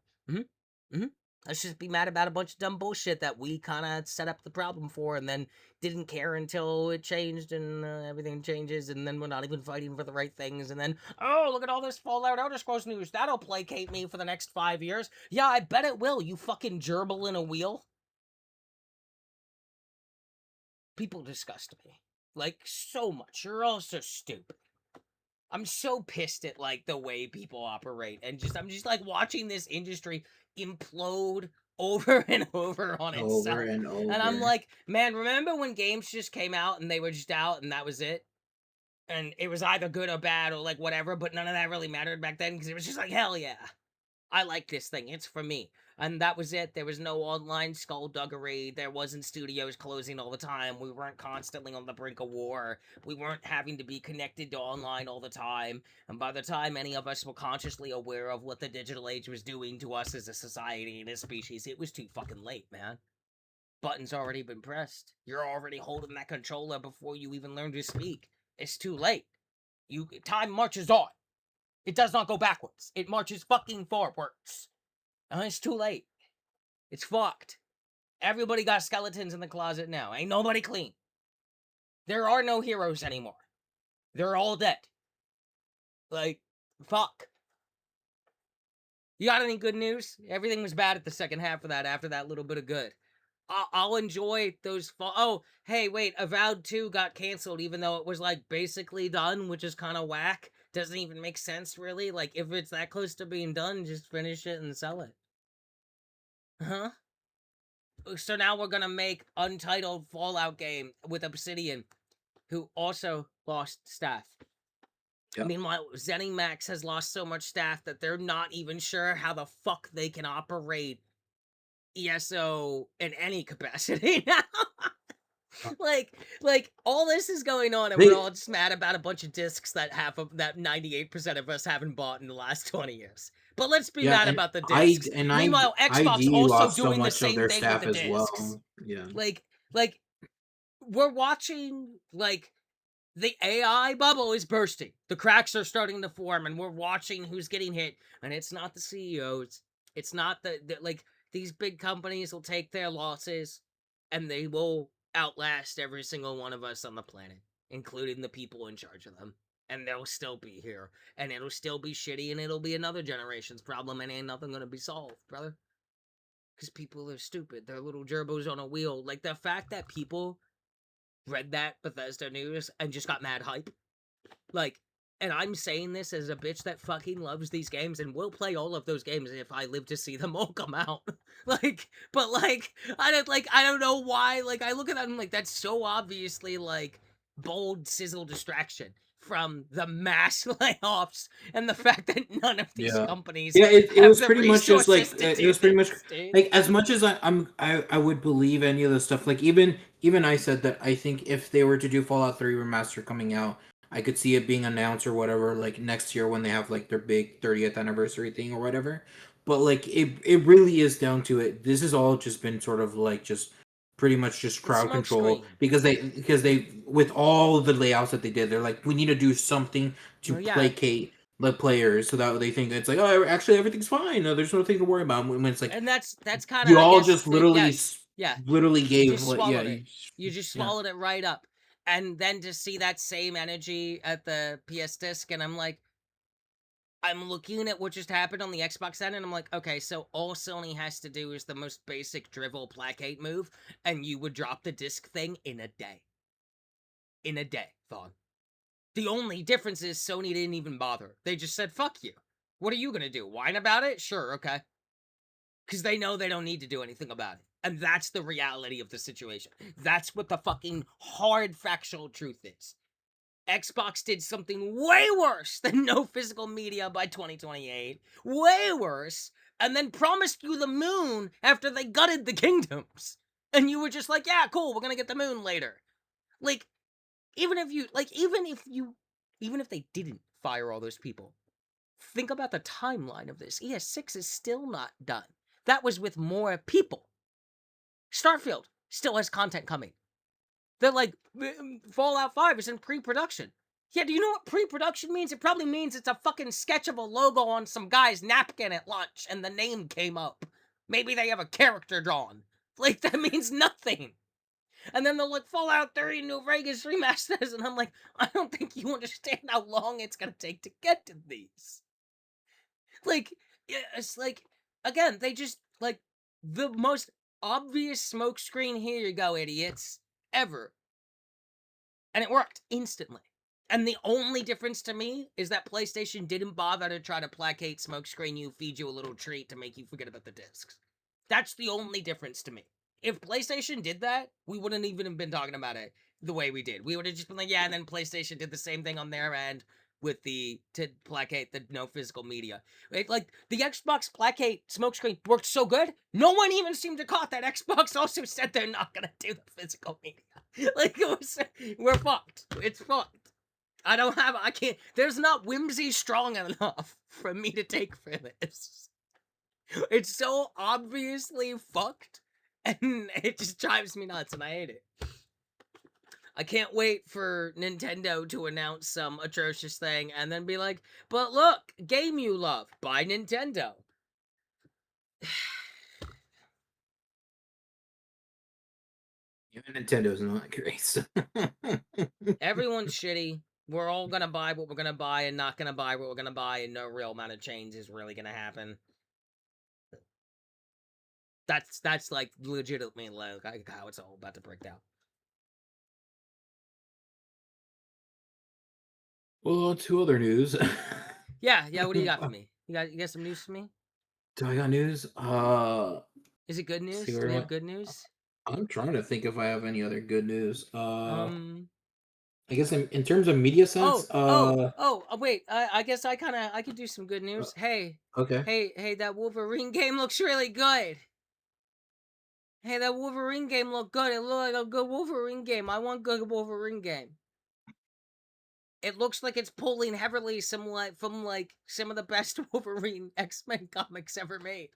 [SPEAKER 1] Let's just be mad about a bunch of dumb bullshit that we kind of set up the problem for, and then didn't care until it changed, and everything changes, and then we're not even fighting for the right things, and then, oh, look at all this Fallout Elder Scrolls news. That'll placate me for the next 5 years. Yeah, I bet it will, you fucking gerbil in a wheel. People disgust me. Like, so much. You're all so stupid. I'm so pissed at, like, the way people operate, and I'm just, like, watching this industry implode over and over on itself.
[SPEAKER 3] Over and over.
[SPEAKER 1] And I'm like, man, remember when games just came out and they were just out and that was it? And it was either good or bad or, like, whatever, but none of that really mattered back then, because it was just like, hell yeah. I like this thing. It's for me. And that was it. There was no online skullduggery. There wasn't studios closing all the time. We weren't constantly on the brink of war. We weren't having to be connected to online all the time. And by the time any of us were consciously aware of what the digital age was doing to us as a society and a species, it was too fucking late, man. Button's already been pressed. You're already holding that controller before you even learn to speak. It's too late. Time marches on. It does not go backwards. It marches fucking forwards. And it's too late. It's fucked. Everybody got skeletons in the closet now. Ain't nobody clean. There are no heroes anymore. They're all dead. Like, fuck. You got any good news? Everything was bad at the second half of that after that little bit of good. I'll enjoy those fall. Oh, hey, wait, Avowed 2 got canceled, even though it was like basically done, which is kind of whack. Doesn't even make sense, really. Like, if it's that close to being done, just finish it and sell it. Huh? So now we're gonna make Untitled Fallout game with Obsidian, who also lost staff.
[SPEAKER 2] Yep.
[SPEAKER 1] Meanwhile, ZeniMax has lost so much staff that they're not even sure how the fuck they can operate ESO in any capacity now. like all this is going on, and we're all just mad about a bunch of discs that 98% of us haven't bought in the last 20 years. But let's be mad about the discs. Meanwhile, Xbox
[SPEAKER 2] ID
[SPEAKER 1] also
[SPEAKER 2] lost
[SPEAKER 1] doing
[SPEAKER 2] so
[SPEAKER 1] the
[SPEAKER 2] much
[SPEAKER 1] same
[SPEAKER 2] of their
[SPEAKER 1] thing with
[SPEAKER 2] staff
[SPEAKER 1] the
[SPEAKER 2] as
[SPEAKER 1] discs.
[SPEAKER 2] well. Yeah.
[SPEAKER 1] Like we're watching like the AI bubble is bursting. The cracks are starting to form, and we're watching who's getting hit. And it's not the CEOs. It's not like these big companies will take their losses, and they will outlast every single one of us on the planet, including the people in charge of them. And they'll still be here, and it'll still be shitty, and it'll be another generation's problem, and ain't nothing gonna be solved, brother. Because people are stupid. They're little gerbos on a wheel. Like, the fact that people read that Bethesda news and just got mad hype. Like, and I'm saying this as a bitch that fucking loves these games and will play all of those games if I live to see them all come out. But I don't know why. Like, I look at that and like, that's so obviously like bold sizzle distraction from the mass layoffs and the fact that none of these companies
[SPEAKER 2] it
[SPEAKER 1] have
[SPEAKER 2] was
[SPEAKER 1] the
[SPEAKER 2] pretty much just
[SPEAKER 1] resources
[SPEAKER 2] like
[SPEAKER 1] to
[SPEAKER 2] it
[SPEAKER 1] do
[SPEAKER 2] was pretty much
[SPEAKER 1] this, dude.
[SPEAKER 2] like, as much as I would believe any of the stuff, like even I said that I think if they were to do Fallout 3 remaster coming out, I could see it being announced or whatever, like next year when they have like their big 30th anniversary thing or whatever. But like it really is down to it. This has all just been sort of like just pretty much just crowd control, because they with all the layouts that they did, they're like, we need to do something to placate the players so that they think it's like, oh, actually everything's fine. No, there's nothing to worry about. When it's like,
[SPEAKER 1] And that's kind of,
[SPEAKER 2] you
[SPEAKER 1] I
[SPEAKER 2] all
[SPEAKER 1] guess,
[SPEAKER 2] just literally literally
[SPEAKER 1] you
[SPEAKER 2] gave
[SPEAKER 1] just swallowed it. You just swallowed it right up. And then to see that same energy at the PS Disc, and I'm like, I'm looking at what just happened on the Xbox end, and I'm like, okay, so all Sony has to do is the most basic drivel placate move, and you would drop the disc thing in a day. In a day, Vaughn. The only difference is Sony didn't even bother. They just said, fuck you. What are you gonna do? Whine about it? Sure, okay. Because they know they don't need to do anything about it. And that's the reality of the situation. That's what the fucking hard factual truth is. Xbox did something way worse than no physical media by 2028. Way worse. And then promised you the moon after they gutted the kingdoms. And you were just like, yeah, cool, we're gonna get the moon later. Like, even if they didn't fire all those people, think about the timeline of this. ES6 is still not done. That was with more people. Starfield still has content coming. They're like, Fallout 5 is in pre-production. Yeah, do you know what pre-production means? It probably means it's a fucking sketch of a logo on some guy's napkin at lunch and the name came up. Maybe they have a character drawn. Like, that means nothing. And then they're like, Fallout 3 New Vegas remasters, and I'm like, I don't think you understand how long it's gonna take to get to these. Like, it's like, again, they just, like, the most obvious smokescreen, here you go, idiots, ever. And it worked instantly. And the only difference to me is that PlayStation didn't bother to try to placate smokescreen you, feed you a little treat to make you forget about the discs. That's the only difference to me. If PlayStation did that, we wouldn't even have been talking about it the way we did. We would have just been like, yeah, and then PlayStation did the same thing on their end with to placate the no physical media. Like, the Xbox placate smokescreen worked so good, no one even seemed to caught that Xbox also said they're not gonna do the physical media. Like, we're fucked. It's fucked. I can't, there's not whimsy strong enough for me to take for this. It's so obviously fucked, and it just drives me nuts, and I hate it. I can't wait for Nintendo to announce some atrocious thing and then be like, but look, game you love, by Nintendo.
[SPEAKER 2] Nintendo's not great. So.
[SPEAKER 1] Everyone's shitty. We're all gonna buy what we're gonna buy and not gonna buy what we're gonna buy, and no real amount of change is really gonna happen. That's like legitimately like how it's all about to break down.
[SPEAKER 3] Well, 2 other news.
[SPEAKER 1] Yeah. What do you got for me? You got some news for me?
[SPEAKER 3] Do I got news?
[SPEAKER 1] Is it good
[SPEAKER 3] See
[SPEAKER 1] news? Do
[SPEAKER 3] where
[SPEAKER 1] we
[SPEAKER 3] am
[SPEAKER 1] have
[SPEAKER 3] I?
[SPEAKER 1] good news?
[SPEAKER 3] I'm trying to think if I have any other good news.
[SPEAKER 1] Um.
[SPEAKER 3] I guess in terms of media sense,
[SPEAKER 1] Wait. I guess I could do some good
[SPEAKER 3] uh
[SPEAKER 1] news. Hey,
[SPEAKER 3] okay.
[SPEAKER 1] that Wolverine game looks really good. Hey, that Wolverine game looked good. It looked like a good Wolverine game. I want good Wolverine game. It looks like it's pulling heavily from some of the best Wolverine X-Men comics ever made.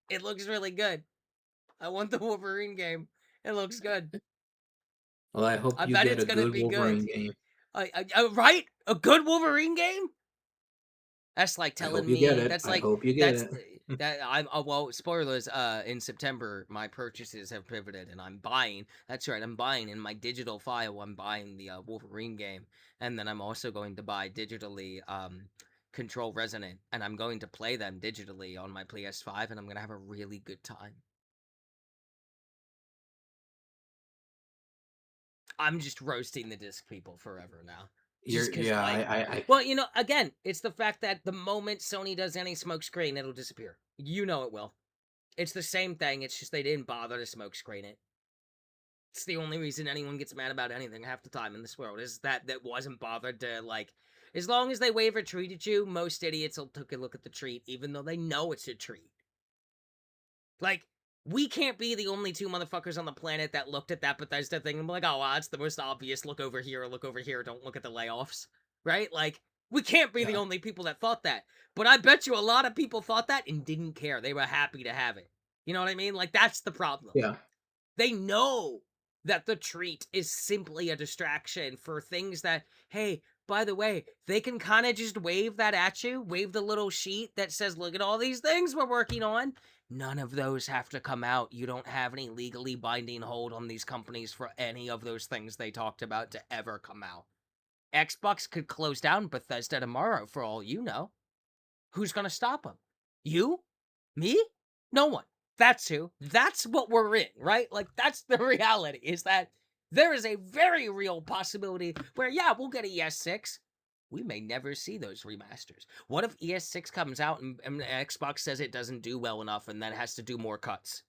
[SPEAKER 1] It looks really good. I want the Wolverine game. It looks good.
[SPEAKER 3] Well, I hope
[SPEAKER 1] I
[SPEAKER 3] you
[SPEAKER 1] bet
[SPEAKER 3] get
[SPEAKER 1] it's
[SPEAKER 3] a
[SPEAKER 1] gonna
[SPEAKER 3] good
[SPEAKER 1] be good.
[SPEAKER 3] Wolverine game.
[SPEAKER 1] Right? A good Wolverine game? That's like
[SPEAKER 3] I hope
[SPEAKER 1] telling
[SPEAKER 3] you get
[SPEAKER 1] me
[SPEAKER 3] it. I hope you get it.
[SPEAKER 1] that I'm well, spoilers, in September my purchases have pivoted and I'm buying. That's right, I'm buying in my digital file. I'm buying the Wolverine game, and then I'm also going to buy digitally Control Resonant, and I'm going to play them digitally on my PS5, and I'm going to have a really good time. I'm just roasting the disc people forever now. Just because,
[SPEAKER 3] Yeah,
[SPEAKER 1] like,
[SPEAKER 3] I
[SPEAKER 1] well, again, it's the fact that the moment Sony does any smoke screen, it'll disappear. You know it will. It's the same thing. It's just they didn't bother to smoke screen it. It's the only reason anyone gets mad about anything half the time in this world is that wasn't bothered to, like, as long as they wave a treat at you, most idiots will take a look at the treat, even though they know it's a treat. Like, we can't be the only 2 motherfuckers on the planet that looked at that Bethesda thing and be like, oh, wow, that's the most obvious. Look over here, don't look at the layoffs. Right? Like, we can't be the
[SPEAKER 3] yeah.
[SPEAKER 1] only people that thought that. But I bet you a lot of people thought that and didn't care. They were happy to have it. You know what I mean? Like, that's the problem.
[SPEAKER 3] Yeah.
[SPEAKER 1] They know that the treat is simply a distraction for things that, hey, by the way, they can kind of just wave that at you, wave the little sheet that says, look at all these things we're working on. None of those have to come out. You don't have any legally binding hold on these companies for any of those things they talked about to ever come out. Xbox could close down Bethesda tomorrow for all you know. Who's going to stop them? You? Me? No one. That's who. That's what we're in, right? Like, that's the reality, is that there is a very real possibility where, yeah, we'll get ES6. We may never see those remasters. What if ES6 comes out and Xbox says it doesn't do well enough and then has to do more cuts?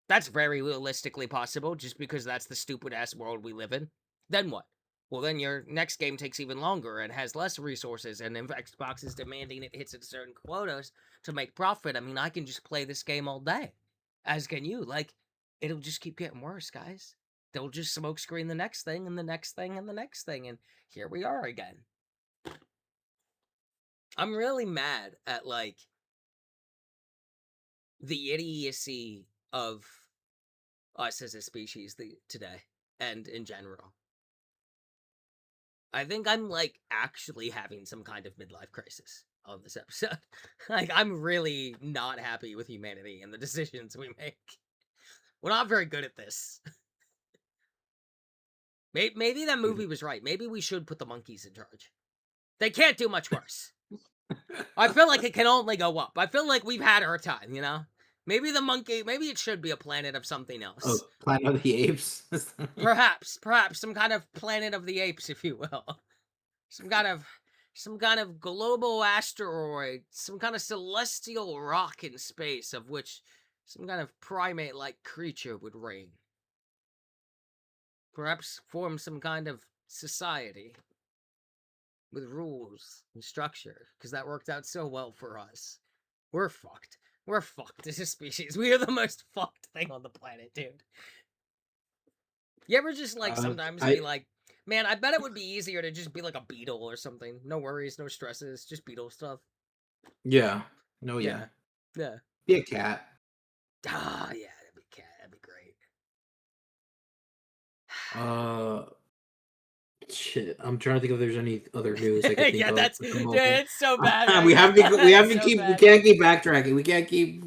[SPEAKER 1] That's very realistically possible, just because that's the stupid-ass world we live in. Then what? Well, then your next game takes even longer and has less resources, and if Xbox is demanding it hits at certain quotas to make profit, I mean, I can just play this game all day. As can you. Like, it'll just keep getting worse, guys. They'll just smoke screen the next thing, and the next thing, and the next thing, and here we are again. I'm really mad at, like, the idiocy of us as a species today, and in general. I think I'm, like, actually having some kind of midlife crisis on this episode. Like, I'm really not happy with humanity and the decisions we make. We're not very good at this. Maybe that movie was right. Maybe we should put the monkeys in charge. They can't do much worse. I feel like it can only go up. I feel like we've had our time, you know? Maybe it should be a planet of something
[SPEAKER 3] Oh,
[SPEAKER 1] else.
[SPEAKER 3] Planet of the Apes.
[SPEAKER 1] Perhaps some kind of planet of the apes, if you will. Some kind of global asteroid, some kind of celestial rock in space of which some kind of primate-like creature would reign. Perhaps form some kind of society with rules and structure, because that worked out so well for us. We're fucked. We're fucked as a species. We are the most fucked thing on the planet, dude. You ever just, like, sometimes be
[SPEAKER 3] I
[SPEAKER 1] like, man, I bet it would be easier to just be like a beetle or something. No worries, no stresses, just beetle stuff.
[SPEAKER 3] yeah. No, yeah.
[SPEAKER 1] Yeah. Yeah.
[SPEAKER 3] Be a cat.
[SPEAKER 1] Ah, yeah, that'd be cat. That'd be great.
[SPEAKER 3] Uh, shit. I'm trying to think if there's any other news I could think
[SPEAKER 1] Yeah,
[SPEAKER 3] of
[SPEAKER 1] that's
[SPEAKER 3] at the
[SPEAKER 1] dude,
[SPEAKER 3] moment.
[SPEAKER 1] it's so bad right
[SPEAKER 3] we
[SPEAKER 1] now.
[SPEAKER 3] have to. We have
[SPEAKER 1] It's
[SPEAKER 3] to
[SPEAKER 1] so
[SPEAKER 3] keep. We
[SPEAKER 1] bad.
[SPEAKER 3] can't keep backtracking. We can't keep.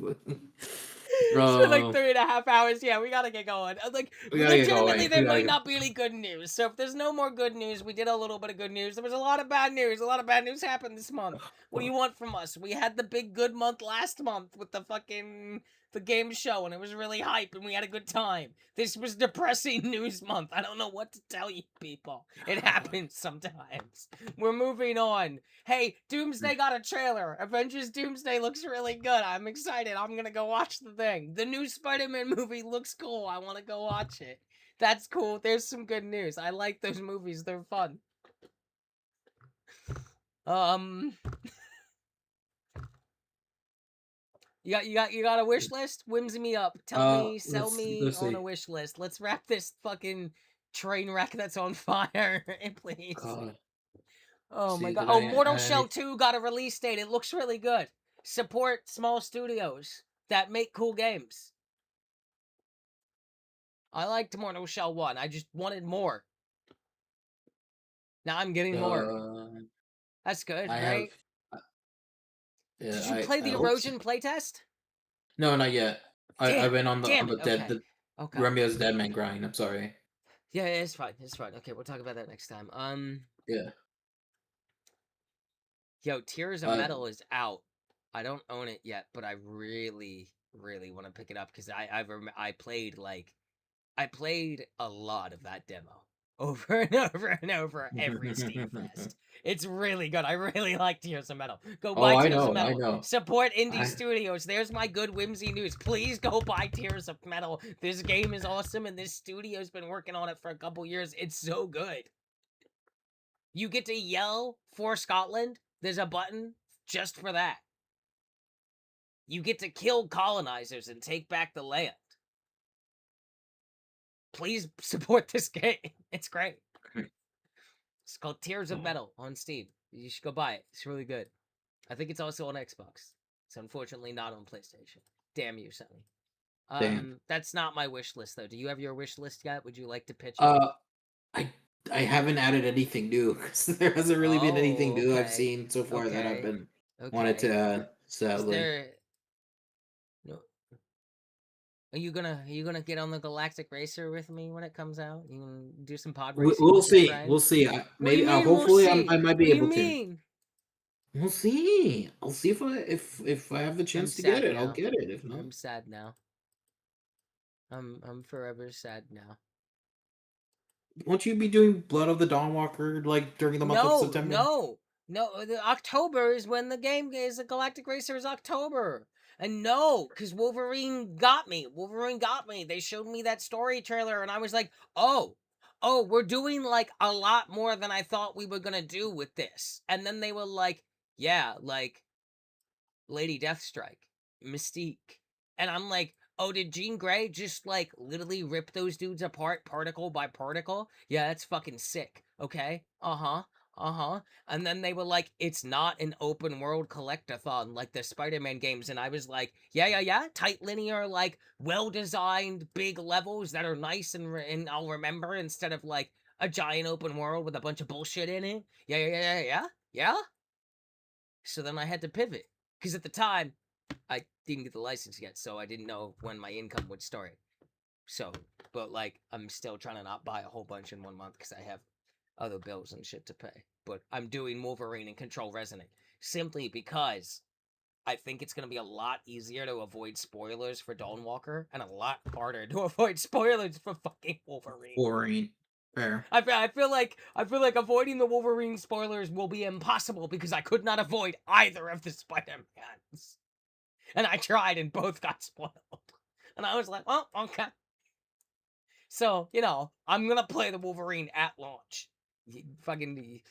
[SPEAKER 1] It's been like 3.5 hours. Yeah, we gotta get going. Like,
[SPEAKER 3] We gotta get
[SPEAKER 1] legitimately,
[SPEAKER 3] going.
[SPEAKER 1] there
[SPEAKER 3] We gotta
[SPEAKER 1] might
[SPEAKER 3] get.
[SPEAKER 1] not be any good news. So if there's no more good news, we did a little bit of good news. There was a lot of bad news. A lot of bad news happened this month. What do you want from us? We had the big good month last month with the fucking the game show, and it was really hype, and we had a good time. This was depressing news month. I don't know what to tell you people. It happens sometimes. We're moving on. Hey, Doomsday got a trailer. Avengers Doomsday looks really good. I'm excited. I'm gonna go watch the thing. The new Spider-Man movie looks cool. I want to go watch it. That's cool. There's some good news. I like those movies. They're fun. You got a wish list? Whimsy me up. Tell me, sell me
[SPEAKER 3] let's
[SPEAKER 1] on a
[SPEAKER 3] see.
[SPEAKER 1] wish list. Let's wrap this fucking train wreck that's on fire, please.
[SPEAKER 3] God.
[SPEAKER 1] Oh my
[SPEAKER 3] See,
[SPEAKER 1] god.
[SPEAKER 3] did
[SPEAKER 1] Oh,
[SPEAKER 3] I
[SPEAKER 1] Mortal
[SPEAKER 3] add
[SPEAKER 1] Shell
[SPEAKER 3] any?
[SPEAKER 1] 2 got a release date. It looks really good. Support small studios that make cool games. I liked Mortal Shell 1. I just wanted more. Now I'm getting more. That's good,
[SPEAKER 3] I have.
[SPEAKER 1] right?
[SPEAKER 3] Yeah,
[SPEAKER 1] Did you play
[SPEAKER 3] I
[SPEAKER 1] the
[SPEAKER 3] hope so.
[SPEAKER 1] Erosion playtest?
[SPEAKER 3] No, not yet. I've been on
[SPEAKER 1] Damn
[SPEAKER 3] the
[SPEAKER 1] it.
[SPEAKER 3] dead
[SPEAKER 1] Okay.
[SPEAKER 3] the
[SPEAKER 1] Okay.
[SPEAKER 3] Remio's Dead Man grind. I'm sorry.
[SPEAKER 1] Yeah, it's fine. It's fine. Okay, we'll talk about that next time.
[SPEAKER 3] Yeah.
[SPEAKER 1] Yo, Tears of
[SPEAKER 3] Uh.
[SPEAKER 1] Metal is out. I don't own it yet, but I really, really want to pick it up because I played a lot of that demo over and over and over every Steam Fest. It's really good. I really like Tears of Metal. Go
[SPEAKER 3] Oh,
[SPEAKER 1] buy
[SPEAKER 3] I
[SPEAKER 1] Tears of
[SPEAKER 3] know. I
[SPEAKER 1] Metal.
[SPEAKER 3] know.
[SPEAKER 1] Support indie
[SPEAKER 3] I.
[SPEAKER 1] studios. There's my good whimsy news. Please go buy Tears of Metal. This game is awesome, and this studio's been working on it for a couple years. It's so good. You get to yell for Scotland. There's a button just for that. You get to kill colonizers and take back the land. Please support this game. It's great. It's called Tears of Metal on Steam. You should go buy it. It's really good. I think it's also on Xbox. It's unfortunately not on PlayStation. Damn you, Sonny.
[SPEAKER 3] Damn.
[SPEAKER 1] That's not my wish list though. Do you have your wish list yet? Would you like to pitch it?
[SPEAKER 2] I I haven't added anything new because there hasn't really been anything
[SPEAKER 1] Oh,
[SPEAKER 2] new I've
[SPEAKER 1] okay.
[SPEAKER 2] seen so far that I've
[SPEAKER 1] Okay.
[SPEAKER 2] been wanted
[SPEAKER 1] Okay.
[SPEAKER 2] to add.
[SPEAKER 1] Is
[SPEAKER 2] Sadly,
[SPEAKER 1] there no are you gonna get on the Galactic Racer with me when it comes out? You can do some pod racing
[SPEAKER 2] we'll
[SPEAKER 1] with your
[SPEAKER 2] see. We'll
[SPEAKER 1] friend?
[SPEAKER 2] see.
[SPEAKER 1] What do you
[SPEAKER 2] Maybe
[SPEAKER 1] mean we'll
[SPEAKER 2] hopefully
[SPEAKER 1] see?
[SPEAKER 2] I might
[SPEAKER 1] What
[SPEAKER 2] be
[SPEAKER 1] do you
[SPEAKER 2] able to.
[SPEAKER 1] mean?
[SPEAKER 2] We'll see. I'll see if I have the
[SPEAKER 1] I'm
[SPEAKER 2] chance to get
[SPEAKER 1] sad
[SPEAKER 2] it. I'll
[SPEAKER 1] now.
[SPEAKER 2] get it. If not,
[SPEAKER 1] I'm sad now. I'm forever sad now.
[SPEAKER 2] won't you be doing Blood of the Dawnwalker like during the month of
[SPEAKER 1] No,
[SPEAKER 2] September?
[SPEAKER 1] no, no. October is when the game is. The Galactic Racer is October. And no, because Wolverine got me. Wolverine got me. They showed me that story trailer, and I was like, oh, we're doing like a lot more than I thought we were gonna do with this. And then they were like, yeah, like Lady Deathstrike, Mystique. And I'm like, oh, did Jean Grey just like literally rip those dudes apart particle by particle? Yeah, that's fucking sick. Okay. Uh-huh. Uh-huh. And then they were like, it's not an open world collectathon like the Spider-Man games. And I was like, yeah. Tight linear, like well-designed big levels that are nice and I'll remember instead of like a giant open world with a bunch of bullshit in it. Yeah. So then I had to pivot. Because at the time, I didn't get the license yet, so I didn't know when my income would start. So, but like, I'm still trying to not buy a whole bunch in 1 month because I have other bills and shit to pay. But I'm doing Wolverine and Control Resonant simply because I think it's going to be a lot easier to avoid spoilers for Dawnwalker and a lot harder to avoid spoilers for fucking Wolverine.
[SPEAKER 2] Wolverine. Fair.
[SPEAKER 1] I feel like avoiding the Wolverine spoilers will be impossible because I could not avoid either of the Spider-Mans. And I tried and both got spoiled. And I was like, well, okay. So, I'm gonna play the Wolverine at launch. Fucking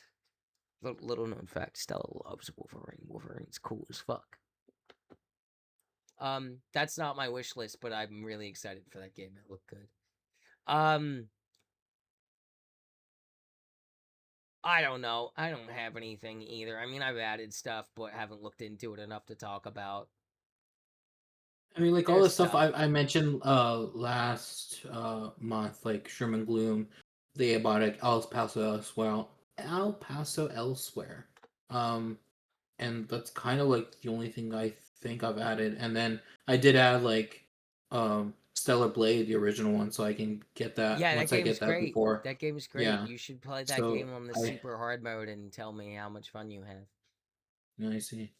[SPEAKER 1] little known fact, Stella loves Wolverine. Wolverine's cool as fuck. That's not my wish list, but I'm really excited for that game. It looked good. I don't know. I don't have anything either. I mean, I've added stuff, but haven't looked into it enough to talk about.
[SPEAKER 3] I mean, like all
[SPEAKER 1] There's
[SPEAKER 3] the stuff
[SPEAKER 1] stuff.
[SPEAKER 3] I mentioned last month, like Sherman Gloom, the Abiotic, El Paso Elsewhere. And that's kind of like the only thing I think I've added. And then I did add like Stellar Blade, the original one, so I can get that
[SPEAKER 1] Yeah, that
[SPEAKER 3] once I
[SPEAKER 1] game's
[SPEAKER 3] get that
[SPEAKER 1] great.
[SPEAKER 3] before.
[SPEAKER 1] That game's great.
[SPEAKER 3] Yeah.
[SPEAKER 1] You should play that
[SPEAKER 3] So
[SPEAKER 1] game on the
[SPEAKER 3] I
[SPEAKER 1] super hard mode and tell me how much fun you have.
[SPEAKER 3] I see.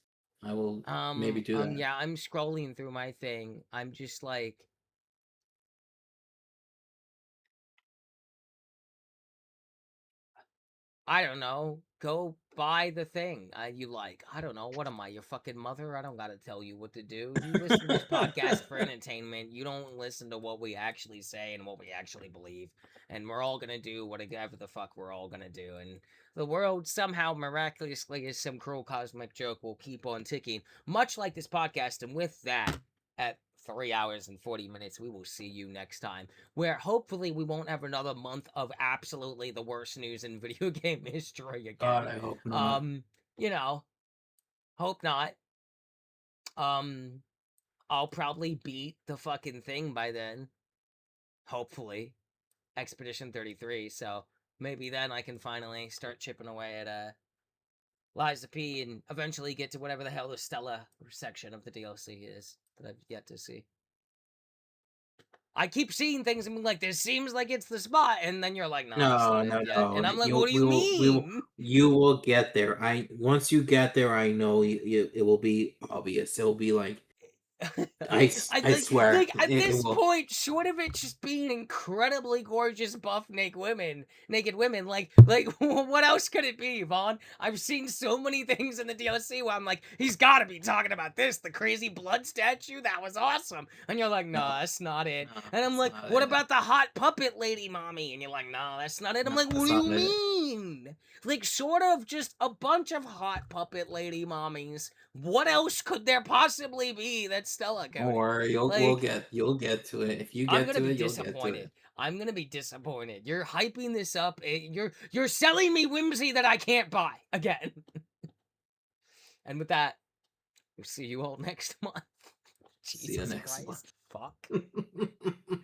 [SPEAKER 3] I will maybe do that.
[SPEAKER 1] Yeah, I'm scrolling through my thing. I'm just like, I don't know. Go buy the thing you like. I don't know. What am I, your fucking mother? I don't gotta tell you what to do. You listen to this podcast for entertainment. You don't listen to what we actually say and what we actually believe. And we're all gonna do whatever the fuck we're all gonna do. And the world somehow, miraculously, as some cruel cosmic joke, will keep on ticking. Much like this podcast. And with that, at 3 hours and 40 minutes, we will see you next time, where hopefully we won't have another month of absolutely the worst news in video game history again.
[SPEAKER 3] God, I hope not.
[SPEAKER 1] You know, hope not. I'll probably beat the fucking thing by then. Hopefully. Expedition 33, so maybe then I can finally start chipping away at Liza P and eventually get to whatever the hell the Stella section of the DLC is that I've yet to see. I keep seeing things and being like, this seems like it's the spot, and then you're like, no, that's
[SPEAKER 3] No,
[SPEAKER 1] not
[SPEAKER 3] no,
[SPEAKER 1] it yet.
[SPEAKER 3] no.
[SPEAKER 1] And I'm like, what do you mean?
[SPEAKER 3] You will get there. Once you get there, I know it will be obvious. It will be like, I swear,
[SPEAKER 1] like at
[SPEAKER 3] it
[SPEAKER 1] this
[SPEAKER 3] will.
[SPEAKER 1] point, short of it just being incredibly gorgeous, buff, naked women, like what else could it be, Vaughn? I've seen so many things in the DLC where I'm like, he's got to be talking about this, the crazy blood statue, that was awesome, and you're like, no, that's not it.
[SPEAKER 3] No,
[SPEAKER 1] And I'm
[SPEAKER 3] that's
[SPEAKER 1] like,
[SPEAKER 3] not
[SPEAKER 1] what
[SPEAKER 3] it.
[SPEAKER 1] about the hot puppet lady mommy? And you're like, no, that's not it. I'm
[SPEAKER 3] No,
[SPEAKER 1] like, what
[SPEAKER 3] that's
[SPEAKER 1] do you
[SPEAKER 3] not it.
[SPEAKER 1] mean? Like, sort of just a bunch of hot puppet lady mommies. What else could there possibly be that's Stella, Cody?
[SPEAKER 3] Or you'll get to it. If you
[SPEAKER 1] I'm
[SPEAKER 3] get
[SPEAKER 1] gonna
[SPEAKER 3] to
[SPEAKER 1] be
[SPEAKER 3] it, you'll get to
[SPEAKER 1] disappointed.
[SPEAKER 3] it.
[SPEAKER 1] I'm gonna be disappointed. You're hyping this up. You're selling me whimsy that I can't buy again. And with that, we'll see you all next month.
[SPEAKER 3] See you
[SPEAKER 1] Jesus
[SPEAKER 3] next
[SPEAKER 1] Christ.
[SPEAKER 3] month.
[SPEAKER 1] Fuck.